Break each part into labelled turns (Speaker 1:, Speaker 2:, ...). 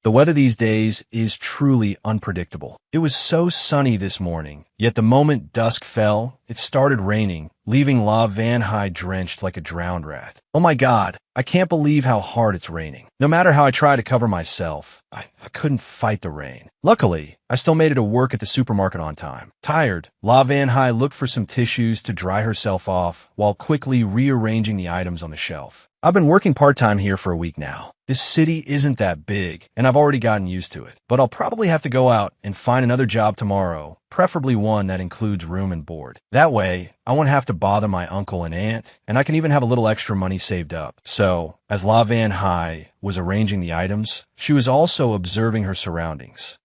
Speaker 1: The weather these days is truly unpredictable. It was so sunny this morning, yet the moment dusk fell, it started raining, leaving NAMA-MANGAI drenched like a drowned rat. Oh my God, I can't believe how hard it's raining. No matter how I try to cover myself, I couldn't fight the rain. Luckily, I still made it to work at the supermarket on time. Tired, NAMA-MANGAI looked for some tissues to dry herself off while quickly rearranging the items on the shelf. I've been working part-time here for a week now. This city isn't that big, and I've already gotten used to it. But I'll probably have to go out and find another job tomorrow, preferably one that includes room and board. That way, I won't have to bother my uncle and aunt, and I can even have a little extra money saved up. So, as NAMA-MANGAI was arranging the items, she was also observing her surroundings.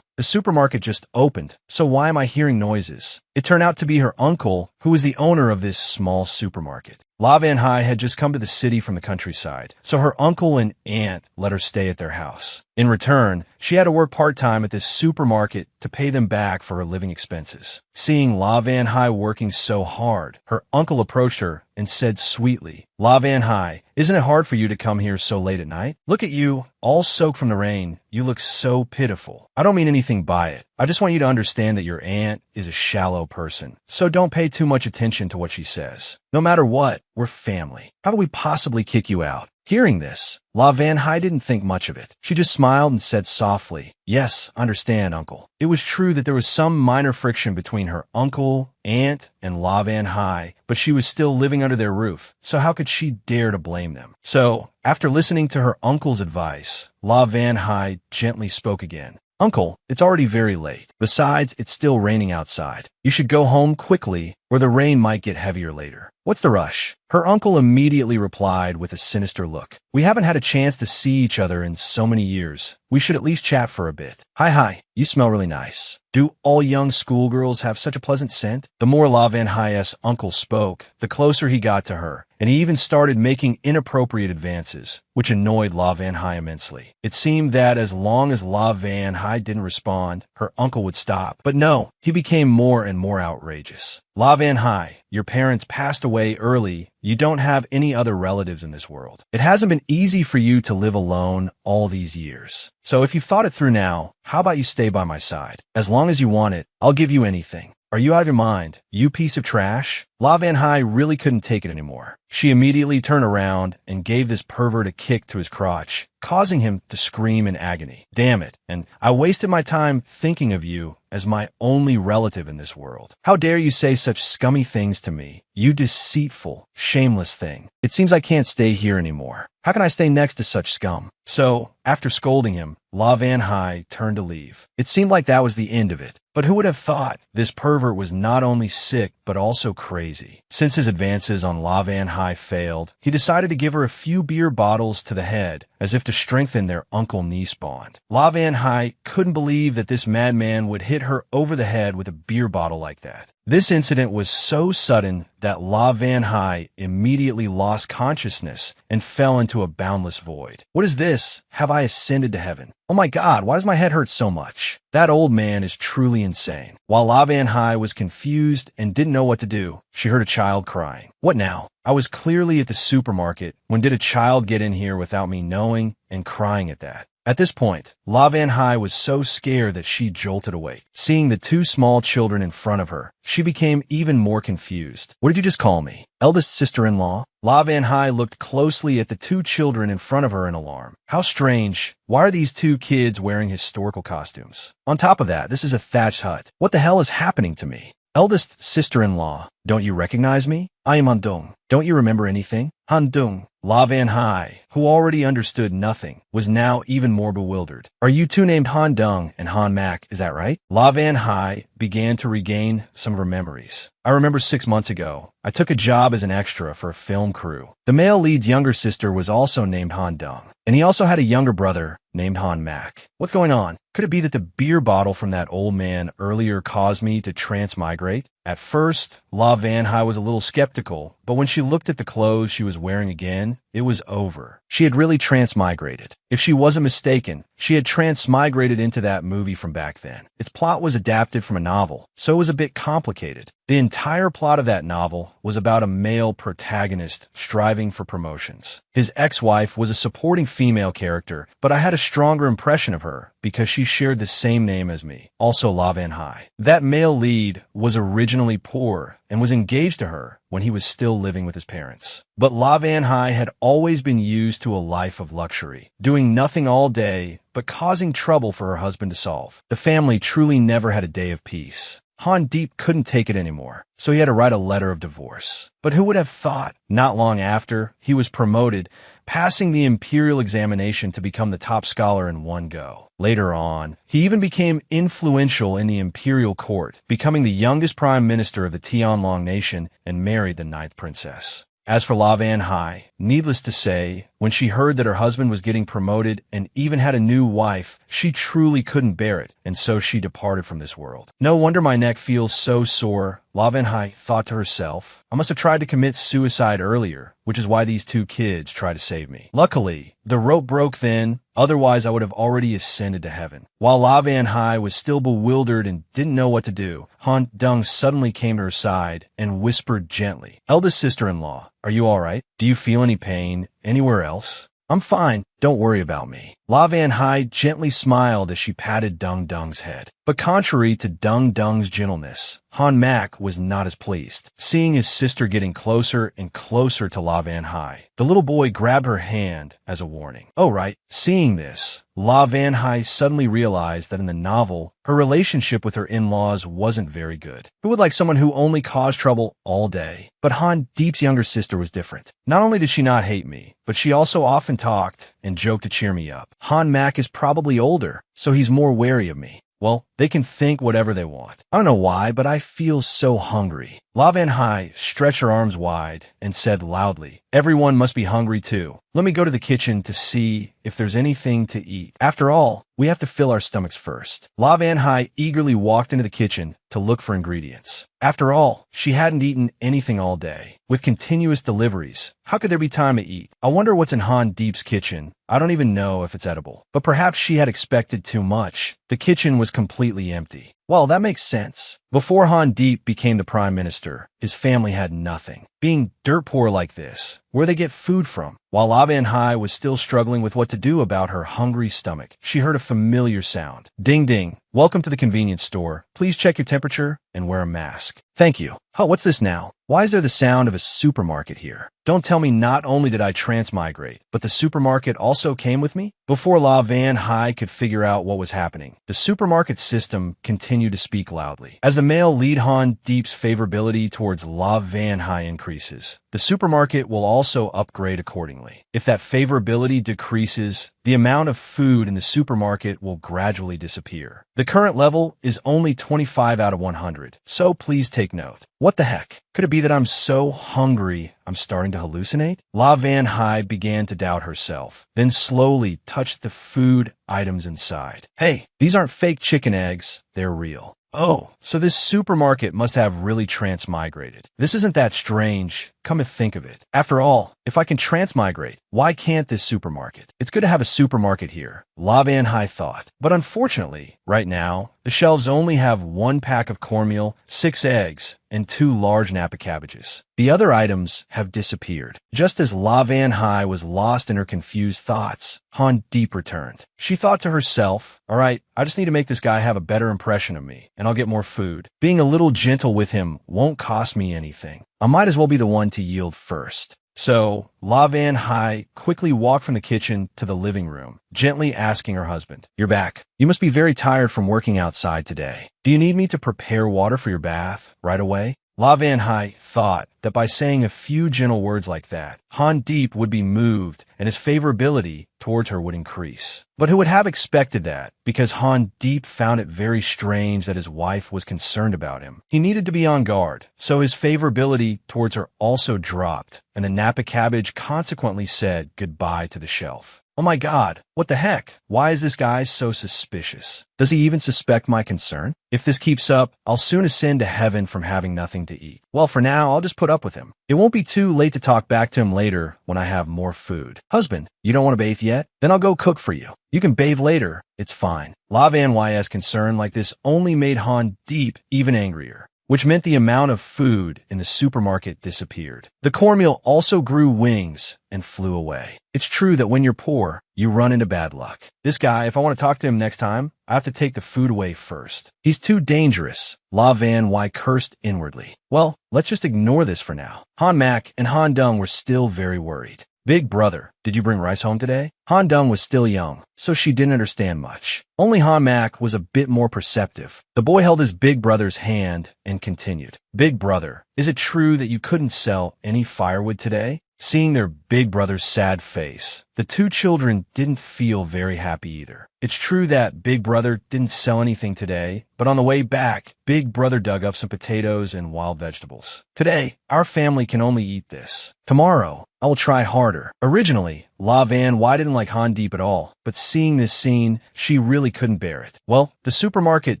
Speaker 1: The supermarket just opened, so why am I hearing noises? It turned out to be her uncle, who is the owner of this small supermarket. NAMA-MANGAI had just come to the city from the countryside, so her uncle and aunt let her stay at their house. In return, she had to work part-time at this supermarket to pay them back for her living expenses. Seeing NAMA-MANGAI working so hard, her uncle approached her and said sweetly, "NAMA-MANGAI, isn't it hard for you to come here so late at night? Look at you, all soaked from the rain. You look so pitiful. I don't mean anything by it. I just want you to understand that your aunt is a shallow person, so don't pay too much attention to what she says. No matter what, we're family. How could we possibly kick you out?" Hearing this, NAMA-MANGAI didn't think much of it. She just smiled and said softly, "Yes, understand, uncle." It was true that there was some minor friction between her uncle, aunt, and NAMA-MANGAI, but she was still living under their roof, so how could she dare to blame them? So, after listening to her uncle's advice, NAMA-MANGAI gently spoke again. "Uncle, it's already very late. Besides, it's still raining outside. You should go home quickly, or the rain might get heavier later. What's the rush?" Her uncle immediately replied with a sinister look. "We haven't had a chance to see each other in so many years. We should at least chat for a bit. Hi, you smell really nice. Do all young schoolgirls have such a pleasant scent?" The more NAMA-MANGAI's uncle spoke, the closer he got to her, and he even started making inappropriate advances, which annoyed NAMA-MANGAI immensely. It seemed that as long as NAMA-MANGAI didn't respond, her uncle would stop. But no, he became more and more outrageous. "NAMA-MANGAI, your parents passed away early. You don't have any other relatives in this world. It hasn't been easy for you to live alone all these years. So if you've thought it through now, how about you stay by my side? As long as you want it, I'll give you anything. Are you out of your mind, you piece of trash?" NAMA-MANGAI really couldn't take it anymore. She immediately turned around and gave this pervert a kick to his crotch, causing him to scream in agony. "Damn it, and I wasted my time thinking of you as my only relative in this world. How dare you say such scummy things to me, you deceitful, shameless thing. It seems I can't stay here anymore. How can I stay next to such scum?" So, after scolding him, NAMA-MANGAI turned to leave. It seemed like that was the end of it. But who would have thought this pervert was not only sick, but also crazy? Since his advances on NAMA-MANGAI failed, he decided to give her a few beer bottles to the head, as if to strengthen their uncle-niece bond. NAMA-MANGAI couldn't believe that this madman would hit her over the head with a beer bottle like that. This incident was so sudden that NAMA-MANGAI immediately lost consciousness and fell into a boundless void. What is this? Have I ascended to heaven? Oh my God, why does my head hurt so much? That old man is truly insane. While NAMA-MANGAI was confused and didn't know what to do, she heard a child crying. What now? I was clearly at the supermarket. When did a child get in here without me knowing and crying at that? At this point, NAMA-MANGAI was so scared that she jolted awake. Seeing the two small children in front of her, she became even more confused. What did you just call me? Eldest sister-in-law? NAMA-MANGAI looked closely at the two children in front of her in alarm. How strange. Why are these two kids wearing historical costumes? On top of that, this is a thatched hut. What the hell is happening to me? Eldest sister-in-law, don't you recognize me? I am Handong. Don't you remember anything? Handong. NAMA-MANGAI, who already understood nothing, was now even more bewildered. Are you two named Handong and Han Mak, is that right? NAMA-MANGAI began to regain some of her memories. I remember 6 months ago, I took a job as an extra for a film crew. The male lead's younger sister was also named Handong, and he also had a younger brother named Han Mak. What's going on? Could it be that the beer bottle from that old man earlier caused me to transmigrate? At first, NAMA-MANGAI was a little skeptical, but when she looked at the clothes she was wearing again, it was over. She had really transmigrated. If she wasn't mistaken, she had transmigrated into that movie from back then. Its plot was adapted from a novel, so it was a bit complicated. The entire plot of that novel was about a male protagonist striving for promotions. His ex-wife was a supporting female character, but I had a stronger impression of her because she shared the same name as me, also La-Van-Hai. That male lead was originally poor and was engaged to her when he was still living with his parents. But La-Van-Hai had always been used to a life of luxury, doing nothing all day but causing trouble for her husband to solve. The family truly never had a day of peace. Han Deep couldn't take it anymore, so he had to write a letter of divorce. But who would have thought, not long after, he was promoted, passing the imperial examination to become the top scholar in one go. Later on, he even became influential in the imperial court, becoming the youngest prime minister of the Tianlong nation and married the 9th princess. As for La-Van-Hai, needless to say, when she heard that her husband was getting promoted and even had a new wife, she truly couldn't bear it, and so she departed from this world. No wonder my neck feels so sore, La-Van-Hai thought to herself. I must have tried to commit suicide earlier, which is why these 2 kids tried to save me. Luckily, the rope broke then, otherwise I would have already ascended to heaven. While La-Van-Hai was still bewildered and didn't know what to do, Han Dung suddenly came to her side and whispered gently, "Eldest sister-in-law, are you all right? Do you feel any pain anywhere else?" "I'm fine. Don't worry about me." La-Van-Hai gently smiled as she patted Dung Dung's head. But contrary to Dung Dung's gentleness, Han Mak was not as pleased, seeing his sister getting closer and closer to La-Van-Hai. The little boy grabbed her hand as a warning. Oh right, seeing this, La-Van-Hai suddenly realized that in the novel, her relationship with her in-laws wasn't very good. Who would like someone who only caused trouble all day? But Han Deep's younger sister was different. Not only did she not hate me, but she also often talked and joked to cheer me up. Han Mak is probably older, so he's more wary of me. Well, they can think whatever they want. I don't know why, but I feel so hungry. La-Van-Hai stretched her arms wide and said loudly, "Everyone must be hungry too. Let me go to the kitchen to see if there's anything to eat. After all, we have to fill our stomachs first." La-Van-Hai eagerly walked into the kitchen to look for ingredients. After all, she hadn't eaten anything all day. With continuous deliveries, how could there be time to eat? I wonder what's in Han Deep's kitchen. I don't even know if it's edible. But perhaps she had expected too much. The kitchen was completely empty. Well, that makes sense. Before Han Deep became the prime minister, his family had nothing. Being dirt poor like this, where they get food from? While La-Van-Hai was still struggling with what to do about her hungry stomach, she heard a familiar sound. Ding ding. Welcome to the convenience store. Please check your temperature and wear a mask. Thank you. Oh, what's this now? Why is there the sound of a supermarket here? Don't tell me not only did I transmigrate, but the supermarket also came with me? Before La-Van-Hai could figure out what was happening, the supermarket system continued to speak loudly. As the male lead Han Deep's favorability towards La-Van-Hai increases, the supermarket will also upgrade accordingly. If that favorability decreases, the amount of food in the supermarket will gradually disappear. The current level is only 25 out of 100, so please take note. What the heck? Could it be that I'm so hungry I'm starting to hallucinate? La-Van-Hai began to doubt herself, then slowly touched the food items inside. Hey, these aren't fake chicken eggs, they're real. Oh, so this supermarket must have really transmigrated. This isn't that strange, come to think of it. After all, if I can transmigrate, why can't this supermarket? It's good to have a supermarket here, La-Van-Hai thought. But unfortunately, right now, the shelves only have 1 pack of cornmeal, 6 eggs, and 2 large Napa cabbages. The other items have disappeared. Just as La-Van-Hai was lost in her confused thoughts, Han Deep returned. She thought to herself, all right, I just need to make this guy have a better impression of me, and I'll get more food. Being a little gentle with him won't cost me anything. I might as well be the one to yield first. So, La-Van-Hai quickly walked from the kitchen to the living room, gently asking her husband, "You're back. You must be very tired from working outside today. Do you need me to prepare water for your bath right away?" La-Van-Hai thought that by saying a few gentle words like that, Han Deep would be moved and his favorability towards her would increase. But who would have expected that? Because Han Deep found it very strange that his wife was concerned about him. He needed to be on guard, so his favorability towards her also dropped, and the Napa cabbage consequently said goodbye to the shelf. Oh my god, what the heck? Why is this guy so suspicious? Does he even suspect my concern? If this keeps up, I'll soon ascend to heaven from having nothing to eat. Well, for now, I'll just put up with him. It won't be too late to talk back to him later when I have more food. Husband, you don't want to bathe yet? Then I'll go cook for you. You can bathe later. It's fine. La Van Y's concern like this only made Han Deep even angrier, which meant the amount of food in the supermarket disappeared. The cornmeal also grew wings and flew away. It's true that when you're poor, you run into bad luck. This guy, if I want to talk to him next time, I have to take the food away first. He's too dangerous. La Van Y cursed inwardly. Well, let's just ignore this for now. Han Mac and Han Dung were still very worried. Big brother, did you bring rice home today? Han Dung was still young, so she didn't understand much. Only Han Mac was a bit more perceptive. The boy held his big brother's hand and continued. Big brother, is it true that you couldn't sell any firewood today? Seeing their big brother's sad face, the two children didn't feel very happy either. It's true that Big Brother didn't sell anything today, but on the way back, Big Brother dug up some potatoes and wild vegetables. Today, our family can only eat this. Tomorrow, I will try harder. Originally, La Van Y didn't like Han Deep at all, but seeing this scene, she really couldn't bear it. Well, the supermarket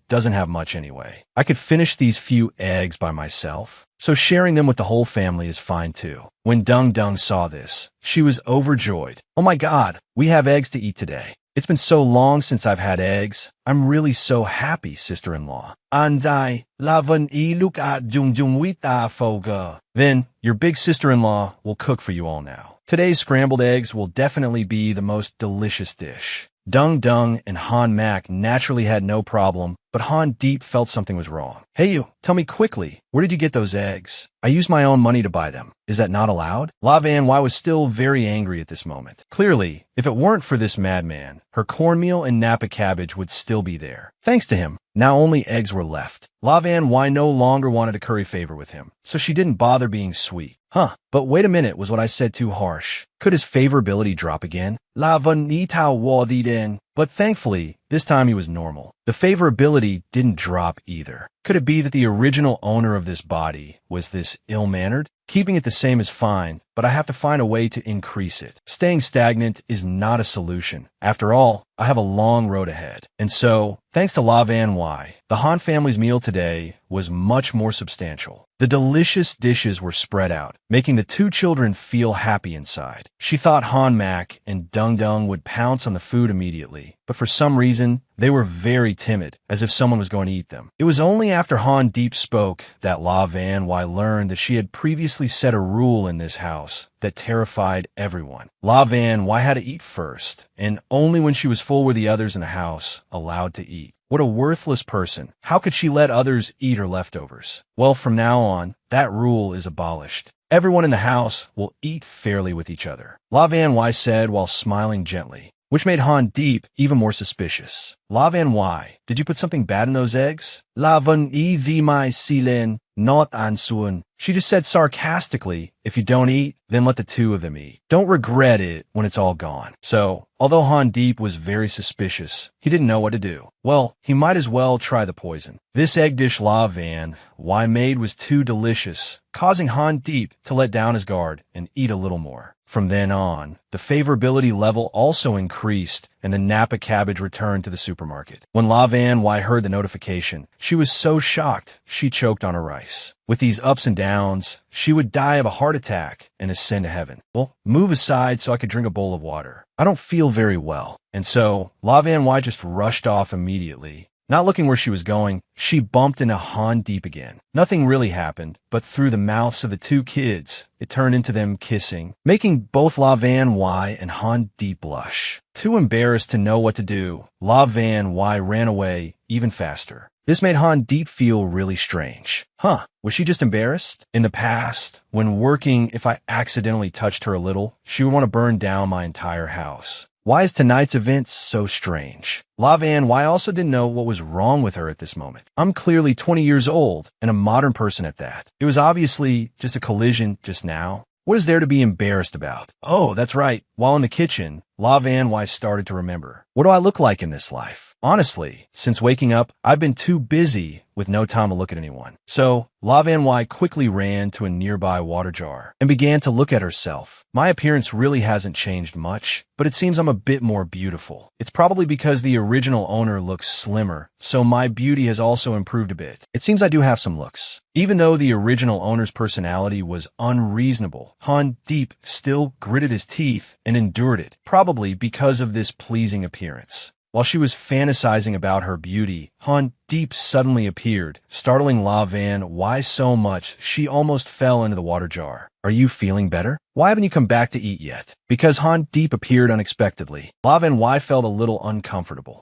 Speaker 1: doesn't have much anyway. I could finish these few eggs by myself, so sharing them with the whole family is fine too. When Dung Dung saw this, she was overjoyed. Oh my god, we have eggs to eat today. It's been so long since I've had eggs. I'm really so happy, sister-in-law. Andai, lavan iluk at wita foga. Then, your big sister-in-law will cook for you all now. Today's scrambled eggs will definitely be the most delicious dish. Dung Dung and Han Mac naturally had no problem, but Han Deep felt something was wrong. Hey you, tell me quickly, where did you get those eggs? I used my own money to buy them. Is that not allowed? La Van Y was still very angry at this moment. Clearly, if it weren't for this madman, her cornmeal and Napa cabbage would still be there. Thanks to him, now only eggs were left. La Van Y no longer wanted to curry favor with him, so she didn't bother being sweet. Huh, but wait a minute, was what I said too harsh? Could his favorability drop again? La Van Nitao Wadi Den. But thankfully, this time he was normal. The favorability didn't drop either. Could it be that the original owner of this body was this ill-mannered? Keeping it the same is fine, but I have to find a way to increase it. Staying stagnant is not a solution. After all, I have a long road ahead. And so, thanks to La Van Y, the Han family's meal today was much more substantial. The delicious dishes were spread out, making the two children feel happy inside. She thought Han Mac and Dung Dung would pounce on the food immediately, but for some reason, they were very timid, as if someone was going to eat them. It was only after Han Deep spoke that La Van Y learned that she had previously set a rule in this house that terrified everyone. La Van Y had to eat first, and only when she was full were the others in the house allowed to eat. What a worthless person. How could she let others eat her leftovers? Well, from now on, that rule is abolished. Everyone in the house will eat fairly with each other. La Van Y said while smiling gently, which made Han Deep even more suspicious. La Van Y, did you put something bad in those eggs? La Van E V my silin, not ansuan. She just said sarcastically, if you don't eat, then let the two of them eat. Don't regret it when it's all gone. So, although Han Deep was very suspicious, he didn't know what to do. Well, he might as well try the poison. This egg dish La Van Y made was too delicious, causing Han Deep to let down his guard and eat a little more. From then on, the favorability level also increased and the Napa cabbage returned to the supermarket. When La Van Y heard the notification, she was so shocked she choked on her rice. With these ups and downs, she would die of a heart attack and ascend to heaven. Well, move aside so I could drink a bowl of water. I don't feel very well. And so, La Van Y just rushed off immediately. Not looking where she was going, she bumped into Han Deep again. Nothing really happened, but through the mouths of the two kids, it turned into them kissing, making both La Van Y and Han Deep blush. Too embarrassed to know what to do, La Van Y ran away even faster. This made Han Deep feel really strange. Huh, was she just embarrassed? In the past, when working, if I accidentally touched her a little, she would want to burn down my entire house. Why is tonight's event so strange? La Van Y also didn't know what was wrong with her at this moment. I'm clearly 20 years old, and a modern person at that. It was obviously just a collision just now. What is there to be embarrassed about? Oh, that's right. While in the kitchen, La Van Wai started to remember. What do I look like in this life? Honestly, since waking up, I've been too busy with no time to look at anyone. So, La Van Wai quickly ran to a nearby water jar and began to look at herself. My appearance really hasn't changed much, but it seems I'm a bit more beautiful. It's probably because the original owner looks slimmer, so my beauty has also improved a bit. It seems I do have some looks. Even though the original owner's personality was unreasonable, Han Deep still gritted his teeth and endured it, probably because of this pleasing appearance. While she was fantasizing about her beauty, Han Deep suddenly appeared, startling La Van Wai so much she almost fell into the water jar. Are you feeling better? Why haven't you come back to eat yet? Because Han Deep appeared unexpectedly. La Van Wai felt a little uncomfortable.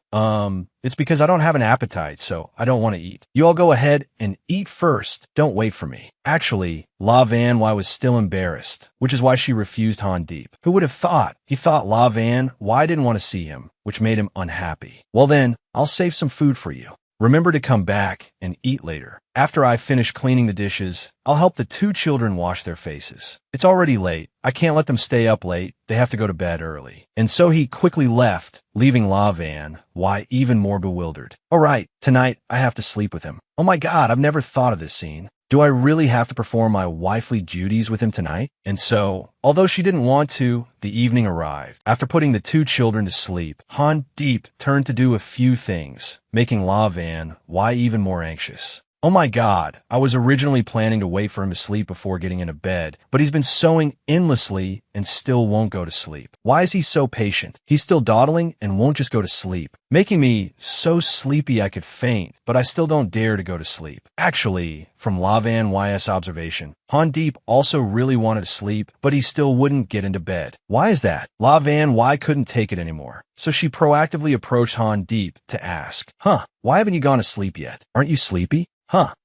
Speaker 1: It's because I don't have an appetite, so I don't want to eat. You all go ahead and eat first. Don't wait for me. Actually, La Van Wai was still embarrassed, which is why she refused Han Deep. Who would have thought? He thought La Van Wai didn't want to see him, which made him unhappy. Well then, I'll save some food for you. Remember to come back and eat later. After I finish cleaning the dishes, I'll help the two children wash their faces. It's already late. I can't let them stay up late. They have to go to bed early. And so he quickly left, leaving La Van Wai even more bewildered. All right, tonight I have to sleep with him. Oh my God, I've never thought of this scene. Do I really have to perform my wifely duties with him tonight? And so, although she didn't want to, the evening arrived. After putting the two children to sleep, Han Deep turned to do a few things, making La Van Wai even more anxious. Oh my God, I was originally planning to wait for him to sleep before getting into bed, but he's been sewing endlessly and still won't go to sleep. Why is he so patient? He's still dawdling and won't just go to sleep, making me so sleepy I could faint, but I still don't dare to go to sleep. Actually, from La Van Wai's observation, Han Deep also really wanted to sleep, but he still wouldn't get into bed. Why is that? La Van Wai couldn't take it anymore, so she proactively approached Han Deep to ask, why haven't you gone to sleep yet? Aren't you sleepy?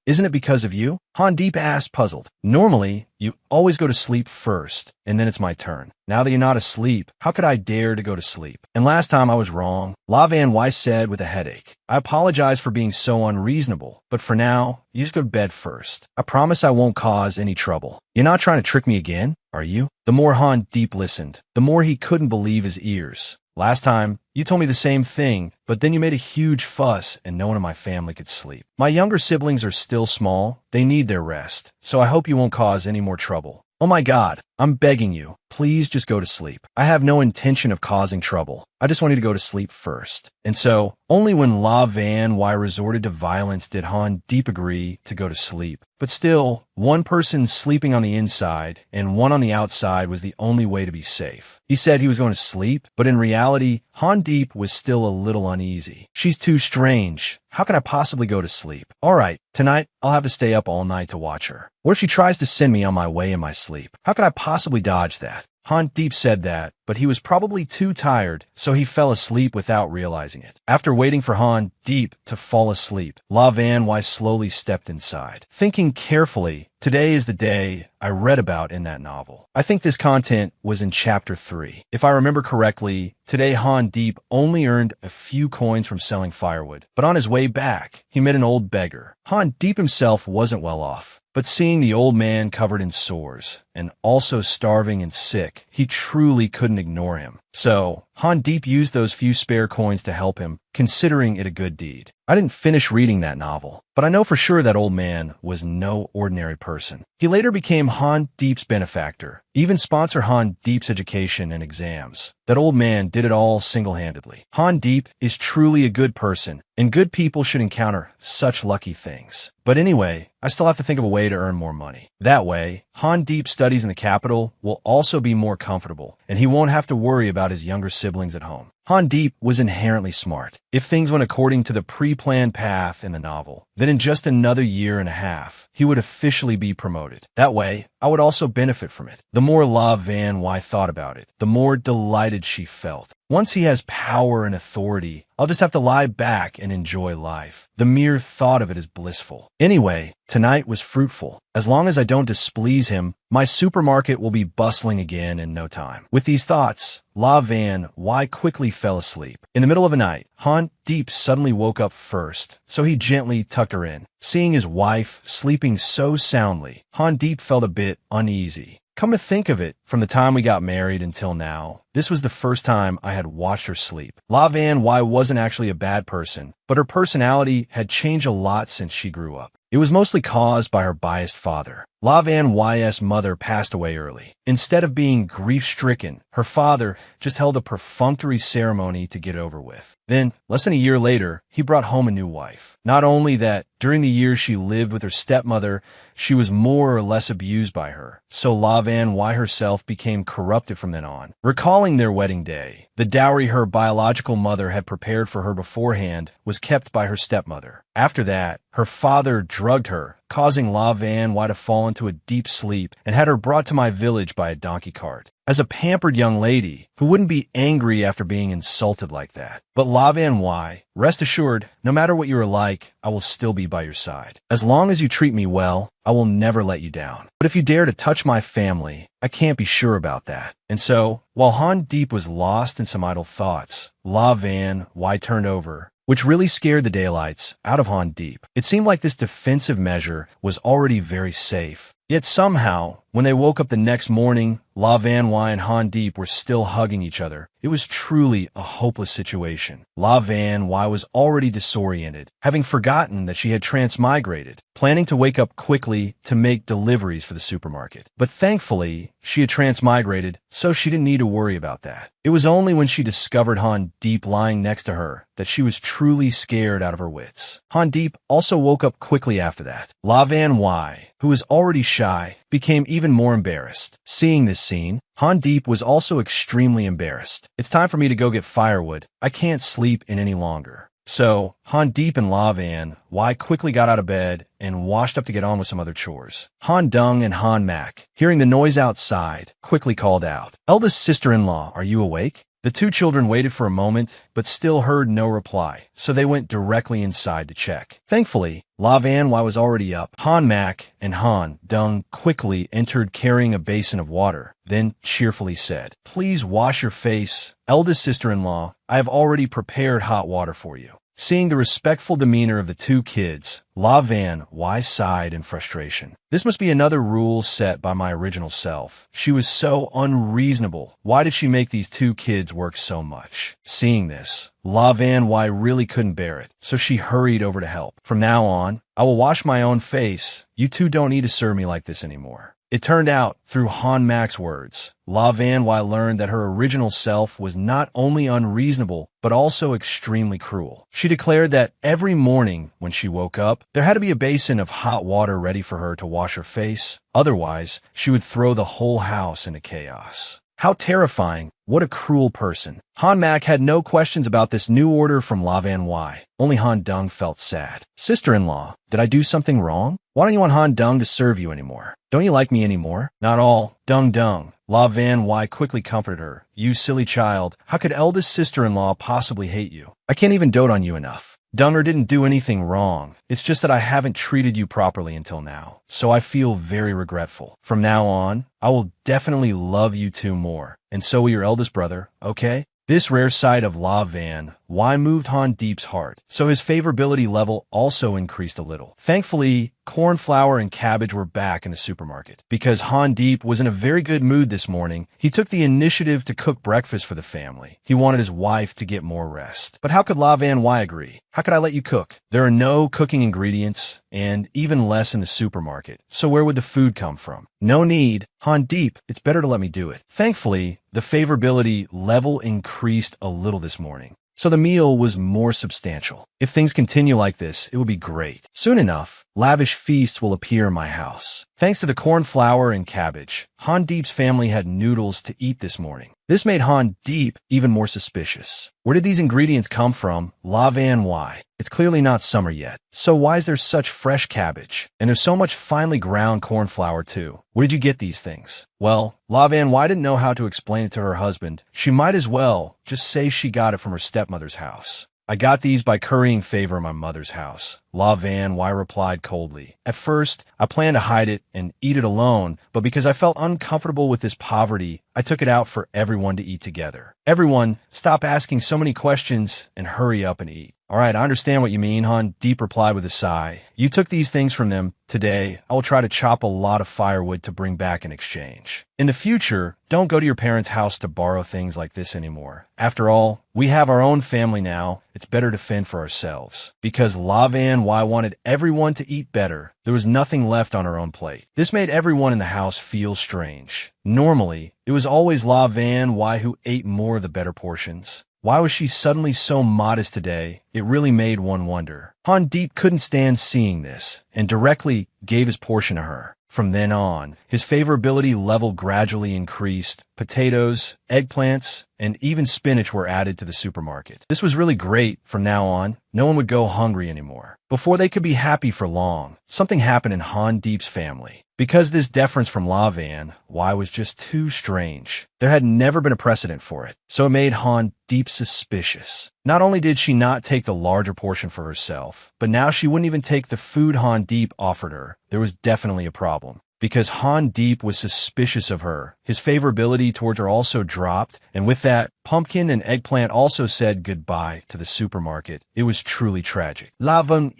Speaker 1: Isn't it because of you? Han Deep asked, puzzled. Normally, you always go to sleep first, and then it's my turn. Now that you're not asleep, how could I dare to go to sleep? And last time I was wrong, La Van Wai said with a headache. I apologize for being so unreasonable, but for now, you just go to bed first. I promise I won't cause any trouble. You're not trying to trick me again, are you? The more Han Deep listened, the more he couldn't believe his ears. Last time, you told me the same thing, but then you made a huge fuss and no one in my family could sleep. My younger siblings are still small. They need their rest, so I hope you won't cause any more trouble. Oh my God, I'm begging you. Please just go to sleep. I have no intention of causing trouble. I just want you to go to sleep first. And so, only when La Van Wai resorted to violence did Han Deep agree to go to sleep. But still, one person sleeping on the inside and one on the outside was the only way to be safe. He said he was going to sleep, but in reality, Han Deep was still a little uneasy. She's too strange. How can I possibly go to sleep? All right, tonight I'll have to stay up all night to watch her. What if she tries to send me on my way in my sleep? How could I possibly dodge that? Han Deep said that, but he was probably too tired, so he fell asleep without realizing it. After waiting for Han Deep to fall asleep, La Van Wai slowly stepped inside. Thinking carefully, today is the day I read about in that novel. I think this content was in chapter 3. If I remember correctly, today Han Deep only earned a few coins from selling firewood, but on his way back, he met an old beggar. Han Deep himself wasn't well off, but seeing the old man covered in sores and also starving and sick, he truly couldn't ignore him. So, Han Deep used those few spare coins to help him, considering it a good deed. I didn't finish reading that novel, but I know for sure that old man was no ordinary person. He later became Han Deep's benefactor, even sponsored Han Deep's education and exams. That old man did it all single-handedly. Han Deep is truly a good person, and good people should encounter such lucky things. But anyway, I still have to think of a way to earn more money. That way, Han Deep's studies in the capital will also be more comfortable, and he won't have to worry about his younger siblings at home. Han Deep was inherently smart. If things went according to the pre-planned path in the novel, then in just another year and a half, he would officially be promoted. That way, I would also benefit from it. The more La Van Wai thought about it, the more delighted she felt. Once he has power and authority, I'll just have to lie back and enjoy life. The mere thought of it is blissful. Anyway, tonight was fruitful. As long as I don't displease him, my supermarket will be bustling again in no time. With these thoughts, La Van Wai quickly fell asleep. In the middle of the night, Han Deep suddenly woke up first, so he gently tucked her in. Seeing his wife sleeping so soundly, Han Deep felt a bit uneasy. Come to think of it, from the time we got married until now, this was the first time I had watched her sleep. La Van Y wasn't actually a bad person, but her personality had changed a lot since she grew up. It was mostly caused by her biased father. La Van Y's mother passed away early. Instead of being grief-stricken, her father just held a perfunctory ceremony to get over with. Then, less than a year later, he brought home a new wife. Not only that, during the years she lived with her stepmother, she was more or less abused by her. So La Van Y herself became corrupted from then on. Recalling their wedding day, the dowry her biological mother had prepared for her beforehand was kept by her stepmother. After that, her father drugged her, causing La Van Y to fall into a deep sleep and had her brought to my village by a donkey cart. As a pampered young lady who wouldn't be angry after being insulted like that. But La Van Y, rest assured, no matter what you are like, I will still be by your side. As long as you treat me well, I will never let you down. But if you dare to touch my family, I can't be sure about that. And so, while Han Deep was lost in some idle thoughts, La Van Y turned over, which really scared the daylights out of Han Deep. It seemed like this defensive measure was already very safe. Yet somehow, when they woke up the next morning, La Van Y and Han Deep were still hugging each other. It was truly a hopeless situation. La Van Y was already disoriented, having forgotten that she had transmigrated, planning to wake up quickly to make deliveries for the supermarket. But thankfully, she had transmigrated, so she didn't need to worry about that. It was only when she discovered Han Deep lying next to her that she was truly scared out of her wits. Han Deep also woke up quickly after that. La Van Y, who was already shy, became even more embarrassed. Seeing this scene, Han Deep was also extremely embarrassed. It's time for me to go get firewood. I can't sleep in any longer. So, Han Deep and La Van Y quickly got out of bed and washed up to get on with some other chores. Han Dung and Han Mac, hearing the noise outside, quickly called out, "Eldest sister-in-law, are you awake?" The two children waited for a moment, but still heard no reply, so they went directly inside to check. Thankfully, La Van Y was already up. Han Mac and Han Dung quickly entered carrying a basin of water, then cheerfully said, "Please wash your face. Eldest sister-in-law, I have already prepared hot water for you." Seeing the respectful demeanor of the two kids, La Van Y sighed in frustration. This must be another rule set by my original self. She was so unreasonable. Why did she make these two kids work so much? Seeing this, La Van Y really couldn't bear it, so she hurried over to help. From now on, I will wash my own face. You two don't need to serve me like this anymore. It turned out, through Han Mac's words, La Van Y learned that her original self was not only unreasonable, but also extremely cruel. She declared that every morning when she woke up, there had to be a basin of hot water ready for her to wash her face. Otherwise, she would throw the whole house into chaos. How terrifying. What a cruel person. Han Mac had no questions about this new order from La Van Y. Only Han Dung felt sad. "Sister-in-law, did I do something wrong? Why don't you want Han Dung to serve you anymore? Don't you like me anymore?" "Not all. Dung Dung." La Van Y quickly comforted her. "You silly child. How could eldest sister-in-law possibly hate you? I can't even dote on you enough. Dunger didn't do anything wrong. It's just that I haven't treated you properly until now. So I feel very regretful. From now on, I will definitely love you two more. And so will your eldest brother, okay?" This rare sight of La Van Y moved Han Deep's heart, so his favorability level also increased a little. Thankfully, corn flour and cabbage were back in the supermarket. Because Han Deep was in a very good mood this morning, he took the initiative to cook breakfast for the family. He wanted his wife to get more rest. But how could La Van Y agree? "How could I let you cook? There are no cooking ingredients, and even less in the supermarket. So where would the food come from?" "No need. Han Deep, it's better to let me do it." Thankfully, the favorability level increased a little this morning, so the meal was more substantial. If things continue like this, it will be great. Soon enough, lavish feasts will appear in my house. Thanks to the corn flour and cabbage, Han Deep's family had noodles to eat this morning. This made Han Deep even more suspicious. Where did these ingredients come from? La Van Y. It's clearly not summer yet. So why is there such fresh cabbage? And there's so much finely ground corn flour too. Where did you get these things? Well, La Van Y didn't know how to explain it to her husband. She might as well just say she got it from her stepmother's house. "I got these by currying favor in my mother's house. La Van Y replied coldly. At first, I planned to hide it and eat it alone, but because I felt uncomfortable with this poverty, I took it out for everyone to eat together. Everyone, stop asking so many questions and hurry up and eat. All right, I understand what you mean, Han Deep replied with a sigh. You took these things from them. Today, I will try to chop a lot of firewood to bring back in exchange. In the future, don't go to your parents' house to borrow things like this anymore. After all, we have our own family now. It's better to fend for ourselves. Because La Van Y wanted everyone to eat better, there was nothing left on her own plate. This made everyone in the house feel strange. Normally, it was always La Van Y who ate more of the better portions. Why was she suddenly so modest today? It really made one wonder. Han Deep couldn't stand seeing this, and directly gave his portion to her. From then on, his favorability level gradually increased. Potatoes, eggplants, and even spinach were added to the supermarket. This was really great. From now on, no one would go hungry anymore. Before they could be happy for long, something happened in Han Deep's family. Because this deference from La Van Y was just too strange. There had never been a precedent for it, so it made Han Deep suspicious. Not only did she not take the larger portion for herself, but now she wouldn't even take the food Han Deep offered her. There was definitely a problem. Because Han Deep was suspicious of her, his favorability towards her also dropped, and with that, pumpkin and eggplant also said goodbye to the supermarket. It was truly tragic. I don't want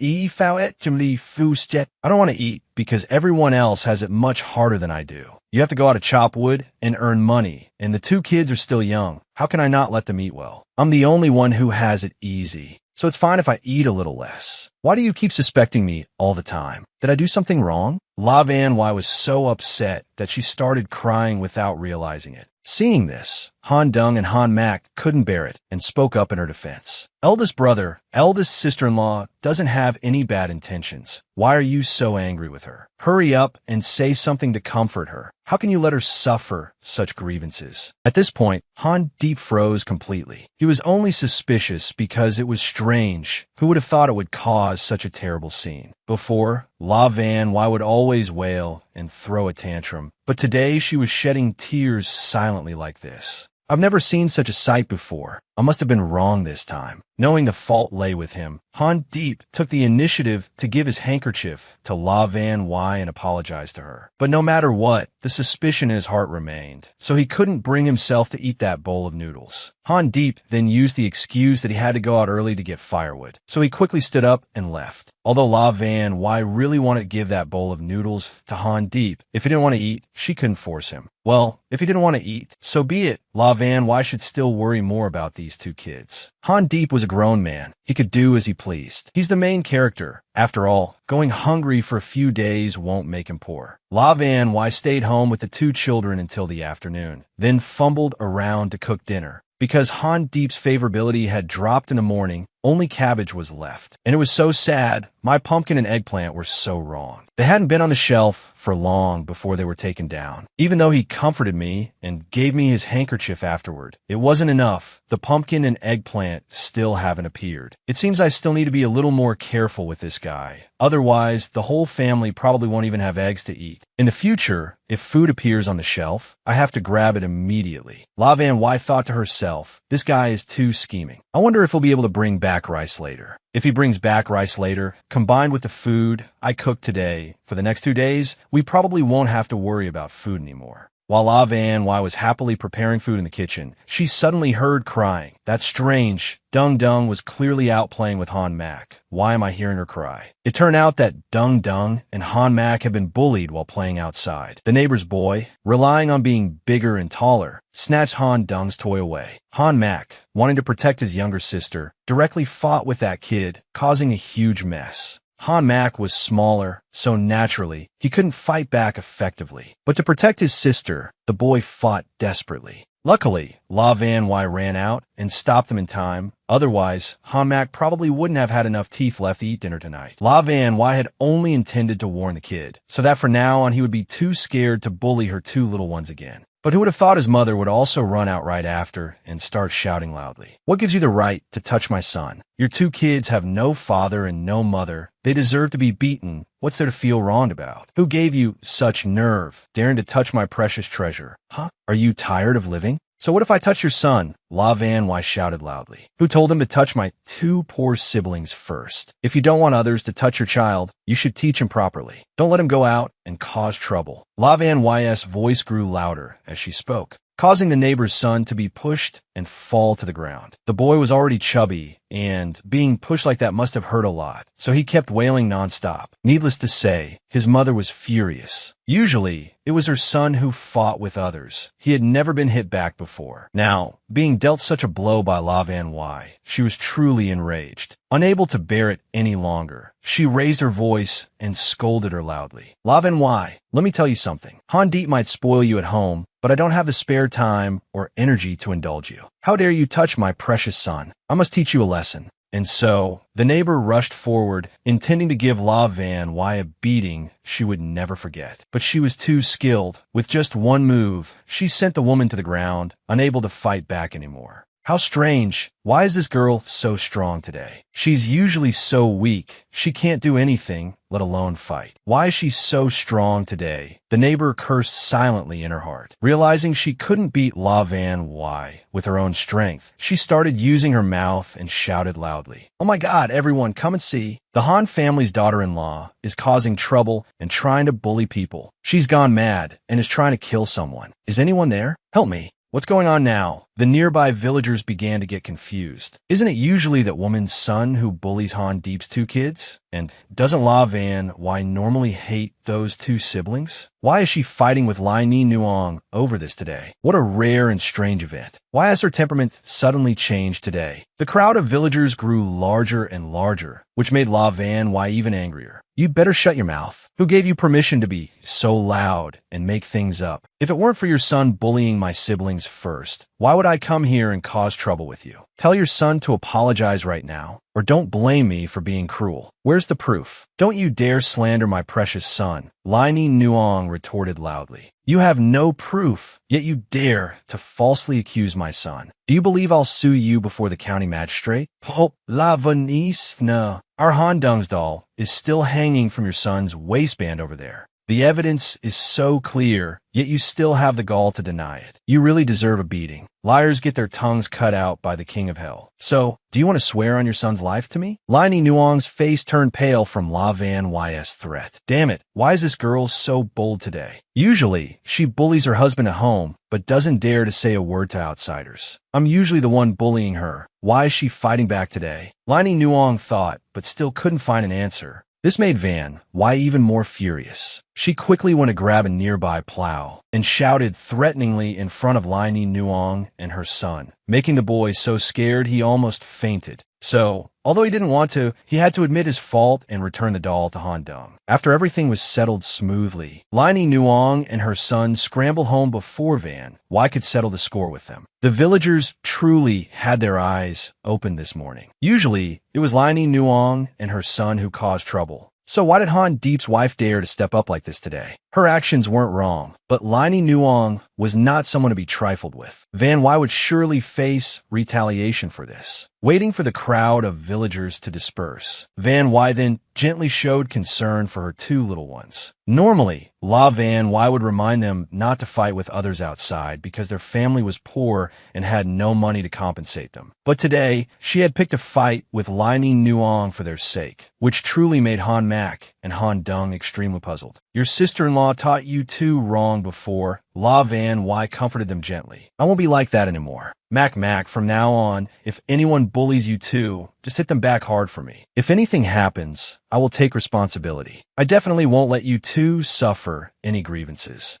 Speaker 1: to eat because everyone else has it much harder than I do. You have to go out to chop wood and earn money, and the two kids are still young. How can I not let them eat well? I'm the only one who has it easy. So it's fine if I eat a little less. Why do you keep suspecting me all the time? Did I do something wrong? La Van Y was so upset that she started crying without realizing it. Seeing this, Han Dung and Han Mak couldn't bear it and spoke up in her defense. Eldest brother, eldest sister-in-law doesn't have any bad intentions. Why are you so angry with her? Hurry up and say something to comfort her. How can you let her suffer such grievances? At this point, Han Deep froze completely. He was only suspicious because it was strange. Who would have thought it would cause such a terrible scene? Before, La Van Y would always wail and throw a tantrum, but today she was shedding tears silently like this. I've never seen such a sight before. I must have been wrong this time. Knowing the fault lay with him, Han Deep took the initiative to give his handkerchief to La Van Y and apologize to her. But no matter what, the suspicion in his heart remained, so he couldn't bring himself to eat that bowl of noodles. Han Deep then used the excuse that he had to go out early to get firewood, so he quickly stood up and left. Although La Van Y really wanted to give that bowl of noodles to Han Deep, if he didn't want to eat, she couldn't force him. Well, if he didn't want to eat, so be it. La Van Y should still worry more about these two kids. Han Deep was a grown man. He could do as he pleased. He's the main character. After all, going hungry for a few days won't make him poor. La Van Y stayed home with the two children until the afternoon, then fumbled around to cook dinner. Because Han Deep's favorability had dropped in the morning, only cabbage was left. And it was so sad. My pumpkin and eggplant were so wrong. They hadn't been on the shelf for long before they were taken down. Even though he comforted me and gave me his handkerchief afterward, it wasn't enough. The pumpkin and eggplant still haven't appeared. It seems I still need to be a little more careful with this guy. Otherwise, the whole family probably won't even have eggs to eat. In the future, if food appears on the shelf, I have to grab it immediately. La Van Y thought to herself, this guy is too scheming. I wonder if he'll be able to bring back rice later. If he brings back rice later, combined with the food I cooked today, for the next 2 days, we probably won't have to worry about food anymore. While La Van Y was happily preparing food in the kitchen, she suddenly heard crying. That's strange. Dung Dung was clearly out playing with Han Mak. Why am I hearing her cry? It turned out that Dung Dung and Han Mak had been bullied while playing outside. The neighbor's boy, relying on being bigger and taller, snatched Han Dung's toy away. Han Mak, wanting to protect his younger sister, directly fought with that kid, causing a huge mess. Han Mak was smaller, so naturally, he couldn't fight back effectively. But to protect his sister, the boy fought desperately. Luckily, La Van Y ran out and stopped them in time. Otherwise, Han Mak probably wouldn't have had enough teeth left to eat dinner tonight. La Van Y had only intended to warn the kid, so that from now on he would be too scared to bully her two little ones again. But who would have thought his mother would also run out right after and start shouting loudly? What gives you the right to touch my son? Your two kids have no father and no mother. They deserve to be beaten. What's there to feel wronged about? Who gave you such nerve, daring to touch my precious treasure? Huh? Are you tired of living? So what if I touch your son? La Van Wy shouted loudly. Who told him to touch my two poor siblings first? If you don't want others to touch your child, you should teach him properly. Don't let him go out and cause trouble. La Van Y's voice grew louder as she spoke, causing the neighbor's son to be pushed and fall to the ground. The boy was already chubby, and being pushed like that must have hurt a lot, so he kept wailing nonstop. Needless to say, his mother was furious. Usually, it was her son who fought with others. He had never been hit back before. Now, being dealt such a blow by La Van Wy, she was truly enraged. Unable to bear it any longer, she raised her voice and scolded her loudly. La Van Wy, let me tell you something. Han Deep might spoil you at home, but I don't have the spare time or energy to indulge you. How dare you touch my precious son? I must teach you a lesson. And so, the neighbor rushed forward, intending to give La Van Wy a beating she would never forget. But she was too skilled. With just one move, she sent the woman to the ground, unable to fight back anymore. How strange. Why is this girl so strong today? She's usually so weak. She can't do anything, let alone fight. Why is she so strong today? The neighbor cursed silently in her heart. Realizing she couldn't beat La Van Wy with her own strength, she started using her mouth and shouted loudly. Oh my God, everyone, come and see. The Han family's daughter-in-law is causing trouble and trying to bully people. She's gone mad and is trying to kill someone. Is anyone there? Help me. What's going on now? The nearby villagers began to get confused. Isn't it usually that woman's son who bullies Han Deep's two kids? And doesn't La Van Wy normally hate those two siblings? Why is she fighting with Lai Ni Nuong over this today? What a rare and strange event. Why has her temperament suddenly changed today? The crowd of villagers grew larger and larger, which made La Van Wy even angrier. You'd better shut your mouth. Who gave you permission to be so loud and make things up? If it weren't for your son bullying my siblings first, why would I come here and cause trouble with you? Tell your son to apologize right now, or don't blame me for being cruel. Where's the proof? Don't you dare slander my precious son, Lai Ni Nuong retorted loudly. You have no proof, yet you dare to falsely accuse my son. Do you believe I'll sue you before the county magistrate? Oh, La Vanisfna. Our Han Dung's doll is still hanging from your son's waistband over there. The evidence is so clear, yet you still have the gall to deny it. You really deserve a beating. Liars get their tongues cut out by the king of hell. So, do you want to swear on your son's life to me? Lai Ni Nuong's face turned pale from La Van Y's threat. Damn it, why is this girl so bold today? Usually, she bullies her husband at home, but doesn't dare to say a word to outsiders. I'm usually the one bullying her. Why is she fighting back today? Lai Ni Nuong thought, but still couldn't find an answer. This made Van Wy even more furious. She quickly went to grab a nearby plow and shouted threateningly in front of Lai Ni Nuong and her son, making the boy so scared he almost fainted. So, although he didn't want to, he had to admit his fault and return the doll to Han Dung. After everything was settled smoothly, Lai Ni Nuong and her son scrambled home before Van Wy could settle the score with them. The villagers truly had their eyes open this morning. Usually, it was Lai Ni Nuong and her son who caused trouble. So why did Han Deep's wife dare to step up like this today? Her actions weren't wrong, but Lai Ni Nuong was not someone to be trifled with. Van Wy would surely face retaliation for this. Waiting for the crowd of villagers to disperse, Van Wy then gently showed concern for her two little ones. Normally, La Van Wy would remind them not to fight with others outside because their family was poor and had no money to compensate them. But today, she had picked a fight with Lai Ni Nuong for their sake, which truly made Han Mak and Han Dung extremely puzzled. Your sister-in-law taught you two wrong before. La Van Wy comforted them gently. I won't be like that anymore. Mac, from now on, if anyone bullies you too, just hit them back hard for me. If anything happens, I will take responsibility. I definitely won't let you two suffer any grievances.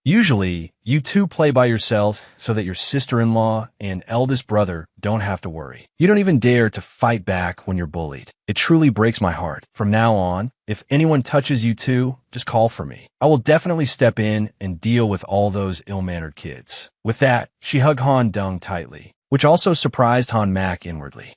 Speaker 1: Usually, you two play by yourselves so that your sister-in-law and eldest brother don't have to worry. You don't even dare to fight back when you're bullied. It truly breaks my heart. From now on, if anyone touches you two, just call for me. I will definitely step in and deal with all those ill-mannered kids. With that, she hugged Han Dung tightly, which also surprised Han Mak inwardly.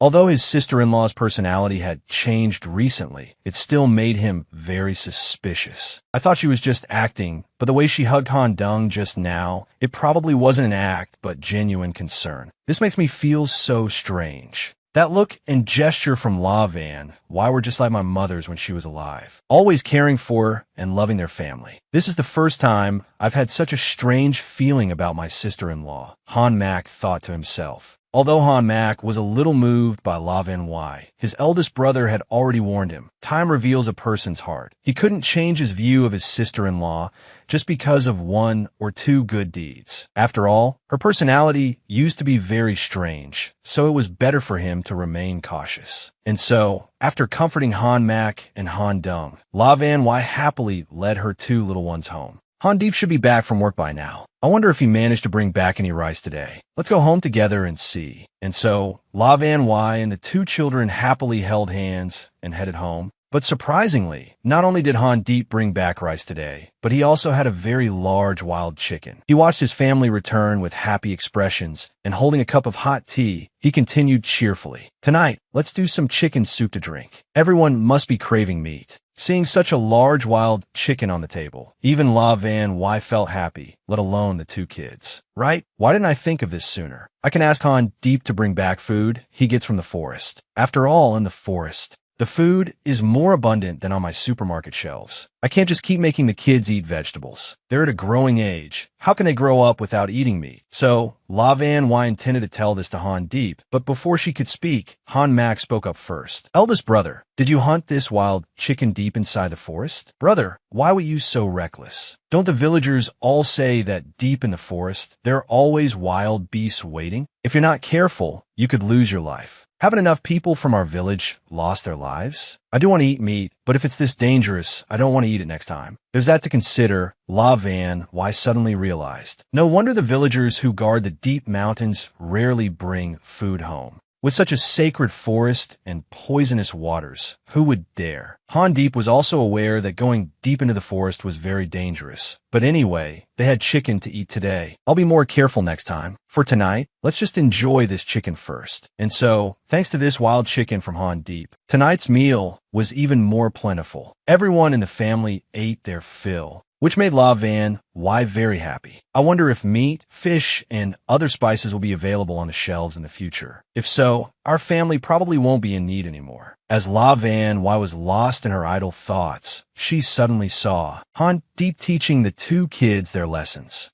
Speaker 1: Although his sister-in-law's personality had changed recently, it still made him very suspicious. I thought she was just acting, but the way she hugged Han Dung just now, it probably wasn't an act, but genuine concern. This makes me feel so strange. That look and gesture from La Van, why were just like my mother's when she was alive, always caring for and loving their family. This is the first time I've had such a strange feeling about my sister-in-law, Han Mac thought to himself. Although Han Mac was a little moved by La Van Y, his eldest brother had already warned him, time reveals a person's heart. He couldn't change his view of his sister-in-law just because of one or two good deeds. After all, her personality used to be very strange, so it was better for him to remain cautious. And so, after comforting Han Mac and Han Dung, La Van Y happily led her two little ones home. Han Deep should be back from work by now. I wonder if he managed to bring back any rice today. Let's go home together and see. And so, La Van Y and the two children happily held hands and headed home. But surprisingly, not only did Han Deep bring back rice today, but he also had a very large wild chicken. He watched his family return with happy expressions, and holding a cup of hot tea, he continued cheerfully. Tonight, let's do some chicken soup to drink. Everyone must be craving meat. Seeing such a large wild chicken on the table, even La Van Y felt happy, let alone the two kids. Right? Why didn't I think of this sooner? I can ask Han Deep to bring back food he gets from the forest. After all, in the forest, the food is more abundant than on my supermarket shelves. I can't just keep making the kids eat vegetables. They're at a growing age. How can they grow up without eating meat? So, La Van Y intended to tell this to Han Deep, but before she could speak, Han Mac spoke up first. Eldest brother, did you hunt this wild chicken deep inside the forest? Brother, why were you so reckless? Don't the villagers all say that deep in the forest, there are always wild beasts waiting? If you're not careful, you could lose your life. Haven't enough people from our village lost their lives? I do want to eat meat, but if it's this dangerous, I don't want to eat it next time. There's that to consider, La Van Y suddenly realized. No wonder the villagers who guard the deep mountains rarely bring food home. With such a sacred forest and poisonous waters, who would dare? Han Deep was also aware that going deep into the forest was very dangerous. But anyway, they had chicken to eat today. I'll be more careful next time. For tonight, let's just enjoy this chicken first. And so, thanks to this wild chicken from Han Deep, tonight's meal was even more plentiful. Everyone in the family ate their fill, which made La Van Y very happy. I wonder if meat, fish, and other spices will be available on the shelves in the future. If so, our family probably won't be in need anymore. As La Van Y was lost in her idle thoughts, she suddenly saw Han Deep teaching the two kids their lessons.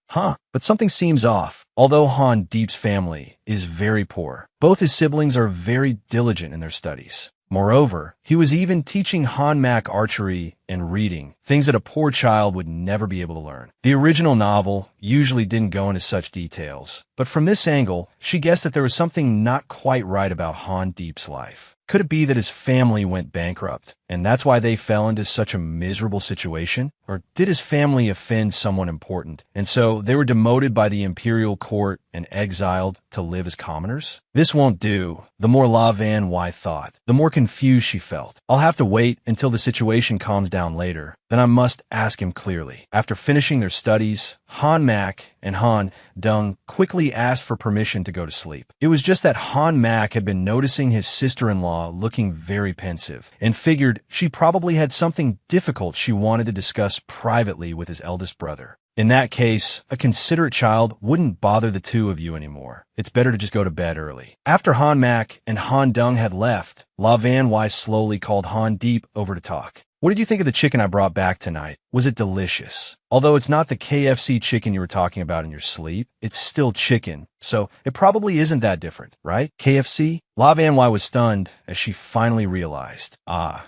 Speaker 1: But something seems off. Although Han Deep's family is very poor, both his siblings are very diligent in their studies. Moreover, he was even teaching Han Mac archery and reading, things that a poor child would never be able to learn. The original novel usually didn't go into such details, but from this angle, she guessed that there was something not quite right about Han Deep's life. Could it be that his family went bankrupt, and that's why they fell into such a miserable situation? Or did his family offend someone important, and so they were demoted by the imperial court and exiled to live as commoners? This won't do. The more La Van Y thought, the more confused she felt. I'll have to wait until the situation calms down later. Then I must ask him clearly. After finishing their studies, Han Mac and Han Dung quickly asked for permission to go to sleep. It was just that Han Mac had been noticing his sister-in-law looking very pensive, and figured she probably had something difficult she wanted to discuss privately with his eldest brother. In that case, a considerate child wouldn't bother the two of you anymore. It's better to just go to bed early. After Han Mac and Han Dung had left, La Van Y slowly called Han Deep over to talk. What did you think of the chicken I brought back tonight? Was it delicious? Although it's not the KFC chicken you were talking about in your sleep, it's still chicken, so it probably isn't that different, right? KFC? La Van Y was stunned as she finally realized.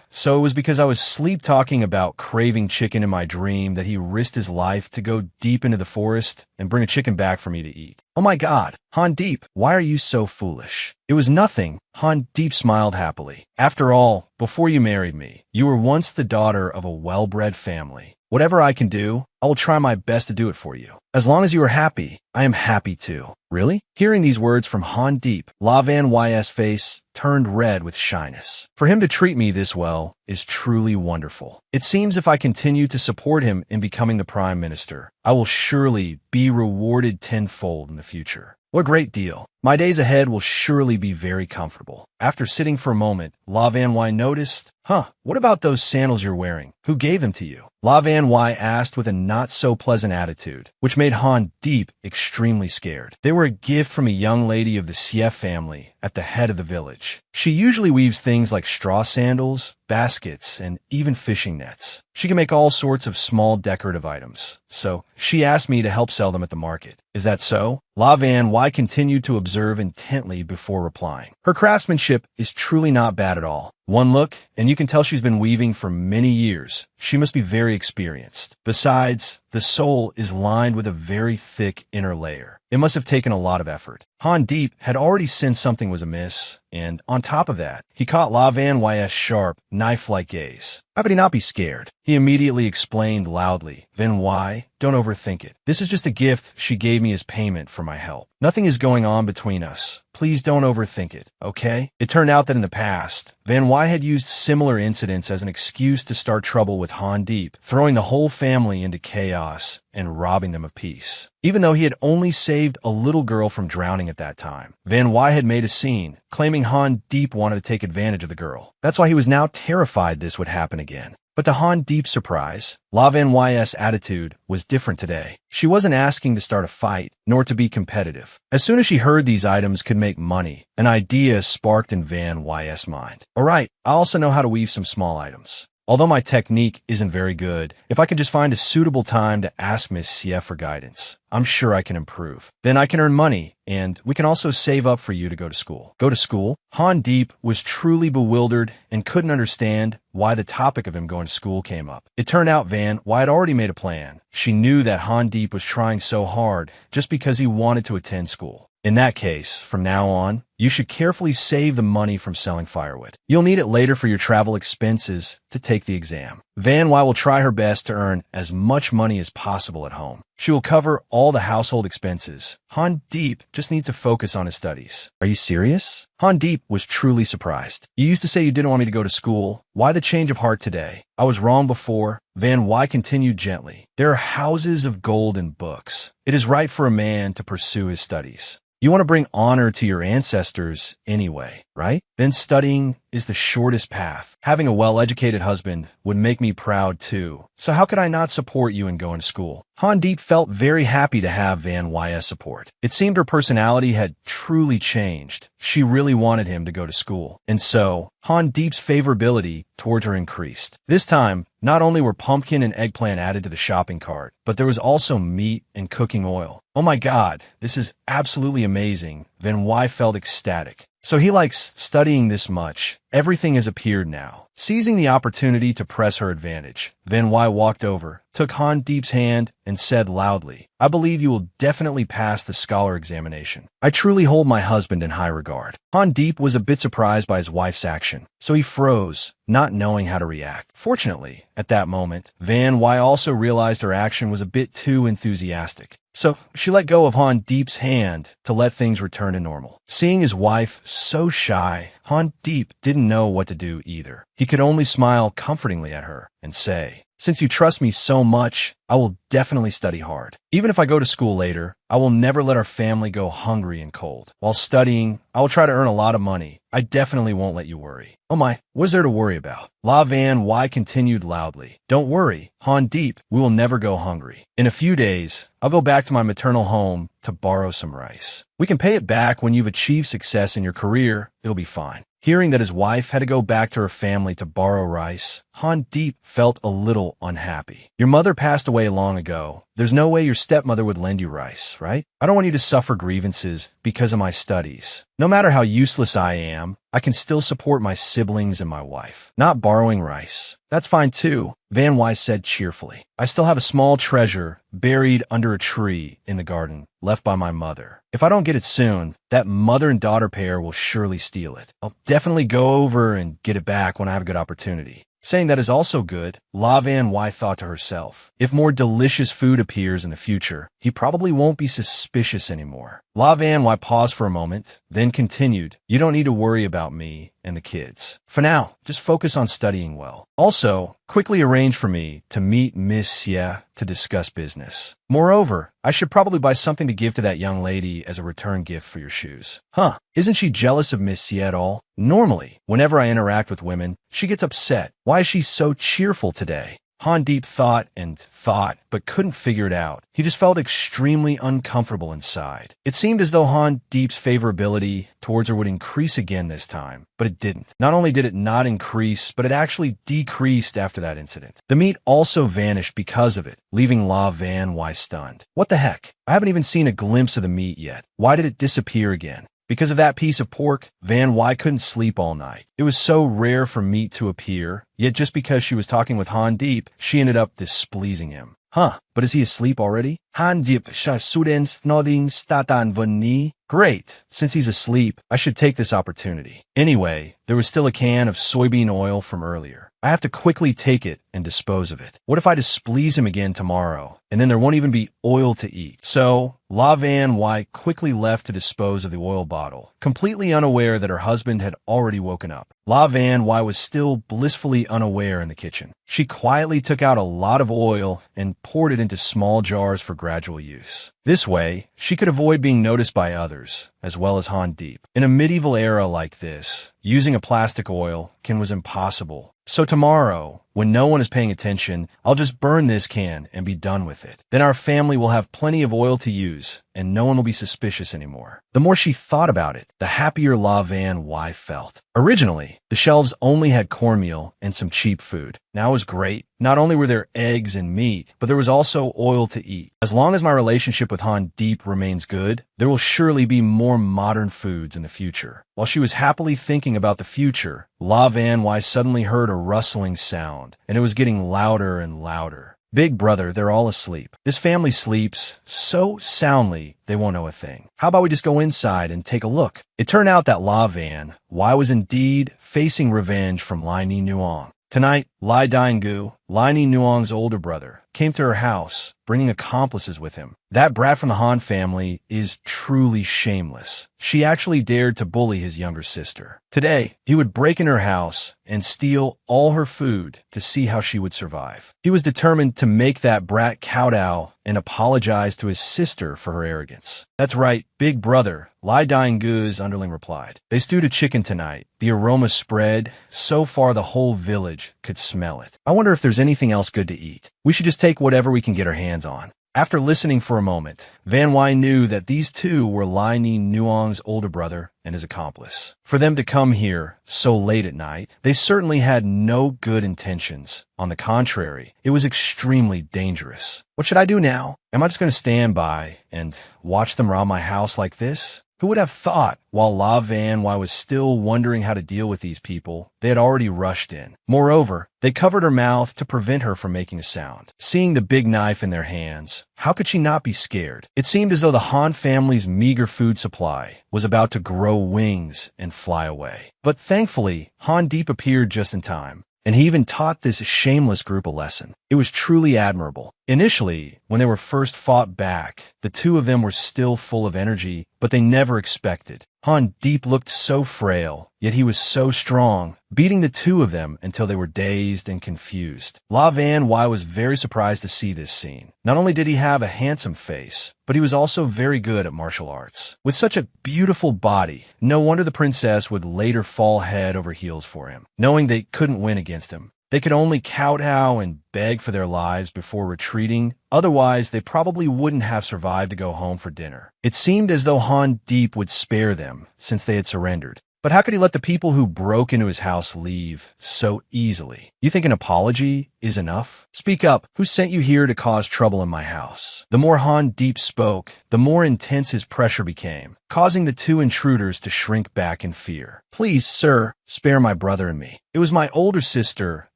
Speaker 1: So it was because I was sleep-talking about craving chicken in my dream that he risked his life to go deep into the forest and bring a chicken back for me to eat. Oh my God, Han Deep, why are you so foolish? It was nothing. Han Deep smiled happily. After all, before you married me, you were once the daughter of a well-bred family. Whatever I can do, I will try my best to do it for you. As long as you are happy, I am happy too. Really? Hearing these words from Han Deep, La Van Y's face turned red with shyness. For him to treat me this well is truly wonderful. It seems if I continue to support him in becoming the Prime Minister, I will surely be rewarded tenfold in the future. What a great deal. My days ahead will surely be very comfortable. After sitting for a moment, La Van Wy noticed, what about those sandals you're wearing? Who gave them to you? La Van Wy asked with a not-so-pleasant attitude, which made Han Deep extremely scared. They were a gift from a young lady of the Sief family at the head of the village. She usually weaves things like straw sandals, baskets, and even fishing nets. She can make all sorts of small decorative items, so she asked me to help sell them at the market. Is that so? La Van Wy continued to observe intently before replying. Her craftsmanship is truly not bad at all. One look, and you can tell she's been weaving for many years. She must be very experienced. Besides, the sole is lined with a very thick inner layer. It must have taken a lot of effort. Han Deep had already sensed something was amiss, and on top of that, he caught La Van Wy's sharp, knife-like gaze. How could he not be scared? He immediately explained loudly, Van Wy, don't overthink it. This is just a gift she gave me as payment for my help. Nothing is going on between us. Please don't overthink it, okay? It turned out that in the past, Van Wy had used similar incidents as an excuse to start trouble with Han Deep, throwing the whole family into chaos and robbing them of peace. Even though he had only saved a little girl from drowning at that time, Van Wy had made a scene, claiming Han Deep wanted to take advantage of the girl. That's why he was now terrified this would happen again. But to Han Deep's surprise, La Van Wy's attitude was different today. She wasn't asking to start a fight, nor to be competitive. As soon as she heard these items could make money, an idea sparked in Van Wy's mind. All right, I also know how to weave some small items. Although my technique isn't very good, if I can just find a suitable time to ask Miss Sief for guidance, I'm sure I can improve. Then I can earn money, and we can also save up for you to go to school. Go to school? Han Deep was truly bewildered and couldn't understand why the topic of him going to school came up. It turned out Van Wy had already made a plan. She knew that Han Deep was trying so hard just because he wanted to attend school. In that case, from now on, you should carefully save the money from selling firewood. You'll need it later for your travel expenses to take the exam. Van Wy will try her best to earn as much money as possible at home. She will cover all the household expenses. Han Deep just needs to focus on his studies. Are you serious? Han Deep was truly surprised. You used to say you didn't want me to go to school. Why the change of heart today? I was wrong before. Van Wy continued gently. There are houses of gold and books. It is right for a man to pursue his studies. You want to bring honor to your ancestors anyway, right? Then studying is the shortest path. Having a well-educated husband would make me proud too. So how could I not support you in going to school? Han Deep felt very happy to have Van Wy's support. It seemed her personality had truly changed. She really wanted him to go to school. And so, Han Deep's favorability toward her increased. This time, not only were pumpkin and eggplant added to the shopping cart, but there was also meat and cooking oil. Oh my God, this is absolutely amazing. Van Wy felt ecstatic. So he likes studying this much. Everything has appeared now. Seizing the opportunity to press her advantage, Van Wy walked over, took Han Deep's hand, and said loudly, I believe you will definitely pass the scholar examination. I truly hold my husband in high regard. Han Deep was a bit surprised by his wife's action, so he froze, not knowing how to react. Fortunately, at that moment, Van Wy also realized her action was a bit too enthusiastic. So she let go of Han Deep's hand to let things return to normal. Seeing his wife so shy, Han Deep didn't know what to do either. He could only smile comfortingly at her and say, since you trust me so much, I will definitely study hard. Even if I go to school later, I will never let our family go hungry and cold. While studying, I will try to earn a lot of money. I definitely won't let you worry. Oh my, what is there to worry about? La Van Wy continued loudly. Don't worry, Han Deep, we will never go hungry. In a few days, I'll go back to my maternal home to borrow some rice. We can pay it back when you've achieved success in your career. It'll be fine. Hearing that his wife had to go back to her family to borrow rice, Han Deep felt a little unhappy. Your mother passed away long ago. There's no way your stepmother would lend you rice, right? I don't want you to suffer grievances because of my studies. No matter how useless I am, I can still support my siblings and my wife. Not borrowing rice. That's fine too, Van Wy said cheerfully. I still have a small treasure buried under a tree in the garden, left by my mother. If I don't get it soon, that mother and daughter pair will surely steal it. I'll definitely go over and get it back when I have a good opportunity. Saying that is also good, La Van Wy thought to herself. If more delicious food appears in the future, he probably won't be suspicious anymore. La Van Wy paused for a moment, then continued, you don't need to worry about me and the kids. For now, just focus on studying well. Also, quickly arrange for me to meet Miss Xie to discuss business. Moreover, I should probably buy something to give to that young lady as a return gift for your shoes. Huh, isn't she jealous of Miss Xie at all? Normally, whenever I interact with women, she gets upset. Why is she so cheerful today? Han Deep thought and thought, but couldn't figure it out. He just felt extremely uncomfortable inside. It seemed as though Han Deep's favorability towards her would increase again this time, but it didn't. Not only did it not increase, but it actually decreased after that incident. The meat also vanished because of it, leaving La Van Wai stunned. What the heck? I haven't even seen a glimpse of the meat yet. Why did it disappear again? Because of that piece of pork, Van Wai couldn't sleep all night. It was so rare for meat to appear, yet just because she was talking with Han Deep, she ended up displeasing him. Huh, but is he asleep already? Han Deep students nodding statan vani. Great, since he's asleep, I should take this opportunity. Anyway, there was still a can of soybean oil from earlier. I have to quickly take it and dispose of it. What if I displease him again tomorrow, and then there won't even be oil to eat? So, La Van Wai quickly left to dispose of the oil bottle, completely unaware that her husband had already woken up. La Van Wai was still blissfully unaware in the kitchen. She quietly took out a lot of oil and poured it into small jars for gradual use. This way, she could avoid being noticed by others, as well as Han Deep. In a medieval era like this, using a plastic oil can was impossible. So tomorrow, when no one is paying attention, I'll just burn this can and be done with it. Then our family will have plenty of oil to use, and no one will be suspicious anymore. The more she thought about it, the happier La Van Wai felt. Originally, the shelves only had cornmeal and some cheap food. Now it was great. Not only were there eggs and meat, but there was also oil to eat. As long as my relationship with Han Deep remains good, there will surely be more modern foods in the future. While she was happily thinking about the future, La Van Wai suddenly heard a rustling sound, and it was getting louder and louder. Big brother, they're all asleep. This family sleeps so soundly, they won't know a thing. How about we just go inside and take a look? It turned out that La Van Wai was indeed facing revenge from Lai Ni Nuong. Tonight, Lai Daingu, Lai Ni Nuong's older brother, came to her house, bringing accomplices with him. That brat from the Han family is truly shameless. She actually dared to bully his younger sister. Today, he would break in her house and steal all her food to see how she would survive. He was determined to make that brat kowtow and apologize to his sister for her arrogance. That's right, big brother, Lai Daingu's underling replied. They stewed a chicken tonight. The aroma spread. So far, the whole village could smell it. I wonder if there's anything else good to eat. We should just take whatever we can get our hands on. After listening for a moment, Van Wai knew that these two were Lai Ni Nuong's older brother and his accomplice. For them to come here so late at night, they certainly had no good intentions. On the contrary, it was extremely dangerous. What should I do now? Am I just going to stand by and watch them rob my house like this? Who would have thought, while La Van Wai was still wondering how to deal with these people, they had already rushed in. Moreover, they covered her mouth to prevent her from making a sound. Seeing the big knife in their hands, how could she not be scared? It seemed as though the Han family's meager food supply was about to grow wings and fly away. But thankfully, Han Deep appeared just in time, and he even taught this shameless group a lesson. It was truly admirable. Initially, when they were first fought back, the two of them were still full of energy, but they never expected. Han Deep looked so frail, yet he was so strong, beating the two of them until they were dazed and confused. La Van Wai was very surprised to see this scene. Not only did he have a handsome face, but he was also very good at martial arts. With such a beautiful body, no wonder the princess would later fall head over heels for him. Knowing they couldn't win against him, they could only kowtow and beg for their lives before retreating. Otherwise, they probably wouldn't have survived to go home for dinner. It seemed as though Han Deep would spare them since they had surrendered. But how could he let the people who broke into his house leave so easily? You think an apology is enough? Speak up. Who sent you here to cause trouble in my house? The more Han Deep spoke, the more intense his pressure became, causing the two intruders to shrink back in fear. Please, sir, spare my brother and me. It was my older sister,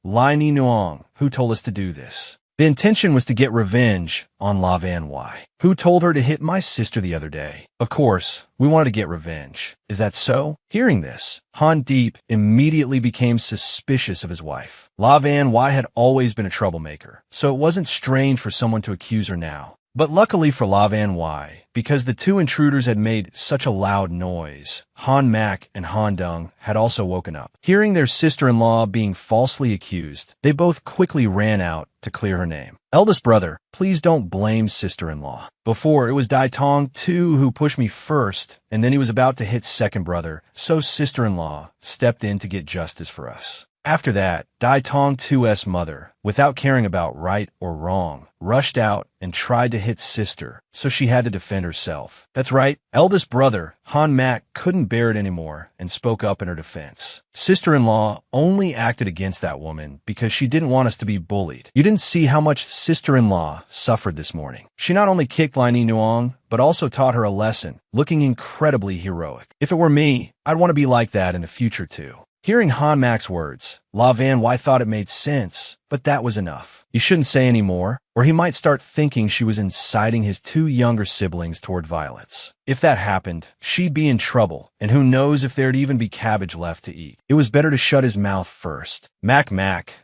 Speaker 1: Lai Ni Nuong, who told us to do this. The intention was to get revenge on La Van Wai, who told her to hit my sister the other day. Of course, we wanted to get revenge. Is that so? Hearing this, Han Deep immediately became suspicious of his wife. La Van Wai had always been a troublemaker, so it wasn't strange for someone to accuse her now. But luckily for La Van Wai, because the two intruders had made such a loud noise. Han Mak and Han Dung had also woken up. Hearing their sister-in-law being falsely accused, they both quickly ran out to clear her name. Eldest brother, please don't blame sister-in-law. Before, it was Dai Tong too who pushed me first, and then he was about to hit second brother, so sister-in-law stepped in to get justice for us. After that, Dai Tong 2's mother, without caring about right or wrong, rushed out and tried to hit sister, so she had to defend herself. That's right, eldest brother, Han Mak, couldn't bear it anymore and spoke up in her defense. Sister-in-law only acted against that woman because she didn't want us to be bullied. You didn't see how much sister-in-law suffered this morning. She not only kicked Lai Ni Nuong, but also taught her a lesson, looking incredibly heroic. If it were me, I'd want to be like that in the future too. Hearing Han Mak's words, La Van Wai thought it made sense, but that was enough. He shouldn't say any more, or he might start thinking she was inciting his two younger siblings toward violence. If that happened, she'd be in trouble, and who knows if there'd even be cabbage left to eat. It was better to shut his mouth first. Mac,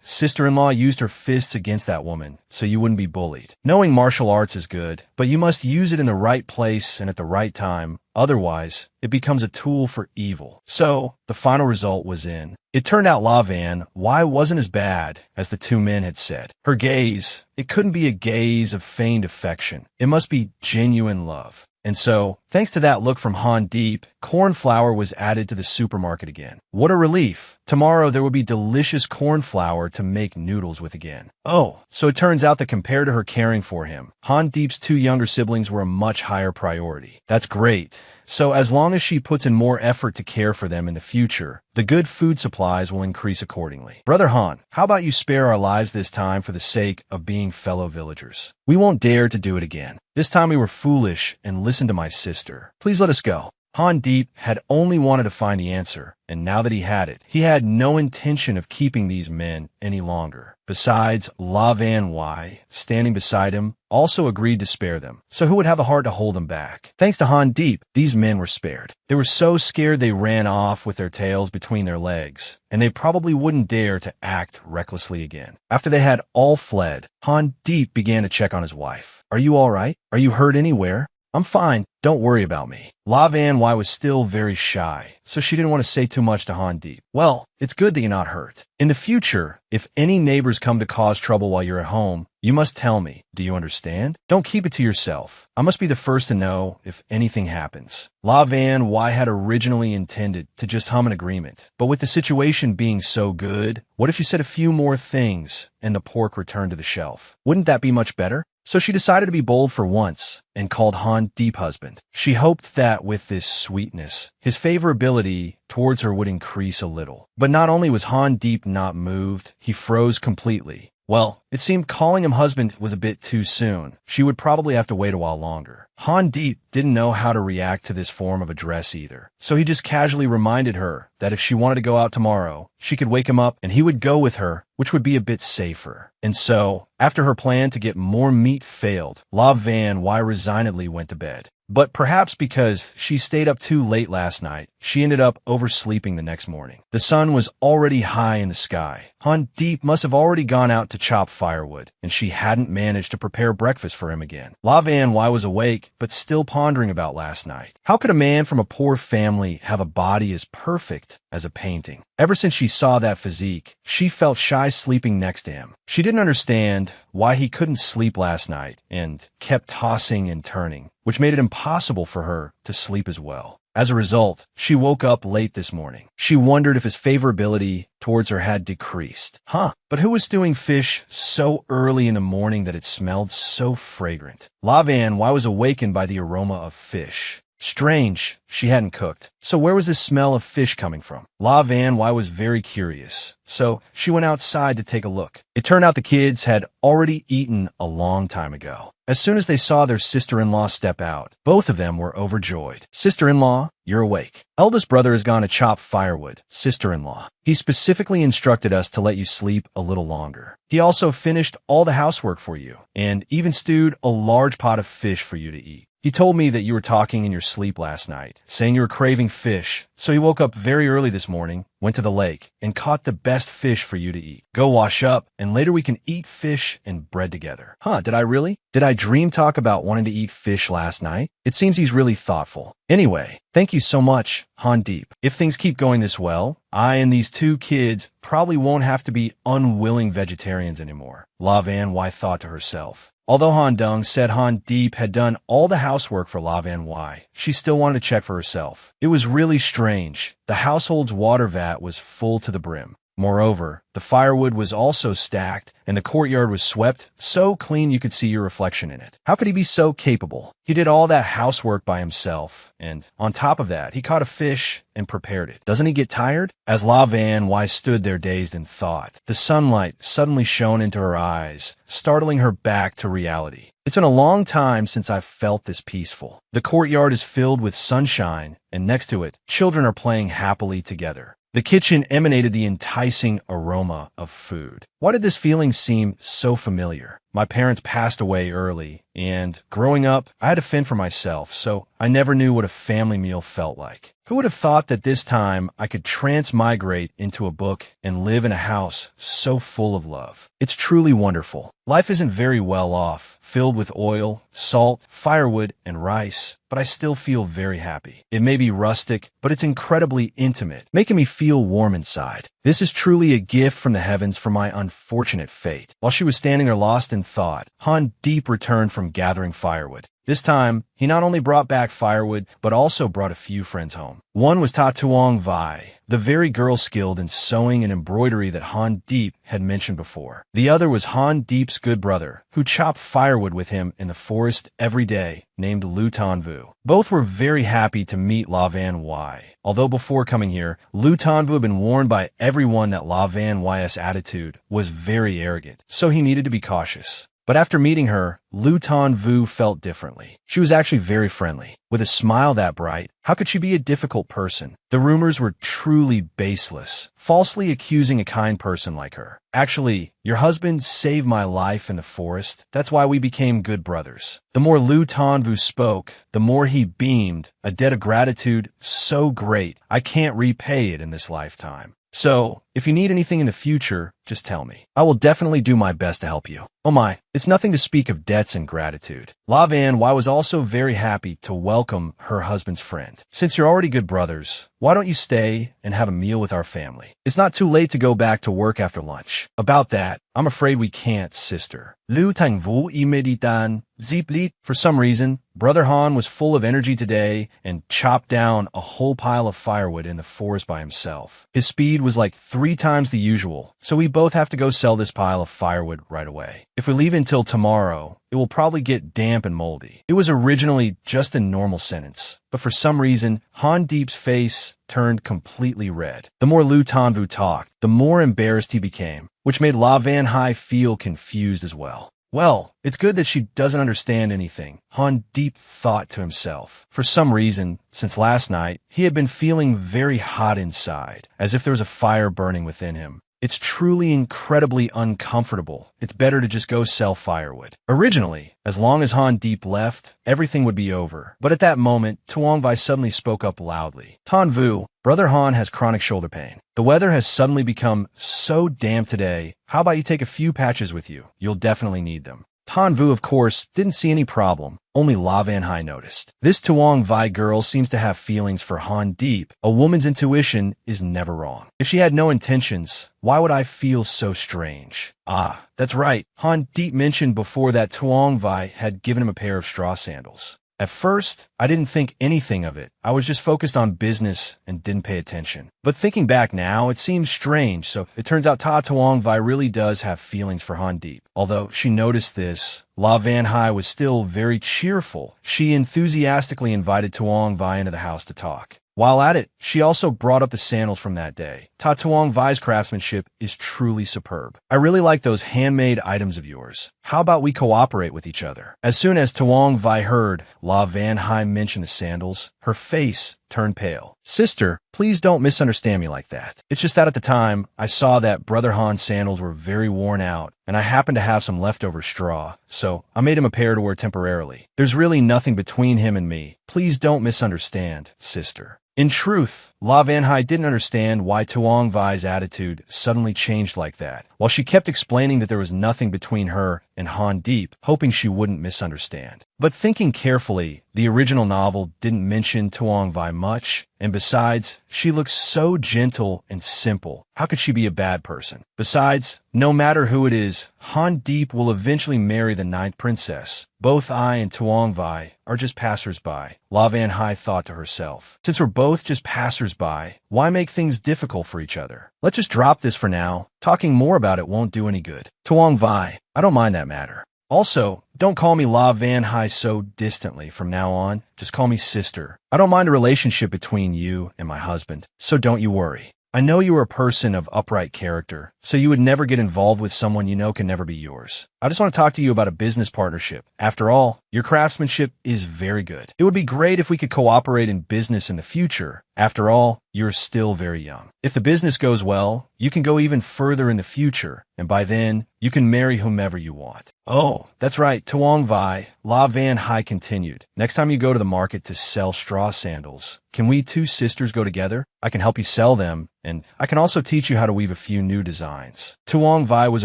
Speaker 1: sister-in-law used her fists against that woman, so you wouldn't be bullied. Knowing martial arts is good, but you must use it in the right place and at the right time. Otherwise, it becomes a tool for evil. So, the final result was in. It turned out La Van Wai wasn't as bad as the two men had said. Her gaze, it couldn't be a gaze of feigned affection. It must be genuine love. And so, thanks to that look from Han Deep, corn flour was added to the supermarket again. What a relief. Tomorrow there would be delicious corn flour to make noodles with again. Oh, so it turns out that compared to her caring for him, Han Deep's two younger siblings were a much higher priority. That's great. So as long as she puts in more effort to care for them in the future, the good food supplies will increase accordingly. Brother Han, how about you spare our lives this time for the sake of being fellow villagers? We won't dare to do it again. This time we were foolish and listened to my sister. Please let us go. Han Deep had only wanted to find the answer, and now that he had it, he had no intention of keeping these men any longer. Besides, La Van Wai, standing beside him, also agreed to spare them, so who would have a heart to hold them back? Thanks to Han Deep, these men were spared. They were so scared they ran off with their tails between their legs, and they probably wouldn't dare to act recklessly again. After they had all fled, Han Deep began to check on his wife. Are you all right? Are you hurt anywhere? I'm fine. Don't worry about me. La Van Wai was still very shy, so she didn't want to say too much to Han Deep. Well, it's good that you're not hurt. In the future, if any neighbors come to cause trouble while you're at home, you must tell me. Do you understand? Don't keep it to yourself. I must be the first to know if anything happens. La Van Wai had originally intended to just hum an agreement, but with the situation being so good, what if you said a few more things and the pork returned to the shelf? Wouldn't that be much better? So she decided to be bold for once and called Han Deep husband. She hoped that with this sweetness, his favorability towards her would increase a little. But not only was Han Deep not moved, he froze completely. Well, it seemed calling him husband was a bit too soon. She would probably have to wait a while longer. Han Deep didn't know how to react to this form of address either, so he just casually reminded her that if she wanted to go out tomorrow, she could wake him up and he would go with her, which would be a bit safer. And so, after her plan to get more meat failed, La Van Wai resignedly went to bed. But perhaps because she stayed up too late last night, she ended up oversleeping the next morning. The sun was already high in the sky. Han Deep must have already gone out to chop firewood, and she hadn't managed to prepare breakfast for him again. La Van Wai was awake, but still pondering about last night. How could a man from a poor family have a body as perfect as a painting? Ever since she saw that physique, she felt shy sleeping next to him. She didn't understand why he couldn't sleep last night and kept tossing and turning, which made it impossible for her to sleep as well. As a result, she woke up late this morning. She wondered if his favorability towards her had decreased. But who was stewing fish so early in the morning that it smelled so fragrant? La Van Wai was awakened by the aroma of fish. Strange, she hadn't cooked. So where was this smell of fish coming from? La Van Wai was very curious, so she went outside to take a look. It turned out the kids had already eaten a long time ago. As soon as they saw their sister-in-law step out, both of them were overjoyed. Sister-in-law, you're awake. Eldest brother has gone to chop firewood. Sister-in-law, he specifically instructed us to let you sleep a little longer. He also finished all the housework for you, and even stewed a large pot of fish for you to eat. He told me that you were talking in your sleep last night, saying you were craving fish, so he woke up very early this morning, went to the lake, and caught the best fish for you to eat. Go wash up, and later we can eat fish and bread together. Huh, did I really? Did I dream talk about wanting to eat fish last night? It seems he's really thoughtful. Anyway, thank you so much, Han Deep. If things keep going this well, I and these two kids probably won't have to be unwilling vegetarians anymore, La Van Wai thought to herself. Although Han Dung said Han Deep had done all the housework for La Van Wai, she still wanted to check for herself. It was really strange. The household's water vat was full to the brim. Moreover, the firewood was also stacked, and the courtyard was swept so clean you could see your reflection in it. How could he be so capable? He did all that housework by himself, and on top of that, he caught a fish and prepared it. Doesn't he get tired? As La Van Wai stood there dazed in thought, the sunlight suddenly shone into her eyes, startling her back to reality. It's been a long time since I've felt this peaceful. The courtyard is filled with sunshine, and next to it, children are playing happily together. The kitchen emanated the enticing aroma of food. Why did this feeling seem so familiar? My parents passed away early, and growing up, I had to fend for myself, so I never knew what a family meal felt like. Who would have thought that this time I could transmigrate into a book and live in a house so full of love? It's truly wonderful. Life isn't very well off, filled with oil, salt, firewood, and rice, but I still feel very happy. It may be rustic, but it's incredibly intimate, making me feel warm inside. This is truly a gift from the heavens for my unfortunate fate. While she was standing there lost in thought, Han Deep returned from gathering firewood. This time, he not only brought back firewood, but also brought a few friends home. One was Ta Tuong Vai, the very girl skilled in sewing and embroidery that Han Deep had mentioned before. The other was Han Deep's good brother, who chopped firewood with him in the forest every day, named Lu Tan Vu. Both were very happy to meet La Van Wai. Although before coming here, Lu Tan Vu had been warned by everyone that La Van Wai's attitude was very arrogant, so he needed to be cautious. But after meeting her, Lu Tan Vu felt differently. She was actually very friendly. With a smile that bright, how could she be a difficult person? The rumors were truly baseless, falsely accusing a kind person like her. Actually, your husband saved my life in the forest. That's why we became good brothers. The more Lu Tan Vu spoke, the more he beamed, a debt of gratitude so great, I can't repay it in this lifetime. So, if you need anything in the future, just tell me. I will definitely do my best to help you. Oh my, it's nothing to speak of debts and gratitude. La Van Wai was also very happy to welcome her husband's friend. Since you're already good brothers, why don't you stay and have a meal with our family? It's not too late to go back to work after lunch. About that, I'm afraid we can't, sister. Lu Tang Vu imeditan ziplit. For some reason, Brother Han was full of energy today and chopped down a whole pile of firewood in the forest by himself. His speed was like 3 times the usual, so we both have to go sell this pile of firewood right away. If we leave until tomorrow, it will probably get damp and moldy. It was originally just a normal sentence, but for some reason, Han Deep's face turned completely red. The more Lu Tan Vu talked, the more embarrassed he became, which made La Van Hai feel confused as well. Well, it's good that she doesn't understand anything, Han Deep thought to himself. For some reason, since last night, he had been feeling very hot inside, as if there was a fire burning within him. It's truly incredibly uncomfortable. It's better to just go sell firewood. Originally, as long as Han Deep left, everything would be over. But at that moment, Tuong Vai suddenly spoke up loudly. Tan Vu, Brother Han has chronic shoulder pain. The weather has suddenly become so damp today. How about you take a few patches with you? You'll definitely need them. Tan Vu, of course, didn't see any problem. Only La Van Hai noticed. This Tuong Vai girl seems to have feelings for Han Deep. A woman's intuition is never wrong. If she had no intentions, why would I feel so strange? Ah, that's right. Han Deep mentioned before that Tuong Vai had given him a pair of straw sandals. At first, I didn't think anything of it. I was just focused on business and didn't pay attention. But thinking back now, it seems strange, so it turns out Ta Tuong Vai really does have feelings for Han Deep. Although she noticed this, La Van Hai was still very cheerful. She enthusiastically invited Tuong Vai into the house to talk. While at it, she also brought up the sandals from that day. Ta Tuong Vai's craftsmanship is truly superb. I really like those handmade items of yours. How about we cooperate with each other? As soon as Tuong Vai heard La Van Hai mention the sandals, her face turned pale. Sister, please don't misunderstand me like that. It's just that at the time, I saw that Brother Han's sandals were very worn out, and I happened to have some leftover straw, so I made him a pair to wear temporarily. There's really nothing between him and me. Please don't misunderstand, sister. In truth, La Van Hai didn't understand why Tuong Vai's attitude suddenly changed like that, while she kept explaining that there was nothing between her and Han Deep, hoping she wouldn't misunderstand. But thinking carefully, the original novel didn't mention Tuong Vai much, and besides, she looks so gentle and simple. How could she be a bad person? Besides, no matter who it is, Han Deep will eventually marry the ninth princess. Both I and Tuong Vai are just passers-by, La Van Hai thought to herself. Since we're both just passers-by, why make things difficult for each other? Let's just drop this for now. Talking more about it won't do any good. Tuong Vai, I don't mind that matter. Also, don't call me La Van Hai so distantly from now on. Just call me sister. I don't mind a relationship between you and my husband, so don't you worry. I know you are a person of upright character, so you would never get involved with someone you know can never be yours. I just want to talk to you about a business partnership. After all, your craftsmanship is very good. It would be great if we could cooperate in business in the future. After all, you're still very young. If the business goes well, you can go even further in the future, and by then, you can marry whomever you want. Oh, that's right, Tuong Vai, La Van Hai continued. Next time you go to the market to sell straw sandals, can we two sisters go together? I can help you sell them, and I can also teach you how to weave a few new designs. Tuong Vai was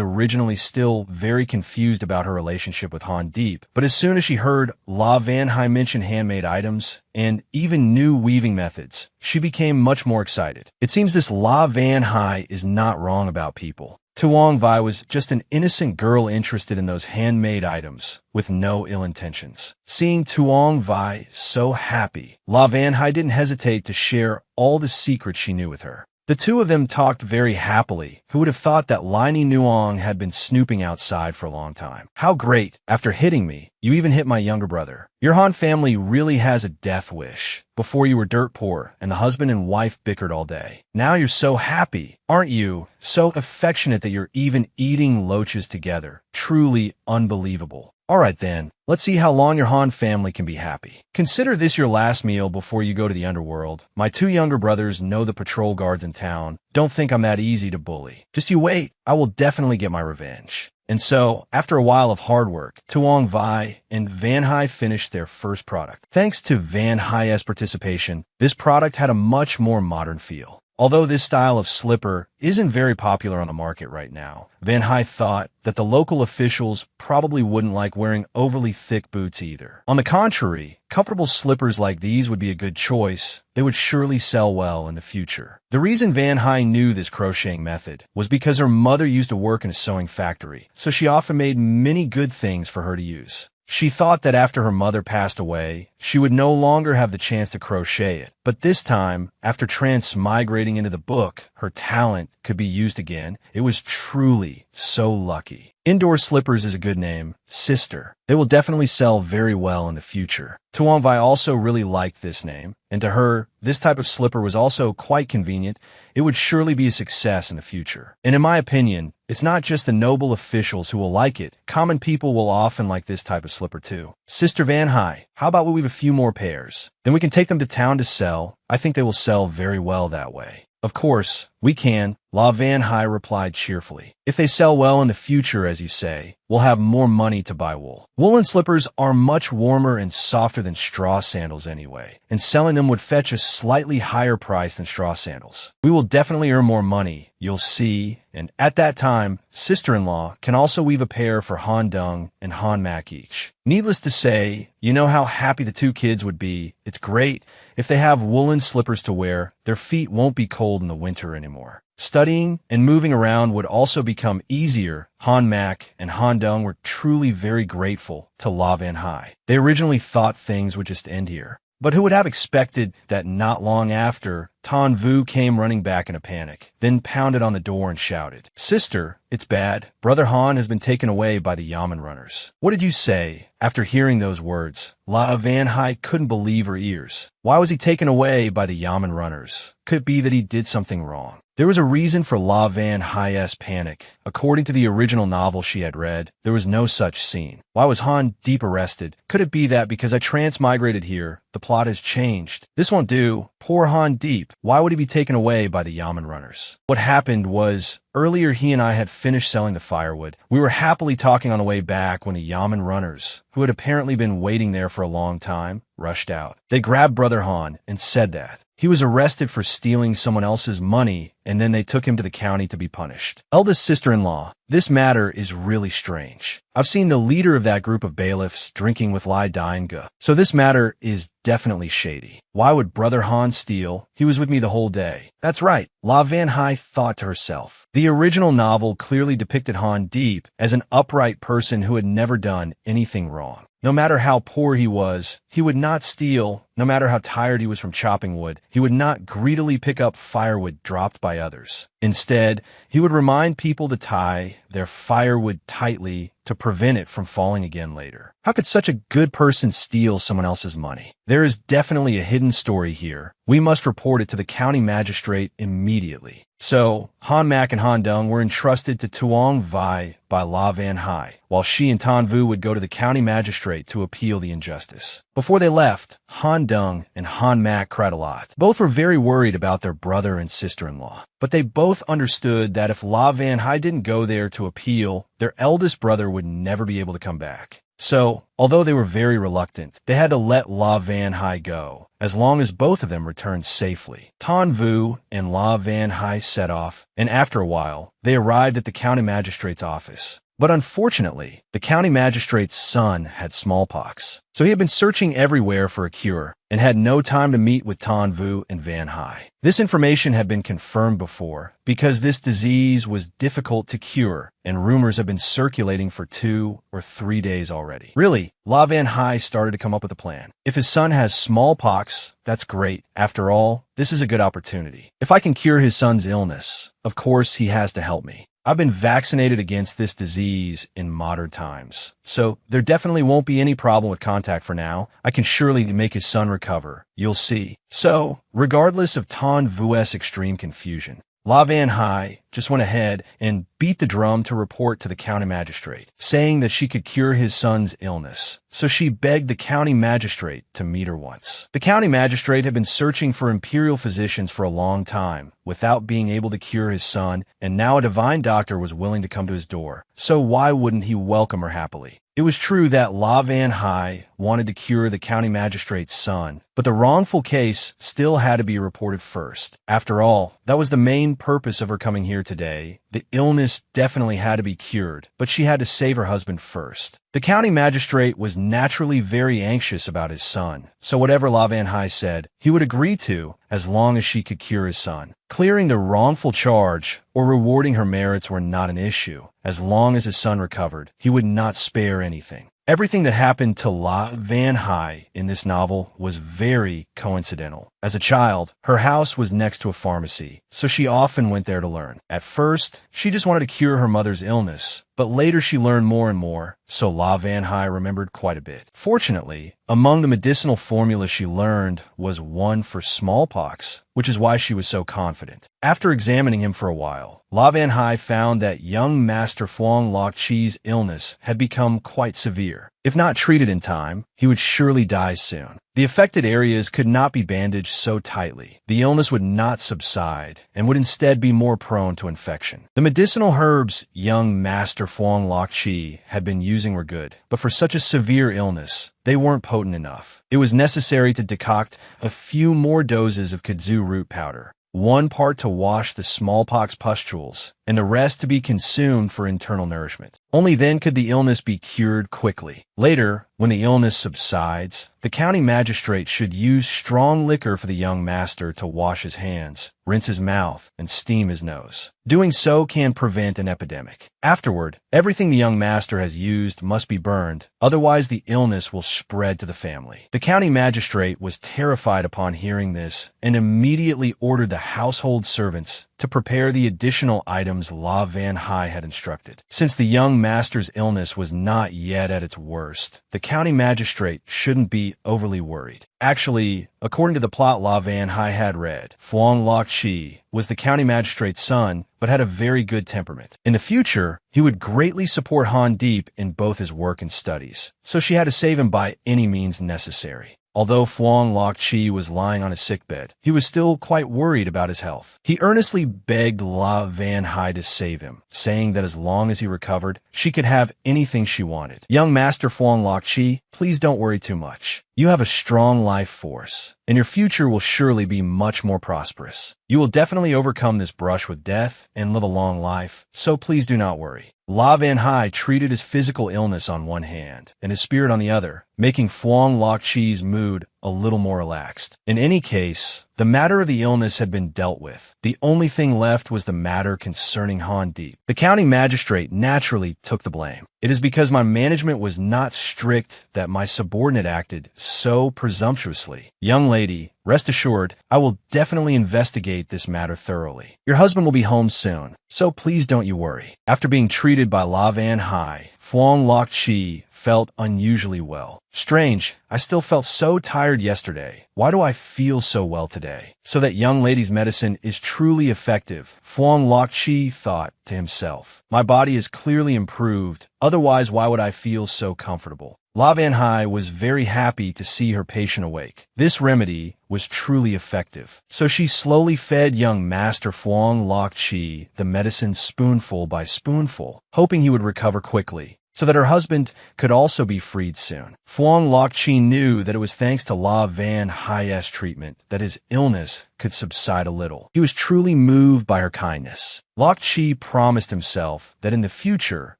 Speaker 1: originally still very confused about her relationship with Han Deep, but as soon as she heard La Van Hai mention handmade items and even new weaving methods, she became much more excited. It seems this La Van Hai is not wrong about people. Tuong Vai was just an innocent girl interested in those handmade items, with no ill intentions. Seeing Tuong Vai so happy, La Van Hai didn't hesitate to share all the secrets she knew with her. The two of them talked very happily. Who would have thought that Liny Nuong had been snooping outside for a long time? How great, after hitting me, you even hit my younger brother. Your Han family really has a death wish. Before you were dirt poor, and the husband and wife bickered all day. Now you're so happy, aren't you? So affectionate that you're even eating loaches together. Truly unbelievable. Alright then, let's see how long your Han family can be happy. Consider this your last meal before you go to the underworld. My two younger brothers know the patrol guards in town. Don't think I'm that easy to bully. Just you wait, I will definitely get my revenge. And so, after a while of hard work, Tuong Vai and Van Hai finished their first product. Thanks to Van Hai's participation, this product had a much more modern feel. Although this style of slipper isn't very popular on the market right now, Van Hai thought that the local officials probably wouldn't like wearing overly thick boots either. On the contrary, comfortable slippers like these would be a good choice. They would surely sell well in the future. The reason Van Hai knew this crocheting method was because her mother used to work in a sewing factory, so she often made many good things for her to use. She thought that after her mother passed away, she would no longer have the chance to crochet it. But this time, after transmigrating into the book, her talent could be used again. It was truly so lucky. Indoor Slippers is a good name, sister. They will definitely sell very well in the future. Tuong Vai also really liked this name, and to her, this type of slipper was also quite convenient. It would surely be a success in the future. And in my opinion, it's not just the noble officials who will like it. Common people will often like this type of slipper too. Sister Van Hai, how about we weave a few more pairs? Then we can take them to town to sell. I think they will sell very well that way. Of course, we can, La Van Hai replied cheerfully. If they sell well in the future, as you say, we'll have more money to buy wool. Woolen slippers are much warmer and softer than straw sandals anyway, and selling them would fetch a slightly higher price than straw sandals. We will definitely earn more money, you'll see, and at that time, sister-in-law can also weave a pair for Han Dung and Han Mak each. Needless to say, you know how happy the two kids would be. It's great. If they have woolen slippers to wear, their feet won't be cold in the winter anymore. Studying and moving around would also become easier. Han Mak and Han Dung were truly very grateful to La Van Hai. They originally thought things would just end here. But who would have expected that not long after, Tan Vu came running back in a panic, then pounded on the door and shouted, "Sister, it's bad. Brother Han has been taken away by the Yamen runners." What did you say? After hearing those words, La Van Hai couldn't believe her ears. Why was he taken away by the Yamen runners? Could it be that he did something wrong? There was a reason for La Van Hye's panic. According to the original novel she had read, there was no such scene. Why was Han Deep arrested? Could it be that because I transmigrated here, the plot has changed? This won't do. Poor Han Deep. Why would he be taken away by the Yamen runners? What happened was, earlier he and I had finished selling the firewood. We were happily talking on the way back when the Yamen runners, who had apparently been waiting there for a long time, rushed out. They grabbed Brother Han and said that he was arrested for stealing someone else's money, and then they took him to the county to be punished. Eldest sister-in-law, this matter is really strange. I've seen the leader of that group of bailiffs drinking with Lai Dainga, so this matter is definitely shady. Why would Brother Han steal? He was with me the whole day. That's right, La Van Hye thought to herself. The original novel clearly depicted Han Deep as an upright person who had never done anything wrong. No matter how poor he was, he would not steal. No matter how tired he was from chopping wood, he would not greedily pick up firewood dropped by others. Instead, he would remind people to tie their firewood tightly to prevent it from falling again later. How could such a good person steal someone else's money? There is definitely a hidden story here. We must report it to the county magistrate immediately. So, Han Mak and Han Dung were entrusted to Tuong Vai by La Van Hye, while she and Tan Vu would go to the county magistrate to appeal the injustice. Before they left, Han Dung and Han Mak cried a lot. Both were very worried about their brother and sister-in-law, but they both understood that if La Van Hye didn't go there to appeal, their eldest brother would never be able to come back. So, although they were very reluctant, they had to let La Van Hye go, as long as both of them returned safely. Tan Vu and La Van Hye set off, and after a while, they arrived at the county magistrate's office. But unfortunately, the county magistrate's son had smallpox, so he had been searching everywhere for a cure and had no time to meet with Tan Vu and Van Hye. This information had been confirmed before because this disease was difficult to cure and rumors have been circulating for 2 or 3 days already. Really, La Van Hye started to come up with a plan. If his son has smallpox, that's great. After all, this is a good opportunity. If I can cure his son's illness, of course he has to help me. I've been vaccinated against this disease in modern times, so there definitely won't be any problem with contact for now. I can surely make his son recover. You'll see. So, regardless of Tan Vu's extreme confusion, La Van Hye just went ahead and beat the drum to report to the county magistrate, saying that she could cure his son's illness. So she begged the county magistrate to meet her once. The county magistrate had been searching for imperial physicians for a long time without being able to cure his son, and now a divine doctor was willing to come to his door. So why wouldn't he welcome her happily? It was true that La Van Hye wanted to cure the county magistrate's son, but the wrongful case still had to be reported first. After all, that was the main purpose of her coming here today. The illness definitely had to be cured, but she had to save her husband first. The county magistrate was naturally very anxious about his son, so whatever La Van Hye said, he would agree to as long as she could cure his son. Clearing the wrongful charge or rewarding her merits were not an issue. As long as his son recovered, he would not spare anything. Everything that happened to La Van Hye in this novel was very coincidental. As a child, her house was next to a pharmacy, so she often went there to learn. At first, she just wanted to cure her mother's illness, but later she learned more and more, so La Van Hye remembered quite a bit. Fortunately, among the medicinal formulas she learned was one for smallpox, which is why she was so confident. After examining him for a while, La Van Hye found that young Master Phuong Lok Chi's illness had become quite severe. If not treated in time, he would surely die soon. The affected areas could not be bandaged so tightly. The illness would not subside and would instead be more prone to infection. The medicinal herbs young Master Phuong Lok Chi had been using were good, but for such a severe illness, they weren't potent enough. It was necessary to decoct a few more doses of kudzu root powder, 1 part to wash the smallpox pustules, and the rest to be consumed for internal nourishment. Only then could the illness be cured quickly. Later, when the illness subsides, the county magistrate should use strong liquor for the young master to wash his hands, rinse his mouth, and steam his nose. Doing so can prevent an epidemic. Afterward, everything the young master has used must be burned, otherwise the illness will spread to the family. The county magistrate was terrified upon hearing this and immediately ordered the household servants to prepare the additional items La Van Hye had instructed. Since the young young master's illness was not yet at its worst, the county magistrate shouldn't be overly worried. Actually, according to the plot La Van Hai had read, Phuong Loc Chi was the county magistrate's son, but had a very good temperament. In the future, he would greatly support Han Deep in both his work and studies, so she had to save him by any means necessary. Although Phuong Loc Chi was lying on his sickbed, he was still quite worried about his health. He earnestly begged La Van Hai to save him, saying that as long as he recovered, she could have anything she wanted. Young Master Phuong Loc Chi, please don't worry too much. You have a strong life force, and your future will surely be much more prosperous. You will definitely overcome this brush with death and live a long life, so please do not worry. La Van Hai treated his physical illness on one hand and his spirit on the other, making Phuong Loc Chi's mood a little more relaxed. In any case, the matter of the illness had been dealt with. The only thing left was the matter concerning Han Deep. The county magistrate naturally took the blame. It is because my management was not strict that my subordinate acted so presumptuously. Young lady, rest assured, I will definitely investigate this matter thoroughly. Your husband will be home soon, so please don't you worry. After being treated by La Van Hai, Phuong Loc Chi felt unusually well. Strange, I still felt so tired yesterday. Why do I feel so well today? So that young lady's medicine is truly effective, Phuong Loc Chi thought to himself. My body is clearly improved, otherwise why would I feel so comfortable? La Van Hai was very happy to see her patient awake. This remedy was truly effective, so she slowly fed young Master Phuong Loc Chi the medicine spoonful by spoonful, hoping he would recover quickly, so that her husband could also be freed soon. Phuong Loc Chi knew that it was thanks to La Van Hai's treatment that his illness could subside a little. He was truly moved by her kindness. Loc Chi promised himself that in the future,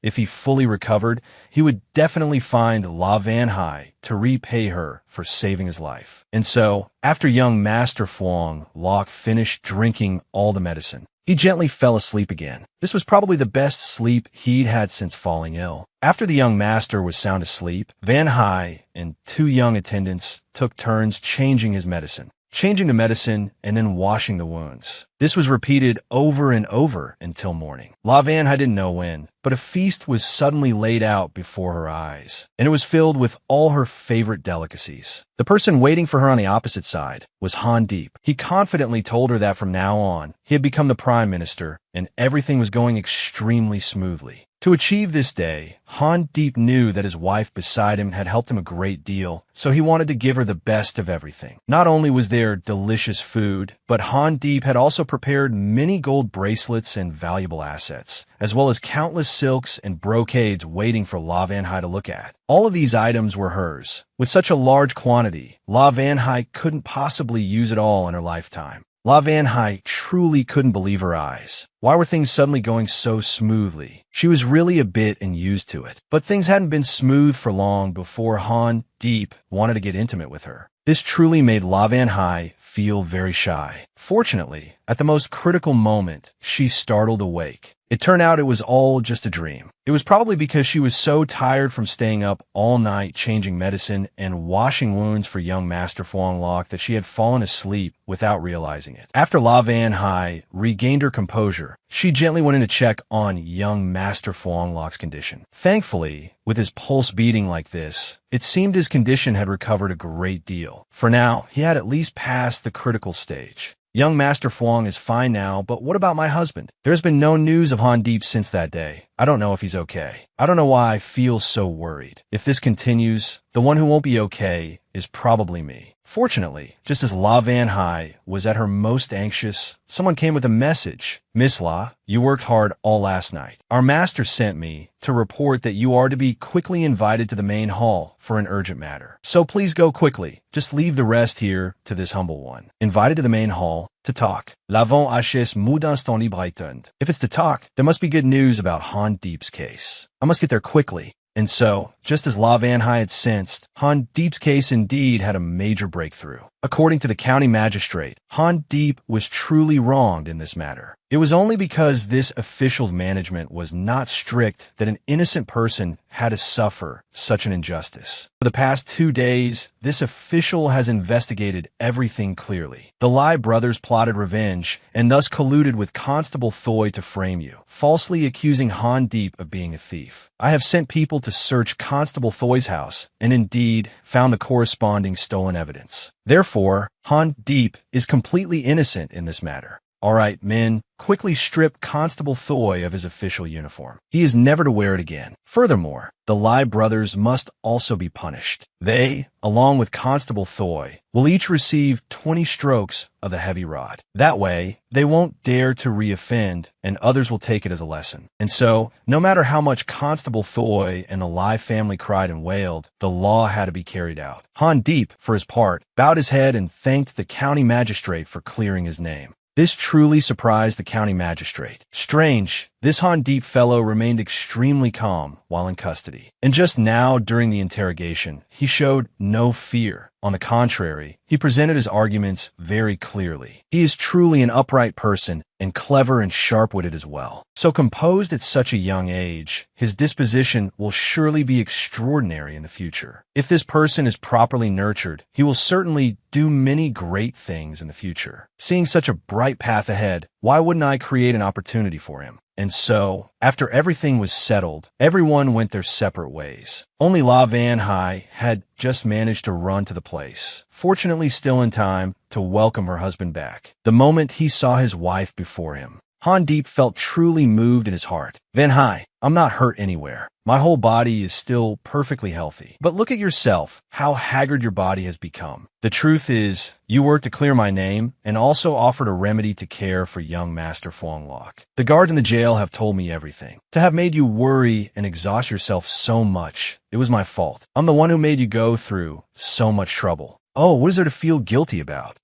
Speaker 1: if he fully recovered, he would definitely find La Van Hai to repay her for saving his life. And so, after young Master Phuong Loc finished drinking all the medicine, he gently fell asleep again. This was probably the best sleep he'd had since falling ill. After the young master was sound asleep, Van Hai and two young attendants took turns changing his medicine, and then washing the wounds. This was repeated over and over until morning. La Van Hai didn't know when, but a feast was suddenly laid out before her eyes, and it was filled with all her favorite delicacies. The person waiting for her on the opposite side was Han Deep. He confidently told her that from now on, he had become the prime minister, and everything was going extremely smoothly. To achieve this day, Han Deep knew that his wife beside him had helped him a great deal, so he wanted to give her the best of everything. Not only was there delicious food, but Han Deep had also prepared many gold bracelets and valuable assets, as well as countless silks and brocades waiting for La Van Hai to look at. All of these items were hers. With such a large quantity, La Van Hai couldn't possibly use it all in her lifetime. La Van Hai truly couldn't believe her eyes. Why were things suddenly going so smoothly? She was really a bit used to it. But things hadn't been smooth for long before Han Deep wanted to get intimate with her. This truly made La Van Hai feel very shy. Fortunately, at the most critical moment, she startled awake. It turned out it was all just a dream. It was probably because she was so tired from staying up all night changing medicine and washing wounds for young Master Phuong Loc that she had fallen asleep without realizing it. After La Van Hai regained her composure, she gently went in to check on young Master Phuong Loc's condition. Thankfully, with his pulse beating like this, it seemed his condition had recovered a great deal. For now, he had at least passed the critical stage. Young Master Phuong is fine now, but what about my husband? There's been no news of Han Deep since that day. I don't know if he's okay. I don't know why I feel so worried. If this continues, the one who won't be okay is probably me. Fortunately, just as La Van Hai was at her most anxious, someone came with a message. Miss La, you worked hard all last night. Our master sent me to report that you are to be quickly invited to the main hall for an urgent matter. So please go quickly. Just leave the rest here to this humble one. Invited to the main hall to talk. L'avant HS mou d'instant libre étonned. If it's to talk, there must be good news about Han Deep's case. I must get there quickly. And so, just as La Van Hai had sensed, Han Deep's case indeed had a major breakthrough. According to the county magistrate, Han Deep was truly wronged in this matter. It was only because this official's management was not strict that an innocent person had to suffer such an injustice. For the past 2 days, this official has investigated everything clearly. The Lai brothers plotted revenge and thus colluded with Constable Thoy to frame you, falsely accusing Han Deep of being a thief. I have sent people to search Constable Thoy's house and indeed found the corresponding stolen evidence. Therefore, Han Deep is completely innocent in this matter. All right, men, quickly strip Constable Thoy of his official uniform. He is never to wear it again. Furthermore, the Lai brothers must also be punished. They, along with Constable Thoy, will each receive 20 strokes of the heavy rod. That way, they won't dare to reoffend, and others will take it as a lesson. And so, no matter how much Constable Thoy and the Lai family cried and wailed, the law had to be carried out. Han Deep, for his part, bowed his head and thanked the county magistrate for clearing his name. This truly surprised the county magistrate. Strange, this Han Deep fellow remained extremely calm while in custody. And just now, during the interrogation, he showed no fear. On the contrary, he presented his arguments very clearly. He is truly an upright person and clever and sharp-witted as well. So composed at such a young age, his disposition will surely be extraordinary in the future. If this person is properly nurtured, he will certainly do many great things in the future. Seeing such a bright path ahead, why wouldn't I create an opportunity for him? And so, after everything was settled, everyone went their separate ways. Only La Van Hai had just managed to run to the place, fortunately still in time to welcome her husband back. The moment he saw his wife before him, Han Deep felt truly moved in his heart. Van Hai, I'm not hurt anywhere. My whole body is still perfectly healthy. But look at yourself, how haggard your body has become. The truth is, you worked to clear my name and also offered a remedy to care for young Master Fuang Lok. The guards in the jail have told me everything. To have made you worry and exhaust yourself so much, it was my fault. I'm the one who made you go through so much trouble. Oh, what is there to feel guilty about?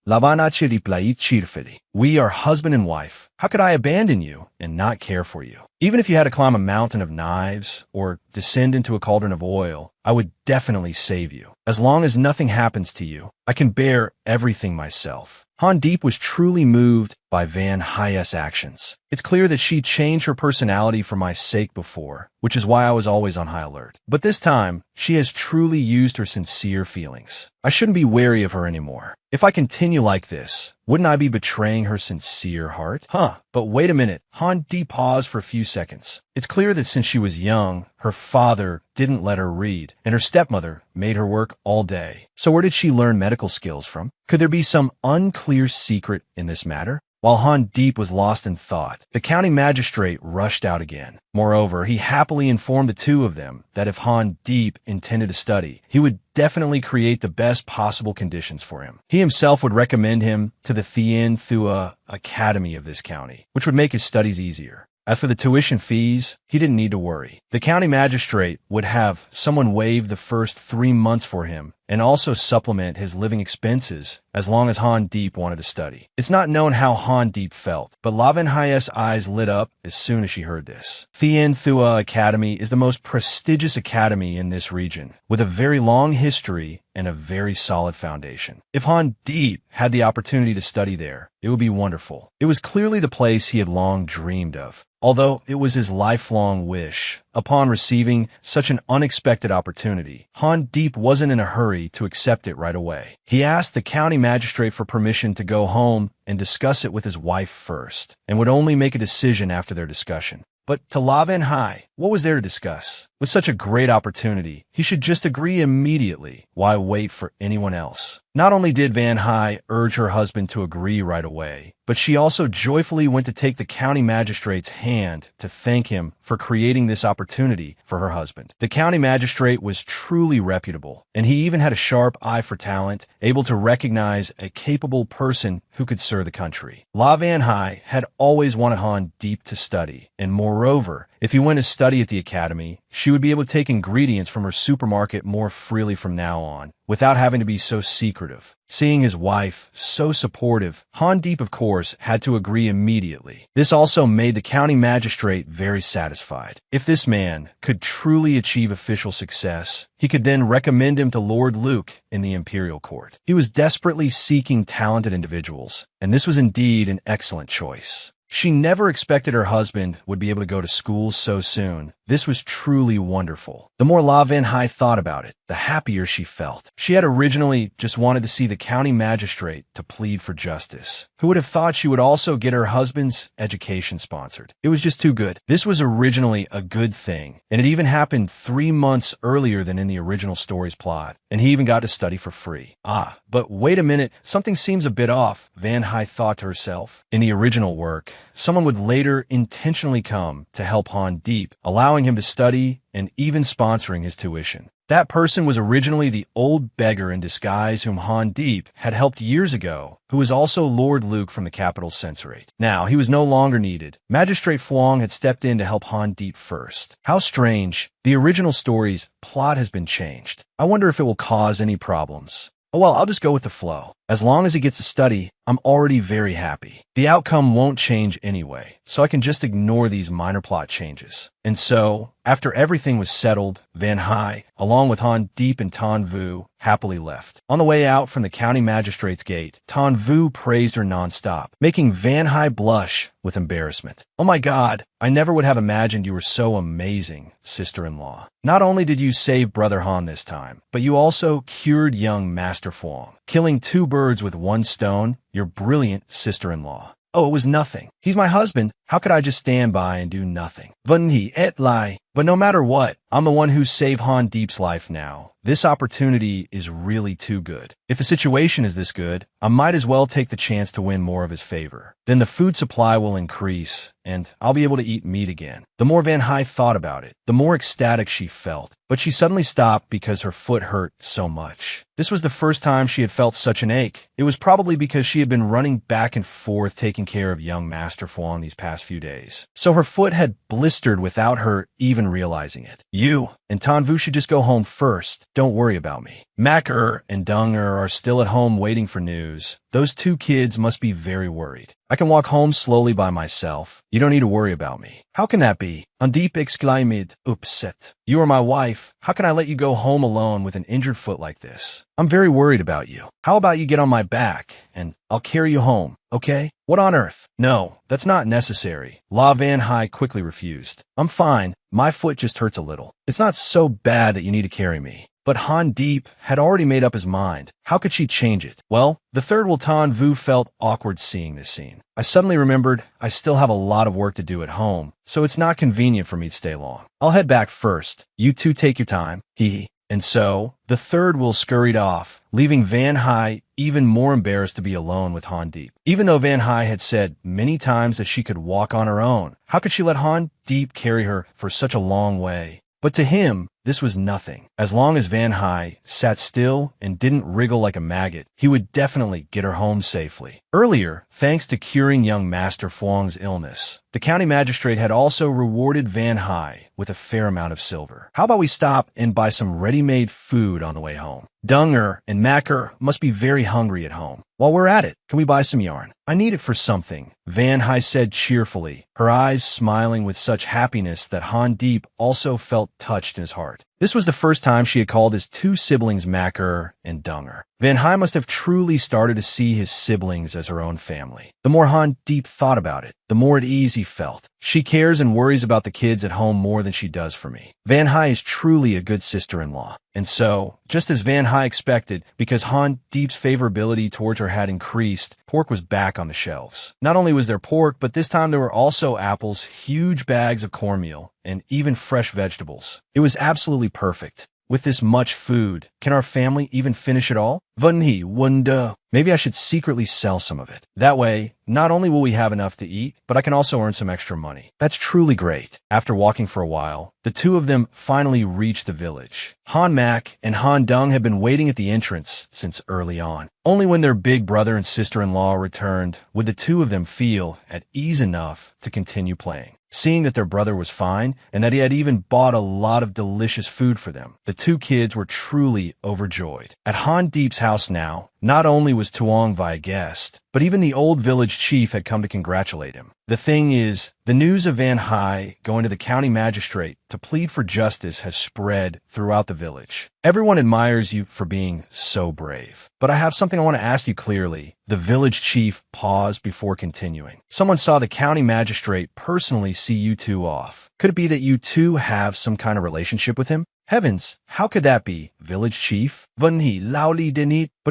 Speaker 1: We are husband and wife. How could I abandon you and not care for you? Even if you had to climb a mountain of knives or descend into a cauldron of oil, I would definitely save you. As long as nothing happens to you, I can bear everything myself. Han Deep was truly moved by Van Hai's actions. It's clear that she changed her personality for my sake before, which is why I was always on high alert. But this time, she has truly used her sincere feelings. I shouldn't be wary of her anymore. If I continue like this, wouldn't I be betraying her sincere heart? But wait a minute. Han Deep paused for a few seconds. It's clear that since she was young, her father didn't let her read, and her stepmother made her work all day. So where did she learn medical skills from? Could there be some unclear secret in this matter? While Han Deep was lost in thought, the county magistrate rushed out again. Moreover, he happily informed the two of them that if Han Deep intended to study, he would definitely create the best possible conditions for him. He himself would recommend him to the Thien Thua Academy of this county, which would make his studies easier. As for the tuition fees, he didn't need to worry. The county magistrate would have someone waive the first 3 months for him and also supplement his living expenses as long as Han Deep wanted to study. It's not known how Han Deep felt, but La Van Hai's eyes lit up as soon as she heard this. Thien Thua Academy is the most prestigious academy in this region, with a very long history and a very solid foundation. If Han Deep had the opportunity to study there, it would be wonderful. It was clearly the place he had long dreamed of, although it was his lifelong wish. Upon receiving such an unexpected opportunity, Han Deep wasn't in a hurry to accept it right away. He asked the county magistrate for permission to go home and discuss it with his wife first, and would only make a decision after their discussion. But to La Van Hai, what was there to discuss? With such a great opportunity, he should just agree immediately. Why wait for anyone else? Not only did Van Hai urge her husband to agree right away, but she also joyfully went to take the county magistrate's hand to thank him for creating this opportunity for her husband. The county magistrate was truly reputable, and he even had a sharp eye for talent, able to recognize a capable person who could serve the country. La Van Hai had always wanted Han Deep to study, and moreover, if he went to study at the academy, she would be able to take ingredients from her supermarket more freely from now on, without having to be so secretive. Seeing his wife so supportive, Han Deep, of course, had to agree immediately. This also made the county magistrate very satisfied. If this man could truly achieve official success, he could then recommend him to Lord Luke in the imperial court. He was desperately seeking talented individuals, and this was indeed an excellent choice. She never expected her husband would be able to go to school so soon. This was truly wonderful. The more La Van Hai thought about it, the happier she felt. She had originally just wanted to see the county magistrate to plead for justice. Who would have thought she would also get her husband's education sponsored? It was just too good. This was originally a good thing, and it even happened 3 months earlier than in the original story's plot, and he even got to study for free. But wait a minute, something seems a bit off, Van Hai thought to herself. In the original work, someone would later intentionally come to help Han Deep, allowing him to study and even sponsoring his tuition. That person was originally the old beggar in disguise whom Han Deep had helped years ago, who was also Lord Luke from the capital censorate. Now, he was no longer needed. Magistrate Fuang had stepped in to help Han Deep first. How strange. The original story's plot has been changed. I wonder if it will cause any problems. Oh well, I'll just go with the flow. As long as he gets to study, I'm already very happy. The outcome won't change anyway, so I can just ignore these minor plot changes. And so, after everything was settled, Van Hai, along with Han Deep and Tan Vu, happily left. On the way out from the county magistrate's gate, Tan Vu praised her nonstop, making Van Hai blush with embarrassment. Oh my God, I never would have imagined you were so amazing, sister-in-law. Not only did you save Brother Han this time, but you also cured young Master Fuang, killing 2 birds with 1 stone, your brilliant sister-in-law. Oh, it was nothing. He's my husband. How could I just stand by and do nothing? Vun he et lai. But no matter what, I'm the one who saved Han Deep's life now. This opportunity is really too good. If a situation is this good, I might as well take the chance to win more of his favor. Then the food supply will increase, and I'll be able to eat meat again. The more Van Hai thought about it, the more ecstatic she felt. But she suddenly stopped because her foot hurt so much. This was the first time she had felt such an ache. It was probably because she had been running back and forth taking care of young Master Fuang these past few days. So her foot had blistered without her even realizing it. You and Tan Vu should just go home first. Don't worry about me. Mak and Dung are still at home waiting for news. Those 2 kids must be very worried. I can walk home slowly by myself. You don't need to worry about me. How can that be? Deep exclaimed, upset. You are my wife. How can I let you go home alone with an injured foot like this? I'm very worried about you. How about you get on my back, and I'll carry you home, okay? What on earth? No, that's not necessary. La Van Hai quickly refused. I'm fine. My foot just hurts a little. It's not so bad that you need to carry me. But Han Deep had already made up his mind. How could she change it? Well, the third Tan Vu felt awkward seeing this scene. I suddenly remembered I still have a lot of work to do at home, so it's not convenient for me to stay long. I'll head back first. You 2 take your time. Hee. And so, the third will scurried off, leaving Van Hai even more embarrassed to be alone with Han Deep. Even though Van Hai had said many times that she could walk on her own, how could she let Han Deep carry her for such a long way? But to him, this was nothing. As long as Van Hai sat still and didn't wriggle like a maggot, he would definitely get her home safely. Earlier, thanks to curing young Master Fuang's illness, the county magistrate had also rewarded Van Hai with a fair amount of silver. How about we stop and buy some ready-made food on the way home? Dunger and Macker must be very hungry at home. While we're at it, can we buy some yarn? I need it for something, Van Hai said cheerfully, her eyes smiling with such happiness that Han Deep also felt touched in his heart. This was the first time she had called his 2 siblings Macker and Dunger. Van Hai must have truly started to see his siblings as her own family. The more Han Deep thought about it, the more at ease he felt. She cares and worries about the kids at home more than she does for me. Van Hai is truly a good sister-in-law. And so, just as Van Hai expected, because Han Deep's favorability towards her had increased, pork was back on the shelves. Not only was there pork, but this time there were also apples, huge bags of cornmeal, and even fresh vegetables. It was absolutely perfect. With this much food, can our family even finish it all? Vunhi wunda. Maybe I should secretly sell some of it. That way, not only will we have enough to eat, but I can also earn some extra money. That's truly great. After walking for a while, the 2 of them finally reached the village. Han Mak and Han Dung had been waiting at the entrance since early on. Only when their big brother and sister-in-law returned would the 2 of them feel at ease enough to continue playing. Seeing that their brother was fine and that he had even bought a lot of delicious food for them, the 2 kids were truly overjoyed. At Han Deep's house now, Not only was Tuong Vai a guest, but even the old village chief had come to congratulate him. The thing is, the news of Van Hai going to the county magistrate to plead for justice has spread throughout the village. Everyone admires you for being so brave. But I have something I want to ask you clearly. The village chief paused before continuing. Someone saw the county magistrate personally see you two off. Could it be that you two have some kind of relationship with him? Heavens, how could that be, village chief? But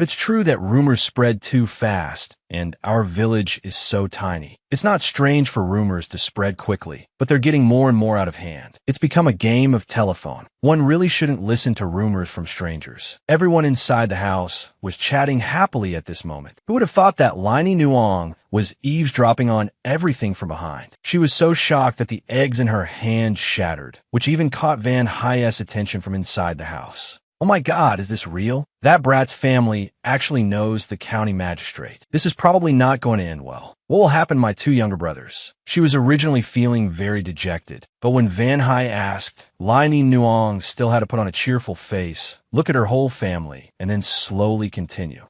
Speaker 1: it's true that rumors spread too fast, and our village is so tiny. It's not strange for rumors to spread quickly, but they're getting more and more out of hand. It's become a game of telephone. One really shouldn't listen to rumors from strangers. Everyone inside the house was chatting happily at this moment. Who would have thought that Laini Nuong was eavesdropping on everything from behind? She was so shocked that the eggs in her hand shattered, which even caught Van Hai's attention from inside the house. Oh my God, is this real? That brat's family actually knows the county magistrate. This is probably not going to end well. What will happen to my two younger brothers? She was originally feeling very dejected, but when Van Hai asked, Laini Nuong still had to put on a cheerful face, look at her whole family, and then slowly continue.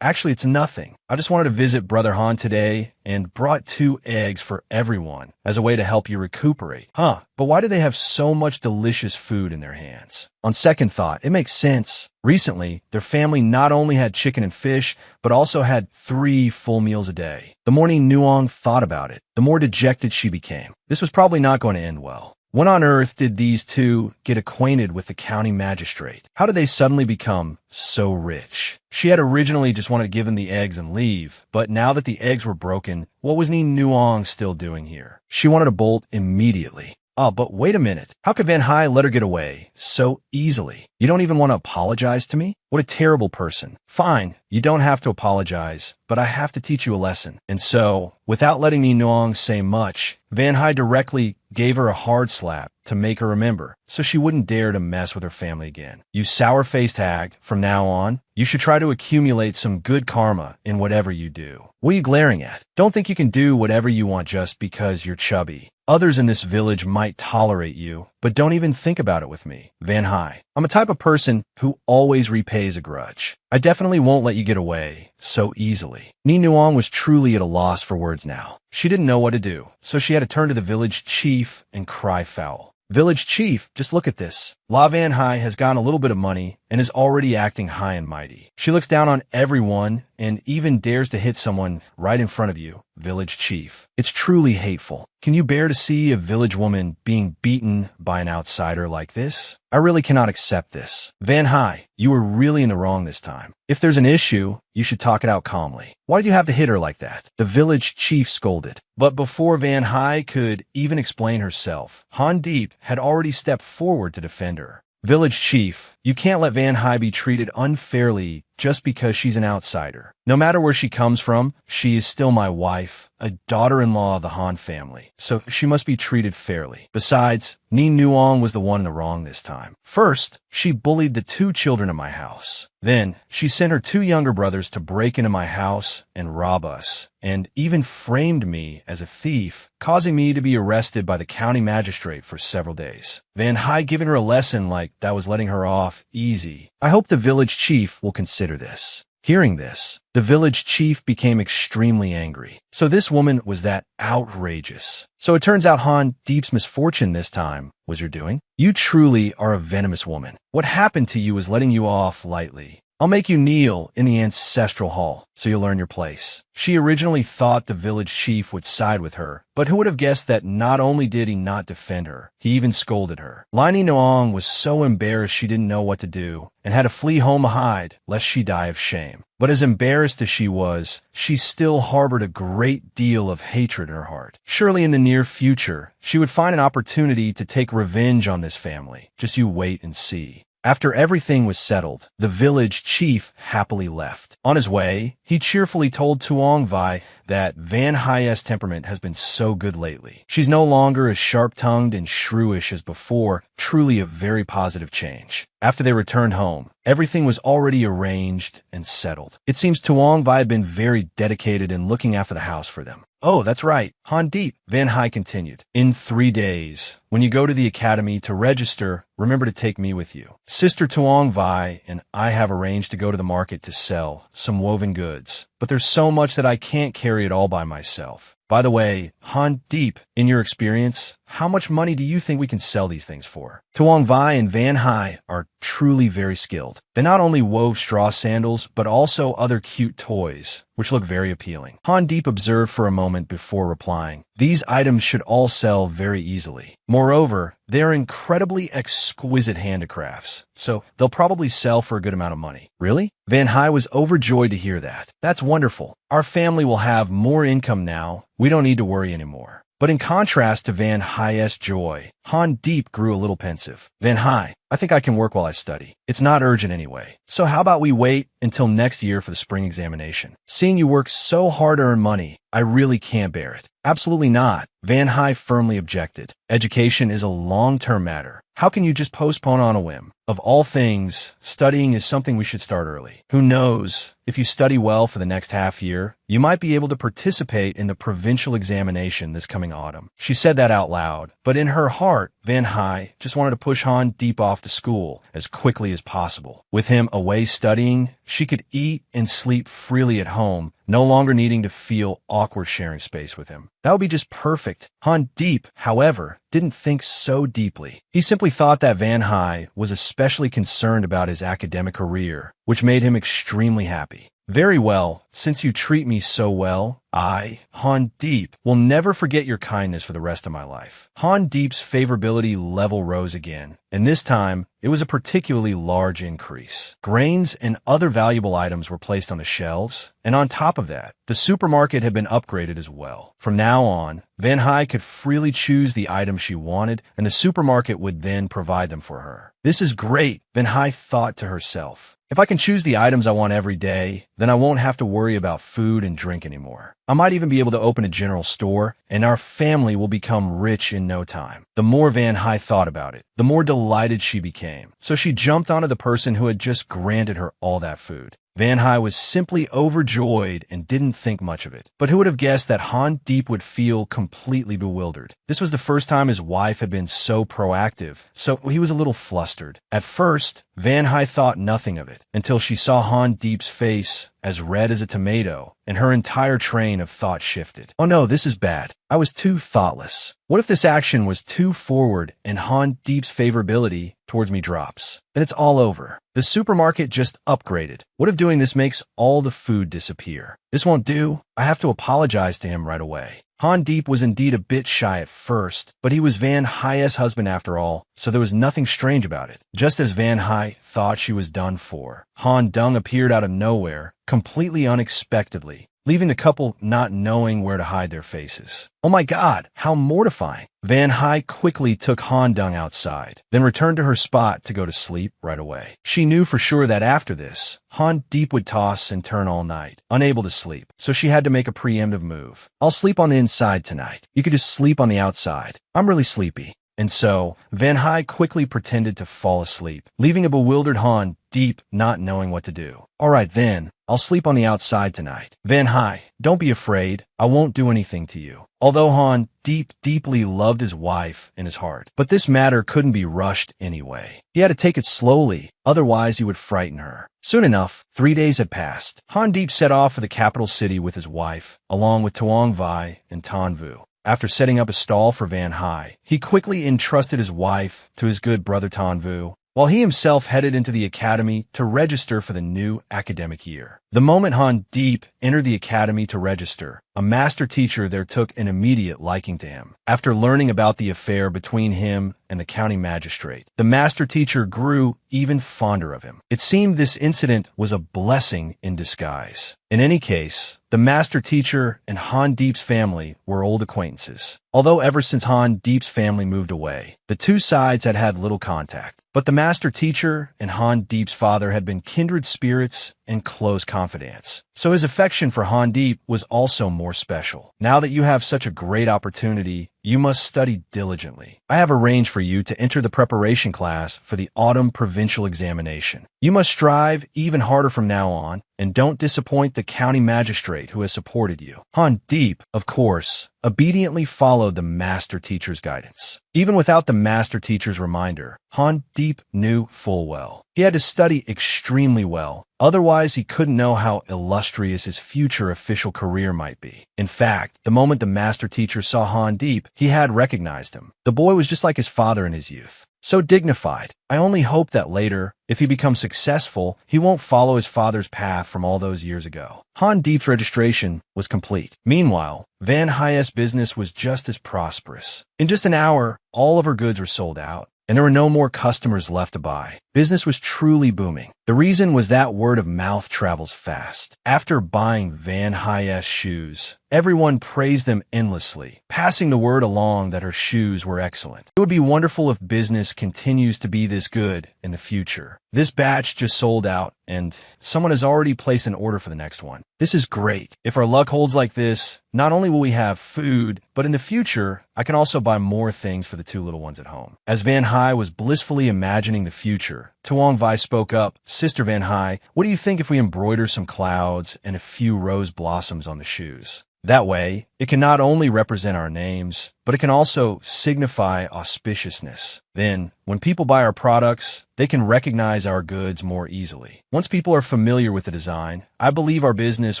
Speaker 1: Actually, it's nothing. I just wanted to visit Brother Han today and brought 2 eggs for everyone as a way to help you recuperate. But why do they have so much delicious food in their hands? On second thought, it makes sense. Recently, their family not only had chicken and fish, but also had 3 full meals a day. The more Nuong thought about it, the more dejected she became. This was probably not going to end well. When on earth did these two get acquainted with the county magistrate? How did they suddenly become so rich? She had originally just wanted to give them the eggs and leave, but now that the eggs were broken, what was Nuong still doing here? She wanted to bolt immediately. But wait a minute. How could Van Hai let her get away so easily? You don't even want to apologize to me? What a terrible person. Fine, you don't have to apologize, but I have to teach you a lesson. And so, without letting Nuong say much, Van Hai directly gave her a hard slap to make her remember, so she wouldn't dare to mess with her family again. You sour-faced hag, from now on, you should try to accumulate some good karma in whatever you do. What are you glaring at? Don't think you can do whatever you want just because you're chubby. Others in this village might tolerate you, but don't even think about it with me, Van Hai. I'm a type of person who always repays a grudge. I definitely won't let you get away so easily. Nuong was truly at a loss for words now. She didn't know what to do, so she had to turn to the village chief and cry foul. Village chief, just look at this. La Van Hai has gotten a little bit of money and is already acting high and mighty. She looks down on everyone and even dares to hit someone right in front of you, village chief. It's truly hateful. Can you bear to see a village woman being beaten by an outsider like this? I really cannot accept this. Van Hai, you were really in the wrong this time. If there's an issue, you should talk it out calmly. Why do you have to hit her like that? The village chief scolded. But before Van Hai could even explain herself, Han Deep had already stepped forward to defend her. Village chief, you can't let Van Hai be treated unfairly just because she's an outsider. No matter where she comes from, she is still my wife, a daughter-in-law of the Han family, so she must be treated fairly. Besides, Nuong was the one in the wrong this time. First, she bullied the 2 children in my house. Then, she sent her 2 younger brothers to break into my house and rob us, and even framed me as a thief, causing me to be arrested by the county magistrate for several days. Van Hai giving her a lesson like that was letting her off easy. I hope the village chief will consider this. Hearing this, the village chief became extremely angry. So this woman was that outrageous. So it turns out Han Deep's misfortune this time was your doing. You truly are a venomous woman. What happened to you is letting you off lightly. I'll make you kneel in the ancestral hall, so you'll learn your place. She originally thought the village chief would side with her, but who would have guessed that not only did he not defend her, he even scolded her. Laini Nuong was so embarrassed she didn't know what to do, and had to flee home to hide, lest she die of shame. But as embarrassed as she was, she still harbored a great deal of hatred in her heart. Surely in the near future, she would find an opportunity to take revenge on this family. Just you wait and see. After everything was settled, the village chief happily left. On his way, he cheerfully told Tuong Vai that Van Hye's temperament has been so good lately. She's no longer as sharp-tongued and shrewish as before, truly a very positive change. After they returned home, everything was already arranged and settled. It seems Tuong Vai had been very dedicated in looking after the house for them. Oh, that's right, Han Deep, Van Hye continued. In 3 days, when you go to the academy to register, remember to take me with you. Sister Tuong Vai and I have arranged to go to the market to sell some woven goods, but there's so much that I can't carry it all by myself. By the way, Han Deep, in your experience, how much money do you think we can sell these things for? Tuong Vai and Van Hye are truly very skilled. They not only wove straw sandals, but also other cute toys, which look very appealing. Han Deep observed for a moment before replying. These items should all sell very easily. Moreover, they are incredibly exquisite handicrafts, so they'll probably sell for a good amount of money. Really? Van Hye was overjoyed to hear that. That's wonderful. Our family will have more income now. We don't need to worry anymore. But in contrast to Van Hye's joy, Han Deep grew a little pensive. Van Hye, I think I can work while I study. It's not urgent anyway. So how about we wait until next year for the spring examination? Seeing you work so hard to earn money, I really can't bear it. Absolutely not. Van Hye firmly objected. Education is a long-term matter. How can you just postpone on a whim? Of all things, studying is something we should start early. Who knows? If you study well for the next half year, you might be able to participate in the provincial examination this coming autumn. She said that out loud, but in her heart, Van Hye just wanted to push Han Deep off to school as quickly as possible. With him away studying, she could eat and sleep freely at home, no longer needing to feel awkward sharing space with him. That would be just perfect. Han Deep, however, didn't think so deeply. He simply thought that Van Hye was especially concerned about his academic career, which made him extremely happy. Very well, since you treat me so well, I, Han Deep, will never forget your kindness for the rest of my life. Han Deep's favorability level rose again, and this time, it was a particularly large increase. Grains and other valuable items were placed on the shelves, and on top of that, the supermarket had been upgraded as well. From now on, Van Hye could freely choose the items she wanted, and the supermarket would then provide them for her. This is great, Van Hye thought to herself. If I can choose the items I want every day, then I won't have to worry about food and drink anymore. I might even be able to open a general store, and our family will become rich in no time. The more Van Hye thought about it, the more delighted she became. So she jumped onto the person who had just granted her all that food. Van Hye was simply overjoyed and didn't think much of it. But who would have guessed that Han Deep would feel completely bewildered? This was the first time his wife had been so proactive, so he was a little flustered. At first, Van Hye thought nothing of it, until she saw Han Deep's face as red as a tomato, and her entire train of thought shifted. Oh no, this is bad. I was too thoughtless. What if this action was too forward and Han Deep's favorability towards me drops? Then it's all over. The supermarket just upgraded. What if doing this makes all the food disappear? This won't do. I have to apologize to him right away. Han Deep was indeed a bit shy at first, but he was Van Hye's husband after all, so there was nothing strange about it. Just as Van Hye thought she was done for, Han Dung appeared out of nowhere, completely unexpectedly, leaving the couple not knowing where to hide their faces. Oh my God, how mortifying. Van Hye quickly took Han Dung outside, then returned to her spot to go to sleep right away. She knew for sure that after this, Han Deep would toss and turn all night, unable to sleep, so she had to make a preemptive move. I'll sleep on the inside tonight. You could just sleep on the outside. I'm really sleepy. And so, Van Hye quickly pretended to fall asleep, leaving a bewildered Han Deep not knowing what to do. All right then, I'll sleep on the outside tonight. Van Hye, don't be afraid. I won't do anything to you. Although Han Deep deeply loved his wife in his heart, but this matter couldn't be rushed anyway. He had to take it slowly, otherwise he would frighten her. Soon enough, 3 days had passed. Han Deep set off for the capital city with his wife, along with Tuong Vai and Tan Vu. After setting up a stall for Van Hye, he quickly entrusted his wife to his good brother Tan Vu, while he himself headed into the academy to register for the new academic year. The moment Han Deep entered the academy to register, a master teacher there took an immediate liking to him. After learning about the affair between him and the county magistrate, the master teacher grew even fonder of him. It seemed this incident was a blessing in disguise. In any case, the master teacher and Han Deep's family were old acquaintances. Although ever since Han Deep's family moved away, the two sides had had little contact. But the master teacher and Han Deep's father had been kindred spirits and close confidants. So his affection for Handeep was also more special. Now that you have such a great opportunity, you must study diligently. I have arranged for you to enter the preparation class for the autumn provincial examination. You must strive even harder from now on, and don't disappoint the county magistrate who has supported you. Handeep, of course, obediently followed the master teacher's guidance. Even without the master teacher's reminder, Handeep knew full well. He had to study extremely well, otherwise he couldn't know how illustrious his future official career might be. In fact, the moment the master teacher saw Handeep, he had recognized him. The boy was just like his father in his youth. So dignified. I only hope that later, if he becomes successful, he won't follow his father's path from all those years ago. Handeep's registration was complete. Meanwhile, Van Hy's business was just as prosperous. In just an hour, all of her goods were sold out, and there were no more customers left to buy. Business was truly booming. The reason was that word of mouth travels fast. After buying Van Hy's shoes, everyone praised them endlessly, passing the word along that her shoes were excellent. It would be wonderful if business continues to be this good in the future. This batch just sold out, and someone has already placed an order for the next one. This is great. If our luck holds like this, not only will we have food, but in the future, I can also buy more things for the two little ones at home. As Van Hy was blissfully imagining the future, Tuong Vai spoke up, "Sister Van Hy, what do you think if we embroider some clouds and a few rose blossoms on the shoes? That way, it can not only represent our names, but it can also signify auspiciousness. Then, when people buy our products, they can recognize our goods more easily. Once people are familiar with the design, I believe our business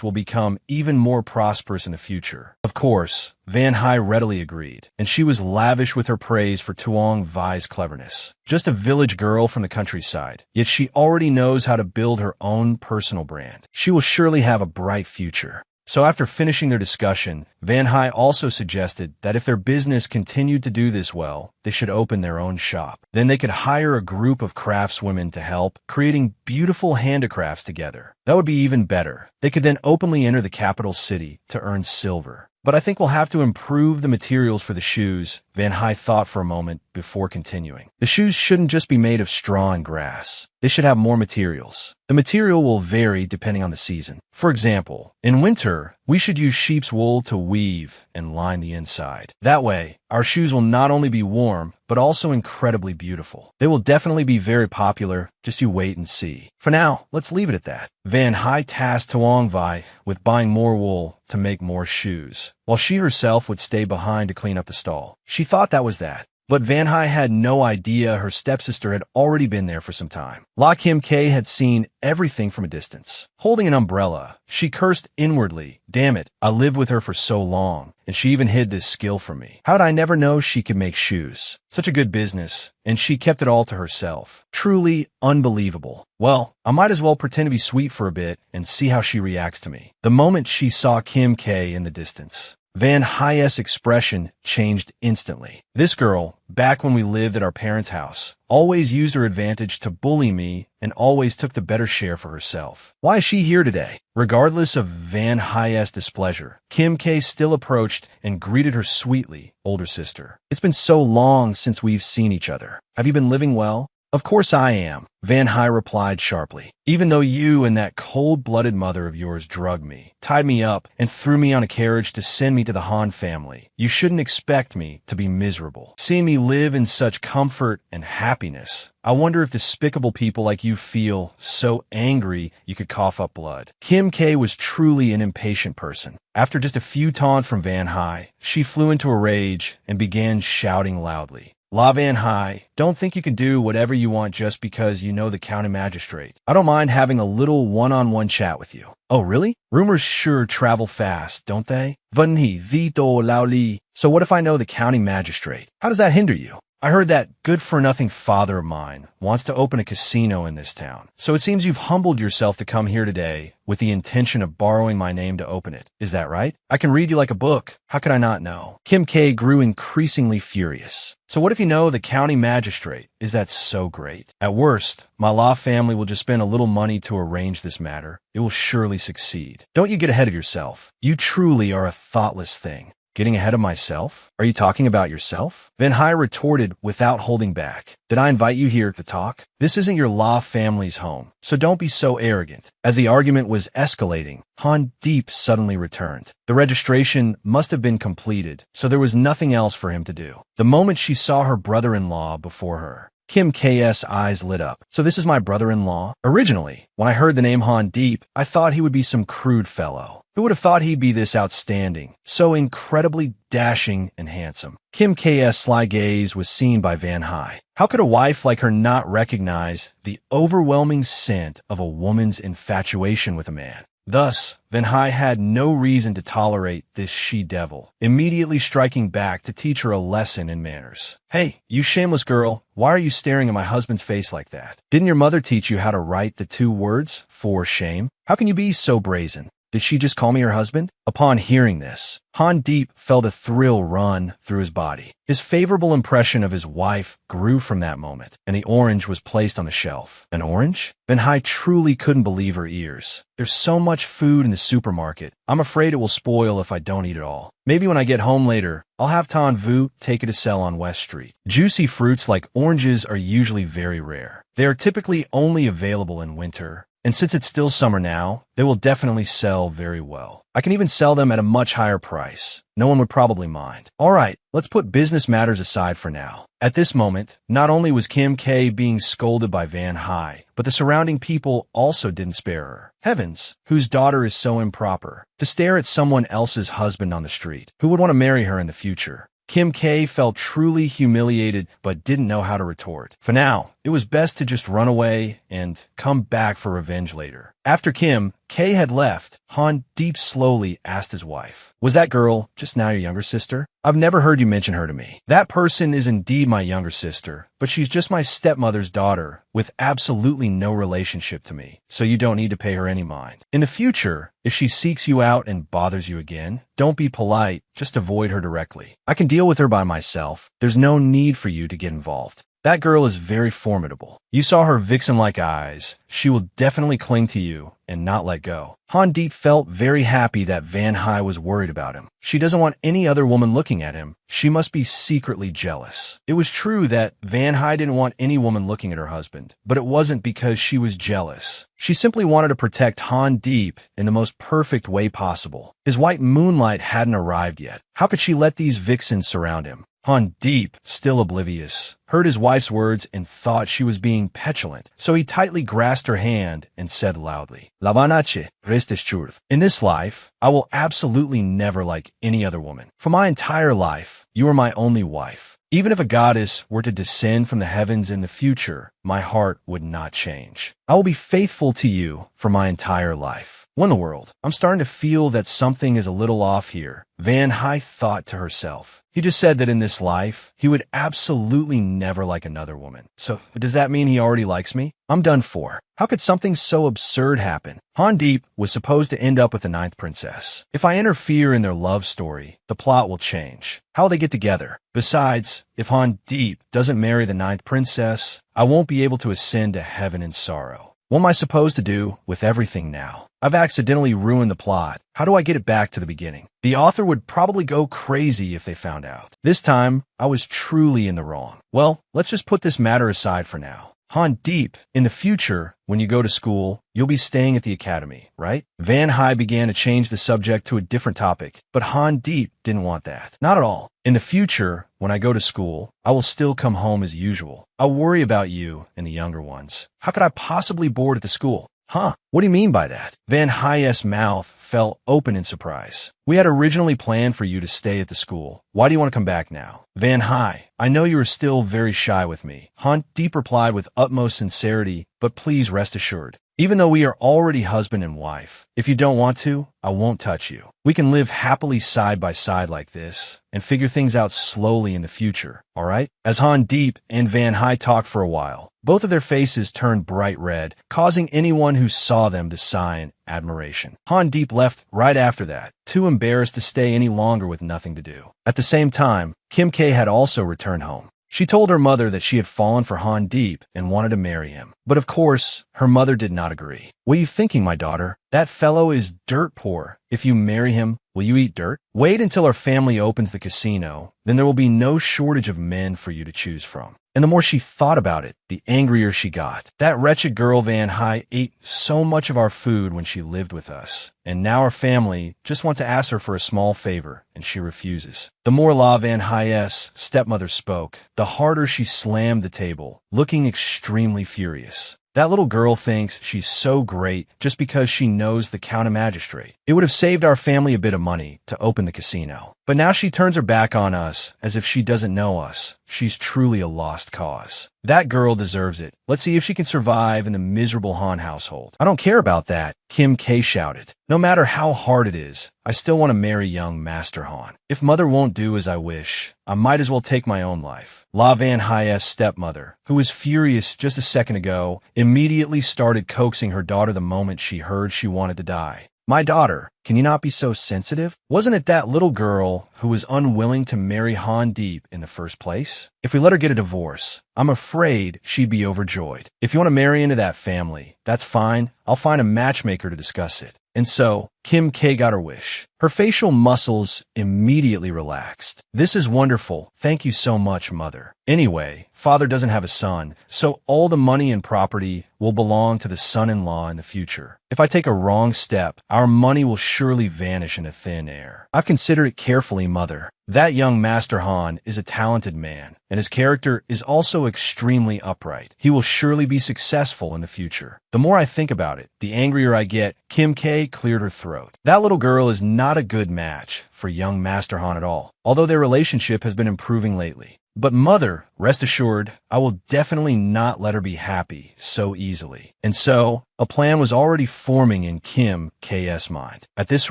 Speaker 1: will become even more prosperous in the future." Of course, Van Hy readily agreed, and she was lavish with her praise for Tuong Vai's cleverness. Just a village girl from the countryside, yet she already knows how to build her own personal brand. She will surely have a bright future. So after finishing their discussion, Van Hy also suggested that if their business continued to do this well, they should open their own shop. Then they could hire a group of craftswomen to help, creating beautiful handicrafts together. That would be even better. They could then openly enter the capital city to earn silver. But I think we'll have to improve the materials for the shoes, Van Hy thought for a moment before continuing. The shoes shouldn't just be made of straw and grass. They should have more materials. The material will vary depending on the season. For example, in winter, we should use sheep's wool to weave and line the inside. That way, our shoes will not only be warm, but also incredibly beautiful. They will definitely be very popular, just you wait and see. For now, let's leave it at that. Van Hy tasked Tuong Vai with buying more wool to make more shoes, while she herself would stay behind to clean up the stall. She thought that was that. But Van Hy had no idea her stepsister had already been there for some time. La Kim K had seen everything from a distance. Holding an umbrella, she cursed inwardly. Damn it, I lived with her for so long, and she even hid this skill from me. How'd I never know she could make shoes? Such a good business, and she kept it all to herself. Truly unbelievable. Well, I might as well pretend to be sweet for a bit and see how she reacts to me. The moment she saw Kim K in the distance, Van Hy's expression changed instantly. This girl, back when we lived at our parents' house, always used her advantage to bully me and always took the better share for herself. Why is she here today? Regardless of Van Hy's displeasure, Kim K still approached and greeted her sweetly, older sister. "It's been so long since we've seen each other. Have you been living well?" "Of course I am," Van Hy replied sharply. "Even though you and that cold-blooded mother of yours drugged me, tied me up, and threw me on a carriage to send me to the Han family, you shouldn't expect me to be miserable. Seeing me live in such comfort and happiness, I wonder if despicable people like you feel so angry you could cough up blood." Kim K was truly an impatient person. After just a few taunts from Van Hy, she flew into a rage and began shouting loudly. "La Van Hy, don't think you can do whatever you want just because you know the county magistrate. I don't mind having a little one-on-one chat with you." "Oh, really? Rumors sure travel fast, don't they?" "Vân hỉ vi tô lao li." "So what if I know the county magistrate? How does that hinder you?" "I heard that good-for-nothing father of mine wants to open a casino in this town. So it seems you've humbled yourself to come here today with the intention of borrowing my name to open it. Is that right? I can read you like a book. How could I not know?" Kim K grew increasingly furious. "So what if you know the county magistrate? Is that so great? At worst, my law family will just spend a little money to arrange this matter. It will surely succeed. Don't you get ahead of yourself. You truly are a thoughtless thing." Getting ahead of myself? Are you talking about yourself? Van Hai retorted without holding back. Did I invite you here to talk? This isn't your law family's home, so don't be so arrogant. As the argument was escalating, Han Deep suddenly returned. The registration must have been completed, so there was nothing else for him to do. The moment she saw her brother-in-law before her, Kim K's eyes lit up. So this is my brother-in-law? Originally, when I heard the name Han Deep, I thought he would be some crude fellow. Who would have thought he'd be this outstanding, so incredibly dashing and handsome? Kim K's sly gaze was seen by Van Hai. How could a wife like her not recognize the overwhelming scent of a woman's infatuation with a man? Thus, Van Hai had no reason to tolerate this she-devil, immediately striking back to teach her a lesson in manners. Hey, you shameless girl, why are you staring at my husband's face like that? Didn't your mother teach you how to write the two words, for shame? How can you be so brazen? Did she just call me her husband? Upon hearing this, Han Deep felt a thrill run through his body. His favorable impression of his wife grew from that moment, and the orange was placed on the shelf. An orange? Van Hai truly couldn't believe her ears. There's so much food in the supermarket. I'm afraid it will spoil if I don't eat it all. Maybe when I get home later, I'll have Tan Vu take it to sell on West Street. Juicy fruits like oranges are usually very rare. They are typically only available in winter. And since it's still summer now, they will definitely sell very well. I can even sell them at a much higher price. No one would probably mind. All right, let's put business matters aside for now. At this moment, not only was Kim K being scolded by Van Hai, but the surrounding people also didn't spare her. Heavens, whose daughter is so improper? To stare at someone else's husband on the street. Who would want to marry her in the future? Kim K felt truly humiliated but didn't know how to retort. For now, it was best to just run away and come back for revenge later. After Kim K had left, Han Deep slowly asked his wife, "Was that girl just now your younger sister? I've never heard you mention her to me." "That person is indeed my younger sister, but she's just my stepmother's daughter with absolutely no relationship to me, so you don't need to pay her any mind. In the future, if she seeks you out and bothers you again, don't be polite, just avoid her directly. I can deal with her by myself. There's no need for you to get involved. That girl is very formidable. You saw her vixen-like eyes. She will definitely cling to you and not let go." Han Deep felt very happy that Van Hai was worried about him. She doesn't want any other woman looking at him. She must be secretly jealous. It was true that Van Hai didn't want any woman looking at her husband, but it wasn't because she was jealous. She simply wanted to protect Han Deep in the most perfect way possible. His white moonlight hadn't arrived yet. How could she let these vixens surround him? Han Deep, still oblivious, heard his wife's words and thought she was being petulant, so he tightly grasped her hand and said loudly, "Lavanache, resteshurth. In this life, I will absolutely never like any other woman. For my entire life, you are my only wife. Even if a goddess were to descend from the heavens in the future, my heart would not change. I will be faithful to you for my entire life." What in the world? I'm starting to feel that something is a little off here, Van Hai thought to herself. He just said that in this life, he would absolutely never like another woman. So, does that mean he already likes me? I'm done for. How could something so absurd happen? Han Deep was supposed to end up with the ninth princess. If I interfere in their love story, the plot will change. How will they get together? Besides, if Han Deep doesn't marry the ninth princess, I won't be able to ascend to heaven in sorrow. What am I supposed to do with everything now? I've accidentally ruined the plot. How do I get it back to the beginning? The author would probably go crazy if they found out. This time, I was truly in the wrong. Well, let's just put this matter aside for now. Han Deep, in the future, when you go to school, you'll be staying at the academy, right? Van Hai began to change the subject to a different topic, but Han Deep didn't want that. Not at all. In the future, when I go to school, I will still come home as usual. I'll worry about you and the younger ones. How could I possibly board at the school? Huh? What do you mean by that? Van Hai's mouth fell open in surprise. We had originally planned for you to stay at the school. Why do you want to come back now? Van Hai, I know you are still very shy with me. Han Deep replied with utmost sincerity, but please rest assured. Even though we are already husband and wife, if you don't want to, I won't touch you. We can live happily side by side like this and figure things out slowly in the future, all right? As Han Deep and Van Hai talked for a while, both of their faces turned bright red, causing anyone who saw them to sigh in admiration. Han Deep left right after that, too embarrassed to stay any longer with nothing to do. At the same time, Kim K had also returned home. She told her mother that she had fallen for Han Deep and wanted to marry him. But of course, her mother did not agree. "What are you thinking, my daughter? That fellow is dirt poor. If you marry him, will you eat dirt? Wait until our family opens the casino, then there will be no shortage of men for you to choose from." And the more she thought about it, the angrier she got. That wretched girl Van Hai ate so much of our food when she lived with us. And now our family just wants to ask her for a small favor, and she refuses. The more La Van Hai's stepmother spoke, the harder she slammed the table, looking extremely furious. That little girl thinks she's so great just because she knows the county magistrate. It would have saved our family a bit of money to open the casino. But now she turns her back on us as if she doesn't know us. She's truly a lost cause. That girl deserves it. Let's see if she can survive in the miserable Han household. "I don't care about that," Kim K shouted. "No matter how hard it is, I still want to marry young Master Han. If mother won't do as I wish, I might as well take my own life." La Van Hai's stepmother, who was furious just a second ago, immediately started coaxing her daughter the moment she heard she wanted to die. "My daughter, can you not be so sensitive? Wasn't it that little girl who was unwilling to marry Han Deep in the first place? If we let her get a divorce, I'm afraid she'd be overjoyed. If you want to marry into that family, that's fine. I'll find a matchmaker to discuss it." And so, Kim K got her wish. Her facial muscles immediately relaxed. "This is wonderful. Thank you so much, mother. Anyway, father doesn't have a son, so all the money and property will belong to the son-in-law in the future. If I take a wrong step, our money will surely vanish into thin air. I've considered it carefully, mother. That young Master Han is a talented man, and his character is also extremely upright. He will surely be successful in the future. The more I think about it, the angrier I get." Kim K cleared her throat. That little girl is not a good match for young Master Han at all, although their relationship has been improving lately. "But mother, rest assured, I will definitely not let her be happy so easily." And so, a plan was already forming in Kim K's mind. At this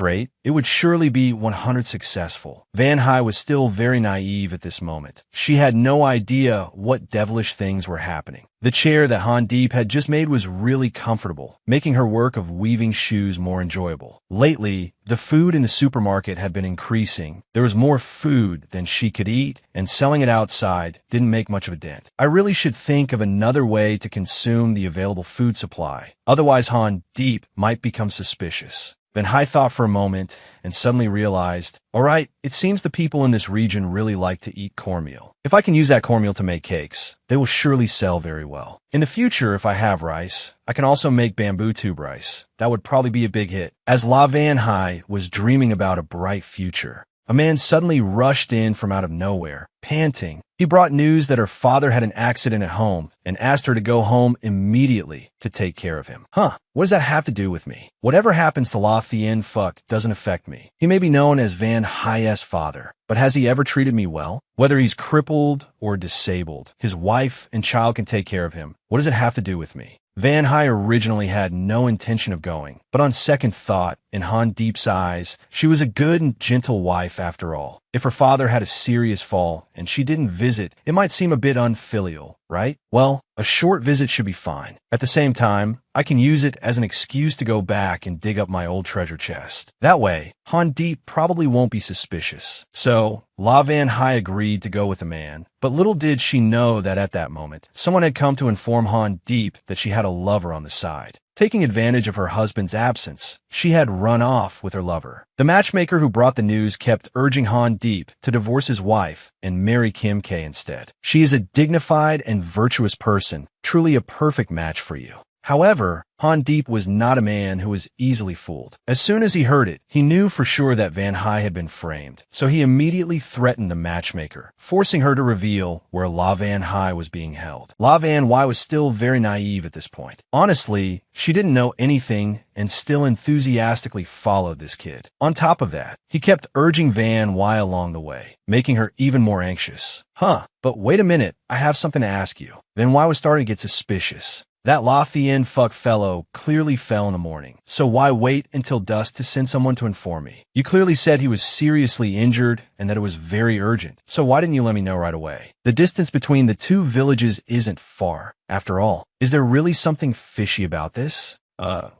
Speaker 1: rate, it would surely be 100 successful. Van Hai was still very naive at this moment. She had no idea what devilish things were happening. The chair that Han Deep had just made was really comfortable, making her work of weaving shoes more enjoyable. Lately, the food in the supermarket had been increasing. There was more food than she could eat, and selling it outside didn't make much of a dent. "I really should think of another way to consume the available food supply. Otherwise, Han Deep might become suspicious." Van Hai thought for a moment and suddenly realized, all right, it seems the people in this region really like to eat cornmeal. If I can use that cornmeal to make cakes, they will surely sell very well. In the future, if I have rice, I can also make bamboo tube rice. That would probably be a big hit. As La Van Hai was dreaming about a bright future, a man suddenly rushed in from out of nowhere, panting. He brought news that her father had an accident at home and asked her to go home immediately to take care of him. What does that have to do with me? Whatever happens to La Thien Phuc doesn't affect me. He may be known as Van Hai's father, but has he ever treated me well? Whether he's crippled or disabled, his wife and child can take care of him. What does it have to do with me? Van Hai originally had no intention of going, but on second thought, in Han Deep's eyes, she was a good and gentle wife after all. If her father had a serious fall and she didn't visit, it might seem a bit unfilial, right? Well, a short visit should be fine. At the same time, I can use it as an excuse to go back and dig up my old treasure chest. That way, Han Deep probably won't be suspicious. So, La Van Hai agreed to go with the man, but little did she know that at that moment, someone had come to inform Han Deep that she had a lover on the side. Taking advantage of her husband's absence, she had run off with her lover. The matchmaker who brought the news kept urging Han Deep to divorce his wife and marry Kim K instead. She is a dignified and virtuous person, truly a perfect match for you. However, Han Deep was not a man who was easily fooled. As soon as he heard it, he knew for sure that Van Hai had been framed, so he immediately threatened the matchmaker, forcing her to reveal where La Van Hai was being held. La Van Hai was still very naive at this point. Honestly, she didn't know anything and still enthusiastically followed this kid. On top of that, he kept urging Van Hai along the way, making her even more anxious. But wait a minute, I have something to ask you. Van Hai was starting to get suspicious. That La Thien Phuc fellow clearly fell in the morning, so why wait until dusk to send someone to inform me? You clearly said he was seriously injured and that it was very urgent, so why didn't you let me know right away? The distance between the two villages isn't far. After all, is there really something fishy about this?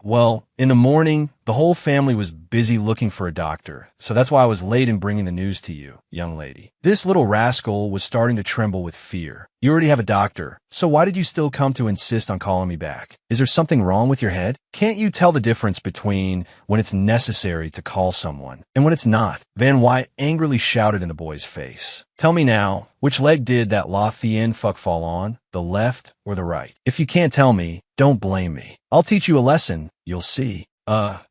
Speaker 1: Well, in the morning, the whole family was busy looking for a doctor, so that's why I was late in bringing the news to you, young lady. This little rascal was starting to tremble with fear. You already have a doctor, so why did you still come to insist on calling me back? Is there something wrong with your head? Can't you tell the difference between when it's necessary to call someone and when it's not? Van Wy angrily shouted in the boy's face. Tell me now, which leg did that Lothian fuck fall on? The left or the right? If you can't tell me, don't blame me. I'll teach you a lesson. You'll see.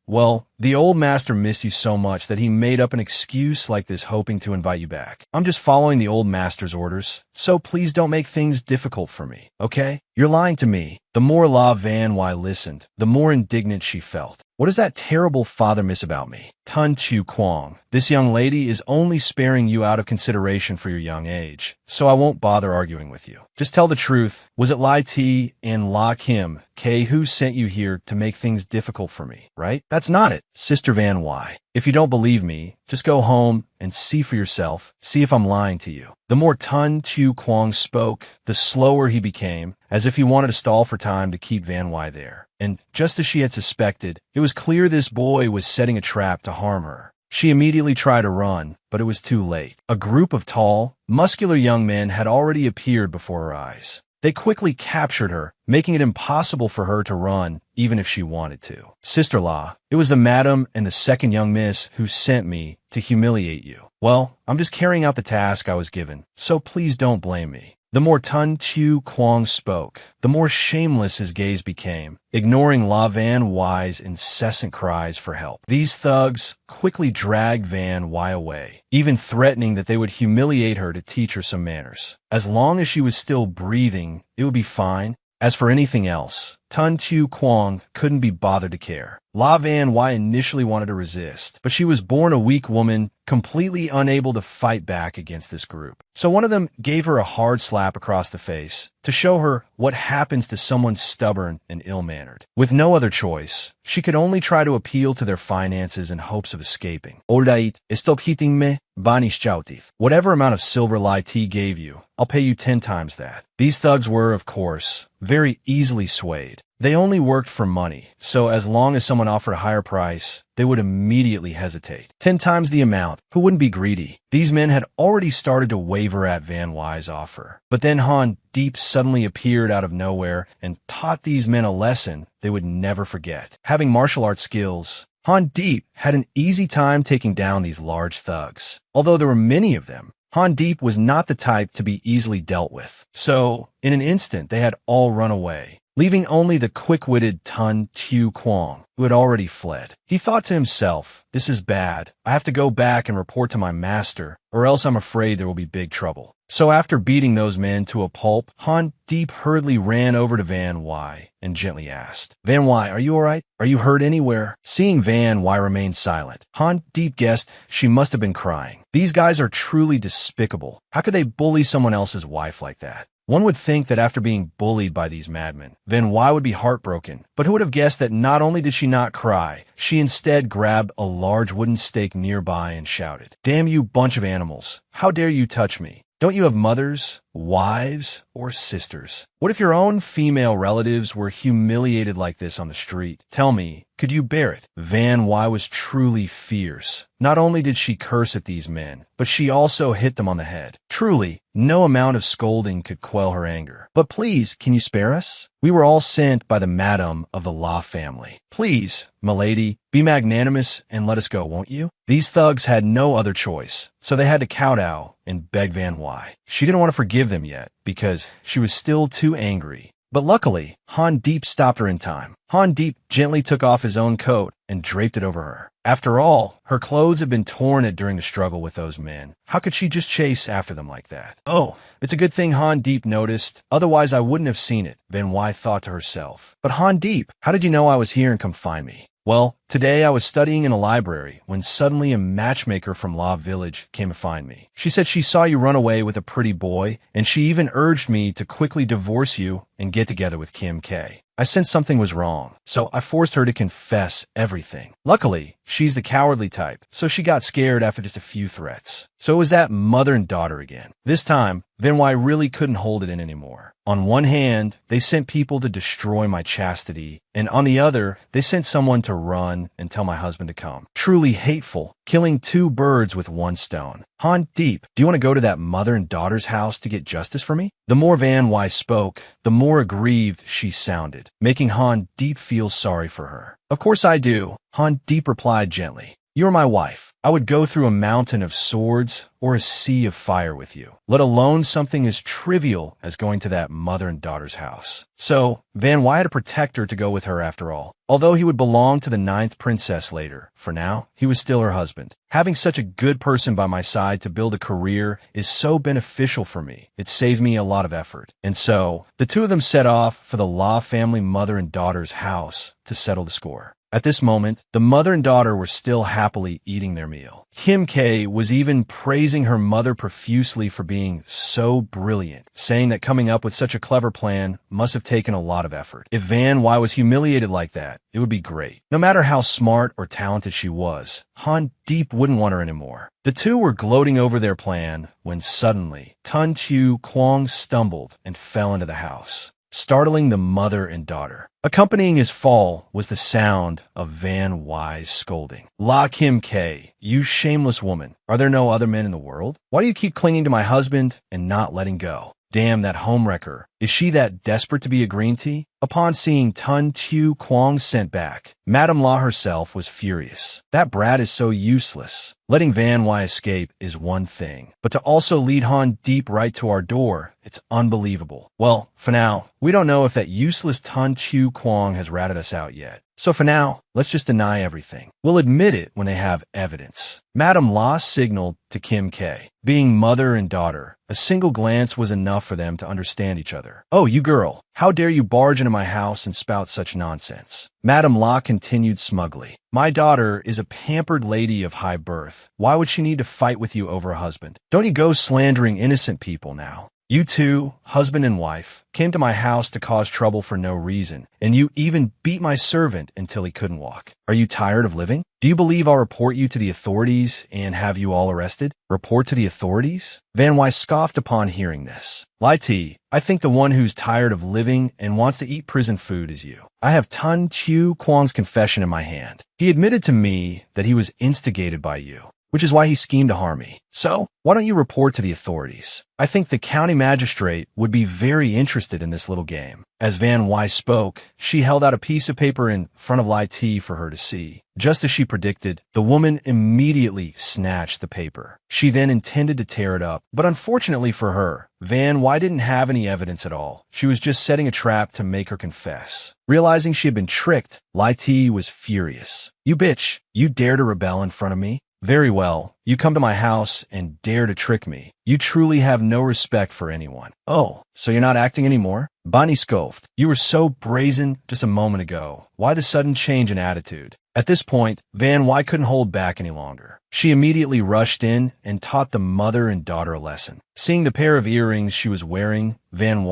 Speaker 1: Well, the old master missed you so much that he made up an excuse like this hoping to invite you back. I'm just following the old master's orders, so please don't make things difficult for me, okay? You're lying to me. The more La Van Wy listened, the more indignant she felt. What does that terrible father miss about me? Tun Chu Kwong, this young lady is only sparing you out of consideration for your young age, so I won't bother arguing with you. Just tell the truth. Was it Lai Ti and La Kim K who sent you here to make things difficult for me, right? That's not it, Sister Van Wy. If you don't believe me, just go home and see for yourself. See if I'm lying to you. The more Tun Chu Kwong spoke, the slower he became, as if he wanted to stall for time to keep Van Wy there. And just as she had suspected, it was clear this boy was setting a trap to harm her. She immediately tried to run, but it was too late. A group of tall, muscular young men had already appeared before her eyes. They quickly captured her, making it impossible for her to run, even if she wanted to. Sister La, it was the madam and the second young miss who sent me to humiliate you. Well, I'm just carrying out the task I was given, so please don't blame me. The more Tun Chu Kwong spoke, the more shameless his gaze became, ignoring La Van Wy's incessant cries for help. These thugs quickly dragged Van Wy away, even threatening that they would humiliate her to teach her some manners. As long as she was still breathing, it would be fine. As for anything else, Tun Chu Kwong couldn't be bothered to care. La Van Wy initially wanted to resist, but she was born a weak woman, completely unable to fight back against this group. So one of them gave her a hard slap across the face to show her what happens to someone stubborn and ill-mannered. With no other choice, she could only try to appeal to their finances in hopes of escaping. Alright, stop hitting me, banish chautif. Whatever amount of silver Lai Ti gave you, I'll pay you 10 times that. These thugs were, of course, very easily swayed. They only worked for money, so as long as someone offered a higher price, they would immediately hesitate. 10 times the amount. Who wouldn't be greedy? These men had already started to waver at Van Wy's offer. But then Han Deep suddenly appeared out of nowhere and taught these men a lesson they would never forget. Having martial arts skills, Han Deep had an easy time taking down these large thugs. Although there were many of them, Han Deep was not the type to be easily dealt with. So, in an instant, they had all run away, leaving only the quick-witted Tun Chu Kwong, who had already fled. He thought to himself, this is bad. I have to go back and report to my master, or else I'm afraid there will be big trouble. So after beating those men to a pulp, Han Deep hurriedly ran over to Van Wy and gently asked, Van Wy, are you all right? Are you hurt anywhere? Seeing Van Wy remain silent, Han Deep guessed she must have been crying. These guys are truly despicable. How could they bully someone else's wife like that? One would think that after being bullied by these madmen, Van Wy would be heartbroken. But who would have guessed that not only did she not cry, she instead grabbed a large wooden stake nearby and shouted, Damn you bunch of animals! How dare you touch me? Don't you have mothers, wives, or sisters? What if your own female relatives were humiliated like this on the street? Tell me, could you bear it? Van Wy was truly fierce. Not only did she curse at these men, but she also hit them on the head. Truly, no amount of scolding could quell her anger. But please, can you spare us? We were all sent by the madam of the La family. Please, milady, be magnanimous and let us go, won't you? These thugs had no other choice, so they had to kowtow and beg Van Wy. She didn't want to forgive them yet, because she was still too angry. But luckily, Han Deep stopped her in time. Han Deep gently took off his own coat and draped it over her. After all, her clothes had been torn during the struggle with those men. How could she just chase after them like that? Oh, it's a good thing Han Deep noticed. Otherwise, I wouldn't have seen it, Van Wy thought to herself. But Han Deep, how did you know I was here and come find me? Well, today I was studying in a library when suddenly a matchmaker from La Village came to find me. She said she saw you run away with a pretty boy, and she even urged me to quickly divorce you and get together with Kim K. I sensed something was wrong, so I forced her to confess everything. Luckily, she's the cowardly type, so she got scared after just a few threats. So it was that mother and daughter again. This time, Van really couldn't hold it in anymore. On one hand, they sent people to destroy my chastity, and on the other, they sent someone to run and tell my husband to come. Truly hateful, killing two birds with one stone. Han Deep, do you want to go to that mother and daughter's house to get justice for me? The more Van spoke, the more aggrieved she sounded, making Han Deep feel sorry for her. Of course I do, Han Deep replied gently. You're my wife. I would go through a mountain of swords or a sea of fire with you, let alone something as trivial as going to that mother and daughter's house. So, Van had to protect her to go with her after all. Although he would belong to the 9th princess later, for now, he was still her husband. Having such a good person by my side to build a career is so beneficial for me. It saves me a lot of effort. And so, the two of them set off for the Law family mother and daughter's house to settle the score. At this moment, the mother and daughter were still happily eating their meal. Kim K was even praising her mother profusely for being so brilliant, saying that coming up with such a clever plan must have taken a lot of effort. If Van was humiliated like that, it would be great. No matter how smart or talented she was, Han Deep wouldn't want her anymore. The two were gloating over their plan when suddenly, Tun Chu Kwong stumbled and fell into the house, startling the mother and daughter. Accompanying his fall was the sound of Van Y's scolding. La Kim K, you shameless woman. Are there no other men in the world? Why do you keep clinging to my husband and not letting go? Damn that homewrecker. Is she that desperate to be a green tea? Upon seeing Tun Chu Kwong sent back, Madame La herself was furious. That brat is so useless. Letting Van escape is one thing, but to also lead Han Deep right to our door, it's unbelievable. Well, for now, we don't know if that useless Tun Chu Kwong has ratted us out yet. So for now, let's just deny everything. We'll admit it when they have evidence. Madame La signaled to Kim K. Being mother and daughter, a single glance was enough for them to understand each other. Oh, you girl, how dare you barge into my house and spout such nonsense? Madame La continued smugly. My daughter is a pampered lady of high birth. Why would she need to fight with you over a husband? Don't you go slandering innocent people now. You two, husband and wife, came to my house to cause trouble for no reason, and you even beat my servant until he couldn't walk. Are you tired of living? Do you believe I'll report you to the authorities and have you all arrested? Report to the authorities? Van scoffed upon hearing this. Lai Ti, I think the one who's tired of living and wants to eat prison food is you. I have Tun Chu Kwong's confession in my hand. He admitted to me that he was instigated by you, which is why he schemed to harm me. So, why don't you report to the authorities? I think the county magistrate would be very interested in this little game. As Van spoke, she held out a piece of paper in front of Lai Ti for her to see. Just as she predicted, the woman immediately snatched the paper. She then intended to tear it up, but unfortunately for her, Van didn't have any evidence at all. She was just setting a trap to make her confess. Realizing she had been tricked, Lai Ti was furious. You bitch, you dare to rebel in front of me? Very well, you come to my house and dare to trick me. You truly have no respect for anyone. Oh, so you're not acting anymore? Bonnie scoffed. You were so brazen just a moment ago. Why the sudden change in attitude? At this point, Van couldn't hold back any longer. She immediately rushed in and taught the mother and daughter a lesson. Seeing the pair of earrings she was wearing, Van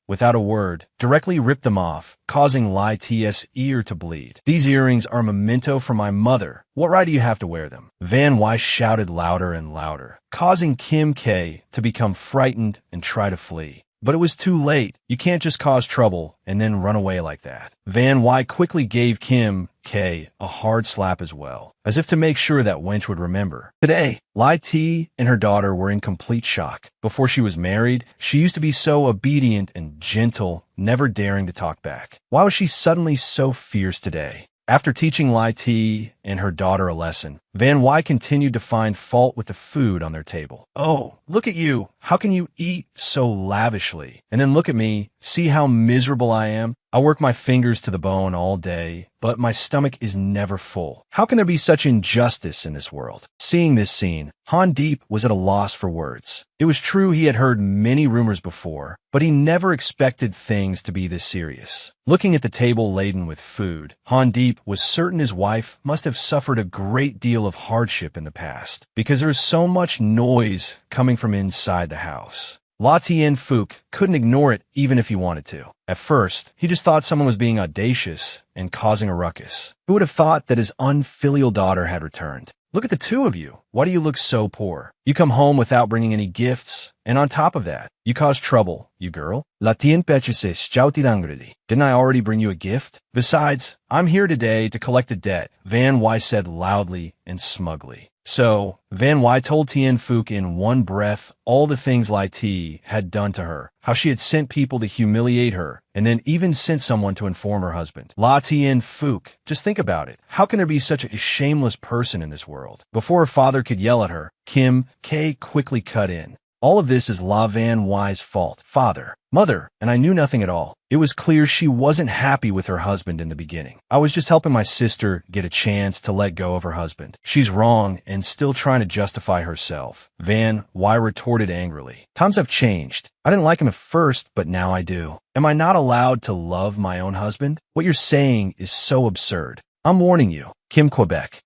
Speaker 1: without a word, directly ripped them off, causing Lai Ti's ear to bleed. These earrings are a memento for my mother. What right do you have to wear them? Van shouted louder and louder, causing Kim K to become frightened and try to flee. But it was too late. You can't just cause trouble and then run away like that. Van quickly gave Kim K a hard slap as well, as if to make sure that wench would remember. Today, Lai Ti and her daughter were in complete shock. Before she was married, she used to be so obedient and gentle, never daring to talk back. Why was she suddenly so fierce today? After teaching Lai Ti and her daughter a lesson, Van continued to find fault with the food on their table. Oh, look at you. How can you eat so lavishly? And then look at me. See how miserable I am? I work my fingers to the bone all day, but my stomach is never full. How can there be such injustice in this world? Seeing this scene, Han Deep was at a loss for words. It was true he had heard many rumors before, but he never expected things to be this serious. Looking at the table laden with food, Han Deep was certain his wife must have suffered a great deal of hardship in the past, because there is so much noise coming from inside the house. La Tien Phuc couldn't ignore it even if he wanted to. At first, he just thought someone was being audacious and causing a ruckus. Who would have thought that his unfilial daughter had returned? Look at the two of you. Why do you look so poor? You come home without bringing any gifts, and on top of that, you cause trouble, you girl. La Tien Pecheses Chautirangri. Didn't I already bring you a gift? Besides, I'm here today to collect a debt, Van Wy said loudly and smugly. So, Van Wy told Tien Phuc in one breath all the things Lai Ti had done to her, how she had sent people to humiliate her, and then even sent someone to inform her husband. La Tien Phuc, just think about it. How can there be such a shameless person in this world? Before her father could yell at her, Kim K quickly cut in. All of this is La Van Wy's fault. Father, mother, and I knew nothing at all. It was clear she wasn't happy with her husband in the beginning. I was just helping my sister get a chance to let go of her husband. She's wrong and still trying to justify herself. Van Wy retorted angrily. Times have changed. I didn't like him at first, but now I do. Am I not allowed to love my own husband? What you're saying is so absurd. I'm warning you. Kim Quebec.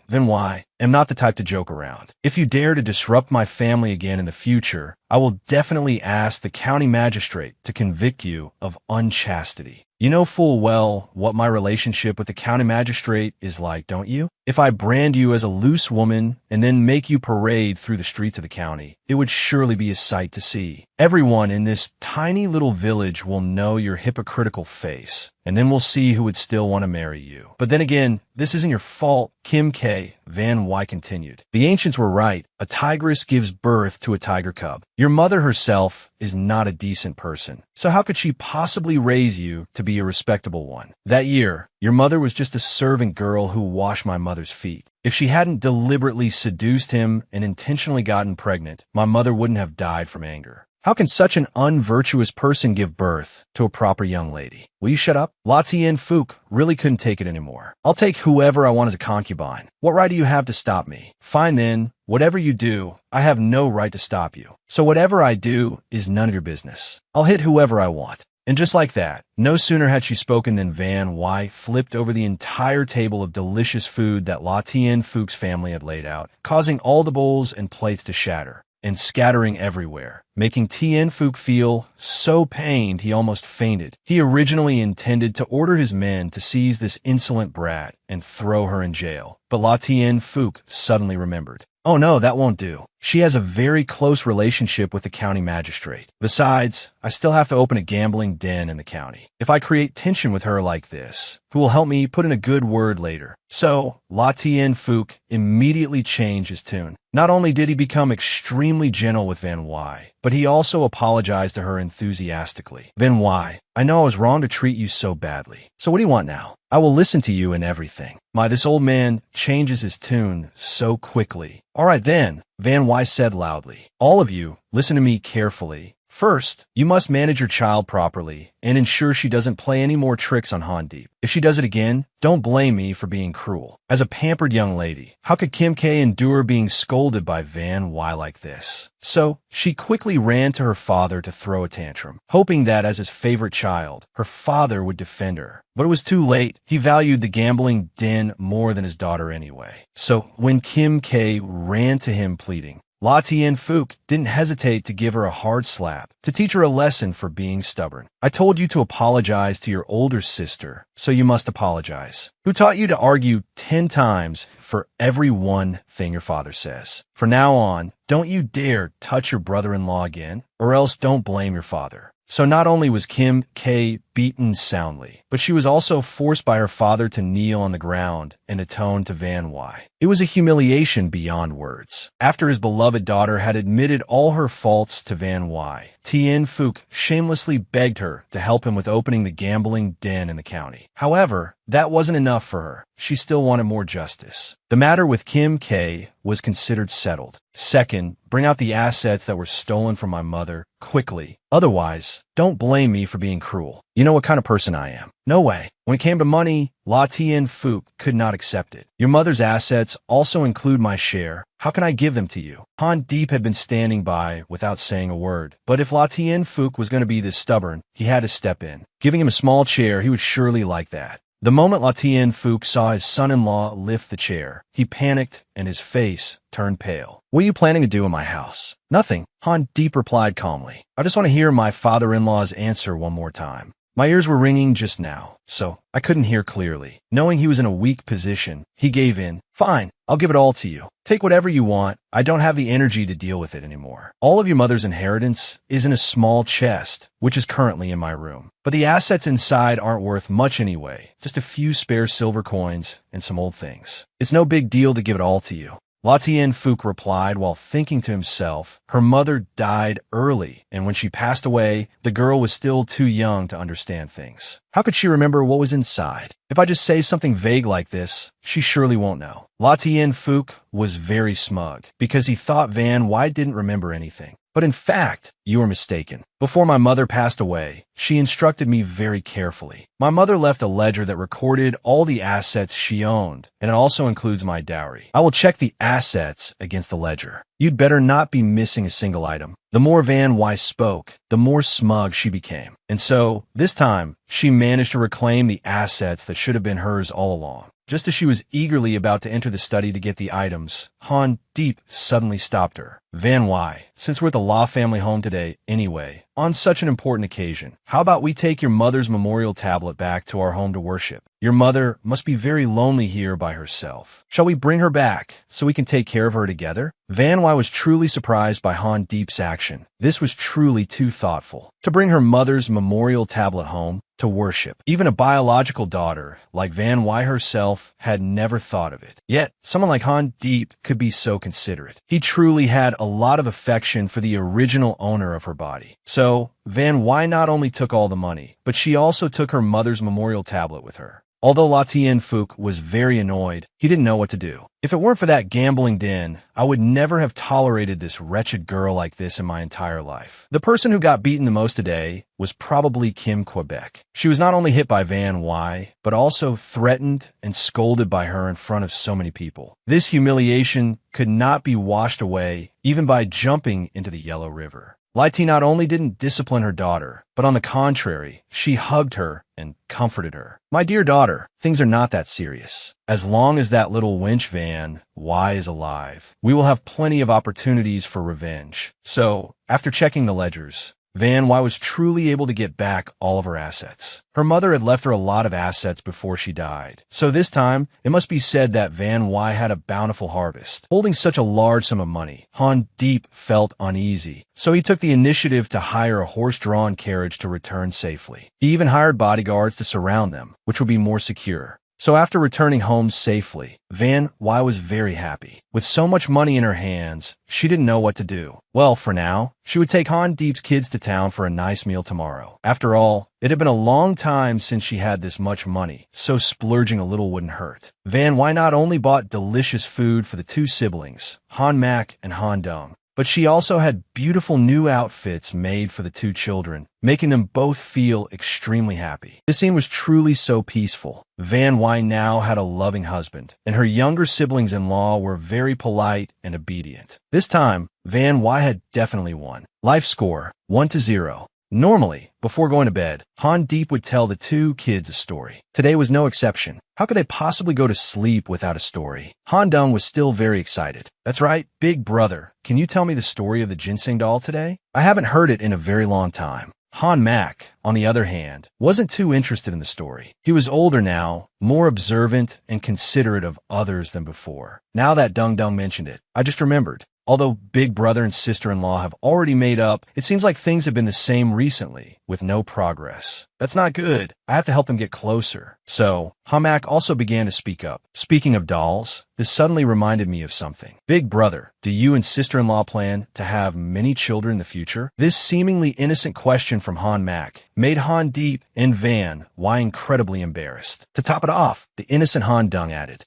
Speaker 1: Van Wy, am not the type to joke around. If you dare to disrupt my family again in the future, I will definitely ask the county magistrate to convict you of unchastity. You know full well what my relationship with the county magistrate is like, don't you? If I brand you as a loose woman and then make you parade through the streets of the county, it would surely be a sight to see. Everyone in this tiny little village will know your hypocritical face, and then we'll see who would still want to marry you. But then again, this isn't your fault, Kim K. Van Wy continued. The ancients were right. A tigress gives birth to a tiger cub. Your mother herself is not a decent person. So how could she possibly raise you to be a respectable one? That year, your mother was just a servant girl who washed my mother's feet. If she hadn't deliberately seduced him and intentionally gotten pregnant, my mother wouldn't have died from anger. How can such an unvirtuous person give birth to a proper young lady? Will you shut up? La Tien Phuc really couldn't take it anymore. I'll take whoever I want as a concubine. What right do you have to stop me? Fine then, whatever you do, I have no right to stop you. So whatever I do is none of your business. I'll hit whoever I want. And just like that, no sooner had she spoken than Van Wy flipped over the entire table of delicious food that La Tien Phuc's family had laid out, causing all the bowls and plates to shatter and scattering everywhere, making Tien Phuc feel so pained he almost fainted. He originally intended to order his men to seize this insolent brat and throw her in jail, but La Tien Phuc suddenly remembered. Oh no, that won't do. She has a very close relationship with the county magistrate. Besides, I still have to open a gambling den in the county. If I create tension with her like this, who will help me put in a good word later? So, La Tien Phuc immediately changed his tune. Not only did he become extremely gentle with Van Wy, but he also apologized to her enthusiastically. Van Wy, I know I was wrong to treat you so badly. So what do you want now? I will listen to you in everything. This old man changes his tune so quickly. All right then, Van Wy said loudly. All of you, listen to me carefully. First, you must manage your child properly and ensure she doesn't play any more tricks on Han Deep. If she does it again, don't blame me for being cruel. As a pampered young lady, how could Kim K endure being scolded by Van Wy like this? So, she quickly ran to her father to throw a tantrum, hoping that as his favorite child, her father would defend her. But it was too late. He valued the gambling den more than his daughter anyway. So, when Kim K ran to him pleading, La Tien Phuc didn't hesitate to give her a hard slap, to teach her a lesson for being stubborn. I told you to apologize to your older sister, so you must apologize. Who taught you to argue 10 times for every one thing your father says? From now on, don't you dare touch your brother-in-law again, or else don't blame your father. So not only was Kim K beaten soundly, but she was also forced by her father to kneel on the ground and atone to Van Wy. It was a humiliation beyond words. After his beloved daughter had admitted all her faults to Van Wy, Tien Phuc shamelessly begged her to help him with opening the gambling den in the county. However, that wasn't enough for her. She still wanted more justice. The matter with Kim K was considered settled. Second, bring out the assets that were stolen from my mother quickly. Otherwise, don't blame me for being cruel. You know what kind of person I am. No way. When it came to money, La Tien Phuc could not accept it. Your mother's assets also include my share. How can I give them to you? Han Deep had been standing by without saying a word. But if La Tien Phuc was going to be this stubborn, he had to step in. Giving him a small chair, he would surely like that. The moment La Tian-Fuc saw his son-in-law lift the chair, he panicked and his face turned pale. "What are you planning to do in my house?" "Nothing," Han Deep replied calmly. "I just want to hear my father-in-law's answer one more time." My ears were ringing just now, so I couldn't hear clearly. Knowing he was in a weak position, he gave in. "Fine, I'll give it all to you. Take whatever you want. I don't have the energy to deal with it anymore. All of your mother's inheritance is in a small chest, which is currently in my room. But the assets inside aren't worth much anyway, just a few spare silver coins and some old things. It's no big deal to give it all to you." La Tian-Fuc replied while thinking to himself, her mother died early, and when she passed away, the girl was still too young to understand things. How could she remember what was inside? If I just say something vague like this, she surely won't know. La Tian-Fuc was very smug, because he thought Van Wai didn't remember anything. But in fact, you are mistaken. Before my mother passed away, she instructed me very carefully. My mother left a ledger that recorded all the assets she owned, and it also includes my dowry. I will check the assets against the ledger. You'd better not be missing a single item. The more Van Wai spoke, the more smug she became. And so, this time, she managed to reclaim the assets that should have been hers all along. Just as she was eagerly about to enter the study to get the items, Han Deep suddenly stopped her. "Van Wai, since we're at the Law family home today anyway, on such an important occasion, how about we take your mother's memorial tablet back to our home to worship? Your mother must be very lonely here by herself. Shall we bring her back so we can take care of her together?" Van Wai was truly surprised by Han Deep's action. This was truly too thoughtful. To bring her mother's memorial tablet home to worship. Even a biological daughter like Van Wai herself had never thought of it. Yet, someone like Han Deep could be so considerate. He truly had a lot of affection for the original owner of her body. So, Van Wai not only took all the money, but she also took her mother's memorial tablet with her. Although La Tian-Fuc was very annoyed, he didn't know what to do. If it weren't for that gambling den, I would never have tolerated this wretched girl like this in my entire life. The person who got beaten the most today was probably Kim Quebec. She was not only hit by Van Wai, but also threatened and scolded by her in front of so many people. This humiliation could not be washed away even by jumping into the Yellow River. Lai Ti not only didn't discipline her daughter, but on the contrary, she hugged her and comforted her. "My dear daughter, things are not that serious. As long as that little wench Van Wai is alive, we will have plenty of opportunities for revenge." So, after checking the ledgers, Van Wai was truly able to get back all of her assets. Her mother had left her a lot of assets before she died. So this time, it must be said that Van Wai had a bountiful harvest. Holding such a large sum of money, Han Deep felt uneasy. So he took the initiative to hire a horse-drawn carriage to return safely. He even hired bodyguards to surround them, which would be more secure. So after returning home safely, Van Wai was very happy. With so much money in her hands, she didn't know what to do. Well, for now, she would take Han Deep's kids to town for a nice meal tomorrow. After all, it had been a long time since she had this much money, so splurging a little wouldn't hurt. Van Wai not only bought delicious food for the two siblings, Han Mak and Han Dong, but she also had beautiful new outfits made for the two children, making them both feel extremely happy. This scene was truly so peaceful. Van Wai now had a loving husband, and her younger siblings-in-law were very polite and obedient. This time, Van Wai had definitely won. Life score, 1-0. Normally, before going to bed, Han Deep would tell the two kids a story. Today was no exception. How could they possibly go to sleep without a story? Han Dong was still very excited. "That's right, big brother. Can you tell me the story of the ginseng doll today? I haven't heard it in a very long time." Han Mak, on the other hand, wasn't too interested in the story. He was older now, more observant and considerate of others than before. Now that Dung Dung mentioned it, I just remembered. Although big brother and sister-in-law have already made up, it seems like things have been the same recently, with no progress. That's not good. I have to help them get closer. So, Hamak also began to speak up. "Speaking of dolls, this suddenly reminded me of something. Big brother, do you and sister-in-law plan to have many children in the future?" This seemingly innocent question from Han Mak made Han Deep and Van Wai incredibly embarrassed. To top it off, the innocent Han Dung added,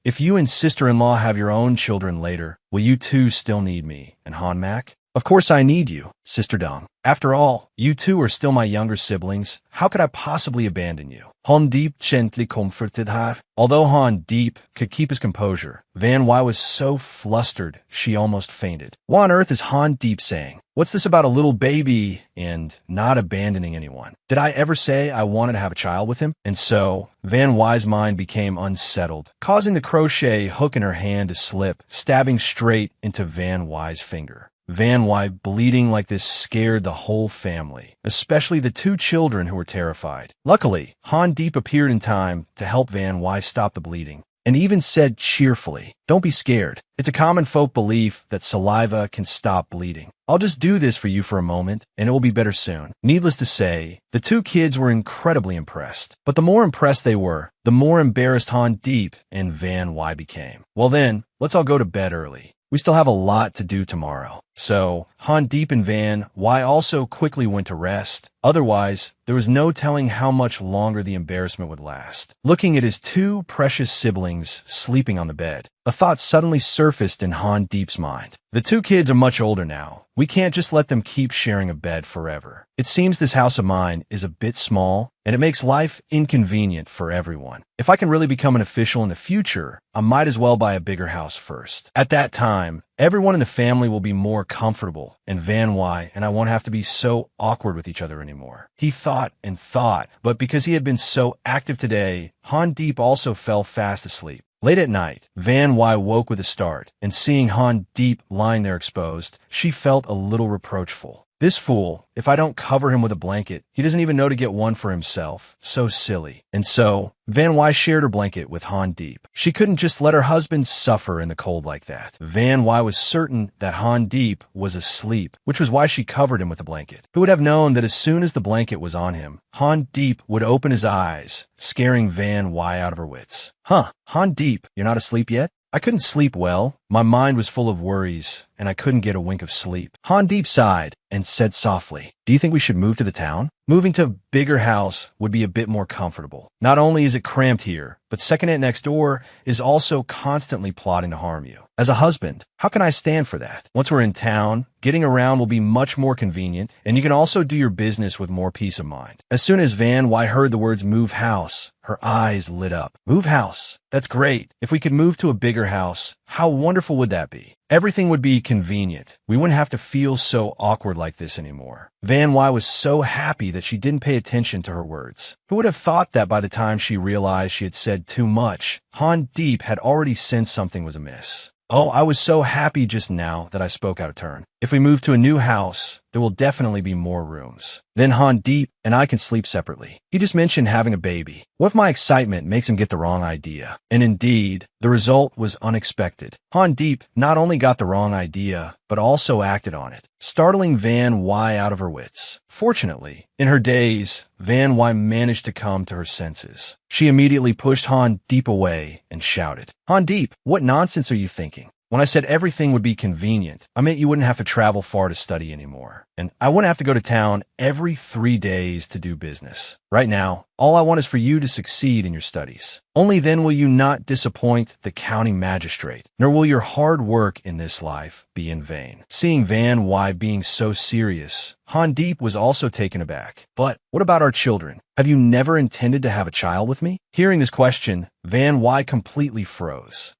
Speaker 1: If you and sister-in-law have your own children later, will you two still need me?" And Han Mak Of course I need you, Sister Dong. After all, you two are still my younger siblings. How could I possibly abandon you? Han Deep gently comforted her. Although Han Deep could keep his composure, Van Wy was so flustered she almost fainted. What on earth is Han Deep saying? What's this about a little baby and not abandoning anyone? Did I ever say I wanted to have a child with him? And so, Van Wy's mind became unsettled, causing the crochet hook in her hand to slip, stabbing straight into Van Wy's finger. Van Wy bleeding like this scared the whole family, especially the two children who were terrified. Luckily, Han Deep appeared in time to help Van Wy stop the bleeding, and even said cheerfully, "Don't be scared. It's a common folk belief that saliva can stop bleeding. I'll just do this for you for a moment, and it will be better soon." Needless to say, the two kids were incredibly impressed. But the more impressed they were, the more embarrassed Han Deep and Van Wy became. Well then, let's all go to bed early. We still have a lot to do tomorrow. So, Han Deep and Van Wy also quickly went to rest. Otherwise, there was no telling how much longer the embarrassment would last. Looking at his two precious siblings sleeping on the bed, a thought suddenly surfaced in Han Deep's mind. The two kids are much older now. We can't just let them keep sharing a bed forever. It seems this house of mine is a bit small, and it makes life inconvenient for everyone. If I can really become an official in the future, I might as well buy a bigger house first. At that time, everyone in the family will be more comfortable, and Van Wy and I won't have to be so awkward with each other anymore. He thought and thought, but because he had been so active today, Han Deep also fell fast asleep. Late at night, Van Wy woke with a start, and seeing Han Deep lying there exposed, she felt a little reproachful. This fool, if I don't cover him with a blanket, he doesn't even know to get one for himself. So silly. And so, Van Wy shared her blanket with Han Deep. She couldn't just let her husband suffer in the cold like that. Van Wy was certain that Han Deep was asleep, which was why she covered him with the blanket. Who would have known that as soon as the blanket was on him, Han Deep would open his eyes, scaring Van Wy out of her wits. Huh, Han Deep, you're not asleep yet? I couldn't sleep well. My mind was full of worries, and I couldn't get a wink of sleep. Han Deep sighed and said softly, "Do you think we should move to the town? Moving to a bigger house would be a bit more comfortable. Not only is it cramped here, but second aunt next door is also constantly plotting to harm you. As a husband, how can I stand for that? Once we're in town, getting around will be much more convenient, and you can also do your business with more peace of mind." As soon as Van Wy heard the words move house, her eyes lit up. Move house? That's great. If we could move to a bigger house, how wonderful would that be? Everything would be convenient. We wouldn't have to feel so awkward like this anymore. Van Wy was so happy that she didn't pay attention to her words. Who would have thought that by the time she realized she had said too much, Han Deep had already sensed something was amiss? Oh, I was so happy just now that I spoke out of turn. If we move to a new house, there will definitely be more rooms. Then Han Deep and I can sleep separately. He just mentioned having a baby. What if my excitement makes him get the wrong idea? And indeed, the result was unexpected. Han Deep not only got the wrong idea, but also acted on it, startling Van Wy out of her wits. Fortunately, in her daze, Van Wy managed to come to her senses. She immediately pushed Han Deep away and shouted, "Han Deep, what nonsense are you thinking? When I said everything would be convenient, I meant you wouldn't have to travel far to study anymore. And I wouldn't have to go to town every 3 days to do business. Right now, all I want is for you to succeed in your studies. Only then will you not disappoint the county magistrate, nor will your hard work in this life be in vain." Seeing Van Wy being so serious, Han Deep was also taken aback. "But what about our children? Have you never intended to have a child with me?" Hearing this question, Van Wy completely froze.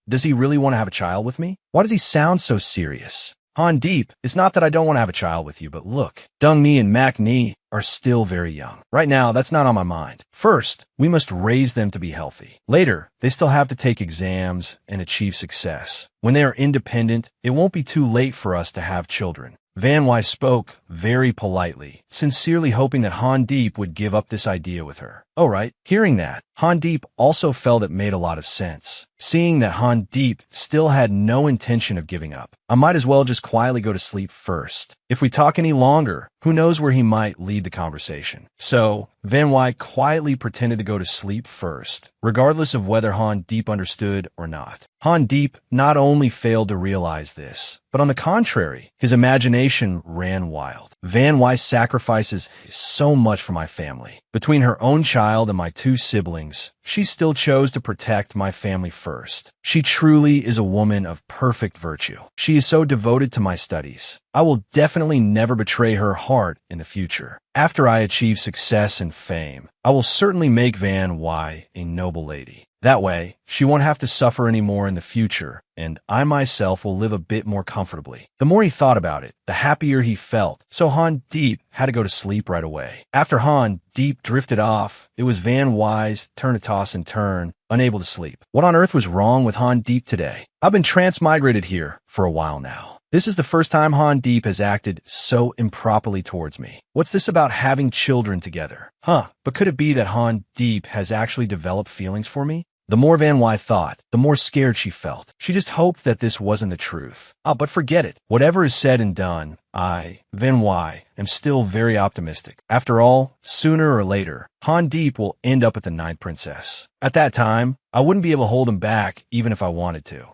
Speaker 1: Does he really want to have a child with me? Why does he sound so serious? Han Deep, it's not that I don't want to have a child with you, but look, Dung Ni and Mac Ni are still very young. Right now, that's not on my mind. First, we must raise them to be healthy. Later, they still have to take exams and achieve success. When they are independent, it won't be too late for us to have children. Van Wy spoke very politely, sincerely hoping that Han Deep would give up this idea with her. Oh right, hearing that, Han Deep also felt it made a lot of sense. Seeing that Han Deep still had no intention of giving up, I might as well just quietly go to sleep first. If we talk any longer, who knows where he might lead the conversation. So, Van Wy quietly pretended to go to sleep first, regardless of whether Han Deep understood or not. Han Deep not only failed to realize this, but on the contrary, his imagination ran wild. Van Wy sacrifices so much for my family. Between her own child child and my two siblings, she still chose to protect my family first. She truly is a woman of perfect virtue. She is so devoted to my studies. I will definitely never betray her heart in the future. After I achieve success and fame, I will certainly make Van Y a noble lady. That way, she won't have to suffer anymore in the future, and I myself will live a bit more comfortably. The more he thought about it, the happier he felt, so Han Deep had to go to sleep right away. After Han Deep drifted off, it was Van Y's turn to toss and turn, unable to sleep. What on earth was wrong with Han Deep today? I've been transmigrated here for a while now. This is the first time Han Deep has acted so improperly towards me. What's this about having children together? But could it be that Han Deep has actually developed feelings for me? The more Van Y thought, the more scared she felt. She just hoped that this wasn't the truth. But forget it. Whatever is said and done, I, Van Y, am still very optimistic. After all, sooner or later, Han Deep will end up at the Ninth Princess. At that time, I wouldn't be able to hold him back even if I wanted to.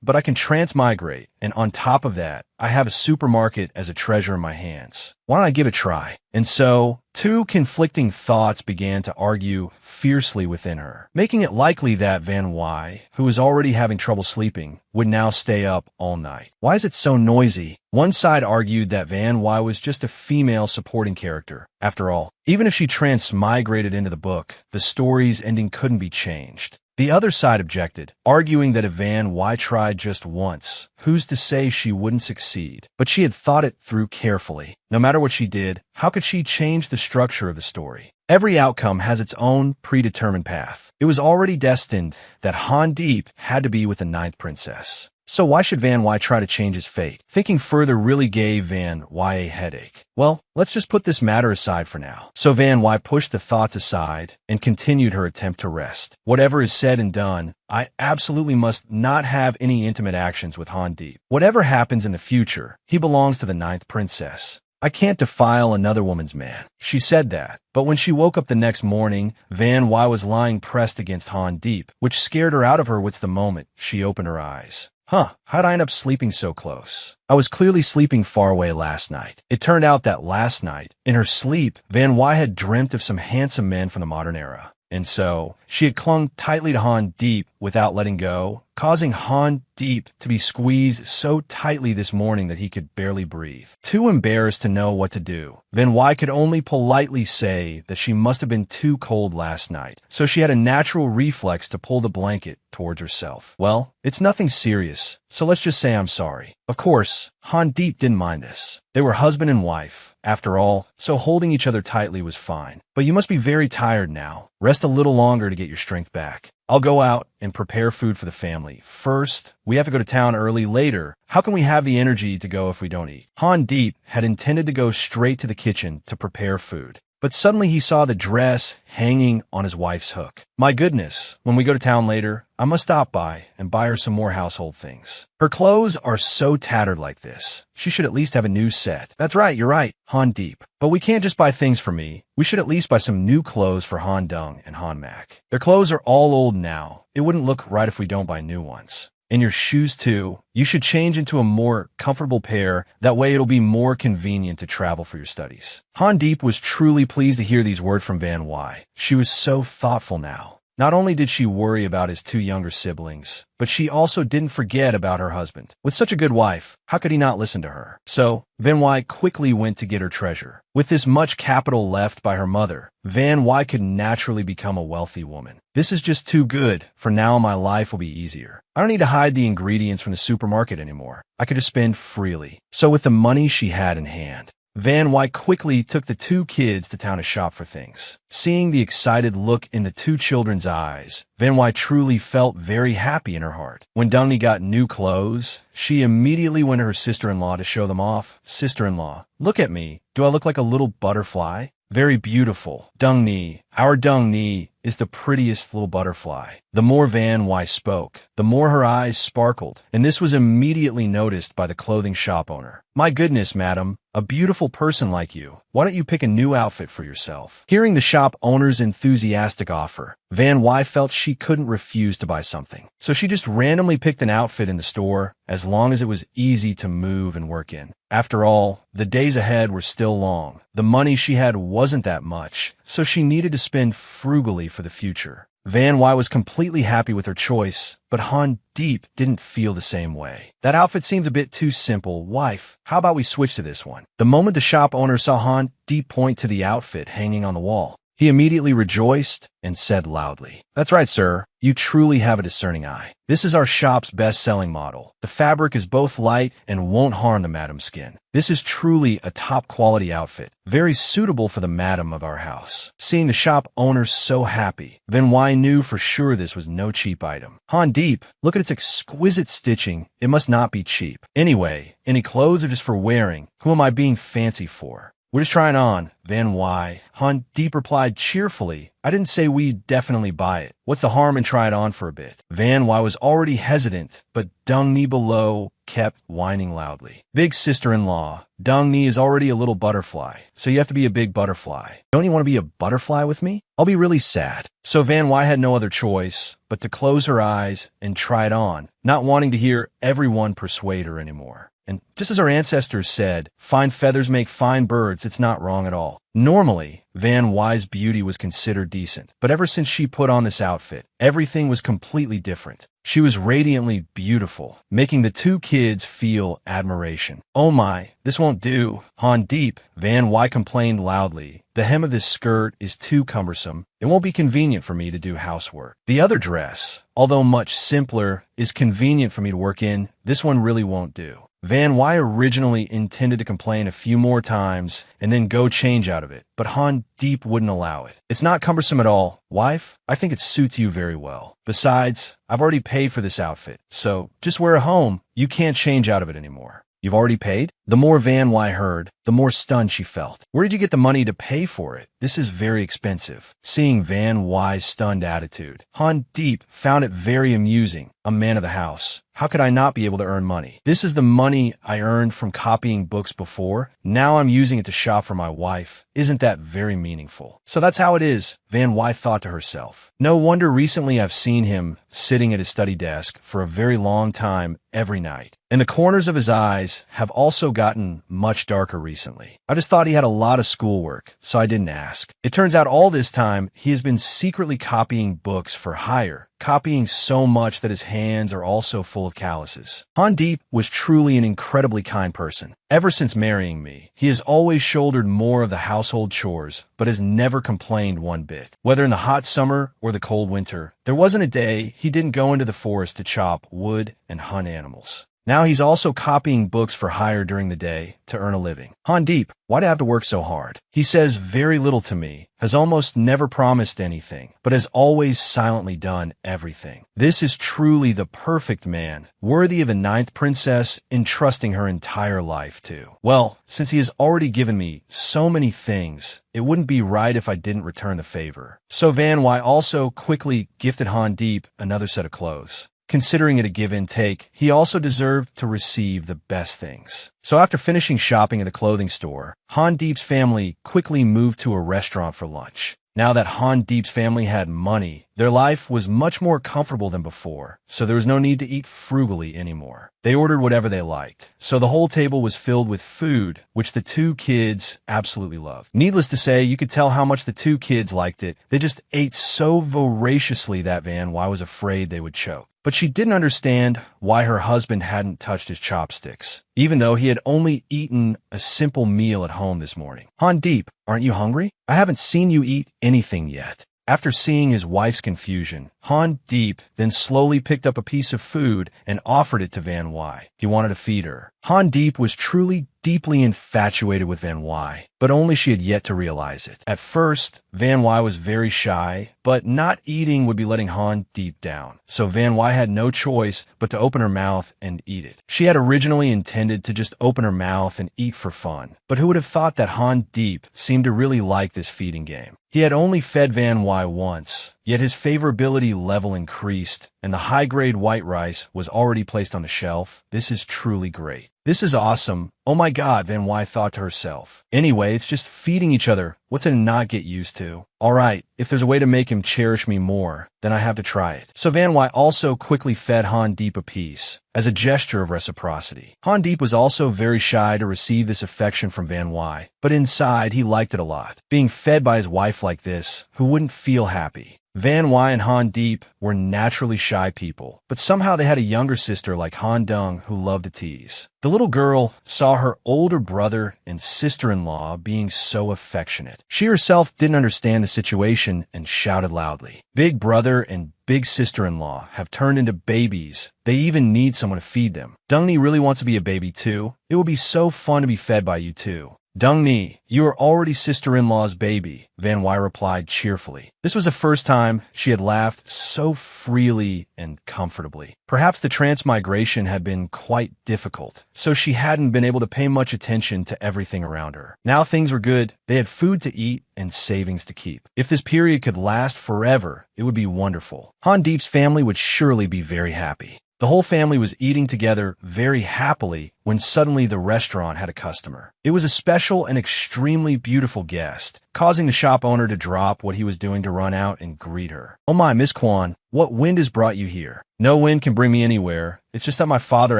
Speaker 1: But I can transmigrate, and on top of that, I have a supermarket as a treasure in my hands. Why don't I give it a try? And so, two conflicting thoughts began to argue fiercely within her, making it likely that Van Y, who was already having trouble sleeping, would now stay up all night. Why is it so noisy? One side argued that Van Y was just a female supporting character. After all, even if she transmigrated into the book, the story's ending couldn't be changed. The other side objected, arguing that if Van Y tried just once, who's to say she wouldn't succeed? But she had thought it through carefully. No matter what she did, how could she change the structure of the story? Every outcome has its own predetermined path. It was already destined that Han Deep had to be with the Ninth Princess. So why should Van Y try to change his fate? Thinking further really gave Van Y a headache. Well, let's just put this matter aside for now. So Van Y pushed the thoughts aside and continued her attempt to rest. Whatever is said and done, I absolutely must not have any intimate actions with Han Deep. Whatever happens in the future, he belongs to the Ninth Princess. I can't defile another woman's man. She said that. But when she woke up the next morning, Van Y was lying pressed against Han Deep, which scared her out of her wits the moment she opened her eyes. How'd I end up sleeping so close? I was clearly sleeping far away last night. It turned out that last night, in her sleep, Van Y had dreamt of some handsome men from the modern era. And so, she had clung tightly to Han Deep without letting go, causing Han Deep to be squeezed so tightly this morning that he could barely breathe. Too embarrassed to know what to do, Van Y could only politely say that she must have been too cold last night, so she had a natural reflex to pull the blanket towards herself. Well, it's nothing serious, so let's just say I'm sorry. Of course, Han Deep didn't mind this. They were husband and wife, after all, so holding each other tightly was fine. But you must be very tired now. Rest a little longer to get your strength back. I'll go out and prepare food for the family. First, we have to go to town early. Later, how can we have the energy to go if we don't eat? Han Deep had intended to go straight to the kitchen to prepare food. But suddenly he saw the dress hanging on his wife's hook. My goodness, when we go to town later, I must stop by and buy her some more household things. Her clothes are so tattered like this. She should at least have a new set. That's right, you're right, Han Deep. But we can't just buy things for me. We should at least buy some new clothes for Han Dung and Han Mac. Their clothes are all old now. It wouldn't look right if we don't buy new ones. And your shoes too. You should change into a more comfortable pair. That way it'll be more convenient to travel for your studies. Han Deep was truly pleased to hear these words from Van Y. She was so thoughtful now. Not only did she worry about his two younger siblings, but she also didn't forget about her husband. With such a good wife, how could he not listen to her? So, Van Y quickly went to get her treasure. With this much capital left by her mother, Van Y could naturally become a wealthy woman. This is just too good, for now my life will be easier. I don't need to hide the ingredients from the supermarket anymore. I could just spend freely. So with the money she had in hand, Van Y quickly took the two kids to town to shop for things. Seeing the excited look in the two children's eyes, Van Y truly felt very happy in her heart. When Dungni got new clothes, she immediately went to her sister-in-law to show them off. Sister-in-law, look at me. Do I look like a little butterfly? Very beautiful. Dungni, our Dungni, is the prettiest little butterfly. The more Van Y spoke, the more her eyes sparkled, and this was immediately noticed by the clothing shop owner. My goodness, madam, A beautiful person like you. Why don't you pick a new outfit for yourself? Hearing the shop owner's enthusiastic offer, Van Wy felt she couldn't refuse to buy something. So she just randomly picked an outfit in the store, as long as it was easy to move and work in. After all, the days ahead were still long. The money she had wasn't that much, so she needed to spend frugally for the future. Van Wy was completely happy with her choice, but Han Deep didn't feel the same way. That outfit seemed a bit too simple. Wife, how about we switch to this one? The moment the shop owner saw Han Deep point to the outfit hanging on the wall, he immediately rejoiced and said loudly, "That's right, sir. You truly have a discerning eye. This is our shop's best-selling model. The fabric is both light and won't harm the madam's skin. This is truly a top-quality outfit, very suitable for the madam of our house." Seeing the shop owner so happy, Van Wy knew for sure this was no cheap item. Han Deep, look at its exquisite stitching. It must not be cheap. Anyway, any clothes are just for wearing. Who am I being fancy for? We're just trying on, Van Wy. Han Deep replied cheerfully, "I didn't say we'd definitely buy it. What's the harm in try it on for a bit?" Van Wy was already hesitant, but Dung Ni below kept whining loudly. "Big sister-in-law, Dung Ni is already a little butterfly, so you have to be a big butterfly. Don't you want to be a butterfly with me? I'll be really sad." So Van Wy had no other choice but to close her eyes and try it on, not wanting to hear everyone persuade her anymore. And just as our ancestors said, fine feathers make fine birds, it's not wrong at all. Normally, Van Wy's beauty was considered decent, but ever since she put on this outfit, everything was completely different. She was radiantly beautiful, making the two kids feel admiration. "Oh my, this won't do. Han Deep," Van Wy complained loudly. "The hem of this skirt is too cumbersome. It won't be convenient for me to do housework. The other dress, although much simpler, is convenient for me to work in. This one really won't do." Van Wy originally intended to complain a few more times and then go change out of it, but Han Deep wouldn't allow it. "It's not cumbersome at all. Wife, I think it suits you very well. Besides, I've already paid for this outfit, so just wear it home. You can't change out of it anymore." "You've already paid?" The more Van Wy heard, the more stunned she felt. "Where did you get the money to pay for it? This is very expensive." Seeing Van Wy's stunned attitude, Han Deep found it very amusing. "A man of the house. How could I not be able to earn money? This is the money I earned from copying books before. Now I'm using it to shop for my wife. Isn't that very meaningful?" "So that's how it is," Van Wy thought to herself. "No wonder recently I've seen him sitting at his study desk for a very long time every night. And the corners of his eyes have also gotten much darker recently. I just thought he had a lot of schoolwork, so I didn't ask. It turns out all this time he has been secretly copying books for hire, copying so much that his hands are also full of calluses." Han Deep was truly an incredibly kind person. Ever since marrying me, he has always shouldered more of the household chores, but has never complained one bit. Whether in the hot summer or the cold winter, there wasn't a day he didn't go into the forest to chop wood and hunt animals. Now he's also copying books for hire during the day to earn a living. Han Deep, why do I have to work so hard? He says very little to me, has almost never promised anything, but has always silently done everything. This is truly the perfect man, worthy of a ninth princess entrusting her entire life to. Well, since he has already given me so many things, it wouldn't be right if I didn't return the favor. So Van Wy also quickly gifted Han Deep another set of clothes. Considering it a give and take, he also deserved to receive the best things. So after finishing shopping at the clothing store, Han Deep's family quickly moved to a restaurant for lunch. Now that Han Deep's family had money, their life was much more comfortable than before, so there was no need to eat frugally anymore. They ordered whatever they liked, so the whole table was filled with food, which the two kids absolutely loved. Needless to say, you could tell how much the two kids liked it. They just ate so voraciously that Van Wy was afraid they would choke. But she didn't understand why her husband hadn't touched his chopsticks, even though he had only eaten a simple meal at home this morning. Han Deep, aren't you hungry? I haven't seen you eat anything yet. After seeing his wife's confusion, Han Deep then slowly picked up a piece of food and offered it to Van Wy. He wanted to feed her. Han Deep was truly deeply infatuated with Van Wy, but only she had yet to realize it. At first, Van Wy was very shy, but not eating would be letting Han Deep down. So Van Wy had no choice but to open her mouth and eat it. She had originally intended to just open her mouth and eat for fun, but who would have thought that Han Deep seemed to really like this feeding game? He had only fed Van Wy once, yet his favorability level increased, and the high-grade white rice was already placed on the shelf. This is truly great. This is awesome, Oh my god, Van Wy thought to herself. Anyway, it's just feeding each other. What's it to not get used to? Alright, if there's a way to make him cherish me more, then I have to try it. So Van Wy also quickly fed Han Deep a piece, as a gesture of reciprocity. Han Deep was also very shy to receive this affection from Van Wy, but inside he liked it a lot. Being fed by his wife like this, who wouldn't feel happy? Van Wy and Han Deep were naturally shy people, but somehow they had a younger sister like Han Dung who loved to tease. The little girl saw her older brother and sister-in-law being so affectionate. She herself didn't understand the situation and shouted loudly. Big brother and big sister-in-law have turned into babies. They even need someone to feed them. Dung-ni really wants to be a baby too. It will be so fun to be fed by you too. Dung-ni, you are already sister-in-law's baby, Van Wy replied cheerfully. This was the first time she had laughed so freely and comfortably. Perhaps the transmigration had been quite difficult, so she hadn't been able to pay much attention to everything around her. Now things were good. They had food to eat and savings to keep. If this period could last forever, it would be wonderful. Han Deep's family would surely be very happy. The whole family was eating together very happily when suddenly the restaurant had a customer. It was a special and extremely beautiful guest, causing the shop owner to drop what he was doing to run out and greet her. "Oh my, Miss Kwan, what wind has brought you here?" "No wind can bring me anywhere. It's just that my father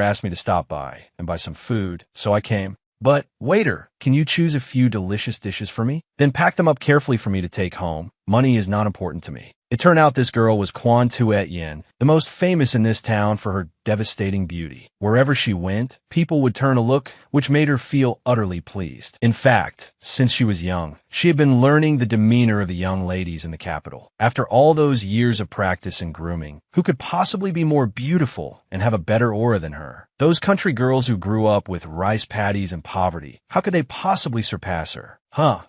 Speaker 1: asked me to stop by and buy some food, so I came." "But, waiter, can you choose a few delicious dishes for me? Then pack them up carefully for me to take home. Money is not important to me." It turned out this girl was Kwan Tuet Yin, the most famous in this town for her devastating beauty. Wherever she went, people would turn a look which made her feel utterly pleased. In fact, since she was young, she had been learning the demeanor of the young ladies in the capital. After all those years of practice and grooming, who could possibly be more beautiful and have a better aura than her? Those country girls who grew up with rice paddies and poverty, how could they possibly surpass her?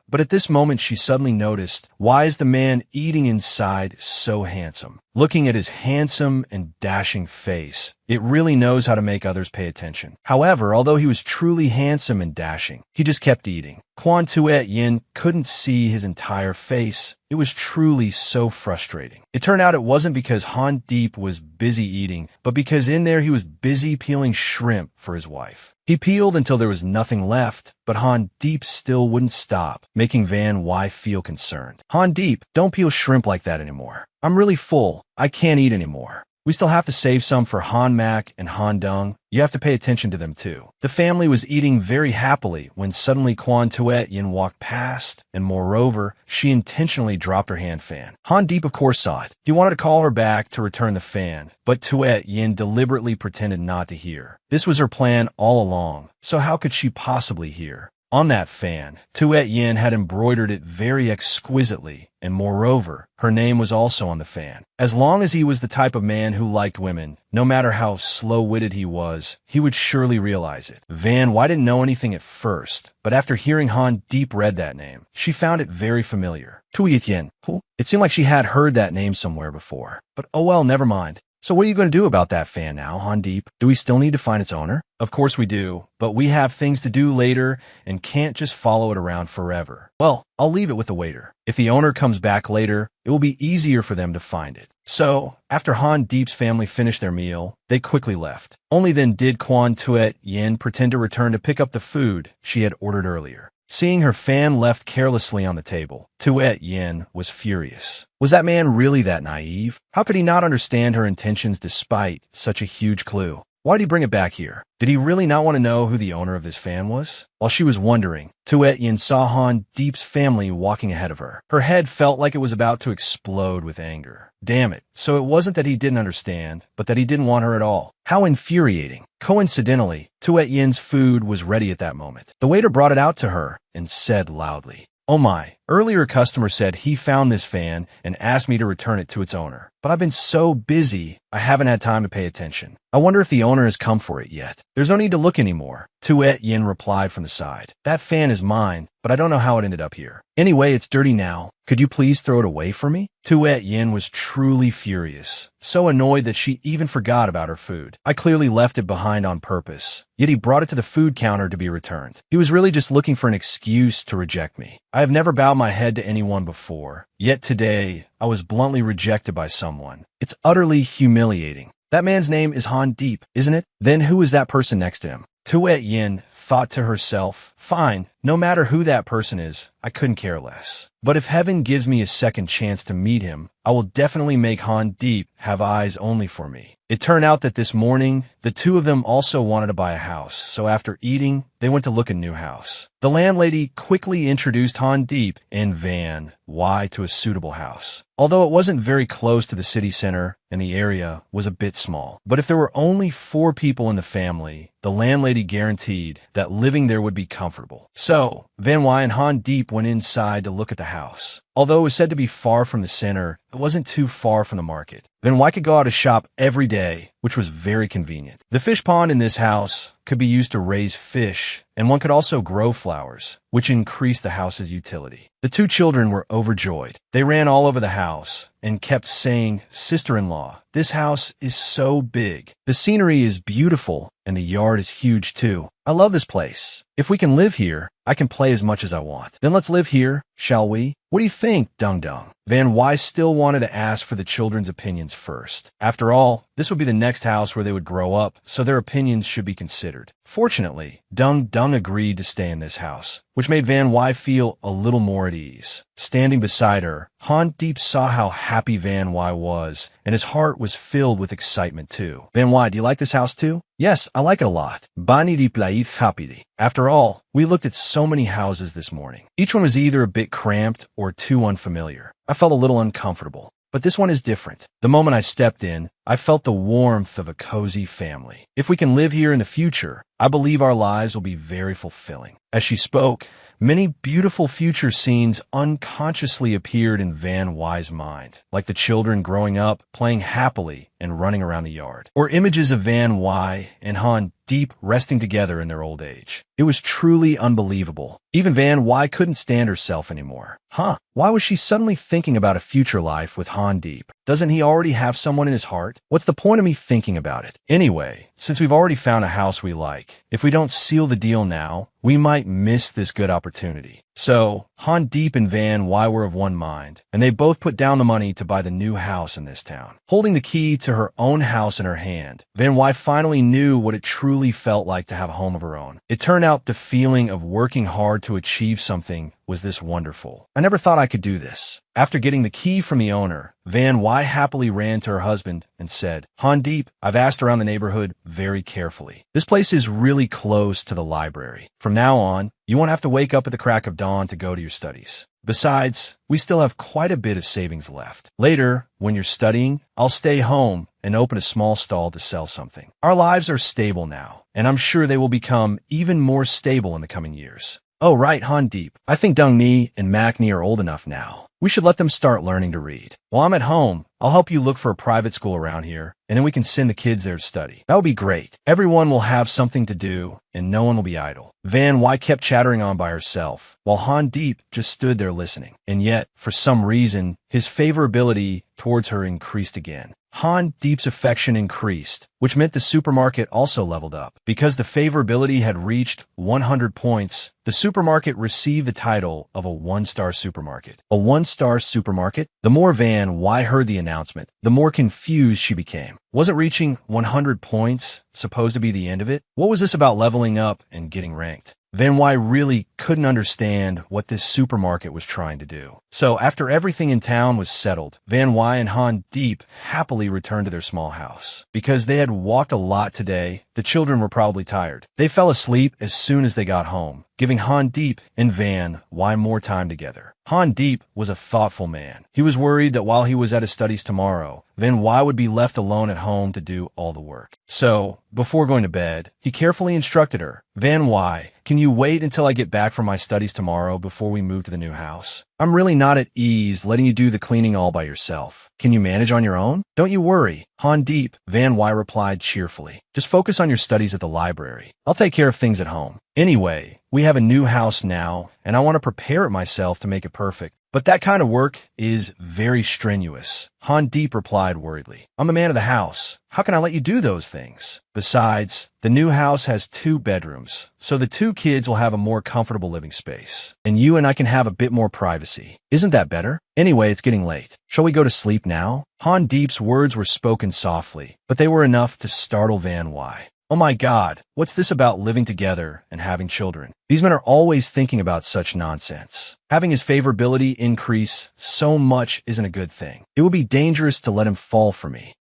Speaker 1: But at this moment she suddenly noticed, why is the man eating inside so handsome? Looking at his handsome and dashing face, it really knows how to make others pay attention. However, although he was truly handsome and dashing, he just kept eating. Kwan Tuet Yin couldn't see his entire face. It was truly so frustrating. It turned out it wasn't because Han Deep was busy eating, but because in there he was busy peeling shrimp for his wife. He peeled until there was nothing left, but Han Deep still wouldn't stop, making Van Wy feel concerned. "Han Deep, don't peel shrimp like that anymore. I'm really full. I can't eat anymore. We still have to save some for Han Mak and Han Dung. You have to pay attention to them too." The family was eating very happily when suddenly Kwan Tuet Yin walked past, and moreover, she intentionally dropped her hand fan. Han Deep of course saw it. He wanted to call her back to return the fan, but Tuet Yin deliberately pretended not to hear. This was her plan all along, so how could she possibly hear? On that fan, Tuet Yin had embroidered it very exquisitely, and moreover, her name was also on the fan. As long as he was the type of man who liked women, no matter how slow-witted he was, he would surely realize it. Van Wy didn't know anything at first, but after hearing Han Deep read that name, she found it very familiar. Tuet Yin. It seemed like she had heard that name somewhere before, but oh well, never mind. "So what are you going to do about that fan now, Han Deep? Do we still need to find its owner?" "Of course we do, but we have things to do later and can't just follow it around forever." "Well, I'll leave it with the waiter. If the owner comes back later, it will be easier for them to find it." So, after Han Deep's family finished their meal, they quickly left. Only then did Kwan Tuet Yin pretend to return to pick up the food she had ordered earlier. Seeing her fan left carelessly on the table, Tuet Yin was furious. Was that man really that naive? How could he not understand her intentions despite such a huge clue? Why did he bring it back here? Did he really not want to know who the owner of this fan was? While she was wondering, Tuet Yin saw Han Deep's family walking ahead of her. Her head felt like it was about to explode with anger. Damn it. So it wasn't that he didn't understand, but that he didn't want her at all. How infuriating. Coincidentally, Tuet Yin's food was ready at that moment. The waiter brought it out to her and said loudly, "Oh my, earlier a customer said he found this fan and asked me to return it to its owner. But I've been so busy, I haven't had time to pay attention. I wonder if the owner has come for it yet." "There's no need to look anymore," Tuet Yin replied from the side. "That fan is mine, but I don't know how it ended up here. Anyway, it's dirty now. Could you please throw it away for me?" Tuet Yin was truly furious, so annoyed that she even forgot about her food. "I clearly left it behind on purpose, yet he brought it to the food counter to be returned. He was really just looking for an excuse to reject me. I have never bowed my head to anyone before, yet today I was bluntly rejected by someone. It's utterly humiliating. That man's name is Han Deep, isn't it? Then who is that person next to him?" Tuet Yin thought to herself, fine, no matter who that person is, I couldn't care less. But if heaven gives me a second chance to meet him, I will definitely make Han Deep have eyes only for me. It turned out that this morning, the two of them also wanted to buy a house, so after eating, they went to look at a new house. The landlady quickly introduced Han Deep and Van Y to a suitable house. Although it wasn't very close to the city center and the area was a bit small. But if there were only 4 people in the family, the landlady guaranteed that living there would be comfortable. So, Van Y and Han Deep went inside to look at the house. Although it was said to be far from the center, it wasn't too far from the market. Van Y could go out to shop every day, which was very convenient. The fish pond in this house could be used to raise fish, and one could also grow flowers, which increased the house's utility. The 2 children were overjoyed. They ran all over the house and kept saying, "Sister-in-law, this house is so big. The scenery is beautiful, and the yard is huge too. I love this place. If we can live here, I can play as much as I want. Then let's live here, shall we? What do you think, Dung Dung?" Van Y still wanted to ask for the children's opinions first. After all, this would be the next house where they would grow up, so their opinions should be considered. Fortunately, Dung Dung agreed to stay in this house, which made Van Y feel a little more at ease. Standing beside her, Han Deep saw how happy Van Y was, and his heart was filled with excitement too. "Van Y, do you like this house too?" "Yes, I like it a lot." Bani Deep Laif happily. After all, we looked at so many houses this morning. Each one was either a bit cramped or too unfamiliar. I felt a little uncomfortable. But this one is different. The moment I stepped in, I felt the warmth of a cozy family. If we can live here in the future, I believe our lives will be very fulfilling. As she spoke, many beautiful future scenes unconsciously appeared in Van Y's mind, like the children growing up, playing happily, and running around the yard, or images of Van Y and Han Deep resting together in their old age. It was truly unbelievable. Even Van Y couldn't stand herself anymore. Why was she suddenly thinking about a future life with Han Deep? Doesn't he already have someone in his heart? What's the point of me thinking about it? Anyway, since we've already found a house we like, if we don't seal the deal now, we might miss this good opportunity. So, Han Deep and Van Y were of one mind, and they both put down the money to buy the new house in this town. Holding the key to her own house in her hand, Van Y finally knew what it truly felt like to have a home of her own. It turned out the feeling of working hard to achieve something was this wonderful. "I never thought I could do this." After getting the key from the owner, Van Y happily ran to her husband and said, "Han Deep, I've asked around the neighborhood very carefully. This place is really close to the library. From now on, you won't have to wake up at the crack of dawn to go to your studies. Besides, we still have quite a bit of savings left. Later, when you're studying, I'll stay home and open a small stall to sell something. Our lives are stable now, and I'm sure they will become even more stable in the coming years." "Oh right, Han Deep. I think Dung Ni and Mac Ni are old enough now. We should let them start learning to read. While I'm at home, I'll help you look for a private school around here, and then we can send the kids there to study. That would be great. Everyone will have something to do, and no one will be idle." Van Y kept chattering on by herself, while Han Deep just stood there listening. And yet, for some reason, his favorability towards her increased again. Han Deep's affection increased, which meant the supermarket also leveled up. Because the favorability had reached 100 points, the supermarket received the title of a 1-star supermarket. A 1-star supermarket? The more Van Y heard the announcement, the more confused she became. Wasn't reaching 100 points supposed to be the end of it? What was this about leveling up and getting ranked? Van Y really couldn't understand what this supermarket was trying to do. So after everything in town was settled, Van Y and Han Deep happily returned to their small house. Because they had walked a lot today, the children were probably tired. They fell asleep as soon as they got home, giving Han Deep and Van Y more time together. Han Deep was a thoughtful man. He was worried that while he was at his studies tomorrow, Van Y would be left alone at home to do all the work. So, before going to bed, he carefully instructed her, "Van Y, can you wait until I get back from my studies tomorrow before we move to the new house? I'm really not at ease letting you do the cleaning all by yourself. Can you manage on your own?" "Don't you worry, Han Deep," Van Y replied cheerfully. "Just focus on your studies at the library. I'll take care of things at home. Anyway, we have a new house now, and I want to prepare it myself to make it perfect. But that kind of work is very strenuous." Han Deep replied worriedly. "I'm the man of the house. How can I let you do those things? Besides, the new house has 2 bedrooms, so the 2 kids will have a more comfortable living space. And you and I can have a bit more privacy. Isn't that better? Anyway, it's getting late. Shall we go to sleep now?" Han Deep's words were spoken softly, but they were enough to startle Van Y. Oh my God, what's this about living together and having children? These men are always thinking about such nonsense. Having his favorability increase so much isn't a good thing. It would be dangerous to let him fall for me.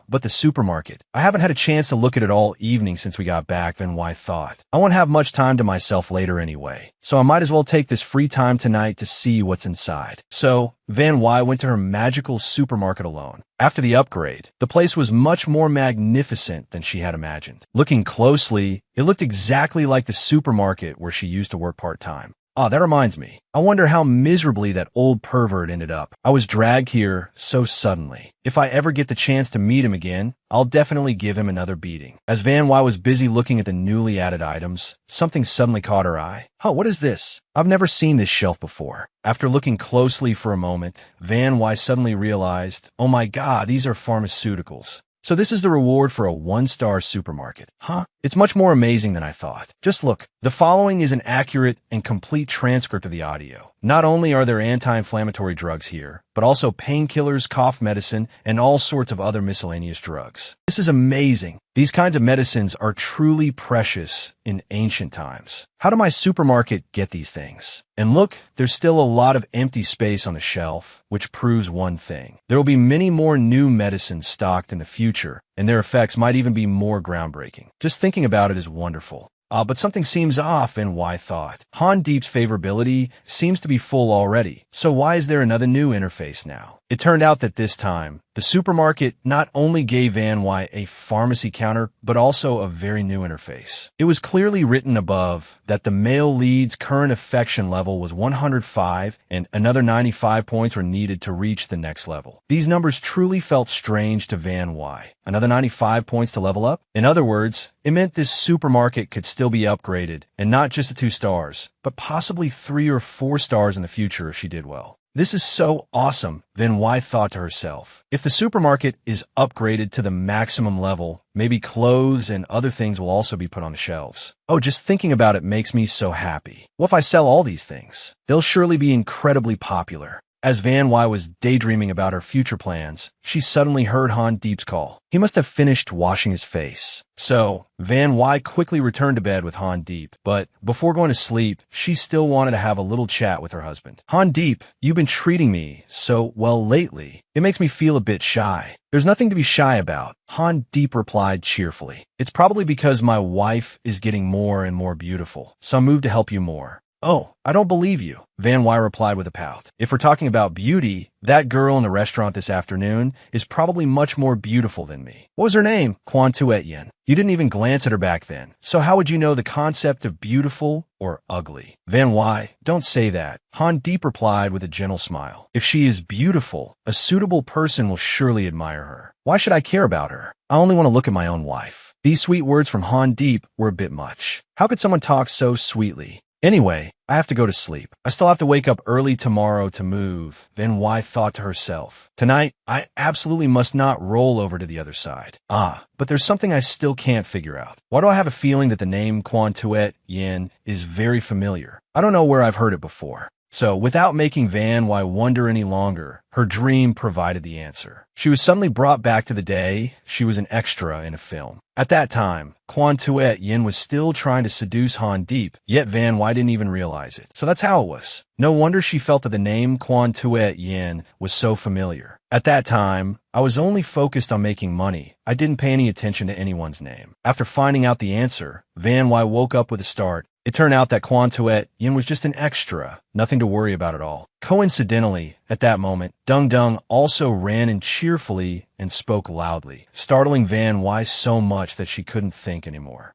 Speaker 1: But the supermarket. I haven't had a chance to look at it all evening since we got back, Van Wy thought. I won't have much time to myself later anyway, so I might as well take this free time tonight to see what's inside. So, Van Wy went to her magical supermarket alone. After the upgrade, the place was much more magnificent than she had imagined. Looking closely, it looked exactly like the supermarket where she used to work part-time. That reminds me. I wonder how miserably that old pervert ended up. I was dragged here so suddenly. If I ever get the chance to meet him again, I'll definitely give him another beating. As Van Wy was busy looking at the newly added items, something suddenly caught her eye. What is this? I've never seen this shelf before. After looking closely for a moment, Van Wy suddenly realized, oh my God, these are pharmaceuticals. So this is the reward for a one-star supermarket. It's much more amazing than I thought. Just look, the following is an accurate and complete transcript of the audio. Not only are there anti-inflammatory drugs here, but also painkillers, cough medicine, and all sorts of other miscellaneous drugs. This is amazing. These kinds of medicines are truly precious in ancient times. How did my supermarket get these things? And look, there's still a lot of empty space on the shelf, which proves one thing. There will be many more new medicines stocked in the future, and their effects might even be more groundbreaking. Just thinking about it is wonderful. But something seems off, and why thought? Han Deep's favorability seems to be full already, so why is there another new interface now? It turned out that this time, the supermarket not only gave Van Wy a pharmacy counter, but also a very new interface. It was clearly written above that the male lead's current affection level was 105, and another 95 points were needed to reach the next level. These numbers truly felt strange to Van Wy. Another 95 points to level up? In other words, it meant this supermarket could still be upgraded, and not just to 2 stars, but possibly 3 or 4 stars in the future if she did well. This is so awesome, Van Wy thought to herself. If the supermarket is upgraded to the maximum level, maybe clothes and other things will also be put on the shelves. Just thinking about it makes me so happy. What if I sell all these things? They'll surely be incredibly popular. As Van Wy was daydreaming about her future plans, she suddenly heard Han Deep's call. He must have finished washing his face. So, Van Wy quickly returned to bed with Han Deep, but before going to sleep, she still wanted to have a little chat with her husband. Han Deep, you've been treating me so well lately. It makes me feel a bit shy. There's nothing to be shy about, Han Deep replied cheerfully. It's probably because my wife is getting more and more beautiful, so I moved to help you more. I don't believe you, Van Wy replied with a pout. If we're talking about beauty, that girl in the restaurant this afternoon is probably much more beautiful than me. What was her name? Quan Tuet Yin. You didn't even glance at her back then. So how would you know the concept of beautiful or ugly? Van Wy, don't say that. Han Deep replied with a gentle smile. If she is beautiful, a suitable person will surely admire her. Why should I care about her? I only want to look at my own wife. These sweet words from Han Deep were a bit much. How could someone talk so sweetly? Anyway, I have to go to sleep. I still have to wake up early tomorrow to move. Van Wy thought to herself. Tonight, I absolutely must not roll over to the other side. But there's something I still can't figure out. Why do I have a feeling that the name Quan Tuet Yin is very familiar? I don't know where I've heard it before. So, without making Van Wy wonder any longer, her dream provided the answer. She was suddenly brought back to the day she was an extra in a film. At that time, Quan Tuet Yin was still trying to seduce Han Deep, yet Van Wy didn't even realize it. So that's how it was. No wonder she felt that the name Quan Tuet Yin was so familiar. At that time, I was only focused on making money. I didn't pay any attention to anyone's name. After finding out the answer, Van Wy woke up with a start. It turned out that Quan Tuet Yin was just an extra, nothing to worry about at all. Coincidentally, at that moment, Dung Dung also ran in cheerfully and spoke loudly, startling Van Wy so much that she couldn't think anymore.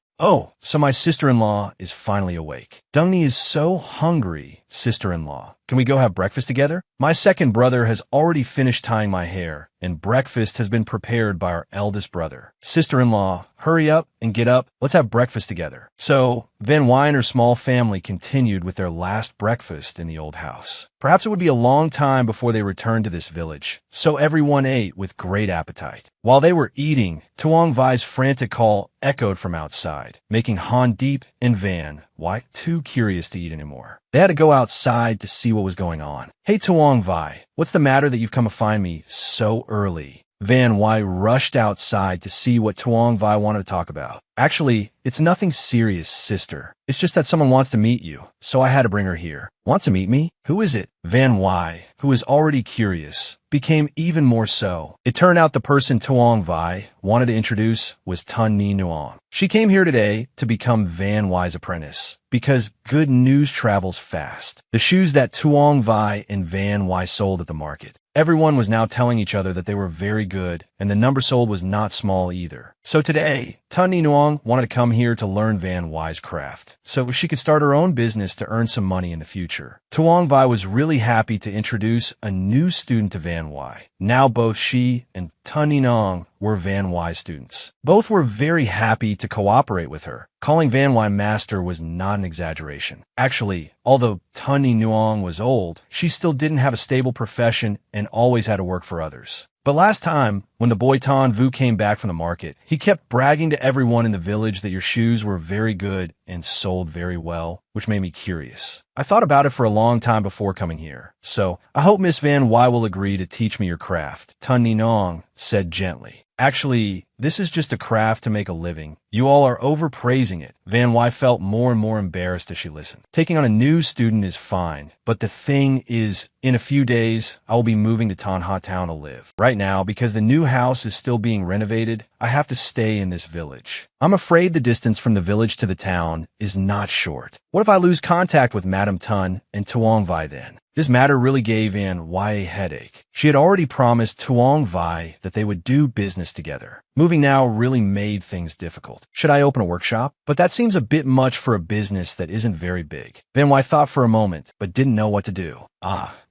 Speaker 1: So my sister-in-law is finally awake. Dungni is so hungry, sister-in-law. Can we go have breakfast together? My second brother has already finished tying my hair, and breakfast has been prepared by our eldest brother. Sister-in-law, hurry up and get up. Let's have breakfast together. So, Van Wy and her small family continued with their last breakfast in the old house. Perhaps it would be a long time before they returned to this village, so everyone ate with great appetite. While they were eating, Tuong Vai's frantic call echoed from outside, making Han Deep and Van Wy too curious to eat anymore. They had to go outside to see what was going on. Hey Tuong Vai, what's the matter that you've come to find me so early? Van Wy rushed outside to see what Tuong Vai wanted to talk about. Actually, it's nothing serious, sister. It's just that someone wants to meet you, so I had to bring her here. Want to meet me? Who is it? Van Wy, who was already curious, became even more so. It turned out the person Tuong Vai wanted to introduce was Tun Ni Nuong. She came here today to become Van Wy's apprentice, because good news travels fast. The shoes that Tuong Vai and Van Wy sold at the market. Everyone was now telling each other that they were very good, and the number sold was not small either. So today, Tun Ni Nuong wanted to come here to learn Van Wy's craft, so she could start her own business to earn some money in the future. Tuong Vai was really happy to introduce a new student to Van Wy. Now both she and Tun Ni Nuong were Van Wy students. Both were very happy to cooperate with her. Calling Van Wy master was not an exaggeration. Actually, although Tun Ni Nuong was old, she still didn't have a stable profession and always had to work for others. But last time, when the boy Tan Vu came back from the market, he kept bragging to everyone in the village that your shoes were very good and sold very well, which made me curious. I thought about it for a long time before coming here, so I hope Miss Van Wy will agree to teach me your craft, Tun Ni Nuong said gently. Actually, this is just a craft to make a living. You all are overpraising it. Van Wy felt more and more embarrassed as she listened. Taking on a new student is fine, but the thing is, in a few days, I will be moving to Tan Ha Town to live. Right now, because the new house is still being renovated, I have to stay in this village. I'm afraid the distance from the village to the town is not short. What if I lose contact with Madame Tun and Tuong Vai then? This matter really gave Van Wy a headache. She had already promised Tuong Vai that they would do business together. Moving now really made things difficult. Should I open a workshop? But that seems a bit much for a business that isn't very big. Van Wy thought for a moment, but didn't know what to do.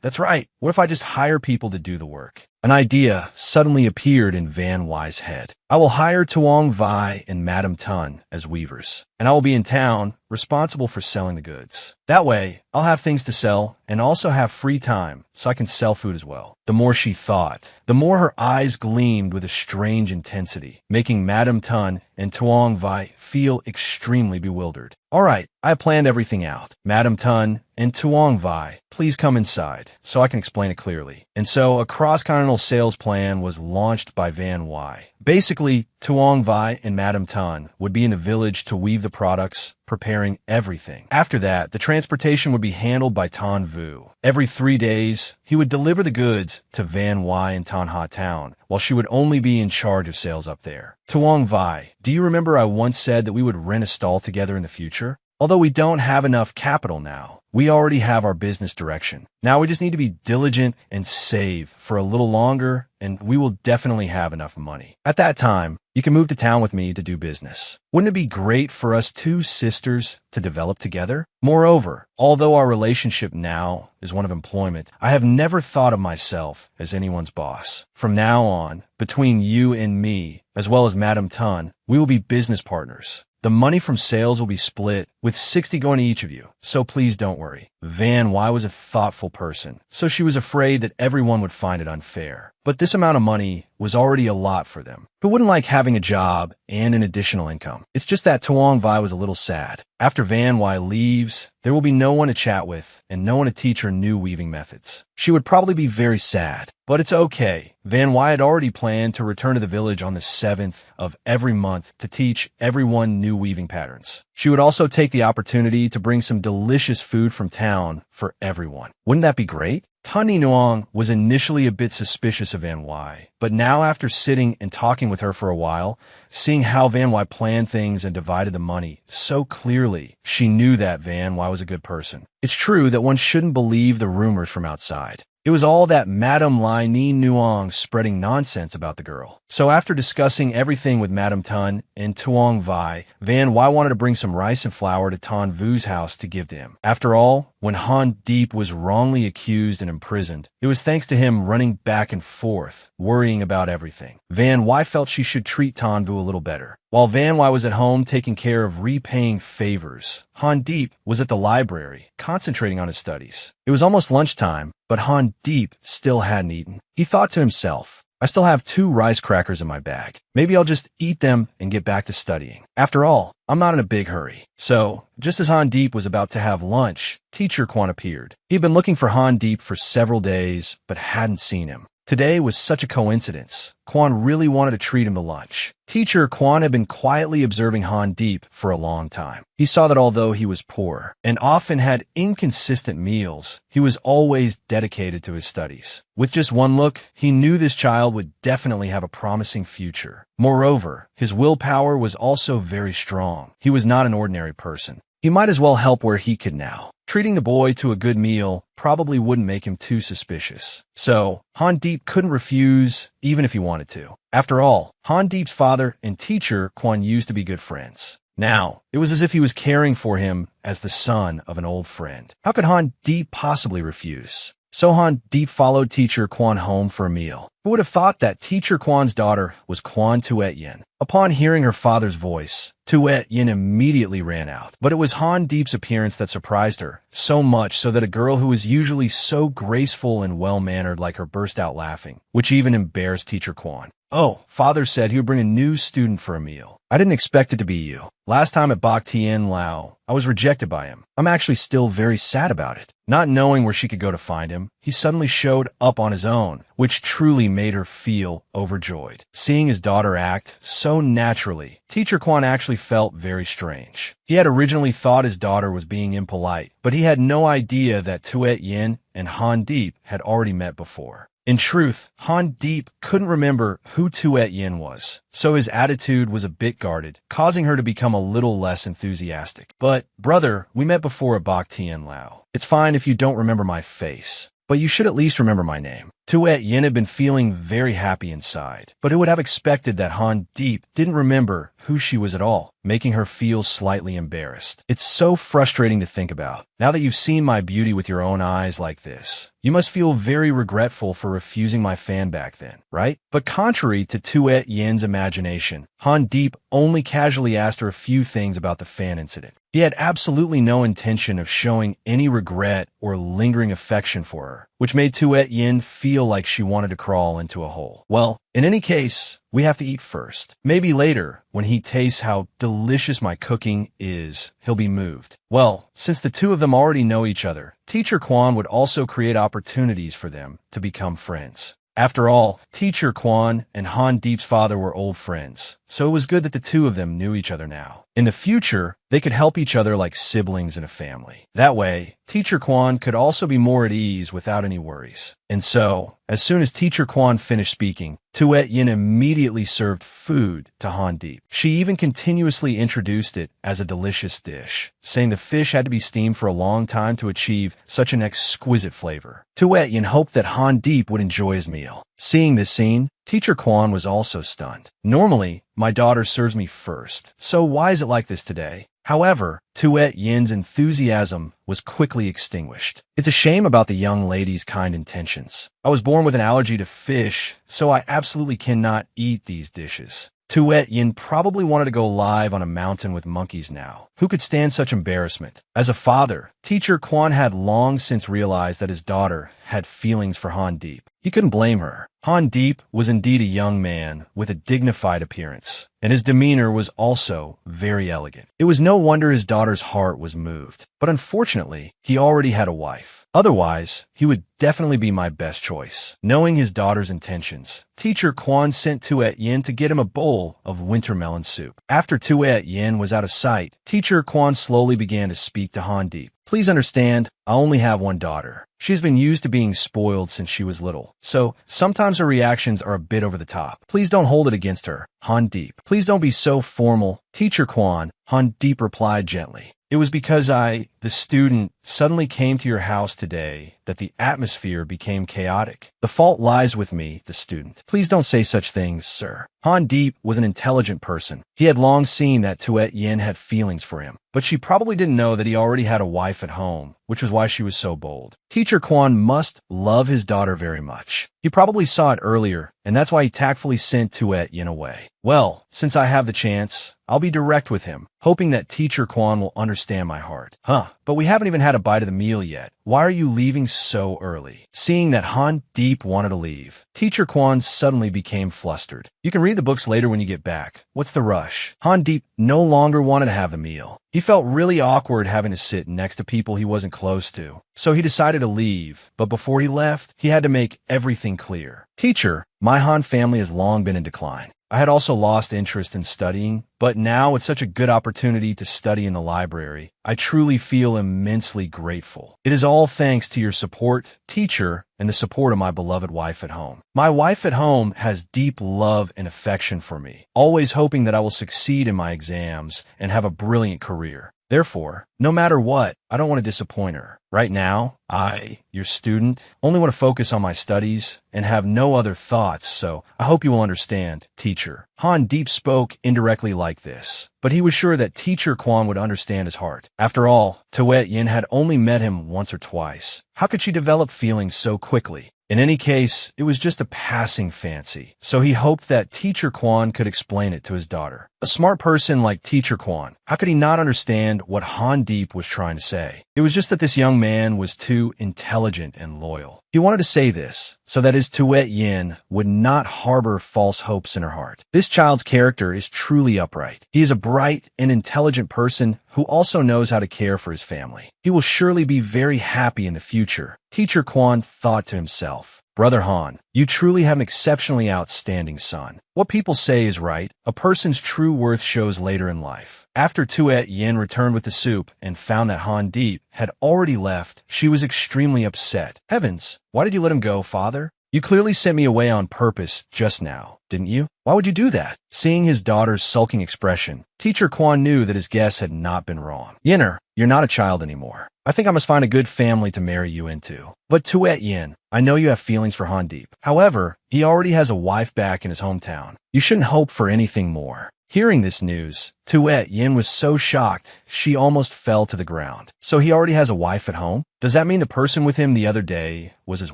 Speaker 1: That's right. What if I just hire people to do the work? An idea suddenly appeared in Van Wy's head. I will hire Tuong Vai and Madame Tun as weavers, and I will be in town, responsible for selling the goods. That way, I'll have things to sell and also have free time, so I can sell food as well. The more she thought, the more her eyes gleamed with a strange intensity, making Madame Tun and Tuong Vai feel extremely bewildered. All right, I have planned everything out. Madame Tun and Tuong Vai, please come inside so I can explain it clearly. And so a cross-continental sales plan was launched by Van Wy. Basically, Tuong Vai and Madame Tun would be in the village to weave the products, preparing everything. After that, the transportation would be handled by Tan Vu. Every 3 days, he would deliver the goods to Van Wy in Tan Ha Town, while she would only be in charge of sales up there. Tuong Vai, do you remember I once said that we would rent a stall together in the future? Although we don't have enough capital now, we already have our business direction. Now we just need to be diligent and save for a little longer, and we will definitely have enough money. At that time, you can move to town with me to do business. Wouldn't it be great for us two sisters to develop together? Moreover, although our relationship now is one of employment, I have never thought of myself as anyone's boss. From now on, between you and me, as well as Madame Tun, we will be business partners. The money from sales will be split, with 60 going to each of you, so please don't worry. Van Wy was a thoughtful person, so she was afraid that everyone would find it unfair. But this amount of money was already a lot for them. Who wouldn't like having a job and an additional income? It's just that Tuong Vai was a little sad. After Van Wy leaves, there will be no one to chat with and no one to teach her new weaving methods. She would probably be very sad, but it's okay. Van Wy had already planned to return to the village on the 7th of every month to teach everyone new weaving patterns. She would also take the opportunity to bring some delicious food from town for everyone. Wouldn't that be great? Tun Ni Nuong was initially a bit suspicious of Van Wy, but now after sitting and talking with her for a while, seeing how Van Wy planned things and divided the money so clearly, she knew that Van Wy was a good person. It's true that one shouldn't believe the rumors from outside. It was all that Madame Lai Ni Nuong spreading nonsense about the girl. So after discussing everything with Madame Tun and Tuong Vai, Van Wy wanted to bring some rice and flour to Tan Vu's house to give to him. After all, when Han Deep was wrongly accused and imprisoned, it was thanks to him running back and forth, worrying about everything. Van Wy felt she should treat Tan Vu a little better. While Van Wy was at home taking care of repaying favors, Han Deep was at the library, concentrating on his studies. It was almost lunchtime, but Han Deep still hadn't eaten. He thought to himself, I still have 2 rice crackers in my bag. Maybe I'll just eat them and get back to studying. After all, I'm not in a big hurry. So, just as Han Deep was about to have lunch, Teacher Quan appeared. He'd been looking for Han Deep for several days, but hadn't seen him. Today was such a coincidence. Kwan really wanted to treat him to lunch. Teacher Kwan had been quietly observing Han Deep for a long time. He saw that although he was poor and often had inconsistent meals, he was always dedicated to his studies. With just one look, he knew this child would definitely have a promising future. Moreover, his willpower was also very strong. He was not an ordinary person. He might as well help where he could now. Treating the boy to a good meal probably wouldn't make him too suspicious. So, Han Deep couldn't refuse even if he wanted to. After all, Han Deep's father and teacher Kwan used to be good friends. Now, it was as if he was caring for him as the son of an old friend. How could Han Deep possibly refuse? So Han Deep followed teacher Kwan home for a meal. Who would have thought that teacher Kwan's daughter was Kwan Tuet Yin? Upon hearing her father's voice, Tuet Yin immediately ran out. But it was Han Deep's appearance that surprised her, so much so that a girl who was usually so graceful and well-mannered like her burst out laughing, which even embarrassed teacher Kwan. "Oh, father said he would bring a new student for a meal. I didn't expect it to be you. Last time at Bak Tien Lao, I was rejected by him. I'm actually still very sad about it." Not knowing where she could go to find him, he suddenly showed up on his own, which truly made her feel overjoyed. Seeing his daughter act so naturally, teacher Kwan actually felt very strange. He had originally thought his daughter was being impolite, but he had no idea that Tuet Yin and Han Deep had already met before. In truth, Han Deep couldn't remember who Tuet Yin was, so his attitude was a bit guarded, causing her to become a little less enthusiastic. "But, brother, we met before at Bak Tien Lao. It's fine if you don't remember my face, but you should at least remember my name." Tuet Yin had been feeling very happy inside, but who would have expected that Han Deep didn't remember who she was at all, making her feel slightly embarrassed. It's so frustrating to think about. Now that you've seen my beauty with your own eyes like this, you must feel very regretful for refusing my fan back then, right? But contrary to Tuet Yin's imagination, Han Deep only casually asked her a few things about the fan incident. He had absolutely no intention of showing any regret or lingering affection for her, which made Tuet Yin feel like she wanted to crawl into a hole. "Well, in any case, we have to eat first. Maybe later, when he tastes how delicious my cooking is, he'll be moved." Well, since the two of them already know each other, teacher Kwan would also create opportunities for them to become friends. After all, teacher Kwan and Han Deep's father were old friends, so it was good that the two of them knew each other now. In the future, they could help each other like siblings in a family. That way, teacher Kwan could also be more at ease without any worries. And so, as soon as teacher Kwan finished speaking, Tuet Yin immediately served food to Han Deep. She even continuously introduced it as a delicious dish, saying the fish had to be steamed for a long time to achieve such an exquisite flavor. Tuet Yin hoped that Han Deep would enjoy his meal. Seeing this scene, teacher Kwan was also stunned. "Normally, my daughter serves me first, so why is it like this today?" However, Tuet Yin's enthusiasm was quickly extinguished. "It's a shame about the young lady's kind intentions. I was born with an allergy to fish, so I absolutely cannot eat these dishes." Tuet Yin probably wanted to go live on a mountain with monkeys now. Who could stand such embarrassment? As a father, teacher Kwan had long since realized that his daughter had feelings for Han Deep. He couldn't blame her. Han Deep was indeed a young man with a dignified appearance, and his demeanor was also very elegant. It was no wonder his daughter's heart was moved. But unfortunately, he already had a wife. Otherwise, he would definitely be my best choice. Knowing his daughter's intentions, teacher Kwan sent Tuet Yin to get him a bowl of winter melon soup. After Tuet Yin was out of sight, teacher Kwan slowly began to speak to Han Deep. "Please understand, I only have one daughter. She's been used to being spoiled since she was little, so sometimes her reactions are a bit over the top. Please don't hold it against her, Han Deep." "Please don't be so formal, teacher Kwan," Han Deep replied gently. "It was because the student, suddenly came to your house today that the atmosphere became chaotic. The fault lies with me, the student." "Please don't say such things, sir." Han Deep was an intelligent person. He had long seen that Tuet Yin had feelings for him, but she probably didn't know that he already had a wife at home, which was why she was so bold. Teacher Kwan must love his daughter very much. He probably saw it earlier, and that's why he tactfully sent Tuet Yin away. "Well, since I have the chance, I'll be direct with him, hoping that teacher Kwan will understand my heart." "Huh, but we haven't even had a bite of the meal yet. Why are you leaving so early? Seeing that Han Deep wanted to leave, Teacher Kwan suddenly became flustered. You can read the books later when you get back. What's the rush? Han Deep no longer wanted to have the meal. He felt really awkward having to sit next to people he wasn't close to, so he decided to leave, but before he left, he had to make everything clear. Teacher, my Han family has long been in decline. I had also lost interest in studying, but now it's such a good opportunity to study in the library. I truly feel immensely grateful. It is all thanks to your support, teacher, and the support of my beloved wife at home. My wife at home has deep love and affection for me, always hoping that I will succeed in my exams and have a brilliant career. Therefore, no matter what, I don't want to disappoint her. Right now, I, your student, only want to focus on my studies and have no other thoughts, so I hope you will understand, teacher. Han Deep spoke indirectly like this, but he was sure that Teacher Kwan would understand his heart. After all, Tuet Yin had only met him once or twice. How could she develop feelings so quickly? In any case, it was just a passing fancy, so he hoped that Teacher Kwan could explain it to his daughter. A smart person like Teacher Kwan, how could he not understand what Han Deep was trying to say? It was just that this young man was too intelligent and loyal. He wanted to say this so that his Tuet Yin would not harbor false hopes in her heart. This child's character is truly upright. He is a bright and intelligent person who also knows how to care for his family. He will surely be very happy in the future, Teacher Kwan thought to himself. Brother Han, you truly have an exceptionally outstanding son. What people say is right. A person's true worth shows later in life. After Tuet Yin returned with the soup and found that Han Deep had already left, she was extremely upset. Heavens, why did you let him go, father? You clearly sent me away on purpose just now, didn't you? Why would you do that? Seeing his daughter's sulking expression, Teacher Kwan knew that his guess had not been wrong. Yinner, you're not a child anymore. I think I must find a good family to marry you into. But Tuet Yin, I know you have feelings for Han Deep. However, he already has a wife back in his hometown. You shouldn't hope for anything more. Hearing this news, Tuet Yin was so shocked she almost fell to the ground. So he already has a wife at home? Does that mean the person with him the other day was his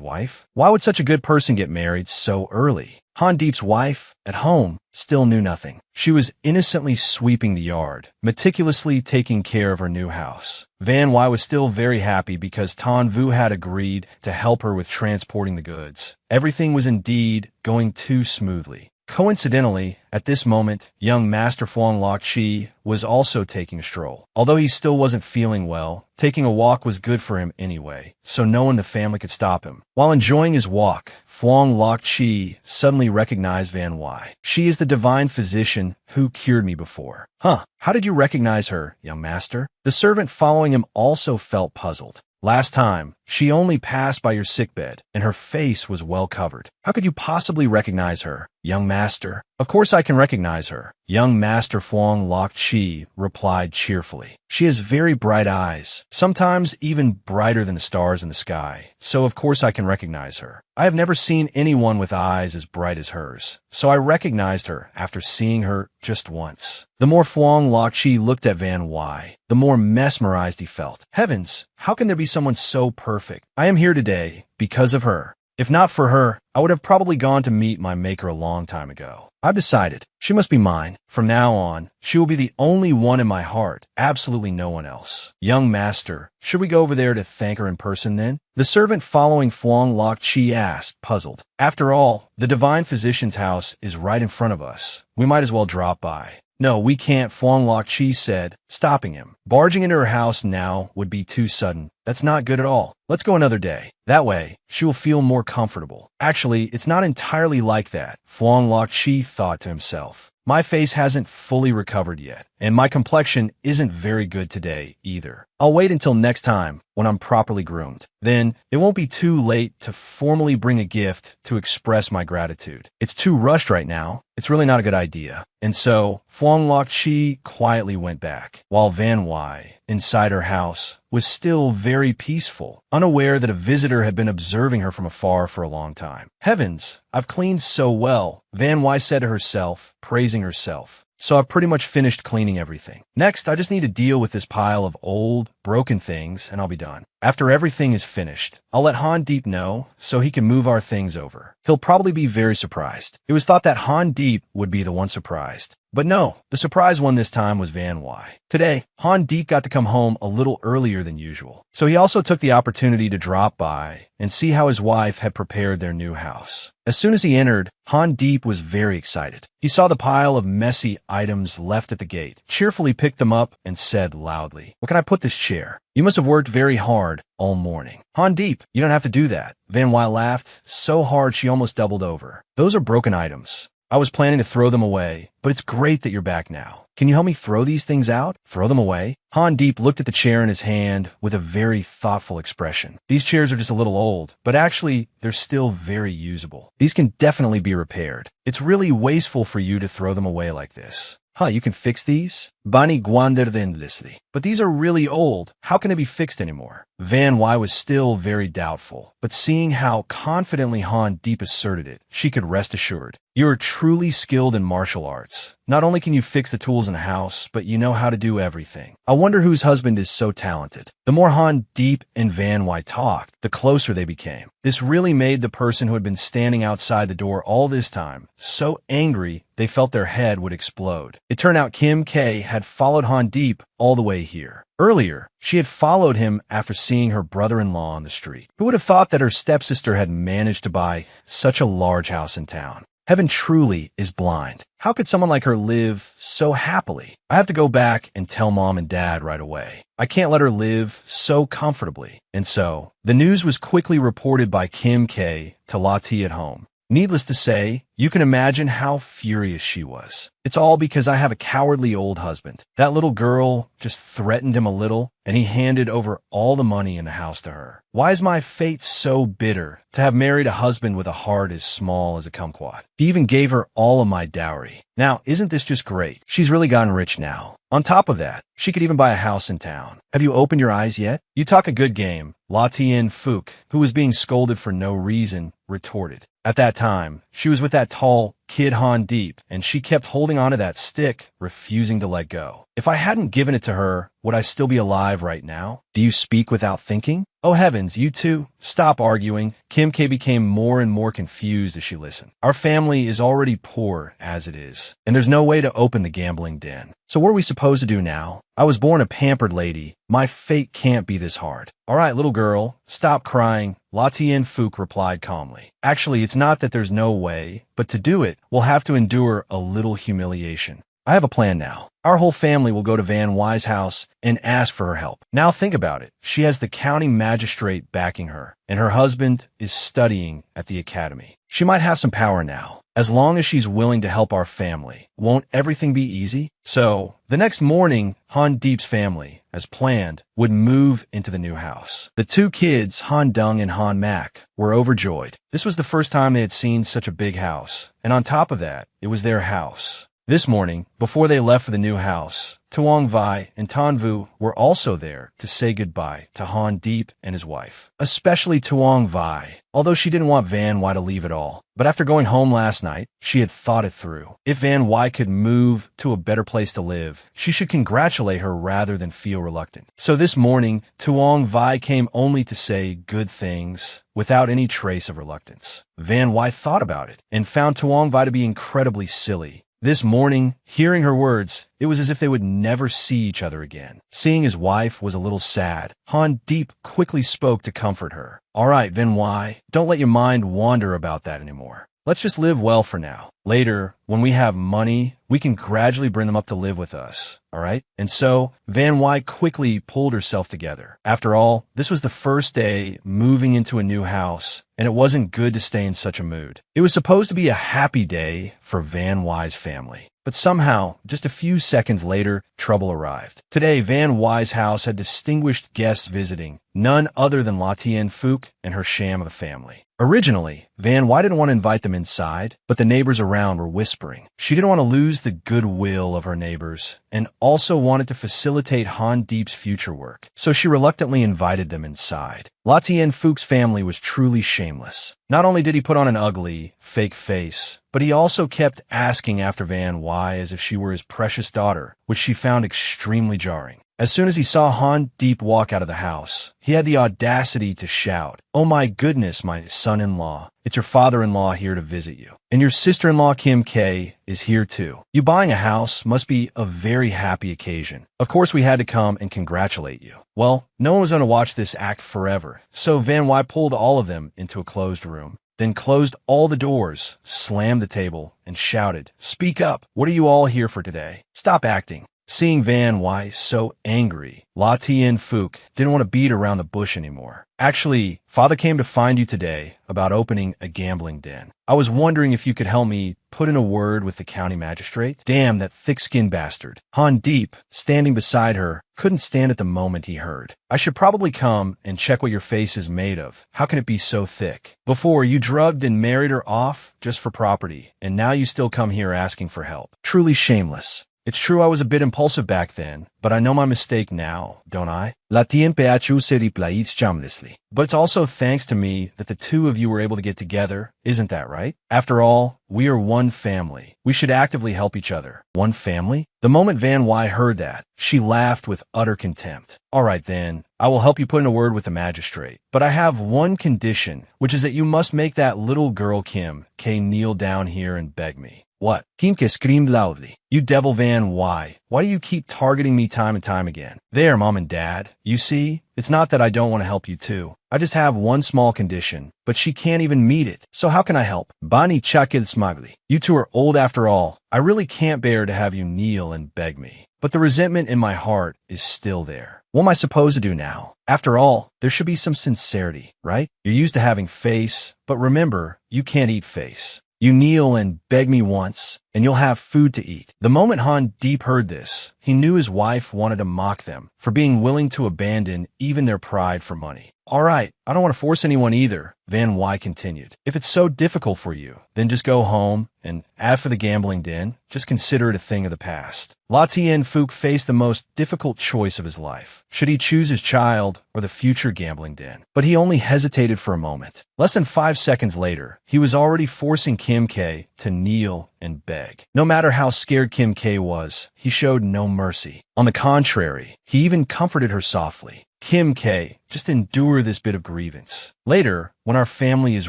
Speaker 1: wife? Why would such a good person get married so early? Han Deep's wife, at home, still knew nothing. She was innocently sweeping the yard, meticulously taking care of her new house. Van Wai was still very happy because Tan Vu had agreed to help her with transporting the goods. Everything was indeed going too smoothly. Coincidentally, at this moment, young Master Fuang Lok Chi was also taking a stroll. Although he still wasn't feeling well, taking a walk was good for him anyway, so no one in the family could stop him. While enjoying his walk, Fuang Lok Chi suddenly recognized Van Wai. She is the divine physician who cured me before. Huh, how did you recognize her, young master? The servant following him also felt puzzled. Last time, she only passed by your sickbed, and her face was well covered. How could you possibly recognize her, young master? Of course I can recognize her. Young Master Fuang Lok Chi replied cheerfully. She has very bright eyes, sometimes even brighter than the stars in the sky, so of course I can recognize her. I have never seen anyone with eyes as bright as hers, so I recognized her after seeing her just once. The more Fuang Lok Chi looked at Van Wai, the more mesmerized he felt. Heavens, how can there be someone so perfect? I am here today because of her. If not for her, I would have probably gone to meet my maker a long time ago. I've decided. She must be mine. From now on, she will be the only one in my heart. Absolutely no one else. Young master, should we go over there to thank her in person then? The servant following Fuang Lok Chi asked, puzzled. After all, the divine physician's house is right in front of us. We might as well drop by. No, we can't, Fuang Lok Chi said, stopping him. Barging into her house now would be too sudden. That's not good at all. Let's go another day. That way, she will feel more comfortable. Actually, it's not entirely like that, Fuang Lok Chi thought to himself. My face hasn't fully recovered yet, and my complexion isn't very good today either. I'll wait until next time when I'm properly groomed. Then, it won't be too late to formally bring a gift to express my gratitude. It's too rushed right now. It's really not a good idea. And so, Fuang Lok Chi quietly went back, while Van Wai, inside her house, was still very peaceful, unaware that a visitor had been observing her from afar for a long time. Heavens, I've cleaned so well, Van Wai said to herself, praising herself. So I've pretty much finished cleaning everything. Next, I just need to deal with this pile of old, broken things and I'll be done. After everything is finished, I'll let Han Deep know so he can move our things over. He'll probably be very surprised. It was thought that Han Deep would be the one surprised. But no, the surprise one this time was Van Wy. Today, Han Deep got to come home a little earlier than usual. So he also took the opportunity to drop by and see how his wife had prepared their new house. As soon as he entered, Han Deep was very excited. He saw the pile of messy items left at the gate, cheerfully picked them up, and said loudly, "Where can I put this chair? You must have worked very hard all morning." "Han Deep, you don't have to do that." Van Wy laughed so hard she almost doubled over. "Those are broken items. I was planning to throw them away, but it's great that you're back now. Can you help me throw these things out? Throw them away?" Han Deep looked at the chair in his hand with a very thoughtful expression. "These chairs are just a little old, but actually, they're still very usable. These can definitely be repaired. It's really wasteful for you to throw them away like this." "Huh, you can fix these?" Bani wondered endlessly. "But these are really old. How can they be fixed anymore?" Van Wy was still very doubtful, but seeing how confidently Han Deep asserted it, she could rest assured. "You are truly skilled in martial arts. Not only can you fix the tools in the house, but you know how to do everything. I wonder whose husband is so talented." The more Han Deep and Van Wy talked, the closer they became. This really made the person who had been standing outside the door all this time so angry they felt their head would explode. It turned out Kim K had followed Han Deep all the way here. Earlier, she had followed him after seeing her brother-in-law on the street. Who would have thought that her stepsister had managed to buy such a large house in town? Heaven truly is blind. How could someone like her live so happily? I have to go back and tell Mom and Dad right away. I can't let her live so comfortably. And so, the news was quickly reported by Kim K to Lottie at home. Needless to say, you can imagine how furious she was. "It's all because I have a cowardly old husband. That little girl just threatened him a little, and he handed over all the money in the house to her. Why is my fate so bitter to have married a husband with a heart as small as a kumquat? He even gave her all of my dowry. Now, isn't this just great? She's really gotten rich now. On top of that, she could even buy a house in town. Have you opened your eyes yet? You talk a good game," Lotien Fook, who was being scolded for no reason, retorted. At that time, she was with that tall kid Han Deep, and she kept holding onto that stick, refusing to let go. "If I hadn't given it to her, would I still be alive right now? Do you speak without thinking? Oh heavens, you two, stop arguing." Kim K became more and more confused as she listened. "Our family is already poor as it is, and there's no way to open the gambling den. So what are we supposed to do now? I was born a pampered lady. My fate can't be this hard." "All right, little girl, stop crying," Lotien Fook replied calmly. "Actually, it's not that there's no way, but to do it, we'll have to endure a little humiliation. I have a plan now. Our whole family will go to Van Wy's house and ask for her help. Now think about it. She has the county magistrate backing her, and her husband is studying at the academy. She might have some power now. As long as she's willing to help our family, won't everything be easy?" So, the next morning, Han Deep's family, as planned, would move into the new house. The two kids, Han Dung and Han Mak, were overjoyed. This was the first time they had seen such a big house, and on top of that, it was their house. This morning, before they left for the new house, Tuong Vai and Tan Vu were also there to say goodbye to Han Deep and his wife. Especially Tuong Vai, although she didn't want Van Wy to leave at all. But after going home last night, she had thought it through. If Van Wy could move to a better place to live, she should congratulate her rather than feel reluctant. So this morning, Tuong Vai came only to say good things without any trace of reluctance. Van Wy thought about it and found Tuong Vai to be incredibly silly. This morning, hearing her words, it was as if they would never see each other again. Seeing his wife was a little sad, Han Deep quickly spoke to comfort her. "All right, Van Wy, don't let your mind wander about that anymore. Let's just live well for now. Later, when we have money, we can gradually bring them up to live with us, all right?" And so, Van Wy quickly pulled herself together. After all, this was the first day moving into a new house, and it wasn't good to stay in such a mood. It was supposed to be a happy day for Van Wy's family. But somehow, just a few seconds later, trouble arrived. Today, Van Wy's house had distinguished guests visiting, none other than Lotien Fook and her sham of a family. Originally, Van Wy didn't want to invite them inside, but the neighbors around were whispering. She didn't want to lose the goodwill of her neighbors, and also wanted to facilitate Han Deep's future work, so she reluctantly invited them inside. Lotien Fook's family was truly shameless. Not only did he put on an ugly, fake face, but he also kept asking after Van Wy as if she were his precious daughter, which she found extremely jarring. As soon as he saw Han Deep walk out of the house, he had the audacity to shout, "Oh my goodness, my son-in-law. It's your father-in-law here to visit you. And your sister-in-law Kim K is here too. You buying a house must be a very happy occasion. Of course we had to come and congratulate you." Well, no one was going to watch this act forever, so Van Wy pulled all of them into a closed room, then closed all the doors, slammed the table, and shouted, "Speak up! What are you all here for today? Stop acting." Seeing Van Wy so angry, La Tien Phuc didn't want to beat around the bush anymore. "Actually, Father came to find you today about opening a gambling den. I was wondering if you could help me put in a word with the county magistrate." Damn, that thick-skinned bastard. Han Deep, standing beside her, couldn't stand it the moment he heard. "I should probably come and check what your face is made of. How can it be so thick? Before, you drugged and married her off just for property, and now you still come here asking for help. Truly shameless." "It's true I was a bit impulsive back then, but I know my mistake now, don't I?" La Tien Phu se replied shamelessly. "But it's also thanks to me that the two of you were able to get together, isn't that right? After all, we are one family. We should actively help each other." "One family?" The moment Van Wy heard that, she laughed with utter contempt. "All right then, I will help you put in a word with the magistrate. But I have one condition, which is that you must make that little girl Kim K kneel down here and beg me." "What?" Kim K screamed loudly. "You devil Van Wy, why do you keep targeting me time and time again?" "There, Mom and Dad. You see, it's not that I don't want to help you too. I just have one small condition, but she can't even meet it. So how can I help?" Bani Chakil smugly. "You two are old after all. I really can't bear to have you kneel and beg me. But the resentment in my heart is still there. What am I supposed to do now? After all, there should be some sincerity, right? You're used to having face, but remember, you can't eat face. You kneel and beg me once, and you'll have food to eat." The moment Han Deep heard this, he knew his wife wanted to mock them for being willing to abandon even their pride for money. "All right, I don't want to force anyone either," Van Wy continued. "If it's so difficult for you, then just go home, and as for the gambling den, just consider it a thing of the past." La Tien Phuc faced the most difficult choice of his life. Should he choose his child or the future gambling den? But he only hesitated for a moment. Less than 5 seconds later, he was already forcing Kim K to kneel and beg. No matter how scared Kim K was, he showed no mercy. On the contrary, he even comforted her softly. "Kim K, just endure this bit of grievance. Later, when our family is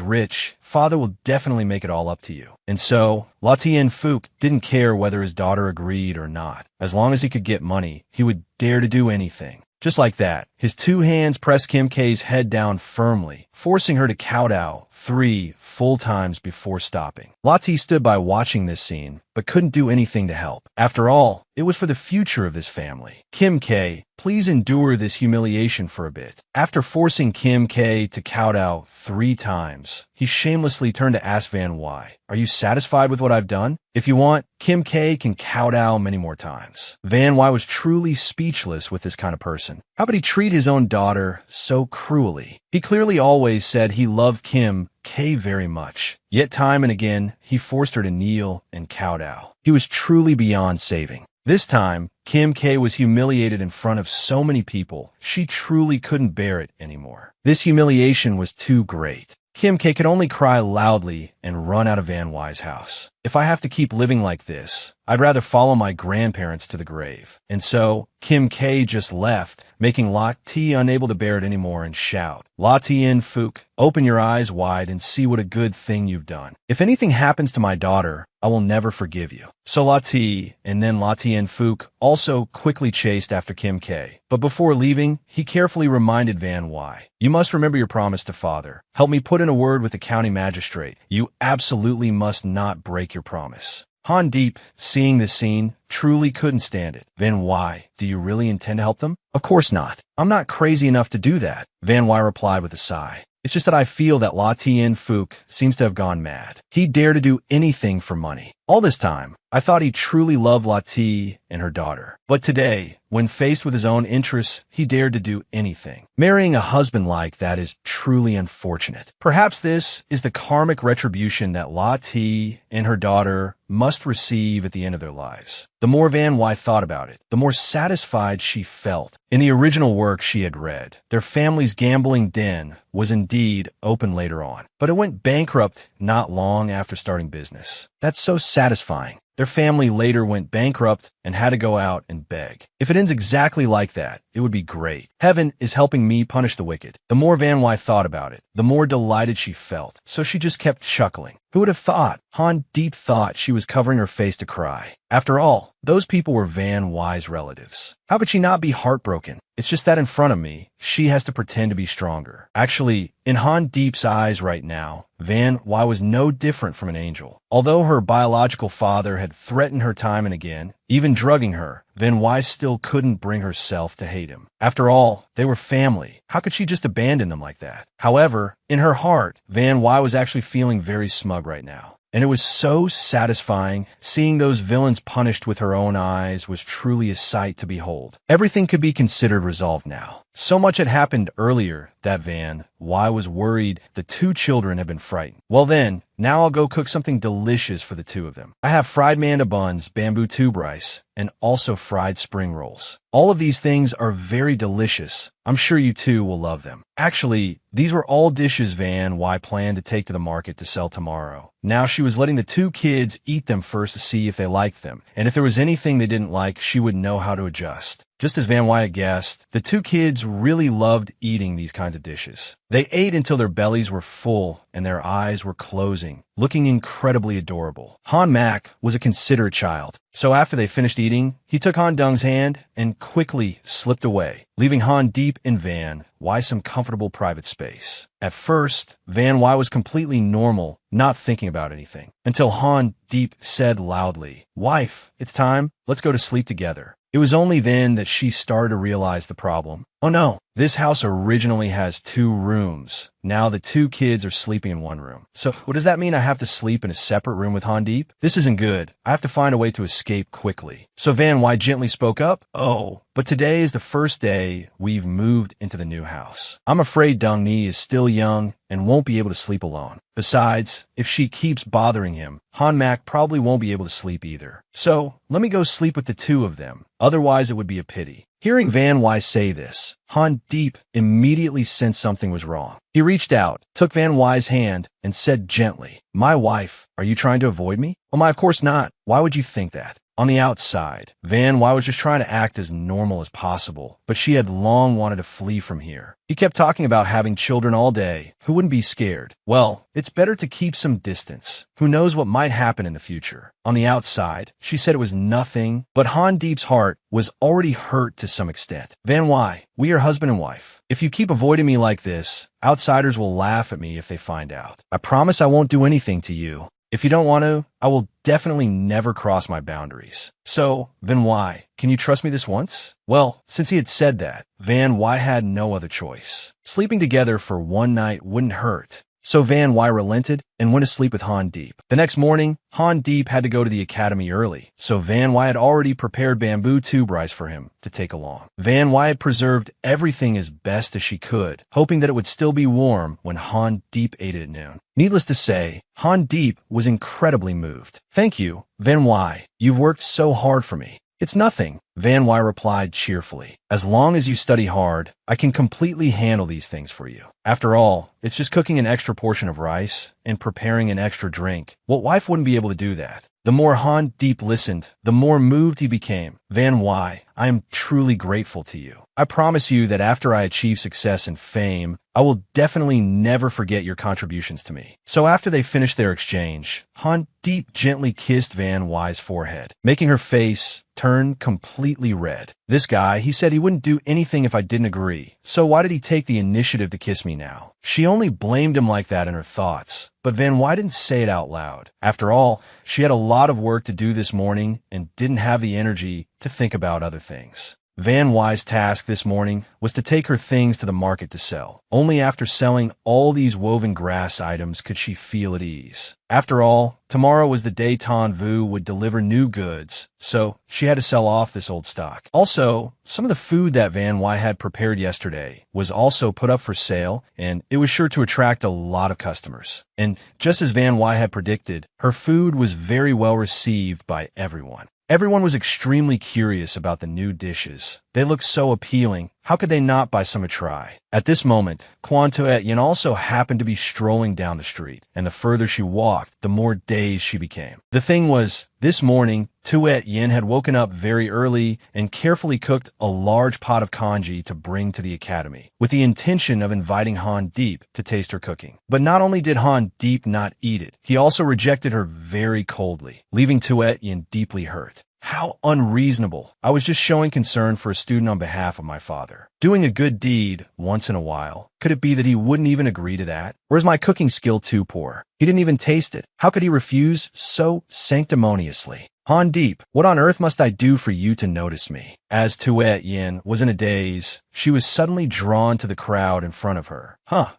Speaker 1: rich, Father will definitely make it all up to you." And so, La Tien Phuc didn't care whether his daughter agreed or not. As long as he could get money, he would dare to do anything. Just like that, his 2 hands pressed Kim K's head down firmly, forcing her to kowtow 3 full times before stopping. Lati stood by watching this scene, but couldn't do anything to help. After all, it was for the future of this family. "Kim K, please endure this humiliation for a bit." After forcing Kim K to kowtow 3 times, he shamelessly turned to ask Van Wy, "Are you satisfied with what I've done? If you want, Kim K can kowtow many more times." Van Wy was truly speechless with this kind of person. How could he treat his own daughter so cruelly? He clearly always said he loved Kim K very much, yet time and again he forced her to kneel and kowtow. He was truly beyond saving. This time, Kim K was humiliated in front of so many people, she truly couldn't bear it anymore. This humiliation was too great. Kim K could only cry loudly and run out of Van Wy's house. "If I have to keep living like this, I'd rather follow my grandparents to the grave." And so, Kim K just left, making La T unable to bear it anymore and shout, "La Tien Phuc, open your eyes wide and see what a good thing you've done. If anything happens to my daughter, I will never forgive you." So La T and then La Tien Phuc also quickly chased after Kim K. But before leaving, he carefully reminded Van Wy, "You must remember your promise to Father. Help me put in a word with the county magistrate. You absolutely must not break your promise." Han Deep, seeing this scene, truly couldn't stand it. "Van Wy, do you really intend to help them?" "Of course not. I'm not crazy enough to do that," Van Wy replied with a sigh. "It's just that I feel that La Tien Phuc seems to have gone mad. He dared to do anything for money. All this time, I thought he truly loved La T and her daughter. But today, when faced with his own interests, he dared to do anything. Marrying a husband like that is truly unfortunate. Perhaps this is the karmic retribution that La T and her daughter must receive at the end of their lives." The more Van Wy thought about it, the more satisfied she felt. In the original work she had read, their family's gambling den was indeed open later on, but it went bankrupt not long after starting business. That's so satisfying. Their family later went bankrupt and had to go out and beg. If it ends exactly like that, it would be great. Heaven is helping me punish the wicked. The more Van Wy thought about it, the more delighted she felt, so she just kept chuckling. Who would have thought? Han Deep thought she was covering her face to cry. After all, those people were Van Wy's relatives. How could she not be heartbroken? It's just that in front of me, she has to pretend to be stronger. Actually, in Han Deep's eyes right now, Van Wy was no different from an angel. Although her biological father had threatened her time and again, even drugging her, Van Wy still couldn't bring herself to hate him. After all, they were family. How could she just abandon them like that? However, in her heart, Van Wy was actually feeling very smug right now. And it was so satisfying. Seeing those villains punished with her own eyes was truly a sight to behold. Everything could be considered resolved now. So much had happened earlier that Van Wy was worried the two children had been frightened. Well then, now I'll go cook something delicious for the two of them. I have fried manda buns, bamboo tube rice, and also fried spring rolls. All of these things are very delicious. I'm sure you too will love them. Actually, these were all dishes Van Wy planned to take to the market to sell tomorrow. Now she was letting the two kids eat them first to see if they liked them, and if there was anything they didn't like, she would know how to adjust. Just as Van Wy had guessed, the two kids really loved eating these kinds of dishes. They ate until their bellies were full and their eyes were closing, looking incredibly adorable. Han Mak was a considerate child, so after they finished eating, he took Han Dung's hand and quickly slipped away, leaving Han Deep and Van Wy some comfortable private space. At first, Van Wy was completely normal, not thinking about anything, until Han Deep said loudly, "Wife, it's time. Let's go to sleep together." It was only then that she started to realize the problem. Oh no, this house originally has 2 rooms. Now the 2 kids are sleeping in 1 room. So what does that mean? I have to sleep in a separate room with Han Deep? This isn't good. I have to find a way to escape quickly. So Van Wy gently spoke up. Oh, but today is the first day we've moved into the new house. I'm afraid Dung Ni is still young and won't be able to sleep alone. Besides, if she keeps bothering him, Han Mak probably won't be able to sleep either. So let me go sleep with the 2 of them. Otherwise it would be a pity. Hearing Van Wy say this, Han Deep immediately sensed something was wrong. He reached out, took Van Wy's hand, and said gently, "My wife, are you trying to avoid me?" "Oh my, of course not. Why would you think that?" On the outside, Van Wy was just trying to act as normal as possible, but she had long wanted to flee from here. He kept talking about having children all day. Who wouldn't be scared? Well, it's better to keep some distance. Who knows what might happen in the future? On the outside, she said it was nothing, but Han Deep's heart was already hurt to some extent. "Van Wy, we are husband and wife. If you keep avoiding me like this, outsiders will laugh at me if they find out. I promise I won't do anything to you. If you don't want to, I will definitely never cross my boundaries. So, Van Wy, can you trust me this once?" Well, since he had said that, Van Wy had no other choice. Sleeping together for 1 night wouldn't hurt. So Van Wy relented and went to sleep with Han Deep. The next morning, Han Deep had to go to the academy early, so Van Wy had already prepared bamboo tube rice for him to take along. Van Wy had preserved everything as best as she could, hoping that it would still be warm when Han Deep ate it at noon. Needless to say, Han Deep was incredibly moved. "Thank you, Van Wy. You've worked so hard for me." "It's nothing," Van Wy replied cheerfully. "As long as you study hard, I can completely handle these things for you. After all, it's just cooking an extra portion of rice and preparing an extra drink. What wife wouldn't be able to do that?" The more Han Deep listened, the more moved he became. "Van Wy, I am truly grateful to you. I promise you that after I achieve success and fame, I will definitely never forget your contributions to me." So after they finished their exchange, Han Deep gently kissed Van Wy's forehead, making her face turn completely red. This guy, he said he wouldn't do anything if I didn't agree. So why did he take the initiative to kiss me now? She only blamed him like that in her thoughts, but Van Wy didn't say it out loud. After all, she had a lot of work to do this morning and didn't have the energy to think about other things. Van Wy's task this morning was to take her things to the market to sell. Only after selling all these woven grass items could she feel at ease. After all, tomorrow was the day Tan Vu would deliver new goods, so she had to sell off this old stock. Also, some of the food that Van Wy had prepared yesterday was also put up for sale, and it was sure to attract a lot of customers. And just as Van Wy had predicted, her food was very well received by everyone. Everyone was extremely curious about the new dishes. They look so appealing. How could they not buy some a try? At this moment, Kwan Yin also happened to be strolling down the street, and the further she walked, the more dazed she became. The thing was, this morning, Yin had woken up very early and carefully cooked a large pot of congee to bring to the academy, with the intention of inviting Han Deep to taste her cooking. But not only did Han Deep not eat it, he also rejected her very coldly, leaving Yin deeply hurt. How unreasonable. I was just showing concern for a student on behalf of my father. Doing a good deed once in a while. Could it be that he wouldn't even agree to that? Or is my cooking skill too poor? He didn't even taste it. How could he refuse so sanctimoniously? Han Deep, what on earth must I do for you to notice me? As Yin was in a daze, she was suddenly drawn to the crowd in front of her.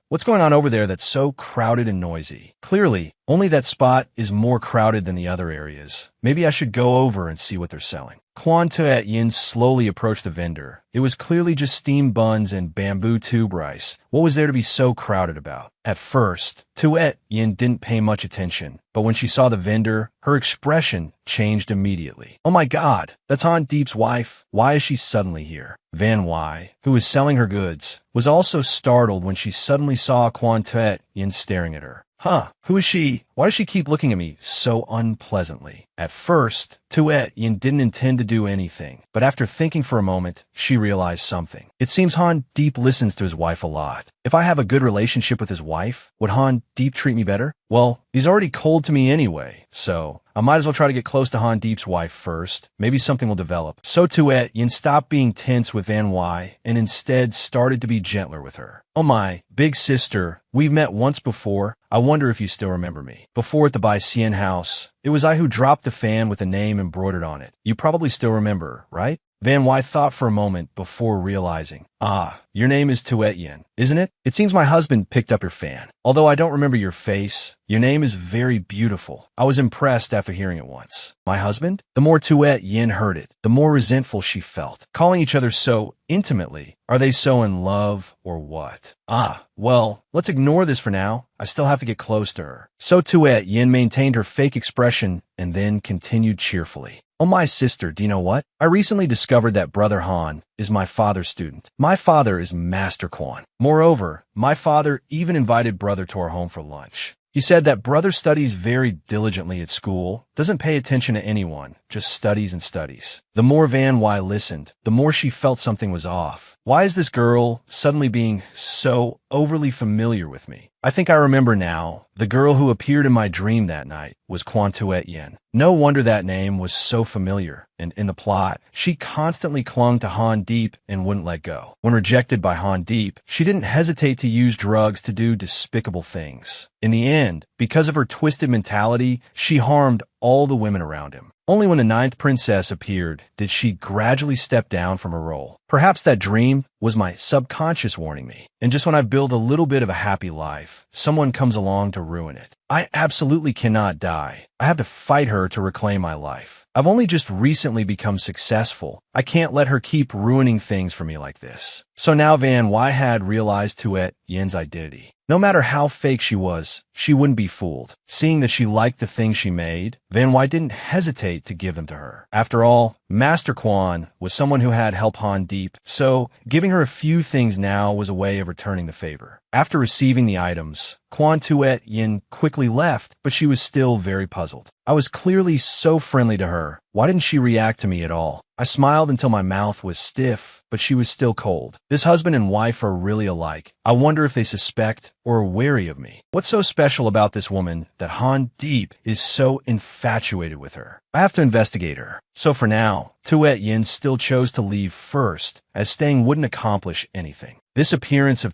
Speaker 1: What's going on over there that's so crowded and noisy? Clearly, only that spot is more crowded than the other areas. Maybe I should go over and see what they're selling. Kwan Yin slowly approached the vendor. It was clearly just steamed buns and bamboo tube rice. What was there to be so crowded about? At first, Yin didn't pay much attention, but when she saw the vendor, her expression changed immediately. Oh my God, that's Han Deep's wife. Why is she suddenly here? Van Wai, who was selling her goods, was also startled when she suddenly saw Kwan Yin staring at her. Who is she? Why does she keep looking at me so unpleasantly? At first, Yin didn't intend to do anything, but after thinking for a moment, she realized something. It seems Han Deep listens to his wife a lot. If I have a good relationship with his wife, would Han Deep treat me better? Well, he's already cold to me anyway, so I might as well try to get close to Han Deep's wife first. Maybe something will develop. So Yin stopped being tense with Van Wai and instead started to be gentler with her. Oh my, big sister, we've met once before. I wonder if you still remember me. Before at the Bai Xian house, it was I who dropped the fan with a name embroidered on it. You probably still remember, right? Van Wai thought for a moment before realizing. Your name is Yin, isn't it? It seems my husband picked up your fan. Although I don't remember your face, your name is very beautiful. I was impressed after hearing it once. My husband? The more Yin heard it, the more resentful she felt. Calling each other so intimately. Are they so in love or what? Well, let's ignore this for now. I still have to get close to her. So Yin maintained her fake expression and then continued cheerfully. Oh, my sister, do you know what? I recently discovered that Brother Han is my father's student. My father is Master Kwan. Moreover, my father even invited Brother to our home for lunch. He said that Brother studies very diligently at school, doesn't pay attention to anyone, just studies and studies. The more Van Wai listened, the more she felt something was off. Why is this girl suddenly being so overly familiar with me? I think I remember now. The girl who appeared in my dream that night was Kwan Yin. No wonder that name was so familiar. And in the plot, she constantly clung to Han Deep and wouldn't let go. When rejected by Han Deep, she didn't hesitate to use drugs to do despicable things. In the end, because of her twisted mentality, she harmed all the women around him. Only when the ninth princess appeared did she gradually step down from her role. Perhaps that dream was my subconscious warning me. And just when I build a little bit of a happy life, someone comes along to ruin it. I absolutely cannot die. I have to fight her to reclaim my life. I've only just recently become successful. I can't let her keep ruining things for me like this. So now Van Wai had realized Yin's identity. No matter how fake she was, she wouldn't be fooled. Seeing that she liked the things she made, Van Wai didn't hesitate to give them to her. After all, Master Kwan was someone who had helped Han Deep, so giving her a few things now was a way of returning the favor. After receiving the items, Kwan Yin quickly left, but she was still very puzzled. I was clearly so friendly to her. Why didn't she react to me at all? I smiled until my mouth was stiff, but she was still cold. This husband and wife are really alike. I wonder if they suspect or are wary of me. What's so special about this woman that Han Deep is so infatuated with her? I have to investigate her. So for now, Yin still chose to leave first, as staying wouldn't accomplish anything. This appearance of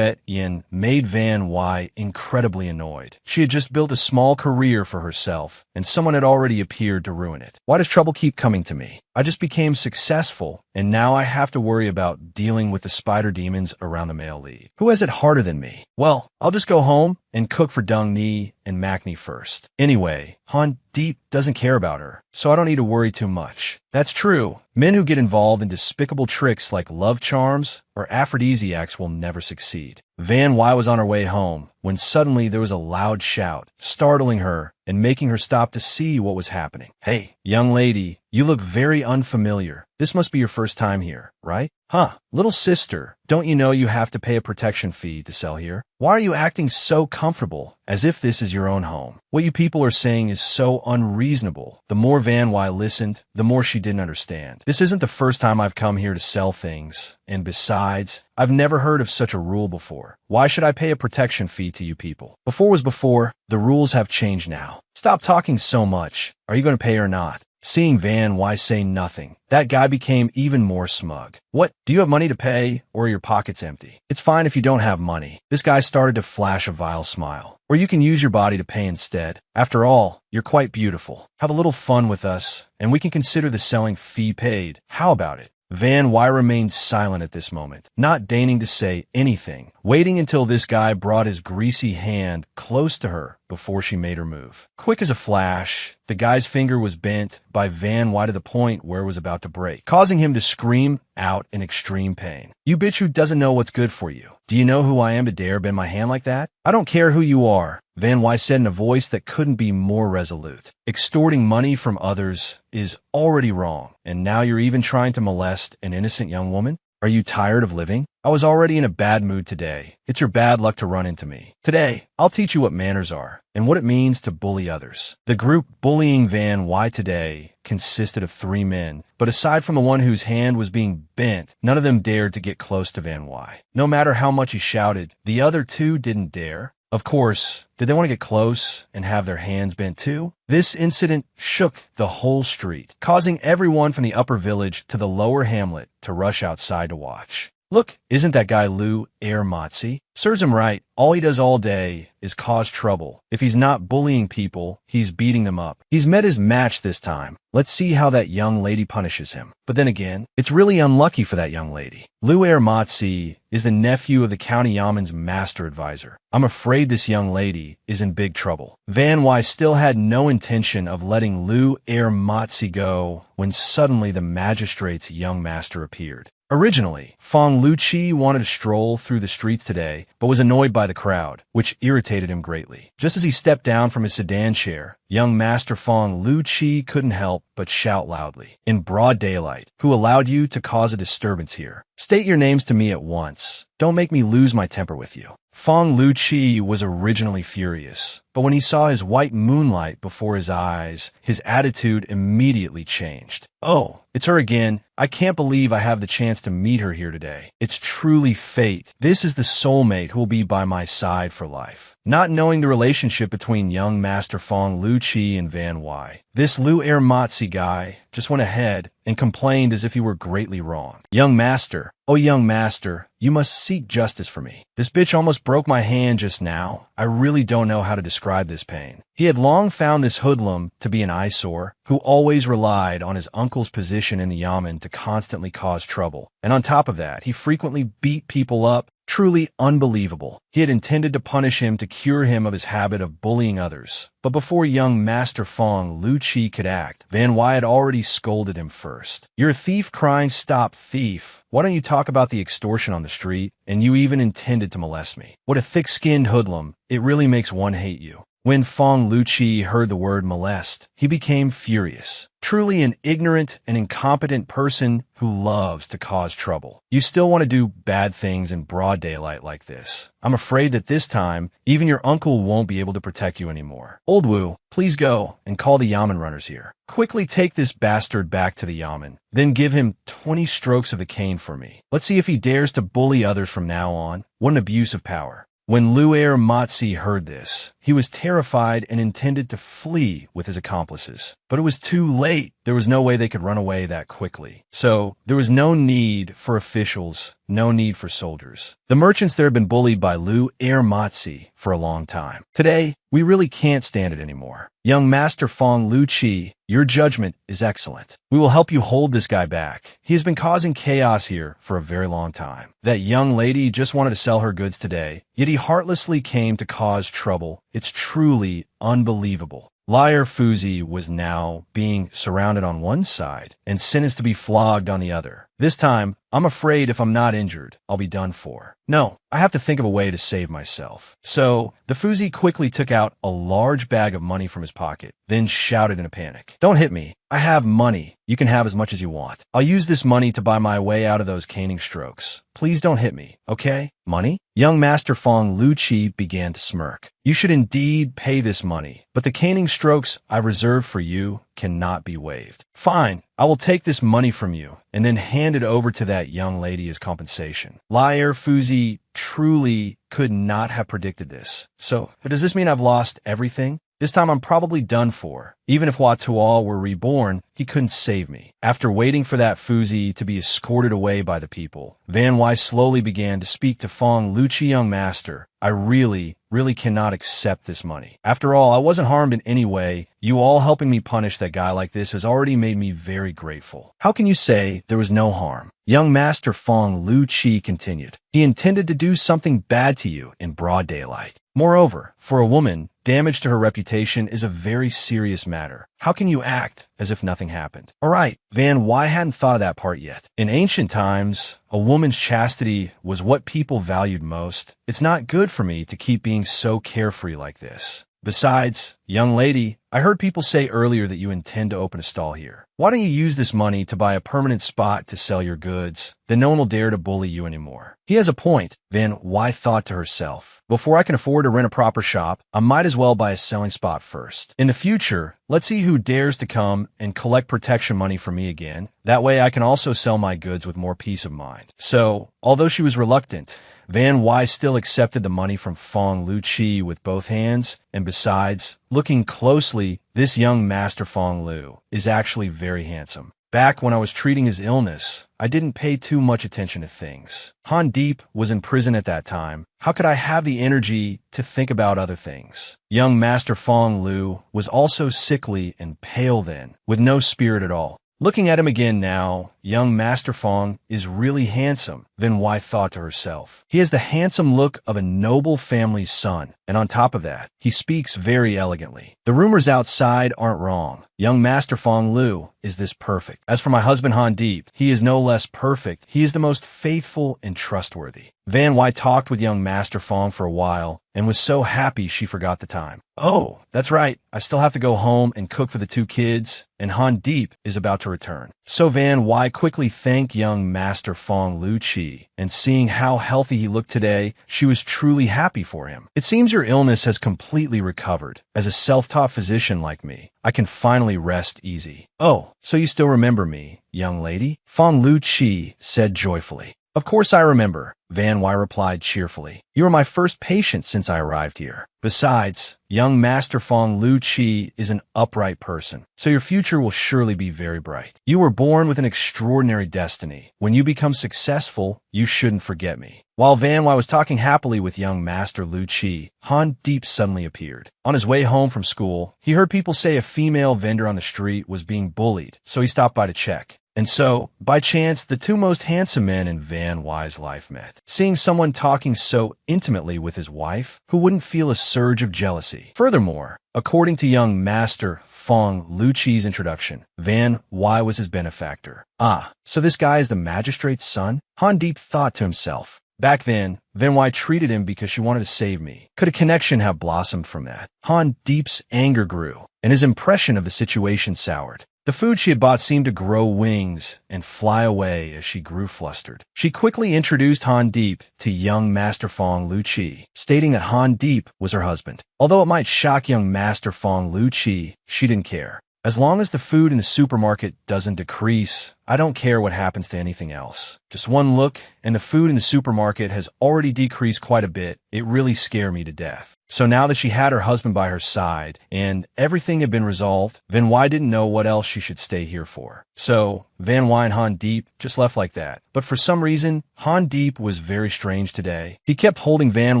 Speaker 1: Yin made Van Wai incredibly annoyed. She had just built a small career for herself, and someone had already appeared to ruin it. Why does trouble keep coming to me? I just became successful, and now I have to worry about dealing with the spider demons around the male lead. Who has it harder than me? Well, I'll just go home and cook for Dung Ni and Makni first. Anyway, Han Deep doesn't care about her, so I don't need to worry too much. That's true. Men who get involved in despicable tricks like love charms or aphrodisiacs will never succeed. Van Wai was on her way home when suddenly there was a loud shout, startling her and making her stop to see what was happening. Hey, young lady, You look very unfamiliar. This must be your first time here, right? Huh, little sister, don't you know you have to pay a protection fee to sell here? Why are you acting so comfortable, as if this is your own home? What you people are saying is so unreasonable. The more Van Wy listened, the more she didn't understand. This isn't the first time I've come here to sell things, and besides, I've never heard of such a rule before. Why should I pay a protection fee to you people? Before was before, the rules have changed now. Stop talking so much. Are you going to pay or not? Seeing Van Wy say nothing, that guy became even more smug. What, do you have money to pay, or are your pockets empty? It's fine if you don't have money. This guy started to flash a vile smile. Or you can use your body to pay instead. After all, you're quite beautiful. Have a little fun with us, and we can consider the selling fee paid. How about it? Van Wy remained silent at this moment, not deigning to say anything, waiting until this guy brought his greasy hand close to her before she made her move. Quick as a flash, the guy's finger was bent by Van Wy to the point where it was about to break, causing him to scream out in extreme pain. You bitch who doesn't know what's good for you. Do you know who I am to dare bend my hand like that? I don't care who you are, Van Wy said in a voice that couldn't be more resolute. Extorting money from others is already wrong, and now you're even trying to molest an innocent young woman? Are you tired of living? I was already in a bad mood today. It's your bad luck to run into me. Today, I'll teach you what manners are and what it means to bully others. The group bullying Van Wy today consisted of 3 men, but aside from the one whose hand was being bent, none of them dared to get close to Van Wy. No matter how much he shouted, the other 2 didn't dare. Of course, did they want to get close and have their hands bent too? This incident shook the whole street, causing everyone from the upper village to the lower hamlet to rush outside to watch. Look, isn't that guy Lou Air-Motzi? Serves him right. All he does all day is cause trouble. If he's not bullying people, he's beating them up. He's met his match this time. Let's see how that young lady punishes him. But then again, it's really unlucky for that young lady. Lou Air-Motzi is the nephew of the county yaman's master advisor. I'm afraid this young lady is in big trouble. Van Wy still had no intention of letting Lou Air-Motzi go when suddenly the magistrate's young master appeared. Originally, Fong Lu-chi wanted to stroll through the streets today, but was annoyed by the crowd, which irritated him greatly. Just as he stepped down from his sedan chair, young Master Fong Lu-chi couldn't help but shout loudly, in broad daylight, "Who allowed you to cause a disturbance here? State your names to me at once. Don't make me lose my temper with you." Fong Lu-chi was originally furious, but when he saw his white moonlight before his eyes, his attitude immediately changed. "Oh, it's her again. I can't believe I have the chance to meet her here today. It's truly fate. This is the soulmate who will be by my side for life." Not knowing the relationship between young Master Fong Lu-chi and Van Wy, this Lou Air-Motzi guy just went ahead and complained as if he were greatly wrong. "Young Master, oh young Master, you must seek justice for me. This bitch almost broke my hand just now. I really don't know how to describe this pain." He had long found this hoodlum to be an eyesore, who always relied on his uncle's position in the yamen to constantly cause trouble. And on top of that, he frequently beat people up. Truly unbelievable. He had intended to punish him to cure him of his habit of bullying others. But before young Master Fong Lu-chi could act, Van Wy had already scolded him first. "You're a thief crying, stop thief. Why don't you talk about the extortion on the street? And you even intended to molest me. What a thick-skinned hoodlum. It really makes one hate you." When Fong Lu-chi heard the word molest, he became furious. Truly an ignorant and incompetent person who loves to cause trouble. You still want to do bad things in broad daylight like this. I'm afraid that this time, even your uncle won't be able to protect you anymore. Old Wu, please go and call the yamen runners here. Quickly take this bastard back to the yamen. Then give him 20 strokes of the cane for me. Let's see if he dares to bully others from now on. What an abuse of power. When Lou Air-Motzi heard this, he was terrified and intended to flee with his accomplices. But it was too late. There was no way they could run away that quickly. So there was no need for officials, no need for soldiers. The merchants there had been bullied by Lou Air-Motzi for a long time. Today, we really can't stand it anymore. Young Master Fong Lu-chi, your judgment is excellent. We will help you hold this guy back. He has been causing chaos here for a very long time. That young lady just wanted to sell her goods today, yet he heartlessly came to cause trouble. It's truly unbelievable. Liar Fuzi was now being surrounded on one side and sentenced to be flogged on the other. This time, I'm afraid if I'm not injured, I'll be done for. No, I have to think of a way to save myself. So, the Fuzi quickly took out a large bag of money from his pocket, then shouted in a panic. Don't hit me. I have money. You can have as much as you want. I'll use this money to buy my way out of those caning strokes. Please don't hit me, okay? Money? Young Master Fong Lu-Chi began to smirk. You should indeed pay this money, but the caning strokes I reserved for you cannot be waived. Fine, I will take this money from you and then hand it over to that young lady as compensation. Liar Fuzi truly could not have predicted this. So, does this mean I've lost everything? This time I'm probably done for. Even if Hua Tuo were reborn, he couldn't save me. After waiting for that Fuzi to be escorted away by the people, Van Wai slowly began to speak to Fong Lu-Chi. Young master, I really cannot accept this money. After all, I wasn't harmed in any way. You all helping me punish that guy like this has already made me very grateful. How can you say there was no harm? Young Master Fong Lu-Chi continued. He intended to do something bad to you in broad daylight. Moreover, for a woman, damage to her reputation is a very serious matter. How can you act as if nothing happened? All right, Van, why hadn't thought of that part yet? In ancient times, a woman's chastity was what people valued most. It's not good for me to keep being so carefree like this. Besides, young lady, I heard people say earlier that you intend to open a stall here. Why don't you use this money to buy a permanent spot to sell your goods? Then no one will dare to bully you anymore. He has a point, Van Wai thought to herself. Before I can afford to rent a proper shop, I might as well buy a selling spot first. In the future, let's see who dares to come and collect protection money from me again. That way I can also sell my goods with more peace of mind. So, although she was reluctant, Van Wai still accepted the money from Fong Lu-Chi with both hands, and besides, looking closely, this young Master Fong Lu is actually very handsome. Back when I was treating his illness, I didn't pay too much attention to things. Han Deep was in prison at that time. How could I have the energy to think about other things? Young Master Fong Lu was also sickly and pale then, with no spirit at all. Looking at him again now, young Master Fong is really handsome, Van Wai thought to herself. He has the handsome look of a noble family's son, and on top of that, he speaks very elegantly. The rumors outside aren't wrong. Young Master Fong Lu is this perfect. As for my husband Han Deep, he is no less perfect. He is the most faithful and trustworthy. Van Wai talked with young Master Fong for a while and was so happy she forgot the time. Oh, that's right. I still have to go home and cook for the two kids, and Han Deep is about to return. So Van Wai quickly thanked young Master Fong Lu-Chi, and seeing how healthy he looked today, she was truly happy for him. It seems your illness has completely recovered. As a self-taught physician like me, I can finally rest easy. Oh, so you still remember me, young lady? Fong Lu-Chi said joyfully. Of course I remember, Van Wai replied cheerfully. You were my first patient since I arrived here. Besides, young Master Fong Lu-Chi is an upright person, so your future will surely be very bright. You were born with an extraordinary destiny. When you become successful, you shouldn't forget me. While Van Wai was talking happily with young Master Lu-Chi, Han Deep suddenly appeared. On his way home from school, he heard people say a female vendor on the street was being bullied, so he stopped by to check. And so, by chance, the two most handsome men in Van Wai's life met. Seeing someone talking so intimately with his wife, who wouldn't feel a surge of jealousy? Furthermore, according to young Master Fong Lu-Chi's introduction, Van Wai was his benefactor. Ah, so this guy is the magistrate's son? Han Deep thought to himself. Back then, Van Wai treated him because she wanted to save me. Could a connection have blossomed from that? Han Deep's anger grew, and his impression of the situation soured. The food she had bought seemed to grow wings and fly away as she grew flustered. She quickly introduced Han Deep to young Master Fong Lu-Chi, stating that Han Deep was her husband. Although it might shock young Master Fong Lu-Chi, she didn't care. As long as the food in the supermarket doesn't decrease, I don't care what happens to anything else. Just one look, and the food in the supermarket has already decreased quite a bit. It really scared me to death. So now that she had her husband by her side, and everything had been resolved, Van Wai didn't know what else she should stay here for. So, Van Wai and Han Deep just left like that. But for some reason, Han Deep was very strange today. He kept holding Van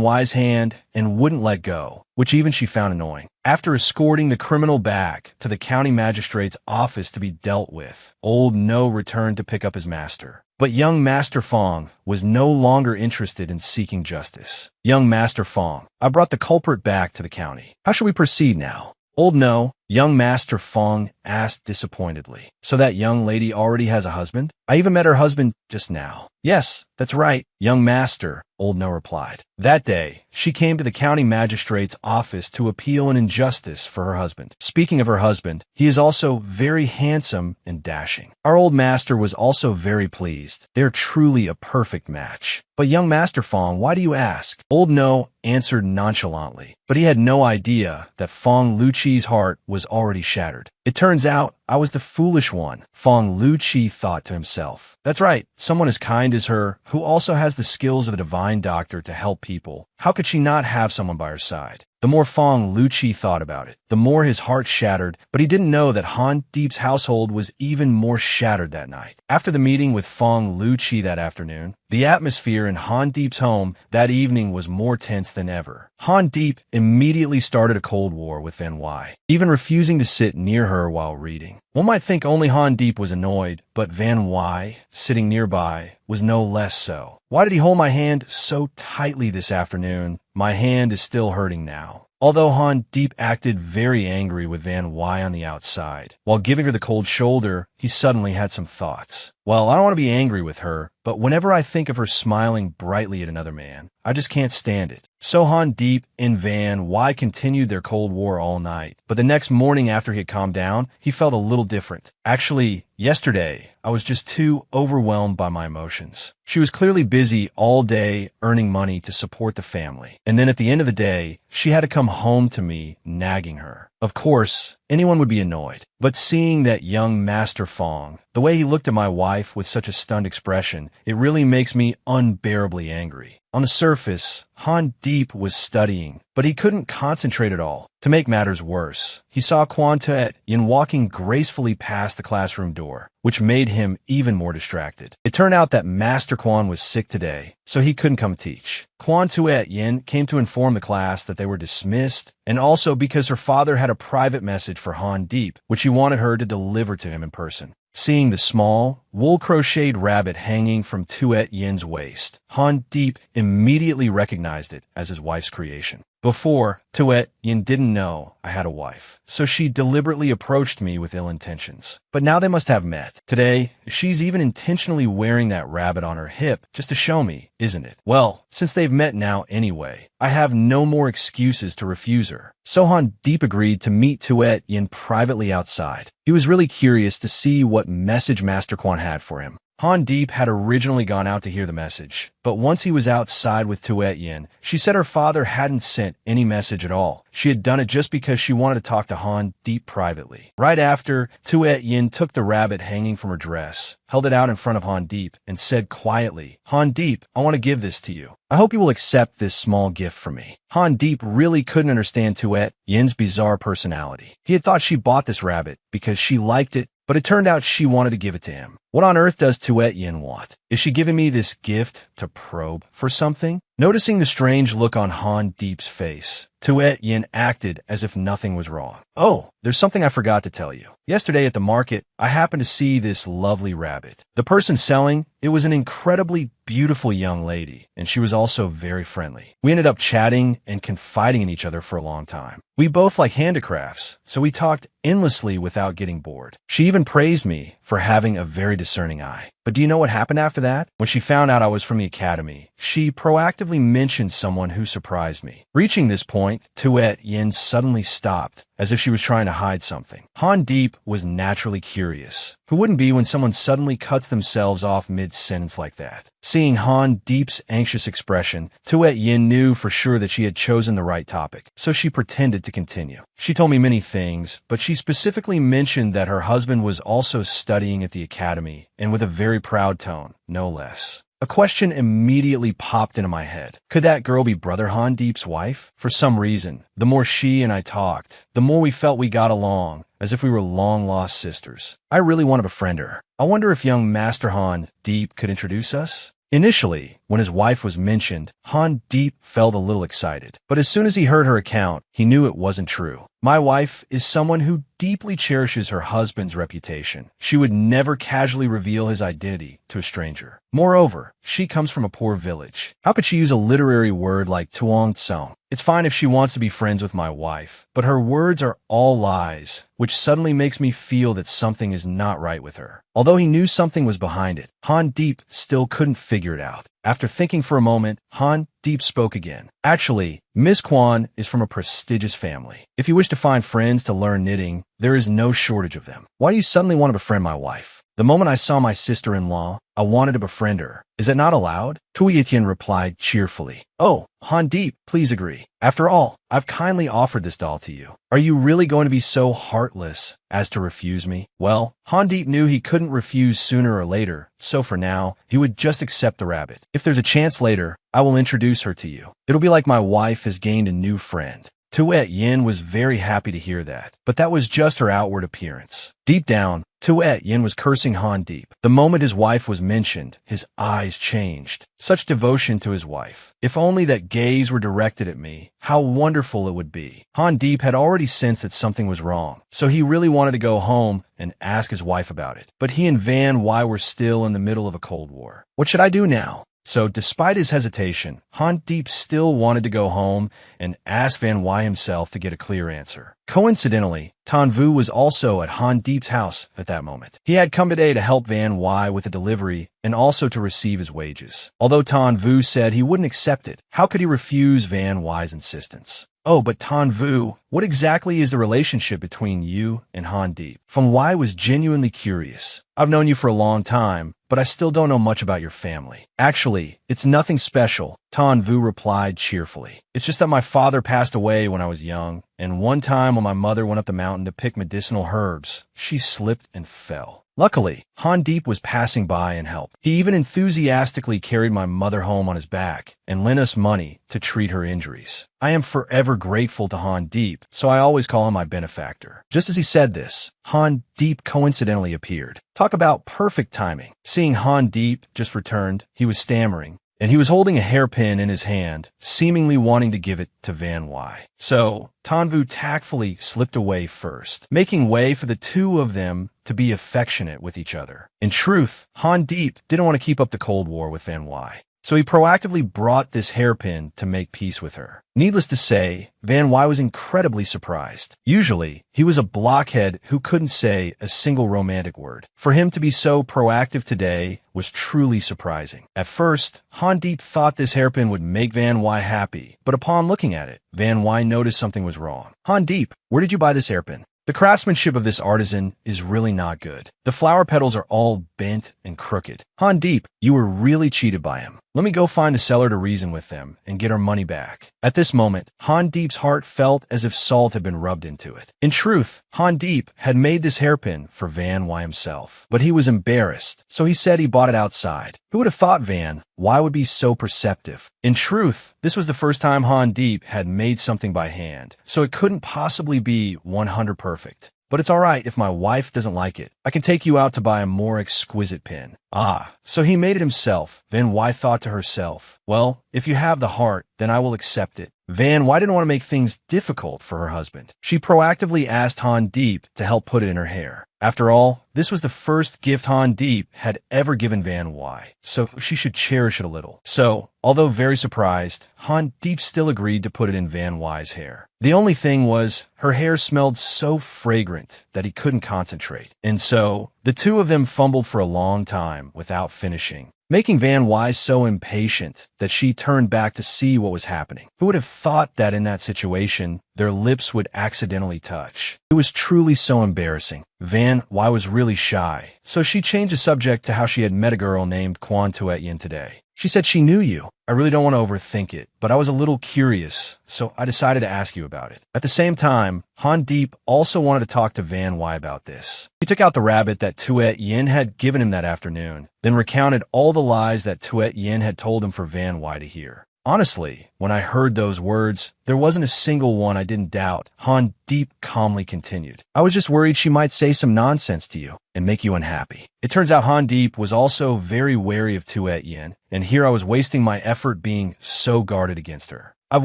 Speaker 1: Wai's hand and wouldn't let go, which even she found annoying. After escorting the criminal back to the county magistrate's office to be dealt with, old No returned to pick up his master. But young Master Fong was no longer interested in seeking justice. Young Master Fong, I brought the culprit back to the county. How shall we proceed now? Old No, Young Master Fong asked disappointedly. So that young lady already has a husband? I even met her husband just now. Yes, that's right, young master, Old No replied. That day, she came to the county magistrate's office to appeal an injustice for her husband. Speaking of her husband, he is also very handsome and dashing. Our old master was also very pleased. They're truly a perfect match. But young Master Fong, why do you ask? Old No answered nonchalantly, but he had no idea that Fong Luqi's heart was already shattered. It turns out I was the foolish one, Fong Luqi thought to himself. That's right, someone as kind as her, who also has the skills of a divine doctor to help people. How could she not have someone by her side? The more Fong Luqi thought about it, the more his heart shattered, but he didn't know that Han Deep's household was even more shattered that night. After the meeting with Fong Luqi that afternoon, the atmosphere in Han Deep's home that evening was more tense than ever. Han Deep immediately started a cold war with Van Wai, even refusing to sit near her while reading. One might think only Han Deep was annoyed, but Van Wai, sitting nearby, was no less so. Why did he hold my hand so tightly this afternoon? My hand is still hurting now. Although Han Deep acted very angry with Van Wai on the outside, while giving her the cold shoulder, he suddenly had some thoughts. Well, I don't want to be angry with her, but whenever I think of her smiling brightly at another man, I just can't stand it. So Han Deep and Van Wai continued their Cold War all night, but the next morning after he had calmed down, he felt a little different. Actually, yesterday, I was just too overwhelmed by my emotions. She was clearly busy all day earning money to support the family, and then at the end of the day, she had to come home to me nagging her. Of course, anyone would be annoyed, but seeing that young Master Fong, the way he looked at my wife with such a stunned expression, it really makes me unbearably angry. On the surface, Han Deep was studying, but he couldn't concentrate at all. To make matters worse, he saw Quan Tuet Yin walking gracefully past the classroom door, which made him even more distracted. It turned out that Master Quan was sick today, so he couldn't come teach. Quan Tuet Yin came to inform the class that they were dismissed, and also because her father had a private message for Han Deep, which he wanted her to deliver to him in person. Seeing the small, wool-crocheted rabbit hanging from Tuet Yin's waist, Han Deep immediately recognized it as his wife's creation. Before, Tuet Yin didn't know I had a wife, so she deliberately approached me with ill intentions. But now they must have met. Today, she's even intentionally wearing that rabbit on her hip just to show me, isn't it? Well, since they've met now anyway, I have no more excuses to refuse her. So Han Deep agreed to meet Tuet Yin privately outside. He was really curious to see what message Master Quan had for him. Han Deep had originally gone out to hear the message, but once he was outside with Tuet Yin, she said her father hadn't sent any message at all. She had done it just because she wanted to talk to Han Deep privately. Right after, Tuet Yin took the rabbit hanging from her dress, held it out in front of Han Deep, and said quietly, "Han Deep, I want to give this to you. I hope you will accept this small gift from me." Han Deep really couldn't understand Tuet Yin's bizarre personality. He had thought she bought this rabbit because she liked it, but it turned out she wanted to give it to him. What on earth does Tuet Yin want? Is she giving me this gift to probe for something? Noticing the strange look on Han Deep's face, Tuet Yin acted as if nothing was wrong. "Oh, there's something I forgot to tell you. Yesterday at the market, I happened to see this lovely rabbit. The person selling, it was an incredibly beautiful young lady, and she was also very friendly. We ended up chatting and confiding in each other for a long time. We both like handicrafts, so we talked endlessly without getting bored. She even praised me for having a very discerning eye. But do you know what happened after that? When she found out I was from the academy, she proactively mentioned someone who surprised me." Reaching this point, Tuet Yin suddenly stopped, as if she was trying to hide something. Han Deep was naturally curious. Who wouldn't be when someone suddenly cuts themselves off mid-sentence like that? Seeing Han Deep's anxious expression, Tuet Yin knew for sure that she had chosen the right topic, so she pretended to continue. She told me many things, but she specifically mentioned that her husband was also studying at the academy, and with a very proud tone, no less. A question immediately popped into my head. Could that girl be Brother Han Deep's wife? For some reason, the more she and I talked, the more we felt we got along, as if we were long-lost sisters. I really want to befriend her. I wonder if young Master Han Deep could introduce us? Initially, when his wife was mentioned, Han Deep felt a little excited. But as soon as he heard her account, he knew it wasn't true. My wife is someone who deeply cherishes her husband's reputation. She would never casually reveal his identity to a stranger. Moreover, she comes from a poor village. How could she use a literary word like tuong tsong? It's fine if she wants to be friends with my wife, but her words are all lies, which suddenly makes me feel that something is not right with her. Although he knew something was behind it, Han Deep still couldn't figure it out. After thinking for a moment, Han Deep spoke again. Actually, Miss Kwan is from a prestigious family. If you wish to find friends to learn knitting, there is no shortage of them. Why do you suddenly want to befriend my wife? The moment I saw my sister-in-law, I wanted to befriend her. Is that not allowed? Tuietian replied cheerfully. Oh, Han Deep, please agree. After all, I've kindly offered this doll to you. Are you really going to be so heartless as to refuse me? Well, Han Deep knew he couldn't refuse sooner or later, so for now, he would just accept the rabbit. If there's a chance later, I will introduce her to you. It'll be like my wife has gained a new friend. Tuietian was very happy to hear that, but that was just her outward appearance. Deep down, Tuietian was cursing Han Deep. The moment his wife was mentioned, his eyes changed. Such devotion to his wife. If only that gaze were directed at me, how wonderful it would be. Han Deep had already sensed that something was wrong, so he really wanted to go home and ask his wife about it. But he and Van Y were still in the middle of a Cold War. What should I do now? So, despite his hesitation, Han Deep still wanted to go home and ask Van Y himself to get a clear answer. Coincidentally, Tan Vu was also at Han Deep's house at that moment. He had come today to help Van Y with the delivery and also to receive his wages. Although Tan Vu said he wouldn't accept it, how could he refuse Van Y's insistence? Oh, but Tan Vu, what exactly is the relationship between you and Han Deep? Van Y was genuinely curious. I've known you for a long time, but I still don't know much about your family. Actually, it's nothing special, Tan Vu replied cheerfully. It's just that my father passed away when I was young, and one time when my mother went up the mountain to pick medicinal herbs, she slipped and fell. Luckily, Han Deep was passing by and helped. He even enthusiastically carried my mother home on his back and lent us money to treat her injuries. I am forever grateful to Han Deep, so I always call him my benefactor. Just as he said this, Han Deep coincidentally appeared. Talk about perfect timing. Seeing Han Deep just returned, he was stammering, and he was holding a hairpin in his hand, seemingly wanting to give it to Van Y. So, Tanvu tactfully slipped away first, making way for the two of them to be affectionate with each other. In truth, Han Deep didn't want to keep up the Cold War with Van Y, so he proactively brought this hairpin to make peace with her. Needless to say, Van Y was incredibly surprised. Usually, he was a blockhead who couldn't say a single romantic word. For him to be so proactive today was truly surprising. At first, Han Deep thought this hairpin would make Van Y happy, but upon looking at it, Van Y noticed something was wrong. Han Deep, where did you buy this hairpin? The craftsmanship of this artisan is really not good. The flower petals are all bent and crooked. Han Deep, you were really cheated by him. Let me go find the seller to reason with them and get our money back. At this moment, Han Deep's heart felt as if salt had been rubbed into it. In truth, Han Deep had made this hairpin for Van Y himself, but he was embarrassed, so he said he bought it outside. Who would have thought Van Y would be so perceptive? In truth, this was the first time Han Deep had made something by hand, so it couldn't possibly be 100% perfect. But it's alright if my wife doesn't like it. I can take you out to buy a more exquisite pin. Ah, so he made it himself. Van Y thought to herself, well, if you have the heart, then I will accept it. Van Y didn't want to make things difficult for her husband. She proactively asked Han Deep to help put it in her hair. After all, this was the first gift Han Deep had ever given Van Y, so she should cherish it a little. So, although very surprised, Han Deep still agreed to put it in Van Y's hair. The only thing was, her hair smelled so fragrant that he couldn't concentrate. And so, the two of them fumbled for a long time without finishing, making Van Y so impatient that she turned back to see what was happening. Who would have thought that in that situation, their lips would accidentally touch? It was truly so embarrassing. Van Y was really shy, so she changed the subject to how she had met a girl named Kwan Tuet-Yin today. She said she knew you. I really don't want to overthink it, but I was a little curious, so I decided to ask you about it. At the same time, Han Deep also wanted to talk to Van Y about this. He took out the rabbit that Tuet-Yin had given him that afternoon, then recounted all the lies that Tuet-Yin had told him for Van Y to hear. Honestly, when I heard those words, there wasn't a single one I didn't doubt. Han Deep calmly continued. I was just worried she might say some nonsense to you and make you unhappy. It turns out Han Deep was also very wary of Tuet-Yin, and here I was wasting my effort being so guarded against her. I've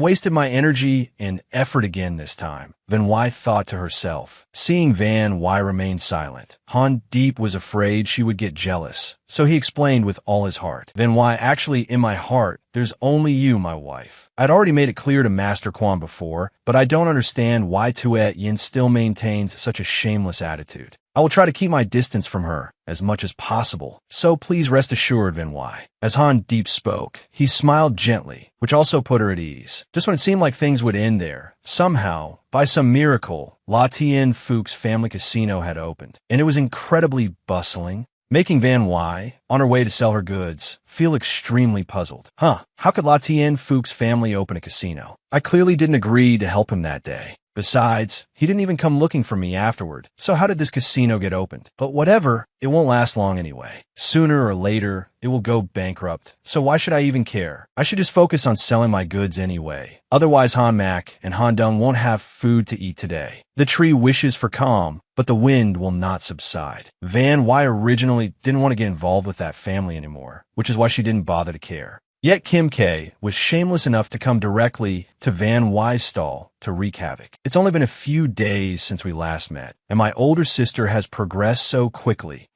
Speaker 1: wasted my energy and effort again this time, Van Y thought to herself. Seeing Van Y remain silent, Han Deep was afraid she would get jealous, so he explained with all his heart. Van Y, actually, in my heart, there's only you, my wife. I'd already made it clear to Master Quan before, but I don't understand why Tuet Yin still maintains such a shameless attitude. I will try to keep my distance from her as much as possible, so please rest assured, Van Y. As Han Deep spoke, he smiled gently, which also put her at ease. Just when it seemed like things would end there, somehow, by some miracle, La Tien Phuc's family casino had opened, and it was incredibly bustling, making Van Y, on her way to sell her goods, feel extremely puzzled. How could La Tien Phuc's family open a casino? I clearly didn't agree to help him that day. Besides, he didn't even come looking for me afterward, so how did this casino get opened? But whatever, it won't last long anyway. Sooner or later, it will go bankrupt, so why should I even care? I should just focus on selling my goods anyway. Otherwise, Han Mak and Han Dung won't have food to eat today. The tree wishes for calm, but the wind will not subside. Van Y originally didn't want to get involved with that family anymore, which is why she didn't bother to care. Yet Kim K was shameless enough to come directly to Van Y's stall to wreak havoc. It's only been a few days since we last met, and my older sister has progressed so quickly.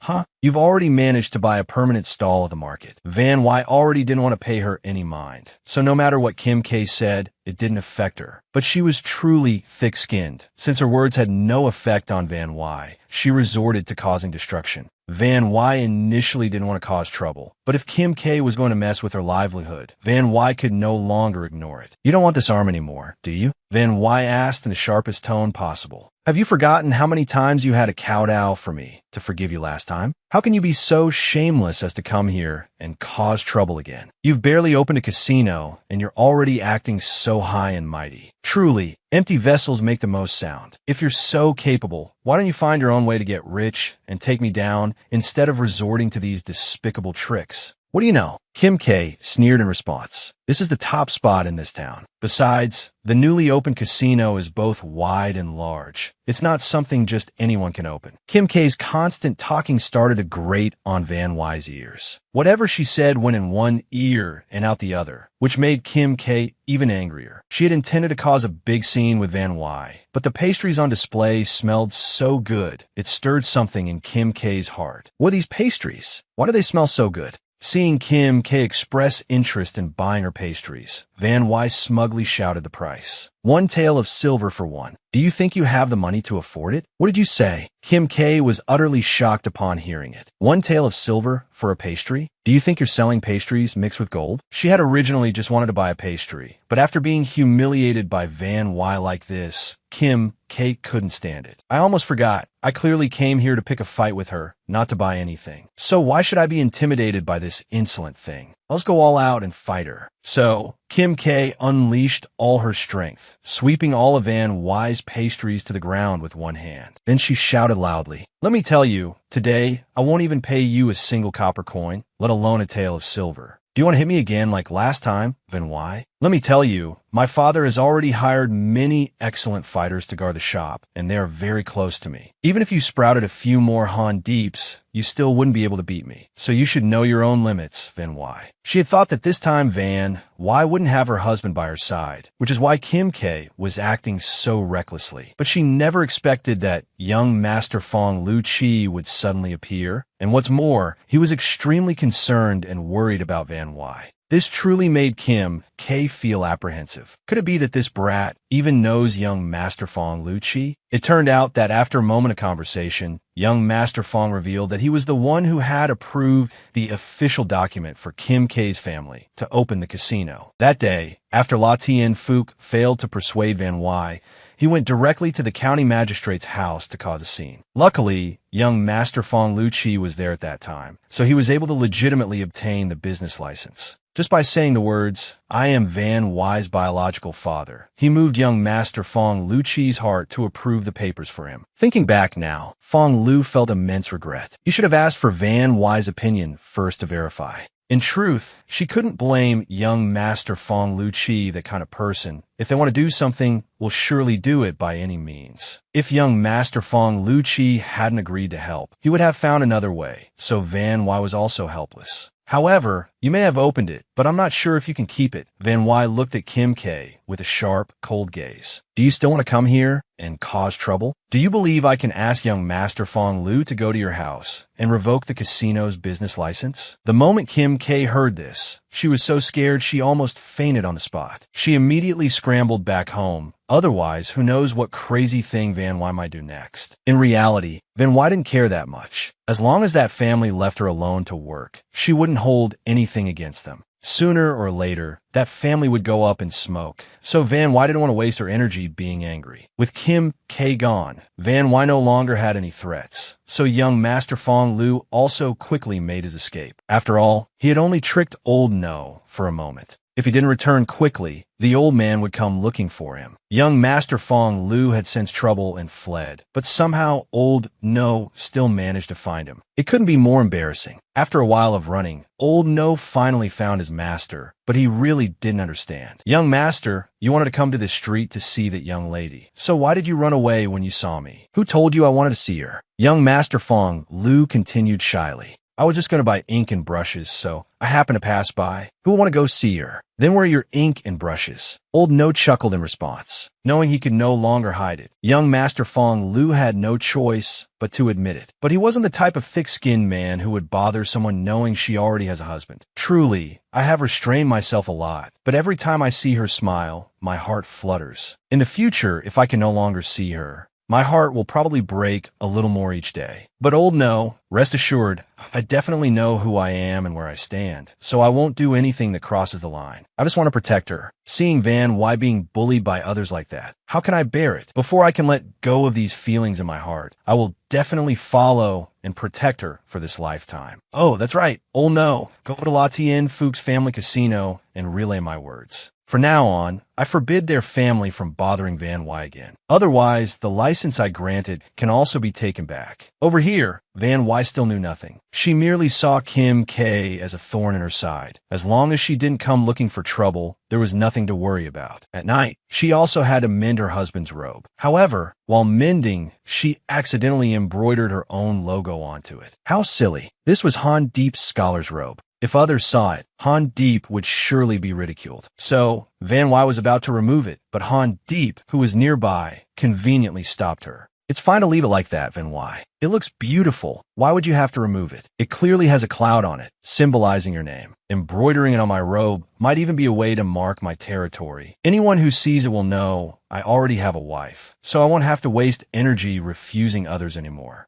Speaker 1: You've already managed to buy a permanent stall at the market. Van Y already didn't want to pay her any mind, so no matter what Kim K said, it didn't affect her. But she was truly thick-skinned. Since her words had no effect on Van Y, she resorted to causing destruction. Van Y initially didn't want to cause trouble, but if Kim K was going to mess with her livelihood, Van Y could no longer ignore it. You don't want this arm anymore, do you? Van Y asked in the sharpest tone possible. Have you forgotten how many times you had to kowtow for me to forgive you last time? How can you be so shameless as to come here and cause trouble again? You've barely opened a casino, and you're already acting so high and mighty. Truly, empty vessels make the most sound. If you're so capable, why don't you find your own way to get rich and take me down instead of resorting to these despicable tricks? What do you know? Kim K sneered in response. This is the top spot in this town. Besides, the newly opened casino is both wide and large. It's not something just anyone can open. Kim K's constant talking started to grate on Van Y's ears. Whatever she said went in one ear and out the other, which made Kim K even angrier. She had intended to cause a big scene with Van Y, but the pastries on display smelled so good, it stirred something in Kim K's heart. What are these pastries? Why do they smell so good? Seeing Kim K express interest in buying her pastries, Van Y smugly shouted the price. 1 tael of silver for one. Do you think you have the money to afford it? What did you say? Kim K was utterly shocked upon hearing it. 1 tael of silver for a pastry? Do you think you're selling pastries mixed with gold? She had originally just wanted to buy a pastry, but after being humiliated by Van Y like this, Kim K couldn't stand it. I almost forgot. I clearly came here to pick a fight with her, not to buy anything. So why should I be intimidated by this insolent thing? Let's go all out and fight her. So, Kim K unleashed all her strength, sweeping all of Van Y's pastries to the ground with one hand. Then she shouted loudly, "Let me tell you, today, I won't even pay you a single copper coin, let alone a tael of silver. Do you want to hit me again like last time, Van Y? Let me tell you, my father has already hired many excellent fighters to guard the shop, and they are very close to me. Even if you sprouted a few more Han Deeps, you still wouldn't be able to beat me. So you should know your own limits, Van Y." She had thought that this time Van Y wouldn't have her husband by her side, which is why Kim K was acting so recklessly. But she never expected that young Master Fong Lu Chi would suddenly appear. And what's more, he was extremely concerned and worried about Van Y. This truly made Kim K feel apprehensive. Could it be that this brat even knows young Master Fong Lu Chi? It turned out that after a moment of conversation, young Master Fong revealed that he was the one who had approved the official document for Kim K's family to open the casino. That day, after La Tien Phuc failed to persuade Van Y, he went directly to the county magistrate's house to cause a scene. Luckily, young Master Fong Lu Chi was there at that time, so he was able to legitimately obtain the business license. Just by saying the words, "I am Van Y's biological father," he moved young Master Fong Lu Chi's heart to approve the papers for him. Thinking back now, Fong Lu felt immense regret. He should have asked for Van Y's opinion first to verify. In truth, she couldn't blame young Master Fong Lu Chi, the kind of person, if they want to do something, will surely do it by any means. If young Master Fong Lu Chi hadn't agreed to help, he would have found another way, so Van Y was also helpless. However, you may have opened it, but I'm not sure if you can keep it. Van Wy looked at Kim K with a sharp, cold gaze. Do you still want to come here and cause trouble? Do you believe I can ask young Master Fong Lu to go to your house and revoke the casino's business license? The moment Kim K heard this, she was so scared she almost fainted on the spot. She immediately scrambled back home. Otherwise, who knows what crazy thing Van Wy might do next. In reality, Van Wy didn't care that much. As long as that family left her alone to work, she wouldn't hold anything against them. Sooner or later, that family would go up in smoke. So Van Wy didn't want to waste her energy being angry. With Kim K gone, Van Wy no longer had any threats. So young Master Fong Lu also quickly made his escape. After all, he had only tricked old No for a moment. If he didn't return quickly, the old man would come looking for him. Young Master Fong Lu had sensed trouble and fled, but somehow old No still managed to find him. It couldn't be more embarrassing. After a while of running, old No finally found his master, but he really didn't understand. Young master, you wanted to come to this street to see that young lady. So why did you run away when you saw me? Who told you I wanted to see her? Young Master Fong Lu continued shyly. I was just going to buy ink and brushes, so I happened to pass by. Who will want to go see her? Then where are your ink and brushes? Old No chuckled in response, knowing he could no longer hide it. Young Master Fong Lu had no choice but to admit it. But he wasn't the type of thick-skinned man who would bother someone knowing she already has a husband. Truly, I have restrained myself a lot, but every time I see her smile, my heart flutters. In the future, if I can no longer see her, my heart will probably break a little more each day. But old No, rest assured, I definitely know who I am and where I stand, so I won't do anything that crosses the line. I just want to protect her. Seeing Van Wy being bullied by others like that, how can I bear it? Before I can let go of these feelings in my heart, I will definitely follow and protect her for this lifetime. Oh, that's right, old No, go to La Tien Fuchs Family Casino and relay my words. From now on, I forbid their family from bothering Van Wy again. Otherwise, the license I granted can also be taken back. Over here, Van Wy still knew nothing. She merely saw Kim K as a thorn in her side. As long as she didn't come looking for trouble, there was nothing to worry about. At night, she also had to mend her husband's robe. However, while mending, she accidentally embroidered her own logo onto it. How silly. This was Han Deep's scholar's robe. If others saw it, Han Deep would surely be ridiculed. So, Van Wy was about to remove it, but Han Deep, who was nearby, conveniently stopped her. It's fine to leave it like that, Van Wy. It looks beautiful. Why would you have to remove it? It clearly has a cloud on it, symbolizing your name. Embroidering it on my robe might even be a way to mark my territory. Anyone who sees it will know I already have a wife, so I won't have to waste energy refusing others anymore.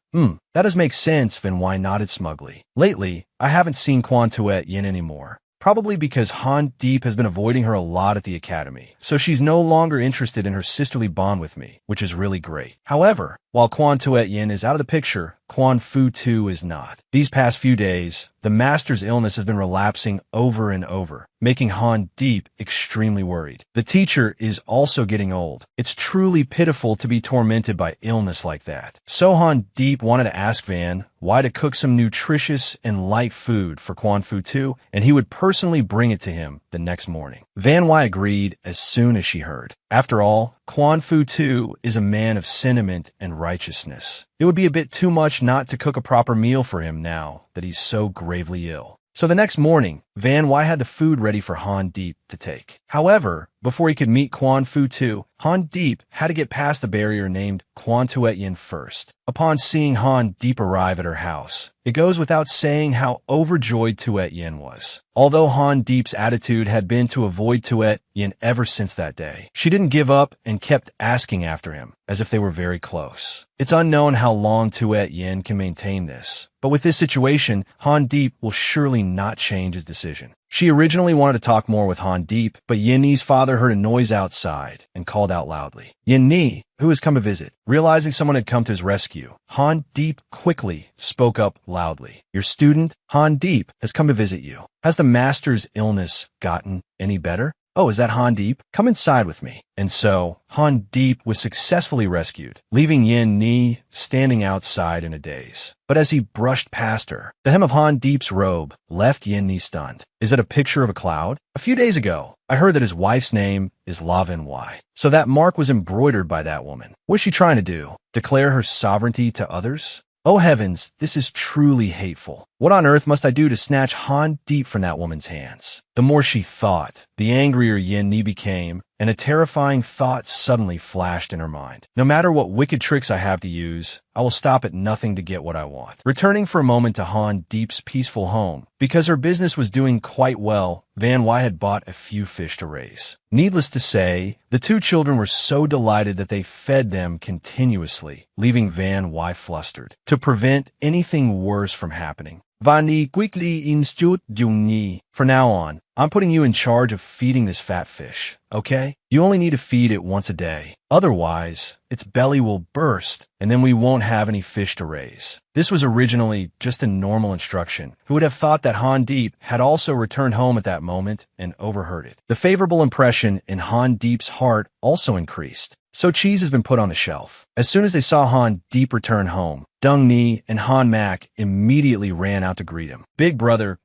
Speaker 1: That does make sense, Van Wy nodded smugly. Lately, I haven't seen Quan Tuet Yin anymore. Probably because Han Deep has been avoiding her a lot at the academy, so she's no longer interested in her sisterly bond with me, which is really great. However, while Quan Tuet Yin is out of the picture, Quan Fu Tu is not. These past few days, the master's illness has been relapsing over and over, making Han Deep extremely worried. The teacher is also getting old. It's truly pitiful to be tormented by illness like that. So Han Deep wanted to ask Van Wy to cook some nutritious and light food for Quan Fu Tu, and he would personally bring it to him the next morning. Van Wy agreed as soon as she heard. After all, Quan Fu Tu is a man of sentiment and righteousness. It would be a bit too much not to cook a proper meal for him now that he's so gravely ill. So the next morning, Van Wy had the food ready for Han Deep to take. However, before he could meet Quan Fu Tu, Han Deep had to get past the barrier named Quan Tuet Yin first. Upon seeing Han Deep arrive at her house, it goes without saying how overjoyed Tuet Yin was. Although Han Deep's attitude had been to avoid Tuet Yin ever since that day, she didn't give up and kept asking after him, as if they were very close. It's unknown how long Tuet Yin can maintain this, but with this situation, Han Deep will surely not change his decision. She originally wanted to talk more with Han Deep, but Yin Ni's father heard a noise outside and called out loudly. Yin Ni, who has come to visit? Realizing someone had come to his rescue, Han Deep quickly spoke up loudly. Your student, Han Deep, has come to visit you. Has the master's illness gotten any better? Oh, is that Han Deep? Come inside with me. And so, Han Deep was successfully rescued, leaving Yin Ni standing outside in a daze. But as he brushed past her, the hem of Han Deep's robe left Yin Ni stunned. Is it a picture of a cloud? A few days ago, I heard that his wife's name is La Van Wy. So that mark was embroidered by that woman. What's she trying to do? Declare her sovereignty to others? Oh heavens, this is truly hateful. What on earth must I do to snatch Han Deep from that woman's hands? The more she thought, the angrier Yin Ni became, and a terrifying thought suddenly flashed in her mind. No matter what wicked tricks I have to use, I will stop at nothing to get what I want. Returning for a moment to Han Deep's peaceful home, because her business was doing quite well, Van Wy had bought a few fish to raise. Needless to say, the two children were so delighted that they fed them continuously, leaving Van Wy flustered. To prevent anything worse from happening, Van Ni quickly instructed Jung Ni. From now on, I'm putting you in charge of feeding this fat fish, okay? You only need to feed it once a day. Otherwise, its belly will burst, and then we won't have any fish to raise. This was originally just a normal instruction. Who would have thought that Han Deep had also returned home at that moment and overheard it? The favorable impression in Han Deep's heart also increased. So cheese has been put on the shelf. As soon as they saw Han Deep return home, Dung Ni and Han Mak immediately ran out to greet him. Big brother,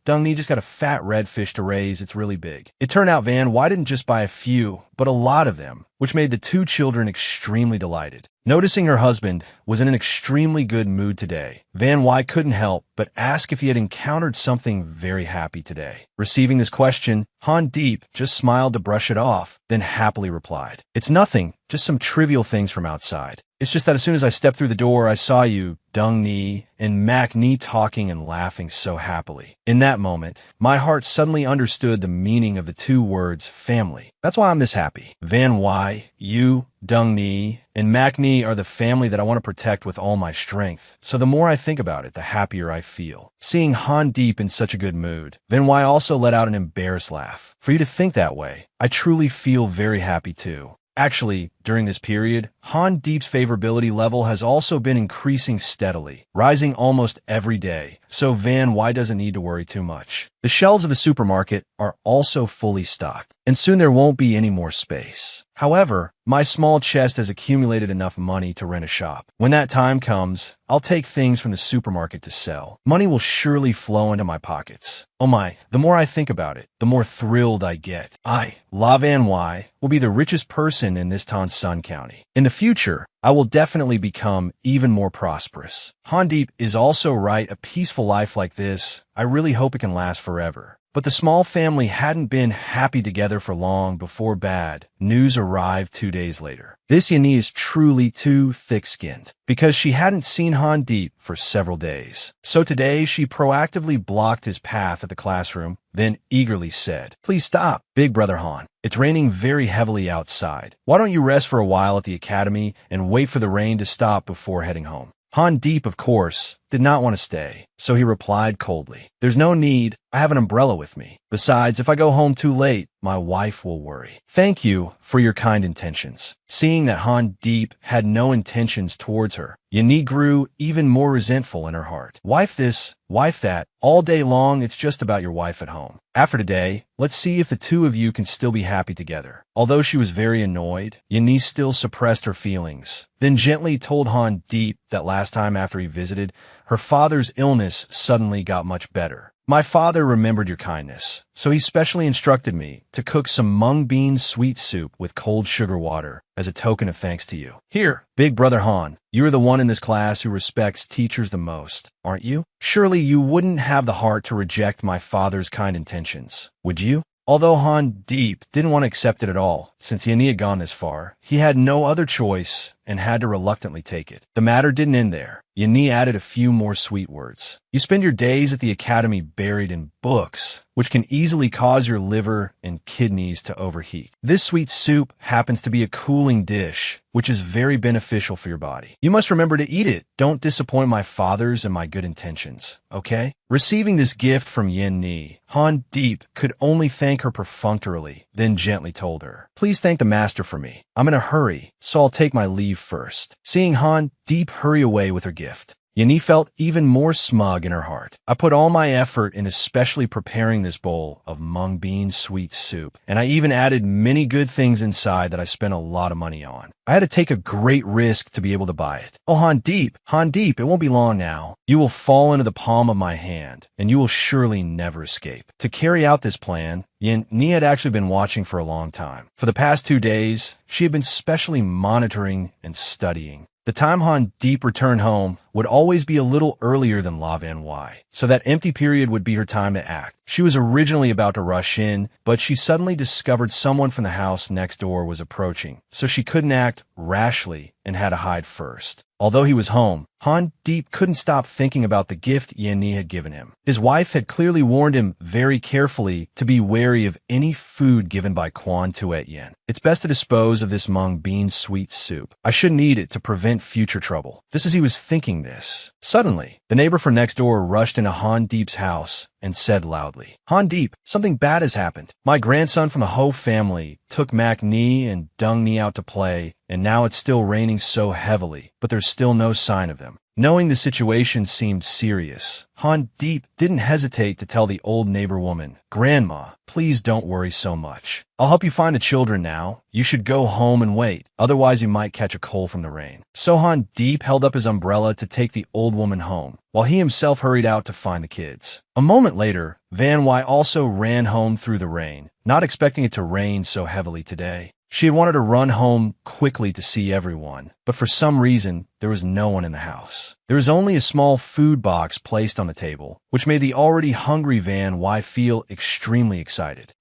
Speaker 1: Dung Ni just got a fat red fish to raise. It's really big. It turned out Van Wy didn't just buy a few, but a lot of them, which made the two children extremely delighted. Noticing her husband was in an extremely good mood today, Van Wy couldn't help but ask if he had encountered something very happy today. Receiving this question, Han Deep just smiled to brush it off, then happily replied, "It's nothing, just some trivial things from outside. It's just that as soon as I stepped through the door, I saw you, Dung Ni, and Mak Ni talking and laughing so happily. In that moment, my heart suddenly understood the meaning of the two words family. That's why I'm this happy. Van Wy, you, Dung Ni, and Mak Ni are the family that I want to protect with all my strength. So the more I think about it, the happier I feel." Seeing Han Deep in such a good mood, Van Wy also let out an embarrassed laugh. "For you to think that way, I truly feel very happy too." Actually, during this period, Han Deep's favorability level has also been increasing steadily, rising almost every day, so Van Wy doesn't need to worry too much. The shelves of the supermarket are also fully stocked, and soon there won't be any more space. However, my small chest has accumulated enough money to rent a shop. When that time comes, I'll take things from the supermarket to sell. Money will surely flow into my pockets. Oh my, the more I think about it, the more thrilled I get. I, La Van Wy, will be the richest person in this town Sun County. In the future, I will definitely become even more prosperous. Han Deep is also right. A peaceful life like this, I really hope it can last forever. But the small family hadn't been happy together for long before bad news arrived 2 days later. This Yanni is truly too thick-skinned, because she hadn't seen Han Deep for several days. So today she proactively blocked his path at the classroom, then eagerly said, "Please stop, big brother Han. It's raining very heavily outside. Why don't you rest for a while at the academy and wait for the rain to stop before heading home?" Han Deep, of course, did not want to stay, so he replied coldly, "There's no need. I have an umbrella with me. Besides, if I go home too late, my wife will worry." "Thank you for your kind intentions." Seeing that Han Deep had no intentions towards her, Yanni grew even more resentful in her heart. Wife this, wife that, all day long it's just about your wife at home. After today, let's see if the two of you can still be happy together. Although she was very annoyed, Yanni still suppressed her feelings, then gently told Han Deep that last time after he visited, her father's illness suddenly got much better. "My father remembered your kindness, so he specially instructed me to cook some mung bean sweet soup with cold sugar water as a token of thanks to you. Here, big brother Han, you are the one in this class who respects teachers the most, aren't you? Surely you wouldn't have the heart to reject my father's kind intentions, would you?" Although Han Deep didn't want to accept it at all, since Yanni had gone this far, he had no other choice and had to reluctantly take it. The matter didn't end there. Yanni added a few more sweet words. "You spend your days at the academy buried in books, which can easily cause your liver and kidneys to overheat. This sweet soup happens to be a cooling dish, which is very beneficial for your body. You must remember to eat it. Don't disappoint my fathers and my good intentions, okay?" Receiving this gift from Yin Ni, Han Deep could only thank her perfunctorily, then gently told her, "Please thank the master for me. I'm in a hurry, so I'll take my leave first." Seeing Han Deep hurry away with her gift, Yanni felt even more smug in her heart. "I put all my effort in especially preparing this bowl of mung bean sweet soup, and I even added many good things inside that I spent a lot of money on. I had to take a great risk to be able to buy it. Oh, Han Deep, it won't be long now. You will fall into the palm of my hand, and you will surely never escape." To carry out this plan, Yin Ni had actually been watching for a long time. For the past 2 days, she had been specially monitoring and studying. The time Han Deep returned home would always be a little earlier than La Van Y, so that empty period would be her time to act. She was originally about to rush in, but she suddenly discovered someone from the house next door was approaching, so she couldn't act rashly and had to hide first. Although he was home, Han Deep couldn't stop thinking about the gift Yen Ni had given him. His wife had clearly warned him very carefully to be wary of any food given by Quan Tuet Yen. It's best to dispose of this mung bean sweet soup. I shouldn't eat it to prevent future trouble. Just as he was thinking this, suddenly, the neighbor from next door rushed into Han Deep's house and said loudly, "Han Deep, something bad has happened. My grandson from the Ho family took Mac Ni and Dung Ni out to play, and now it's still raining so heavily, but there's still no sign of them." Knowing the situation seemed serious, Han Deep didn't hesitate to tell the old neighbor woman, "Grandma, please don't worry so much. I'll help you find the children now. You should go home and wait, otherwise you might catch a cold from the rain." So Han Deep held up his umbrella to take the old woman home, while he himself hurried out to find the kids. A moment later, Van Y also ran home through the rain, not expecting it to rain so heavily today. She had wanted to run home quickly to see everyone, but for some reason, there was no one in the house. There was only a small food box placed on the table, which made the already hungry Van Y feel extremely excited.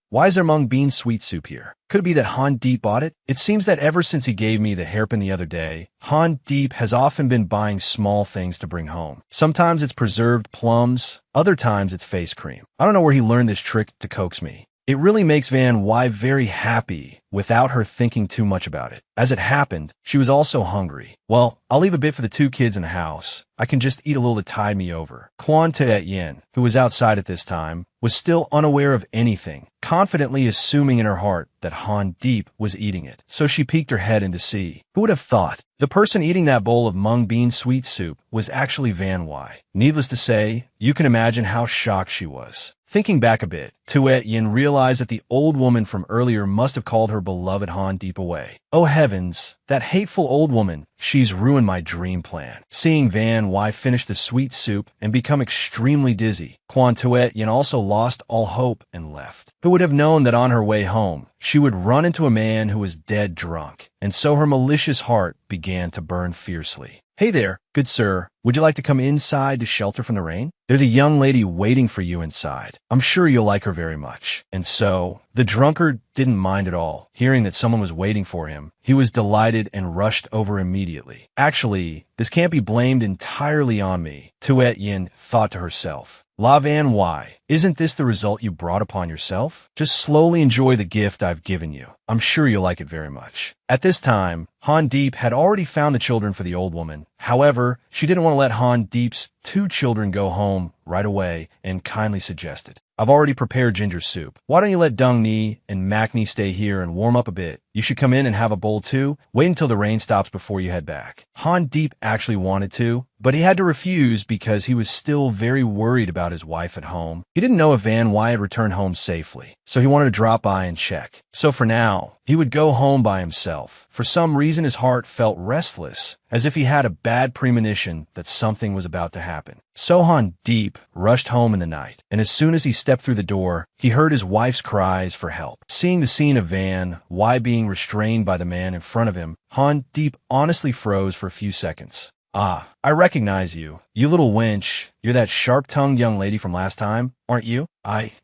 Speaker 1: Why is there mung bean sweet soup here? Could it be that Han Deep bought it? It seems that ever since he gave me the hairpin the other day, Han Deep has often been buying small things to bring home. Sometimes it's preserved plums, other times it's face cream. I don't know where he learned this trick to coax me. It really makes Van Y very happy without her thinking too much about it. As it happened, she was also hungry. Well, I'll leave a bit for the two kids in the house. I can just eat a little to tide me over. Quan Tuet Yen, who was outside at this time, was still unaware of anything, confidently assuming in her heart that Han Deep was eating it. So she peeked her head in to see. Who would have thought? The person eating that bowl of mung bean sweet soup was actually Van Y. Needless to say, you can imagine how shocked she was. Thinking back a bit, Tuet Yin realized that the old woman from earlier must have called her beloved Han Deep away. Oh heavens, that hateful old woman, she's ruined my dream plan. Seeing Van Y finish the sweet soup and become extremely dizzy, Quan Tuet Yin also lost all hope and left. Who would have known that on her way home, she would run into a man who was dead drunk, and so her malicious heart began to burn fiercely. "Hey there, good sir. Would you like to come inside to shelter from the rain? There's a young lady waiting for you inside. I'm sure you'll like her very much." And so, the drunkard didn't mind at all. Hearing that someone was waiting for him, he was delighted and rushed over immediately. Actually, this can't be blamed entirely on me, Tuet Yin thought to herself. La Van Y, isn't this the result you brought upon yourself? Just slowly enjoy the gift I've given you. I'm sure you'll like it very much. At this time, Han Deep had already found the children for the old woman. However, she didn't want to let Han Deep's two children go home right away and kindly suggested, "I've already prepared ginger soup. Why don't you let Dung Ni and Mac Ni stay here and warm up a bit? You should come in and have a bowl too. Wait until the rain stops before you head back." Han Deep actually wanted to, but he had to refuse because he was still very worried about his wife at home. He didn't know if Van Y had returned home safely, so he wanted to drop by and check. So for now, he would go home by himself. For some reason, his heart felt restless, as if he had a bad premonition that something was about to happen. So Han Deep rushed home in the night, and as soon as he stepped through the door, he heard his wife's cries for help. Seeing the scene of Van Y being restrained by the man in front of him, Han Deep honestly froze for a few seconds. "Ah, I recognize you. You little wench. You're that sharp-tongued young lady from last time, aren't you?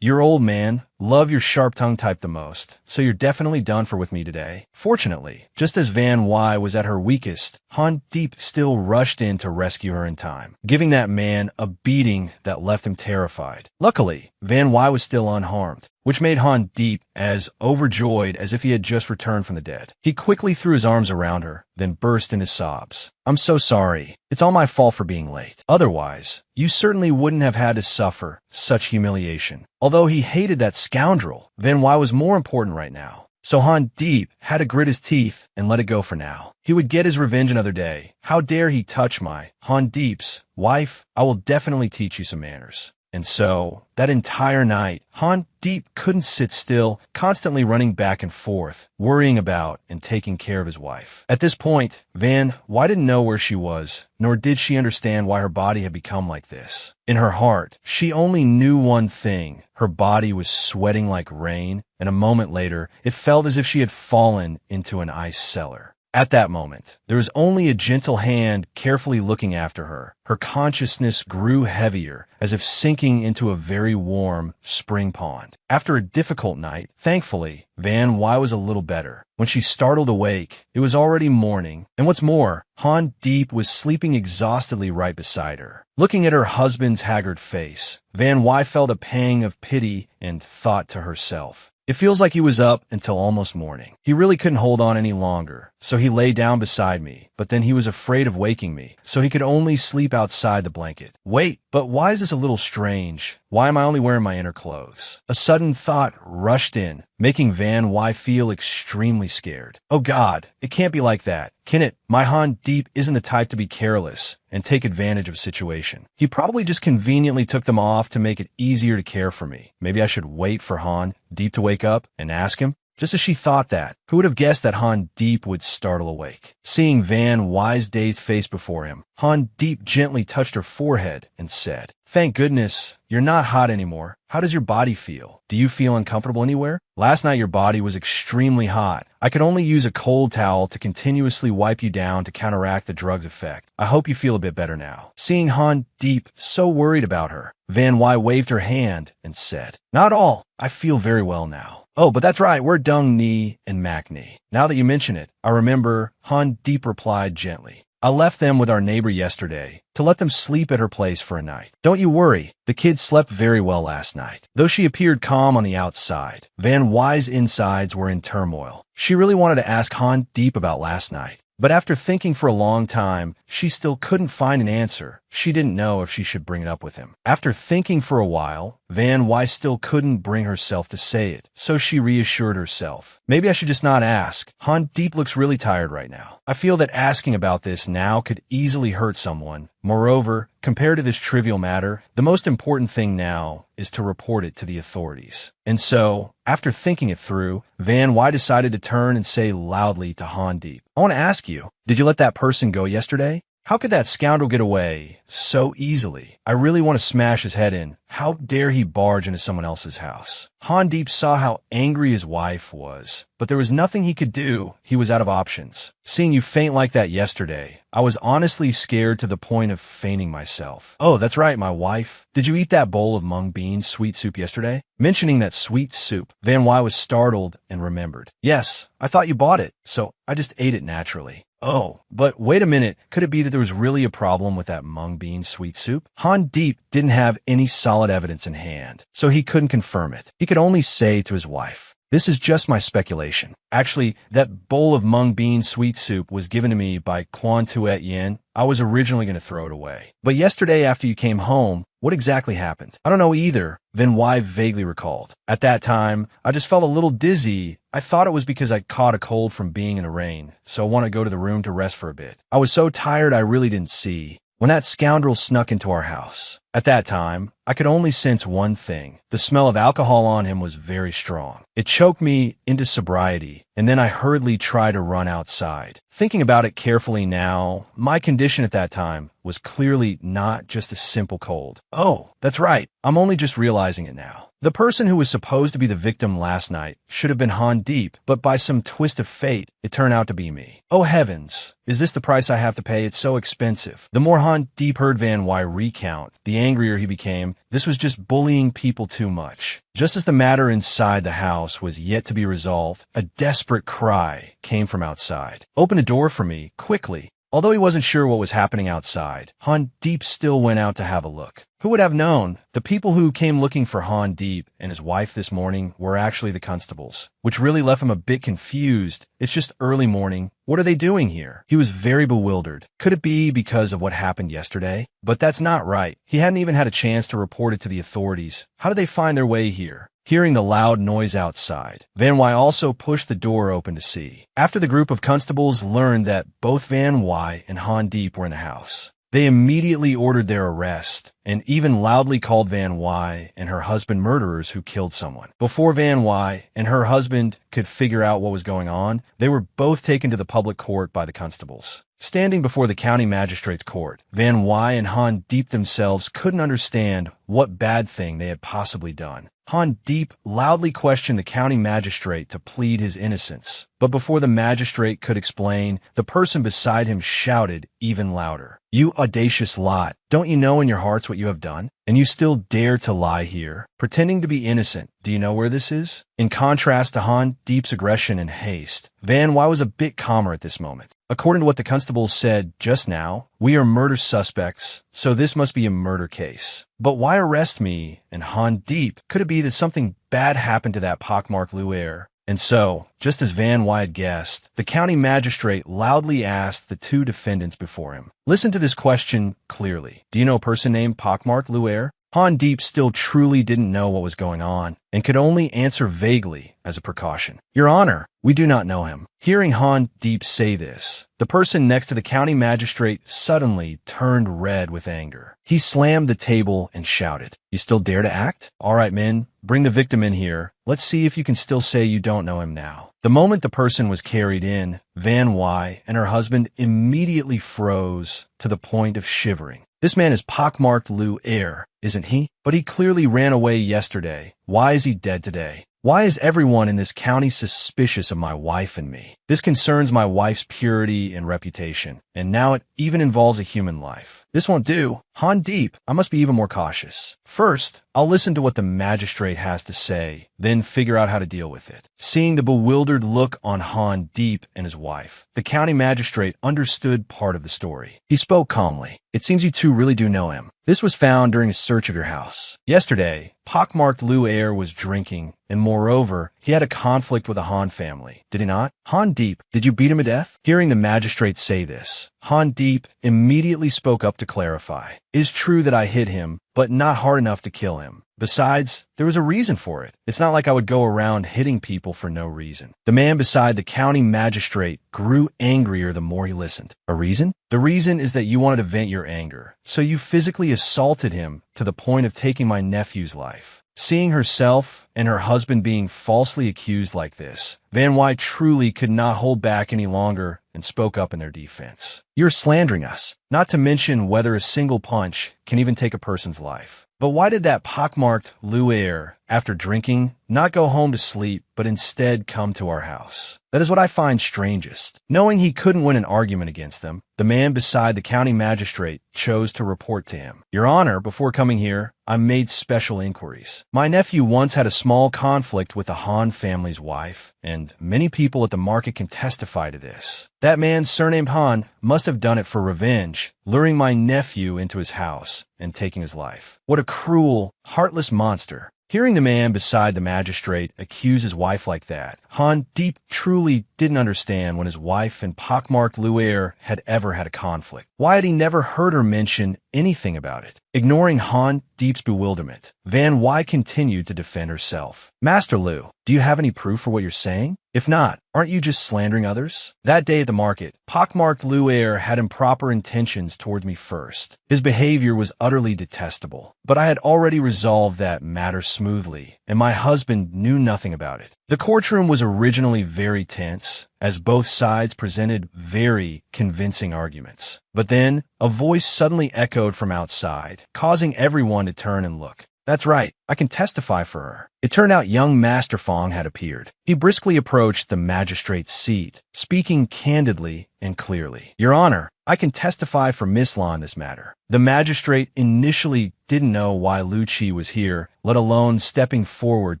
Speaker 1: You're old man. Love your sharp-tongued type the most. So you're definitely done for with me today." Fortunately, just as Van Y was at her weakest, Han Deep still rushed in to rescue her in time, giving that man a beating that left him terrified. Luckily, Van Y was still unharmed, which made Han Deep as overjoyed as if he had just returned from the dead. He quickly threw his arms around her, then burst into sobs. "I'm so sorry. It's all my fault for being late. Otherwise, you certainly wouldn't have had to suffer such humiliation." Although he hated that scoundrel, Van Y was more important right now. So Han Deep had to grit his teeth and let it go for now. He would get his revenge another day. "How dare he touch my Han Deep's wife? I will definitely teach you some manners." And so, that entire night, Han Deep couldn't sit still, constantly running back and forth, worrying about and taking care of his wife. At this point, Van Y didn't know where she was, nor did she understand why her body had become like this. In her heart, she only knew one thing. Her body was sweating like rain, and a moment later, it felt as if she had fallen into an ice cellar. At that moment, there was only a gentle hand carefully looking after her. Her consciousness grew heavier, as if sinking into a very warm spring pond. After a difficult night, thankfully, Van Y was a little better. When she startled awake, it was already morning, and what's more, Han Deep was sleeping exhaustedly right beside her. Looking at her husband's haggard face, Van Y felt a pang of pity and thought to herself, "It feels like he was up until almost morning. He really couldn't hold on any longer, so he lay down beside me, but then he was afraid of waking me, so he could only sleep outside the blanket. Wait, but why is this a little strange? Why am I only wearing my inner clothes?" A sudden thought rushed in, making Van Y feel extremely scared. Oh God, it can't be like that, can it? My Han Deep isn't the type to be careless and take advantage of a situation. He probably just conveniently took them off to make it easier to care for me. Maybe I should wait for Han Deep to wake up and ask him? Just as she thought that, who would have guessed that Han Deep would startle awake? Seeing Van Y's dazed face before him, Han Deep gently touched her forehead and said, "Thank goodness, you're not hot anymore. How does your body feel? Do you feel uncomfortable anywhere? Last night your body was extremely hot. I could only use a cold towel to continuously wipe you down to counteract the drug's effect. I hope you feel a bit better now." Seeing Han Deep so worried about her, Van Y waved her hand and said, "Not all. I feel very well now." "Oh, but that's right, we're Dung Ni and Mac Ni. Now that you mention it, I remember," Han Deep replied gently. "I left them with our neighbor yesterday to let them sleep at her place for a night. Don't you worry, the kids slept very well last night." Though she appeared calm on the outside, Van Y's insides were in turmoil. She really wanted to ask Han Deep about last night. But after thinking for a long time, she still couldn't find an answer. She didn't know if she should bring it up with him. After thinking for a while, Van Y still couldn't bring herself to say it, so she reassured herself. "Maybe I should just not ask. Han Deep looks really tired right now. I feel that asking about this now could easily hurt someone. Moreover, compared to this trivial matter, the most important thing now is to report it to the authorities." And so, after thinking it through, Van Y decided to turn and say loudly to Han Deep, "I want to ask you, did you let that person go yesterday? How could that scoundrel get away so easily? I really want to smash his head in. How dare he barge into someone else's house?" Han Deep saw how angry his wife was, but there was nothing he could do. He was out of options. "Seeing you faint like that yesterday, I was honestly scared to the point of fainting myself." "Oh, that's right, my wife. Did you eat that bowl of mung bean sweet soup yesterday?" Mentioning that sweet soup, Van Y was startled and remembered. "Yes, I thought you bought it, so I just ate it naturally." "Oh, but wait a minute, could it be that there was really a problem with that mung bean sweet soup?" Han Deep didn't have any solid evidence in hand, so he couldn't confirm it. He could only say to his wife, "This is just my speculation. Actually, that bowl of mung bean sweet soup was given to me by Quan Tuet Yin. I was originally going to throw it away. But yesterday after you came home, what exactly happened?" "I don't know either," Van Y vaguely recalled. "At that time, I just felt a little dizzy. I thought it was because I caught a cold from being in the rain, so I wanted to go to the room to rest for a bit. I was so tired I really didn't see when that scoundrel snuck into our house. At that time, I could only sense one thing. The smell of alcohol on him was very strong. It choked me into sobriety, and then I hurriedly tried to run outside. Thinking about it carefully now, my condition at that time was clearly not just a simple cold. Oh, that's right. I'm only just realizing it now. The person who was supposed to be the victim last night should have been Han Deep, but by some twist of fate, it turned out to be me. Oh heavens, is this the price I have to pay? It's so expensive." The more Han Deep heard Van Y recount, the angrier he became. This was just bullying people too much. Just as the matter inside the house was yet to be resolved, a desperate cry came from outside. "Open the door for me, quickly." Although he wasn't sure what was happening outside, Han Deep still went out to have a look. Who would have known? The people who came looking for Han Deep and his wife this morning were actually the constables, which really left him a bit confused. It's just early morning. What are they doing here? He was very bewildered. Could it be because of what happened yesterday? But that's not right. He hadn't even had a chance to report it to the authorities. How did they find their way here? Hearing the loud noise outside, Van Y also pushed the door open to see. After the group of constables learned that both Van Y and Han Deep were in the house, they immediately ordered their arrest and even loudly called Van Y and her husband murderers who killed someone. Before Van Y and her husband could figure out what was going on, they were both taken to the public court by the constables. Standing before the county magistrate's court, Van Y and Han Deep themselves couldn't understand what bad thing they had possibly done. Han Deep loudly questioned the county magistrate to plead his innocence. But before the magistrate could explain, the person beside him shouted even louder. "You audacious lot! Don't you know in your hearts what you have done? And you still dare to lie here, pretending to be innocent. Do you know where this is?" In contrast to Han Deep's aggression and haste, Van Wy was a bit calmer at this moment. "According to what the constables said just now, we are murder suspects, so this must be a murder case. But why arrest me and Han Deep? Could it be that something bad happened to that pockmarked Luer?" And so, just as Van Wy had guessed, the county magistrate loudly asked the two defendants before him, "Listen to this question clearly. Do you know a person named pockmarked Luer?" Han Deep still truly didn't know what was going on, and could only answer vaguely as a precaution. "Your Honor, we do not know him." Hearing Han Deep say this, the person next to the county magistrate suddenly turned red with anger. He slammed the table and shouted, "You still dare to act? All right, men, bring the victim in here. Let's see if you can still say you don't know him now." The moment the person was carried in, Van Wy and her husband immediately froze to the point of shivering. This man is pockmarked Lou Air, isn't he? But he clearly ran away yesterday. Why is he dead today? Why is everyone in this county suspicious of my wife and me? This concerns my wife's purity and reputation, and now it even involves a human life. This won't do. Han Deep, I must be even more cautious. First, I'll listen to what the magistrate has to say, then figure out how to deal with it. Seeing the bewildered look on Han Deep and his wife, the county magistrate understood part of the story. He spoke calmly. "It seems you two really do know him. This was found during a search of your house. Yesterday, pockmarked Lou Air was drinking, and moreover, he had a conflict with the Han family. Did he not? Han Deep, did you beat him to death?" Hearing the magistrate say this, Han Deep immediately spoke up to clarify. "It is true that I hit him, but not hard enough to kill him. Besides, there was a reason for it. It's not like I would go around hitting people for no reason." The man beside the county magistrate grew angrier the more he listened. "A reason? The reason is that you wanted to vent your anger, so you physically assaulted him to the point of taking my nephew's life." Seeing herself and her husband being falsely accused like this, Van Wy truly could not hold back any longer and spoke up in their defense. "You're slandering us, not to mention whether a single punch can even take a person's life. But why did that pockmarked Lou Air, after drinking, not go home to sleep, but instead come to our house? That is what I find strangest." Knowing he couldn't win an argument against them, the man beside the county magistrate chose to report to him, "Your Honor, before coming here, I made special inquiries. My nephew once had a small conflict with the Han family's wife, and many people at the market can testify to this. That man, surnamed Han, must have done it for revenge, luring my nephew into his house and taking his life. What a cruel, heartless monster." Hearing the man beside the magistrate accuse his wife like that, Han Deep truly didn't understand when his wife and pockmarked Lou Air had ever had a conflict. Why had he never heard her mention anything about it? Ignoring Han Deep's bewilderment, Van Wy continued to defend herself. "Master Lou, do you have any proof for what you're saying? If not, aren't you just slandering others? That day at the market, pockmarked Lou Air had improper intentions towards me first. His behavior was utterly detestable, but I had already resolved that matter smoothly, and my husband knew nothing about it." The courtroom was originally very tense, as both sides presented very convincing arguments. But then, a voice suddenly echoed from outside, causing everyone to turn and look. "That's right, I can testify for her." It turned out young Master Fong had appeared. He briskly approached the magistrate's seat, speaking candidly and clearly. "Your Honor, I can testify for Miss Law in this matter." The magistrate initially didn't know why Lu Chi was here, let alone stepping forward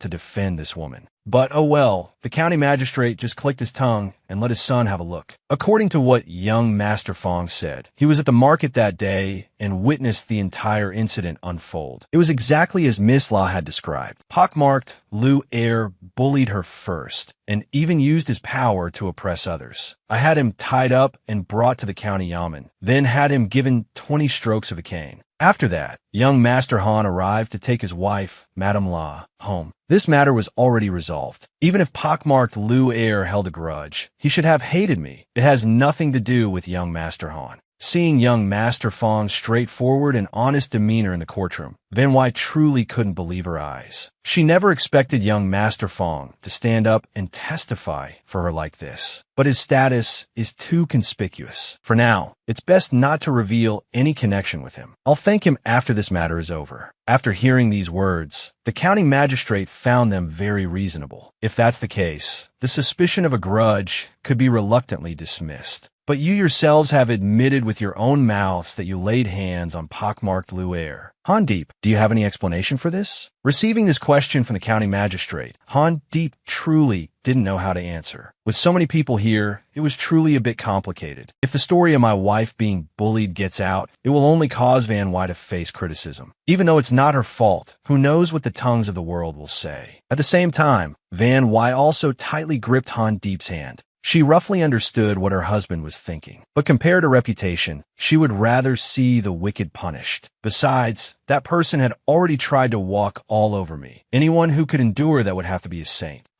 Speaker 1: to defend this woman. But oh well, the county magistrate just clicked his tongue and let his son have a look. According to what young Master Fong said, he was at the market that day and witnessed the entire incident unfold. It was exactly as Miss Law had described. Pockmarked Lou Air bullied her first, and even used his power to oppress others. I had him tied up and brought to the county yamen, then had him given 20 strokes of a cane. After that, young Master Han arrived to take his wife, Madame La, home. This matter was already resolved. Even if pockmarked Lou Air held a grudge, he should have hated me. It has nothing to do with young Master Han. Seeing young Master Fong's straightforward and honest demeanor in the courtroom, Van Wai truly couldn't believe her eyes. She never expected young Master Fong to stand up and testify for her like this. But his status is too conspicuous. For now, it's best not to reveal any connection with him. I'll thank him after this matter is over. After hearing these words, the county magistrate found them very reasonable. If that's the case, the suspicion of a grudge could be reluctantly dismissed. But you yourselves have admitted with your own mouths that you laid hands on pockmarked Lu'er. Han Deep, do you have any explanation for this? Receiving this question from the county magistrate, Han Deep truly didn't know how to answer. With so many people here, it was truly a bit complicated. If the story of my wife being bullied gets out, it will only cause Van Wai to face criticism. Even though it's not her fault, who knows what the tongues of the world will say? At the same time, Van Wai also tightly gripped Han Deep's hand. She roughly understood what her husband was thinking, but compared to reputation, she would rather see the wicked punished. Besides, that person had already tried to walk all over me. Anyone who could endure that would have to be a saint.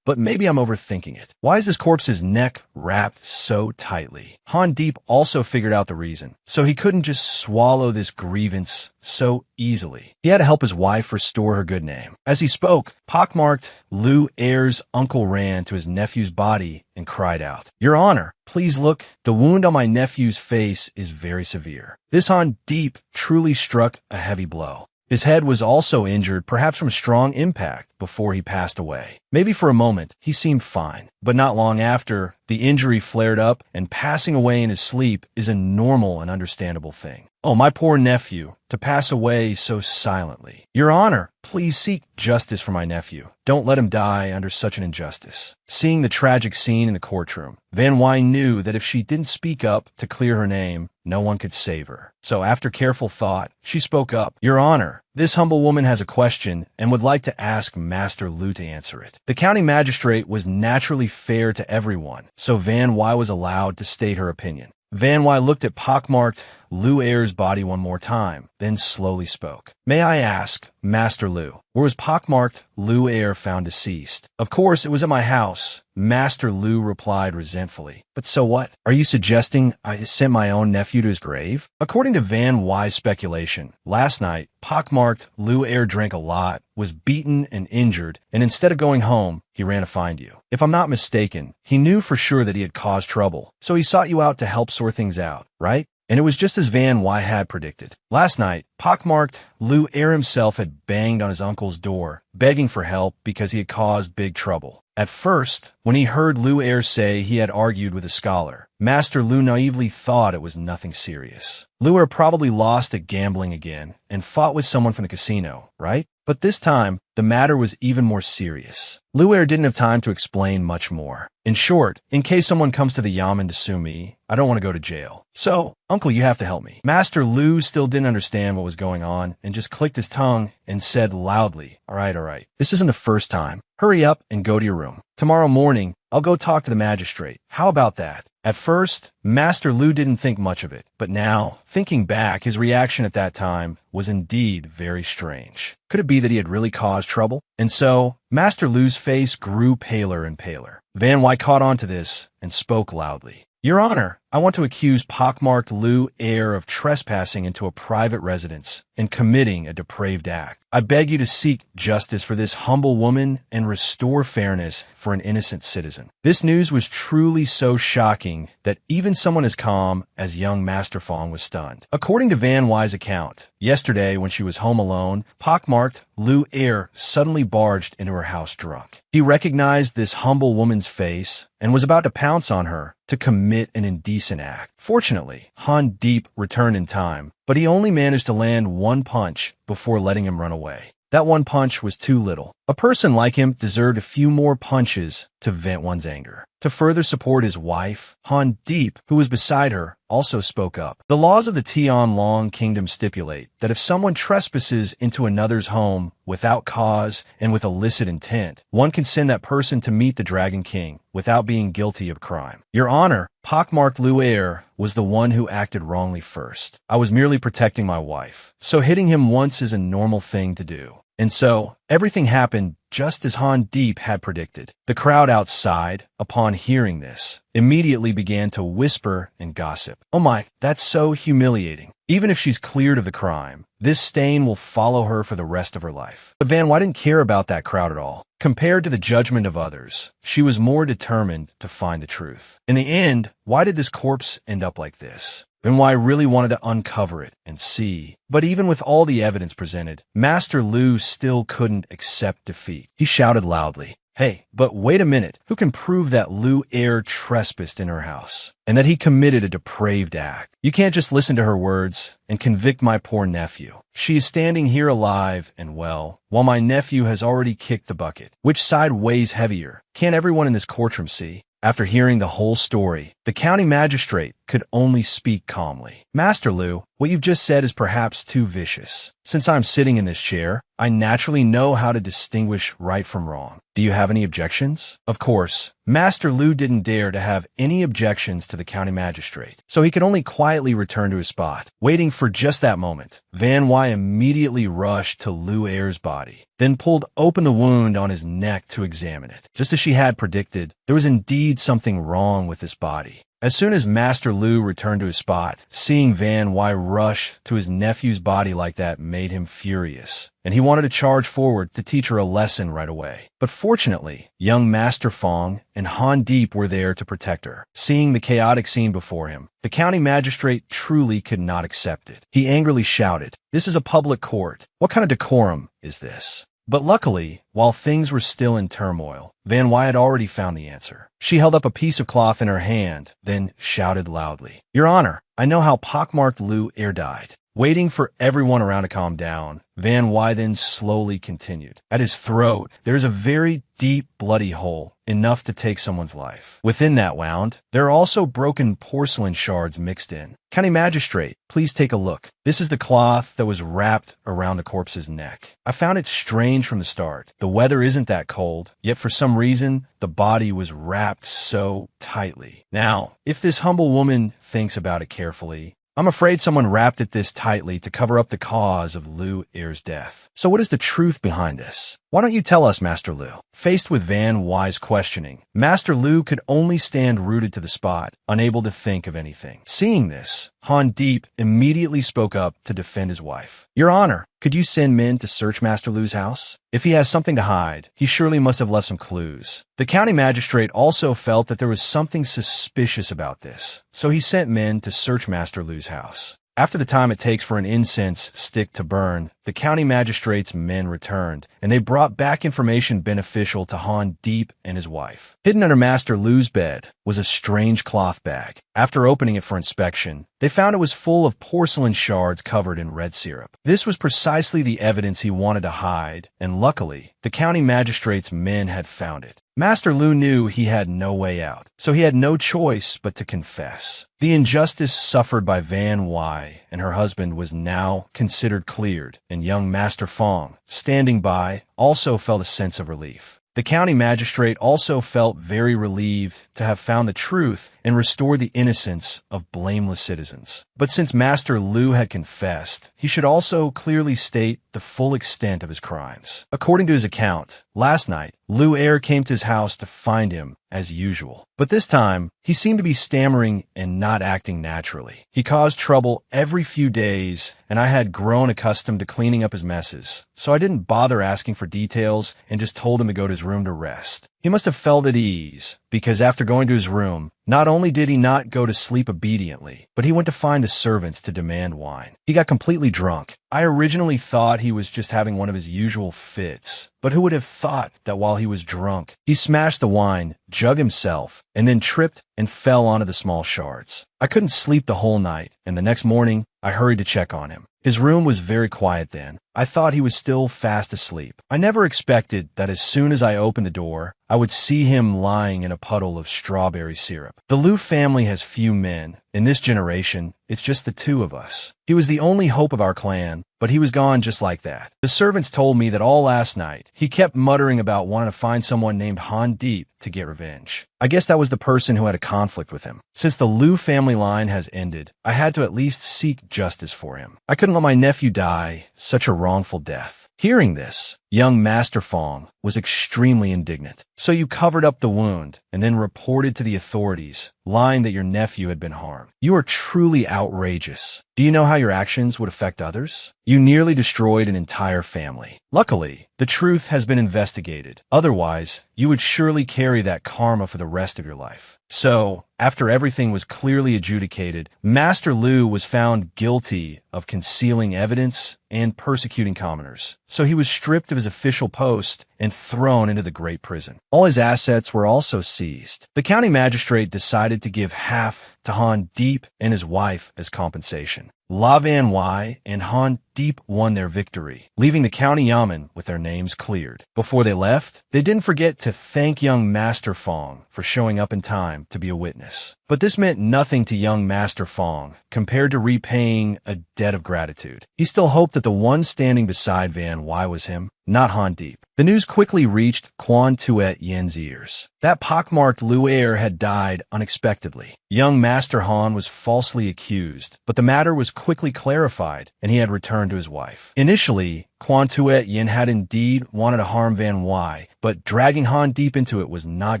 Speaker 1: But maybe I'm overthinking it. Why is this corpse's neck wrapped so tightly? Han Deep also figured out the reason, so he couldn't just swallow this grievance so easily. He had to help his wife restore her good name. As he spoke, pockmarked Lu'er's uncle ran to his nephew's body and cried out, "Your Honor, please look. The wound on my nephew's face is very severe." This Han Deep truly struck a heavy blow. His head was also injured, perhaps from strong impact, before he passed away. Maybe for a moment, he seemed fine, but not long after, the injury flared up, and passing away in his sleep is a normal and understandable thing. Oh, my poor nephew, to pass away so silently. Your Honor, please seek justice for my nephew. Don't let him die under such an injustice. Seeing the tragic scene in the courtroom, Van Wai knew that if she didn't speak up to clear her name, no one could save her. So after careful thought, she spoke up. Your Honor, this humble woman has a question and would like to ask Master Lu to answer it. The county magistrate was naturally fair to everyone, so Van Wai was allowed to state her opinion. Van Wai looked at pockmarked Lu'er's body one more time, then slowly spoke. May I ask, Master Lu, where was pockmarked Lu'er found deceased? Of course, it was at my house, Master Lu replied resentfully. But so what? Are you suggesting I sent my own nephew to his grave? According to Van Wai's speculation, last night, pockmarked Lu'er drank a lot, was beaten and injured, and instead of going home, he ran to find you. If I'm not mistaken, he knew for sure that he had caused trouble, so he sought you out to help sort things out, right? And it was just as Van Wai had predicted. Last night, pockmarked Lu'er himself had banged on his uncle's door, begging for help because he had caused big trouble. At first, when he heard Lu'er say he had argued with a scholar, Master Lu naively thought it was nothing serious. Lu'er probably lost at gambling again and fought with someone from the casino, right? But this time, the matter was even more serious. Lu'er didn't have time to explain much more. In short, in case someone comes to the Yamen to sue me, I don't want to go to jail. So, Uncle, you have to help me. Master Lu still didn't understand what was going on and just clicked his tongue and said loudly, all right. This isn't the first time. Hurry up and go to your room. Tomorrow morning, I'll go talk to the magistrate. How about that? At first, Master Lu didn't think much of it, but now, thinking back, his reaction at that time was indeed very strange. Could it be that he had really caused trouble? And so, Master Lu's face grew paler and paler. Van Wai caught on to this and spoke loudly. Your Honor, I want to accuse pockmarked Lu'er of trespassing into a private residence and committing a depraved act. I beg you to seek justice for this humble woman and restore fairness for an innocent citizen. This news was truly so shocking that even someone as calm as young Master Fong was stunned. According to Van Wai's account, yesterday when she was home alone, pockmarked Lu'er suddenly barged into her house drunk. He recognized this humble woman's face and was about to pounce on her to commit an indecent act. Fortunately, Han Deep returned in time, but he only managed to land one punch before letting him run away. That one punch was too little. A person like him deserved a few more punches to vent one's anger. To further support his wife, Han Deep, who was beside her, also spoke up. The laws of the Tianlong Kingdom stipulate that if someone trespasses into another's home without cause and with illicit intent, one can send that person to meet the Dragon King without being guilty of crime. Your Honor, pockmarked Lu'er was the one who acted wrongly first. I was merely protecting my wife, so hitting him once is a normal thing to do. And so, everything happened just as Han Deep had predicted. The crowd outside, upon hearing this, immediately began to whisper and gossip. Oh my, that's so humiliating. Even if she's cleared of the crime, this stain will follow her for the rest of her life. But Van Wy didn't care about that crowd at all. Compared to the judgment of others, she was more determined to find the truth. In the end, why did this corpse end up like this? Van Wy really wanted to uncover it and see. But even with all the evidence presented, Master Lu still couldn't accept defeat. He shouted loudly, "Hey, but wait a minute. Who can prove that Lu Air trespassed in her house and that he committed a depraved act? You can't just listen to her words and convict my poor nephew. She is standing here alive and well, while my nephew has already kicked the bucket. Which side weighs heavier? Can't everyone in this courtroom see?" After hearing the whole story, the county magistrate could only speak calmly. "Master Lu, what you've just said is perhaps too vicious. Since I'm sitting in this chair, I naturally know how to distinguish right from wrong. Do you have any objections?" Of course, Master Lu didn't dare to have any objections to the county magistrate, so he could only quietly return to his spot. Waiting for just that moment, Van Wy immediately rushed to Lu Air's body, then pulled open the wound on his neck to examine it. Just as she had predicted, there was indeed something wrong with this body. As soon as Master Lu returned to his spot, seeing Van Wy rush to his nephew's body like that made him furious, and he wanted to charge forward to teach her a lesson right away. But fortunately, young Master Fong and Han Deep were there to protect her. Seeing the chaotic scene before him, the county magistrate truly could not accept it. He angrily shouted, "This is a public court. What kind of decorum is this?" But luckily, while things were still in turmoil, Van Wy had already found the answer. She held up a piece of cloth in her hand, then shouted loudly, "Your Honor, I know how pockmarked Lu Air died." Waiting for everyone around to calm down, Van Wy then slowly continued. "At his throat, there is a very deep, bloody hole, enough to take someone's life. Within that wound, there are also broken porcelain shards mixed in. County Magistrate, please take a look. This is the cloth that was wrapped around the corpse's neck. I found it strange from the start. The weather isn't that cold, yet for some reason, the body was wrapped so tightly. Now, if this humble woman thinks about it carefully, I'm afraid someone wrapped it this tightly to cover up the cause of Lu Air's death. So what is the truth behind this? Why don't you tell us, Master Lu?" Faced with Van Wy's questioning, Master Lu could only stand rooted to the spot, unable to think of anything. Seeing this, Han Deep immediately spoke up to defend his wife. "Your Honor, could you send men to search Master Lu's house? If he has something to hide, he surely must have left some clues." The county magistrate also felt that there was something suspicious about this, so he sent men to search Master Lu's house. After the time it takes for an incense stick to burn, the county magistrate's men returned, and they brought back information beneficial to Han Deep and his wife. Hidden under Master Lu's bed was a strange cloth bag. After opening it for inspection, they found it was full of porcelain shards covered in red syrup. This was precisely the evidence he wanted to hide, and luckily, the county magistrate's men had found it. Master Lu knew he had no way out, so he had no choice but to confess. The injustice suffered by Van Wy and her husband was now considered cleared, and young Master Fong, standing by, also felt a sense of relief. The county magistrate also felt very relieved to have found the truth and restored the innocence of blameless citizens. But since Master Lu had confessed, he should also clearly state the full extent of his crimes. According to his account, last night, Lu Air came to his house to find him as usual. But this time, he seemed to be stammering and not acting naturally. He caused trouble every few days, and I had grown accustomed to cleaning up his messes, so I didn't bother asking for details and just told him to go to his room to rest. He must have felt at ease, because after going to his room, not only did he not go to sleep obediently, but he went to find the servants to demand wine. He got completely drunk. I originally thought he was just having one of his usual fits, but who would have thought that while he was drunk, he smashed the wine jug himself, and then tripped and fell onto the small shards. I couldn't sleep the whole night, and the next morning, I hurried to check on him. His room was very quiet then. I thought he was still fast asleep. I never expected that as soon as I opened the door, I would see him lying in a puddle of strawberry syrup. The Lu family has few men. In this generation, it's just the two of us. He was the only hope of our clan, but he was gone just like that. The servants told me that all last night, he kept muttering about wanting to find someone named Han Deep to get revenge. I guess that was the person who had a conflict with him. Since the Lu family line has ended, I had to at least seek justice for him. I couldn't let my nephew die such a wrongful death. Hearing this, young Master Fong was extremely indignant. So you covered up the wound and then reported to the authorities, lying that your nephew had been harmed. You are truly outrageous. Do you know how your actions would affect others? You nearly destroyed an entire family. Luckily, the truth has been investigated. Otherwise, you would surely carry that karma for the rest of your life. So, after everything was clearly adjudicated, Master Liu was found guilty of concealing evidence and persecuting commoners. So he was stripped of his official post and thrown into the Great Prison. All his assets were also seized. The county magistrate decided to give half to Han Deep and his wife as compensation. La Van Wai and Han Deep won their victory, leaving the county yamen with their names cleared. Before they left, they didn't forget to thank young Master Fong for showing up in time to be a witness. But this meant nothing to young Master Fong compared to repaying a debt of gratitude. He still hoped that the one standing beside Van Wai was him, not Han Deep. The news quickly reached Quan Tuet Yen's ears. That pockmarked Luer had died unexpectedly. Young Master Han was falsely accused, but the matter was quickly clarified, and he had returned to his wife. Initially, Quan Tuet Yen had indeed wanted to harm Van Wai, but dragging Han Deep into it was not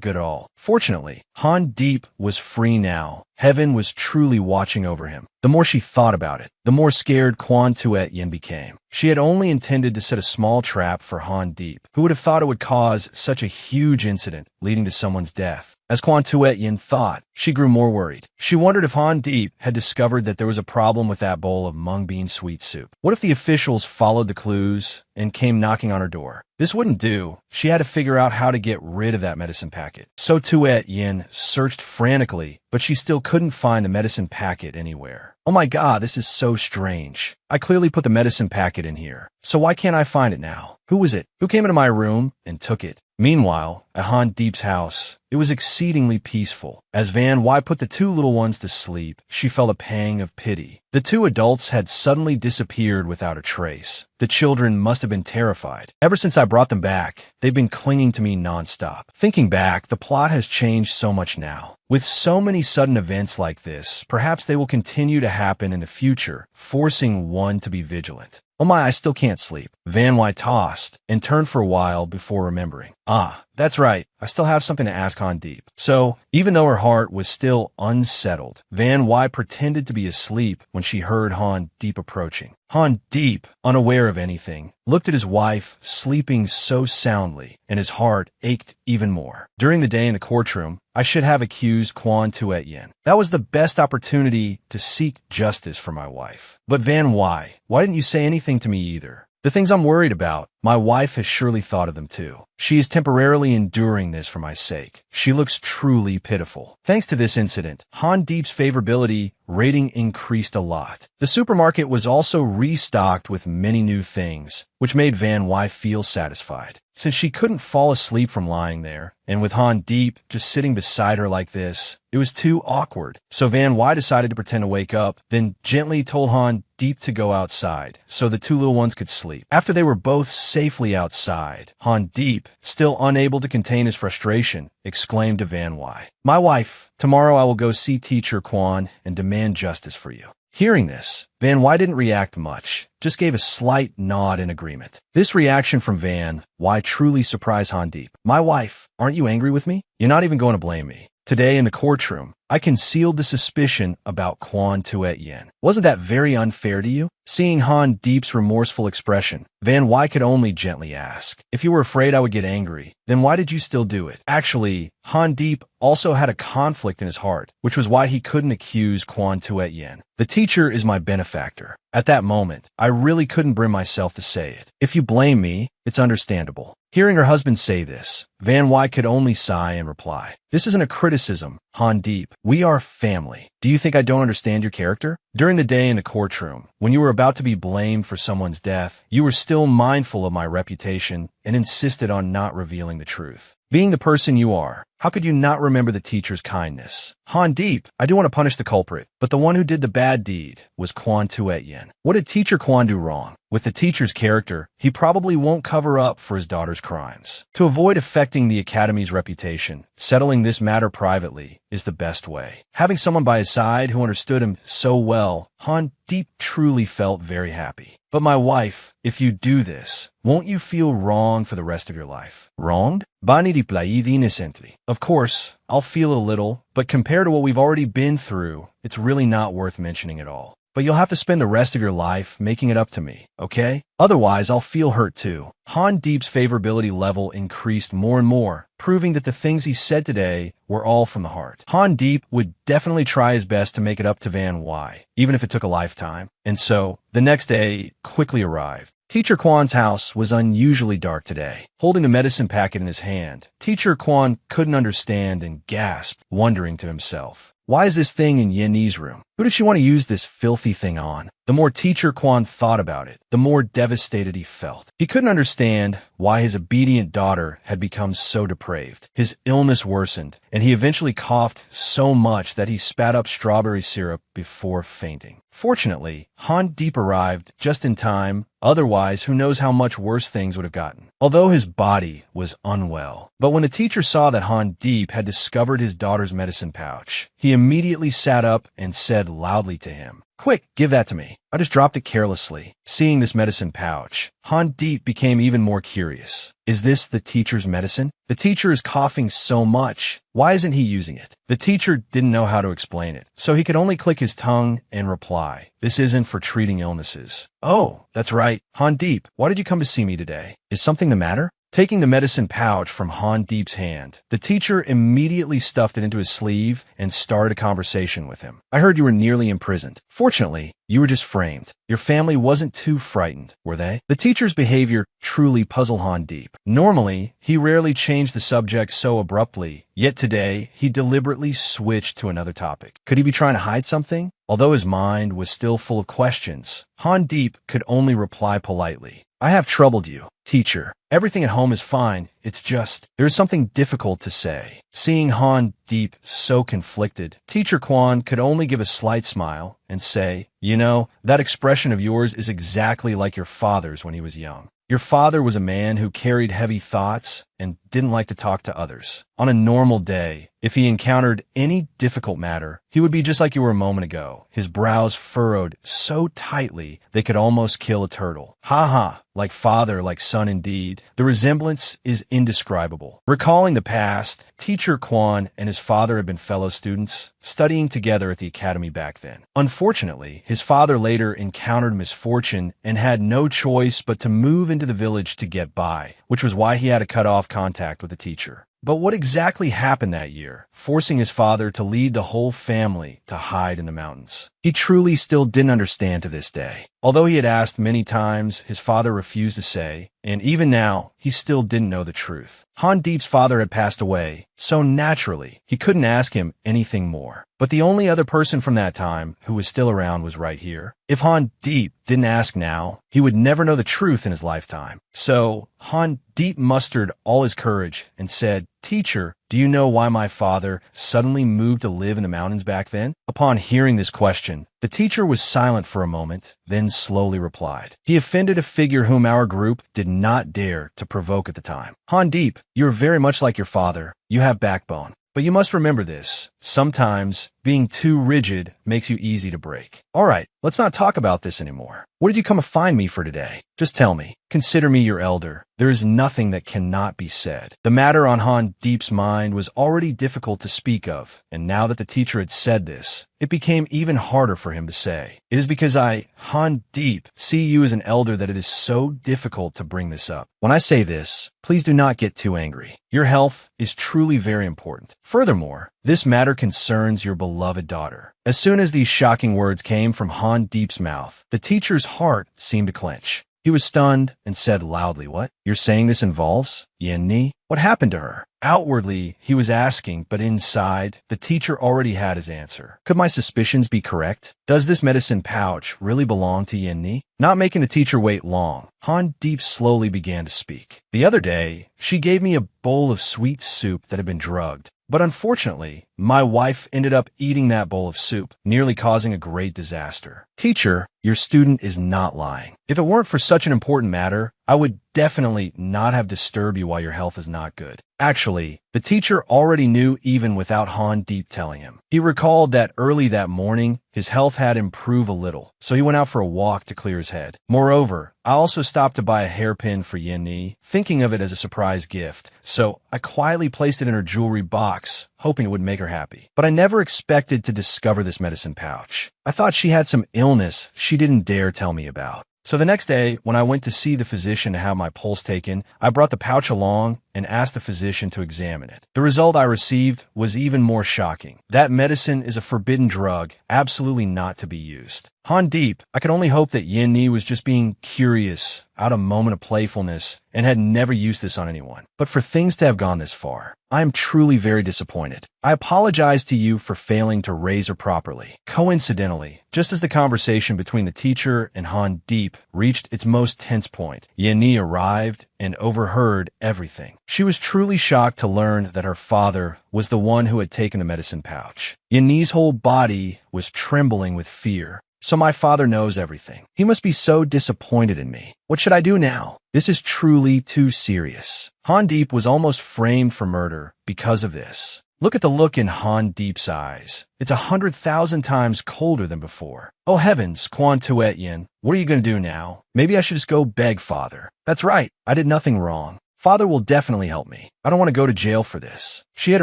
Speaker 1: good at all. Fortunately, Han Deep was free now. Heaven was truly watching over him. The more she thought about it, the more scared Quan Tuet Yen became. She had only intended to set a small trap for Han Deep. Who would have thought it would cause such a huge incident leading to someone's death? As Quan Tuet Yen thought, she grew more worried. She wondered if Han Deep had discovered that there was a problem with that bowl of mung bean sweet soup. What if the officials followed the clues and came knocking on her door? This wouldn't do. She had to figure out how to get rid of that medicine packet. So Tuet Yen searched frantically, but she still couldn't find the medicine packet anywhere. Oh my God, this is so strange. I clearly put the medicine packet in here. So why can't I find it now? Who was it? Who came into my room and took it? Meanwhile, at Han Deep's house, it was exceedingly peaceful. As Van Wai put the two little ones to sleep, she felt a pang of pity. The two adults had suddenly disappeared without a trace. The children must have been terrified. Ever since I brought them back, they've been clinging to me nonstop. Thinking back, the plot has changed so much now. With so many sudden events like this, perhaps they will continue to happen in the future, forcing one to be vigilant. Oh my, I still can't sleep. Van Wai tossed and turned for a while before remembering. Ah, that's right. I still have something to ask Han Deep. So, even though her heart was still unsettled, Van Wai pretended to be asleep when she heard Han Deep approaching. Han Deep, unaware of anything, looked at his wife sleeping so soundly, and his heart ached even more. During the day in the courtroom, I should have accused Quan Tuet Yen. That was the best opportunity to seek justice for my wife. But Van Wai, why didn't you say anything to me either? The things I'm worried about, my wife has surely thought of them too. She is temporarily enduring this for my sake. She looks truly pitiful. Thanks to this incident, Han Deep's favorability rating increased a lot. The supermarket was also restocked with many new things, which made Van Wai feel satisfied. Since she couldn't fall asleep from lying there, and with Han Deep just sitting beside her like this, it was too awkward. So Van Wai decided to pretend to wake up, then gently told Han Deep to go outside, so the two little ones could sleep. After they were both safely outside, Han Deep, still unable to contain his frustration, exclaimed to Van Wai, "My wife, tomorrow I will go see Teacher Quan and demand justice for you." Hearing this, Van Wai didn't react much, just gave a slight nod in agreement. This reaction from Van Wai truly surprised Han Deep. "My wife, aren't you angry with me? You're not even going to blame me. Today in the courtroom, I concealed the suspicion about Quan Tuet Yen. Wasn't that very unfair to you?" Seeing Han Deep's remorseful expression, Van Wai could only gently ask, "If you were afraid I would get angry, then why did you still do it?" Actually, Han Deep also had a conflict in his heart, which was why he couldn't accuse Quan Tuet Yen. The teacher is my benefactor. At that moment, I really couldn't bring myself to say it. If you blame me, it's understandable. Hearing her husband say this, Van Wai could only sigh and reply, "This isn't a criticism, Han Deep. We are family. Do you think I don't understand your character?" During the day in the courtroom, when you were about to be blamed for someone's death, you were still mindful of my reputation and insisted on not revealing the truth. Being the person you are, how could you not remember the teacher's kindness? Han Deep, I do want to punish the culprit, but the one who did the bad deed was Quan Tuet Yen. What did Teacher Quan do wrong? With the teacher's character, he probably won't cover up for his daughter's crimes. To avoid affecting the academy's reputation, settling this matter privately is the best way. Having someone by his side who understood him so well, Han Deep truly felt very happy. But my wife, if you do this, won't you feel wrong for the rest of your life? Wronged? Bani replied innocently. Of course, I'll feel a little, but compared to what we've already been through, it's really not worth mentioning at all. But you'll have to spend the rest of your life making it up to me, okay? Otherwise, I'll feel hurt too. Han Deep's favorability level increased more and more, proving that the things he said today were all from the heart. Han Deep would definitely try his best to make it up to Van Y, even if it took a lifetime. And so, the next day quickly arrived. Teacher Kwan's house was unusually dark today. Holding the medicine packet in his hand, Teacher Kwan couldn't understand and gasped, wondering to himself, why is this thing in Yenni's room? Who did she want to use this filthy thing on? The more Teacher Kwan thought about it, the more devastated he felt. He couldn't understand why his obedient daughter had become so depraved. His illness worsened, and he eventually coughed so much that he spat up strawberry syrup before fainting. Fortunately, Han Deep arrived just in time, otherwise who knows how much worse things would have gotten. Although his body was unwell. But when the teacher saw that Han Deep had discovered his daughter's medicine pouch, he immediately sat up and said loudly to him, "Quick, give that to me. I just dropped it carelessly." Seeing this medicine pouch, Han Deep became even more curious. Is this the teacher's medicine? The teacher is coughing so much. Why isn't he using it? The teacher didn't know how to explain it, so he could only click his tongue and reply, "This isn't for treating illnesses." "Oh, that's right. Han Deep, why did you come to see me today? Is something the matter?" Taking the medicine pouch from Han Deep's hand, the teacher immediately stuffed it into his sleeve and started a conversation with him. "I heard you were nearly imprisoned. Fortunately, you were just framed. Your family wasn't too frightened, were they?" The teacher's behavior truly puzzled Han Deep. Normally, he rarely changed the subject so abruptly, yet today, he deliberately switched to another topic. Could he be trying to hide something? Although his mind was still full of questions, Han Deep could only reply politely, "I have troubled you, teacher. Everything at home is fine. It's just, there is something difficult to say." Seeing Han Deep so conflicted, Teacher Kwan could only give a slight smile and say, "You know, that expression of yours is exactly like your father's when he was young. Your father was a man who carried heavy thoughts and didn't like to talk to others. On a normal day, if he encountered any difficult matter, he would be just like you were a moment ago, his brows furrowed so tightly they could almost kill a turtle. Ha ha, like father, like son indeed. The resemblance is indescribable." Recalling the past, Teacher Kwan and his father had been fellow students, studying together at the academy back then. Unfortunately, his father later encountered misfortune and had no choice but to move into the village to get by, which was why he had to cut off contact with the teacher. But what exactly happened that year, forcing his father to lead the whole family to hide in the mountains? He truly still didn't understand to this day. Although he had asked many times, his father refused to say, and even now, he still didn't know the truth. Han Deep's father had passed away, so naturally, he couldn't ask him anything more. But the only other person from that time who was still around was right here. If Han Deep didn't ask now, he would never know the truth in his lifetime. So, Han Deep mustered all his courage and said, "Teacher, do you know why my father suddenly moved to live in the mountains back then?" Upon hearing this question, the teacher was silent for a moment, then slowly replied, "He offended a figure whom our group did not dare to provoke at the time." Han Deep, you're very much like your father. You have backbone. But you must remember this. Sometimes, being too rigid makes you easy to break. All right, let's not talk about this anymore. What did you come to find me for today? Just tell me. Consider me your elder. There is nothing that cannot be said. The matter on Han Deep's mind was already difficult to speak of, and now that the teacher had said this, it became even harder for him to say. It is because I, Han Deep, see you as an elder that it is so difficult to bring this up. When I say this, please do not get too angry. Your health is truly very important. Furthermore, this matter concerns your beloved daughter. As soon as these shocking words came from Han Deep's mouth, the teacher's heart seemed to clench. He was stunned and said loudly, "What? You're saying this involves Yenni? What happened to her?" Outwardly, he was asking, but inside, the teacher already had his answer. Could my suspicions be correct? Does this medicine pouch really belong to Yenni? Not making the teacher wait long, Han Deep slowly began to speak. "The other day, she gave me a bowl of sweet soup that had been drugged. But unfortunately, my wife ended up eating that bowl of soup, nearly causing a great disaster. Teacher, your student is not lying. If it weren't for such an important matter, I would definitely not have disturbed you while your health is not good. Actually, the teacher already knew even without Han Deep telling him. He recalled that early that morning, his health had improved a little, so he went out for a walk to clear his head. Moreover, I also stopped to buy a hairpin for Yin-Ni, thinking of it as a surprise gift, so I quietly placed it in her jewelry box, hoping it would make her happy. But I never expected to discover this medicine pouch. I thought she had some illness she didn't dare tell me about. So the next day, when I went to see the physician to have my pulse taken, I brought the pouch along and asked the physician to examine it. The result I received was even more shocking. That medicine is a forbidden drug, absolutely not to be used. Han Deep, I could only hope that Yin-Ni was just being curious, out of a moment of playfulness, and had never used this on anyone. But for things to have gone this far, I am truly very disappointed. I apologize to you for failing to raise her properly. Coincidentally, just as the conversation between the teacher and Han Deep reached its most tense point, Yin-Ni arrived and overheard everything. She was truly shocked to learn that her father was the one who had taken the medicine pouch. Yin-Ni's whole body was trembling with fear. So my father knows everything. He must be so disappointed in me. What should I do now? This is truly too serious. Han Deep was almost framed for murder because of this. Look at the look in Han Deep's eyes. It's 100,000 times colder than before. Oh heavens, Quan Tuet Yin, what are you going to do now? Maybe I should just go beg father. That's right, I did nothing wrong. Father will definitely help me. I don't want to go to jail for this. She had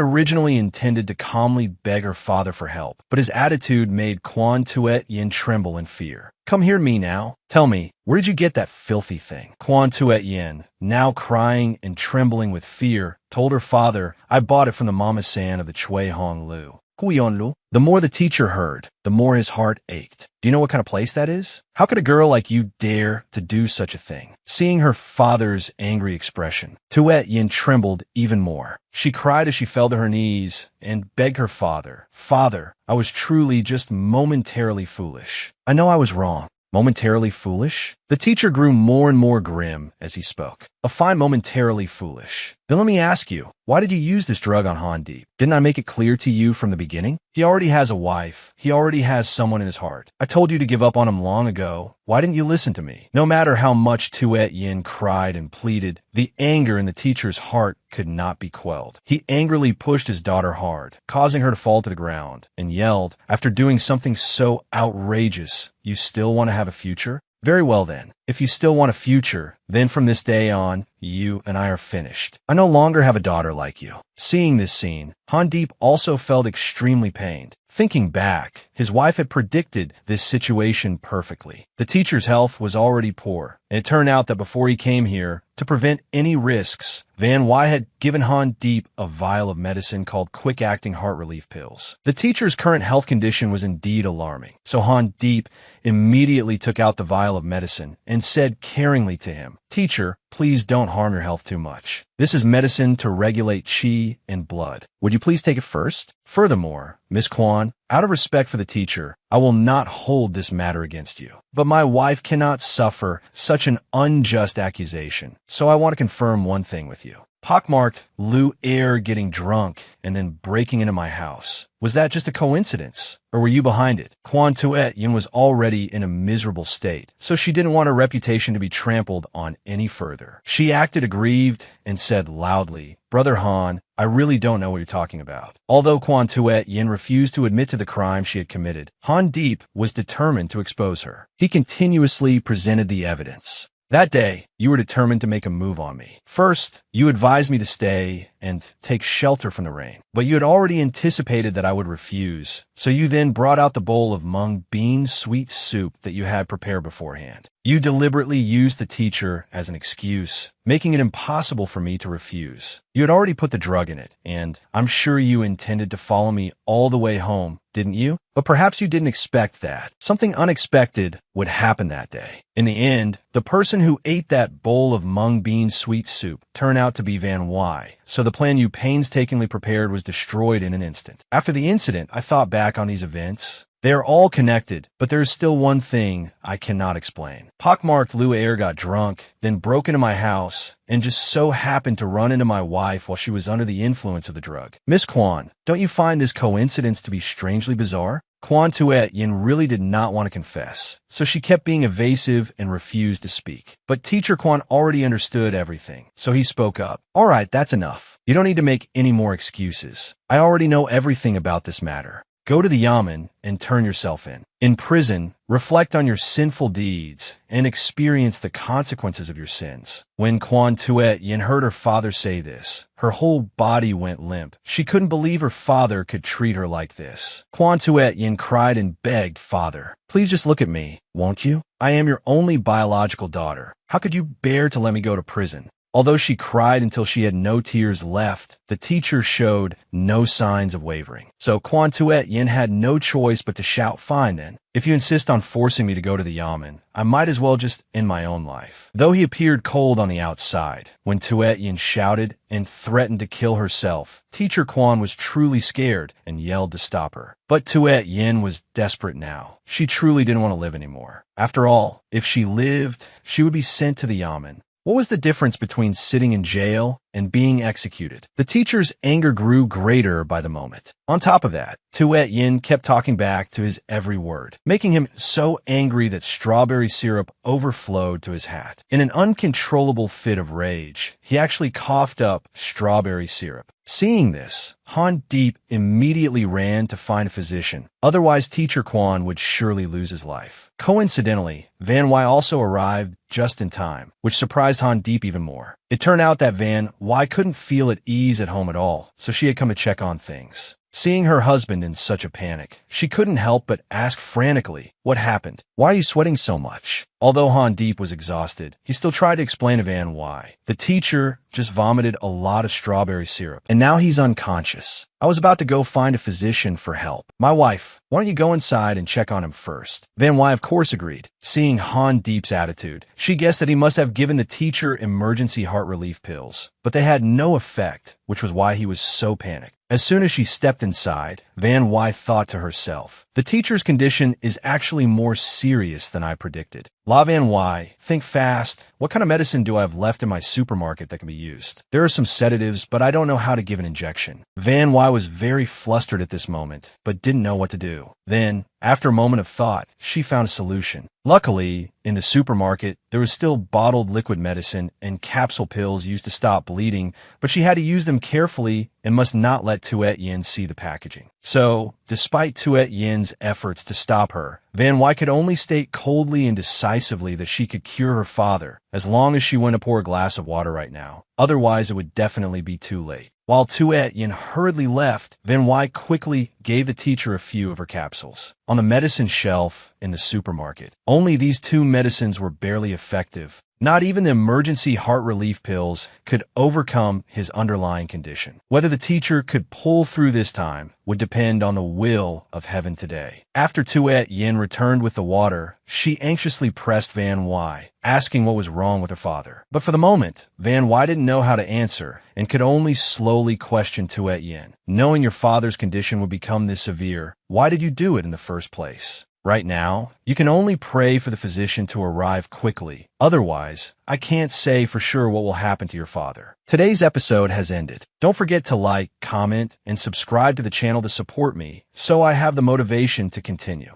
Speaker 1: originally intended to calmly beg her father for help, but his attitude made Quan Tuet Yin tremble in fear. Come here to me now. Tell me, where did you get that filthy thing? Quan Tuet Yin, now crying and trembling with fear, told her father, I bought it from the Mama-san of the Chui Hong Lu. The more the teacher heard, the more his heart ached. Do you know what kind of place that is? How could a girl like you dare to do such a thing? Seeing her father's angry expression, Tuet Yin trembled even more. She cried as she fell to her knees and begged her father, Father, I was truly just momentarily foolish. I know I was wrong. Momentarily foolish? The teacher grew more and more grim as he spoke. A fine momentarily foolish. Then let me ask you, why did you use this drug on Han Deep? Didn't I make it clear to you from the beginning? He already has a wife. He already has someone in his heart. I told you to give up on him long ago. Why didn't you listen to me? No matter how much Tuet Yin cried and pleaded, the anger in the teacher's heart could not be quelled. He angrily pushed his daughter hard, causing her to fall to the ground, and yelled, after doing something so outrageous, you still want to have a future? Very well then. If you still want a future, then from this day on, you and I are finished. I no longer have a daughter like you. Seeing this scene, Han Deep also felt extremely pained. Thinking back, his wife had predicted this situation perfectly. The teacher's health was already poor, and it turned out that before he came here, to prevent any risks, Van Wy had given Han Deep a vial of medicine called quick-acting heart relief pills. The teacher's current health condition was indeed alarming, so Han Deep immediately took out the vial of medicine and said caringly to him, Teacher, please don't harm your health too much. This is medicine to regulate qi and blood. Would you please take it first? Furthermore, Miss Quan, out of respect for the teacher, I will not hold this matter against you. But my wife cannot suffer such an unjust accusation, so I want to confirm one thing with you. Pockmarked Lu Air getting drunk and then breaking into my house. Was that just a coincidence? Or were you behind it? Quan Tuet Yin was already in a miserable state, so she didn't want her reputation to be trampled on any further. She acted aggrieved and said loudly, Brother Han, I really don't know what you're talking about. Although Quan Tuet Yin refused to admit to the crime she had committed, Han Deep was determined to expose her. He continuously presented the evidence. That day, you were determined to make a move on me. First, you advised me to stay and take shelter from the rain, but you had already anticipated that I would refuse, so you then brought out the bowl of mung bean sweet soup that you had prepared beforehand. You deliberately used the teacher as an excuse, making it impossible for me to refuse. You had already put the drug in it, and I'm sure you intended to follow me all the way home, didn't you? But perhaps you didn't expect that. Something unexpected would happen that day. In the end, the person who ate that bowl of mung bean sweet soup turned out to be Van Wy, so the plan you painstakingly prepared was destroyed in an instant. After the incident, I thought back on these events. They are all connected, but there is still one thing I cannot explain. Pockmarked Lu Air got drunk, then broke into my house, and just so happened to run into my wife while she was under the influence of the drug. Miss Quan, don't you find this coincidence to be strangely bizarre? Quan Tuet Yin really did not want to confess, so she kept being evasive and refused to speak. But Teacher Quan already understood everything, so he spoke up. All right, that's enough. You don't need to make any more excuses. I already know everything about this matter. Go to the yamen and turn yourself in. In prison, reflect on your sinful deeds and experience the consequences of your sins. When Quan Tuet Yin heard her father say this, her whole body went limp. She couldn't believe her father could treat her like this. Quan Tuet Yin cried and begged, "Father, please just look at me, won't you? I am your only biological daughter. How could you bear to let me go to prison?" Although she cried until she had no tears left, the teacher showed no signs of wavering. So Quan Tuet Yin had no choice but to shout, "Fine then. If you insist on forcing me to go to the yamen, I might as well just end my own life." Though he appeared cold on the outside, when Tuet Yin shouted and threatened to kill herself, Teacher Quan was truly scared and yelled to stop her. But Tuet Yin was desperate now. She truly didn't want to live anymore. After all, if she lived, she would be sent to the yamen. What was the difference between sitting in jail and being executed? The teacher's anger grew greater by the moment. On top of that, Tuet Yin kept talking back to his every word, making him so angry that strawberry syrup overflowed to his hat. In an uncontrollable fit of rage, he actually coughed up strawberry syrup. Seeing this, Han Deep immediately ran to find a physician. Otherwise, Teacher Quan would surely lose his life. Coincidentally, Van Wai also arrived just in time, which surprised Han Deep even more. It turned out that Van Wai couldn't feel at ease at home at all, so she had come to check on things. Seeing her husband in such a panic, she couldn't help but ask frantically, "What happened? Why are you sweating so much?" Although Han Deep was exhausted, he still tried to explain to Van why. The teacher just vomited a lot of strawberry syrup, and now he's unconscious. I was about to go find a physician for help. My wife, why don't you go inside and check on him first? Van Wai, of course, agreed. Seeing Han Deep's attitude, she guessed that he must have given the teacher emergency heart relief pills, but they had no effect, which was why he was so panicked. As soon as she stepped inside, Van Wai thought to herself, the teacher's condition is actually more serious than I predicted. La Van Wai, think fast. What kind of medicine do I have left in my supermarket that can be used? There are some sedatives, but I don't know how to give an injection. Van Wai was very flustered at this moment, but didn't know what to do. Then, after a moment of thought, she found a solution. Luckily, in the supermarket, there was still bottled liquid medicine and capsule pills used to stop bleeding, but she had to use them carefully and must not let Tuet Yin see the packaging. So, despite Tuet Yin's efforts to stop her, Van Wai could only state coldly and decisively that she could cure her father as long as she went to pour a glass of water right now. Otherwise, it would definitely be too late. While Tuet Yin hurriedly left, Van Wai quickly gave the teacher a few of her capsules. On the medicine shelf in the supermarket, only these two medicines were barely effective. Not even the emergency heart relief pills could overcome his underlying condition. Whether the teacher could pull through this time would depend on the will of heaven today. After Tuet Yin returned with the water, she anxiously pressed Van Wai, asking what was wrong with her father. But for the moment, Van Wai didn't know how to answer and could only slowly question Tuet Yin. Knowing your father's condition would become this severe, why did you do it in the first place? Right now, you can only pray for the physician to arrive quickly. Otherwise, I can't say for sure what will happen to your father. Today's episode has ended. Don't forget to like, comment, and subscribe to the channel to support me so I have the motivation to continue.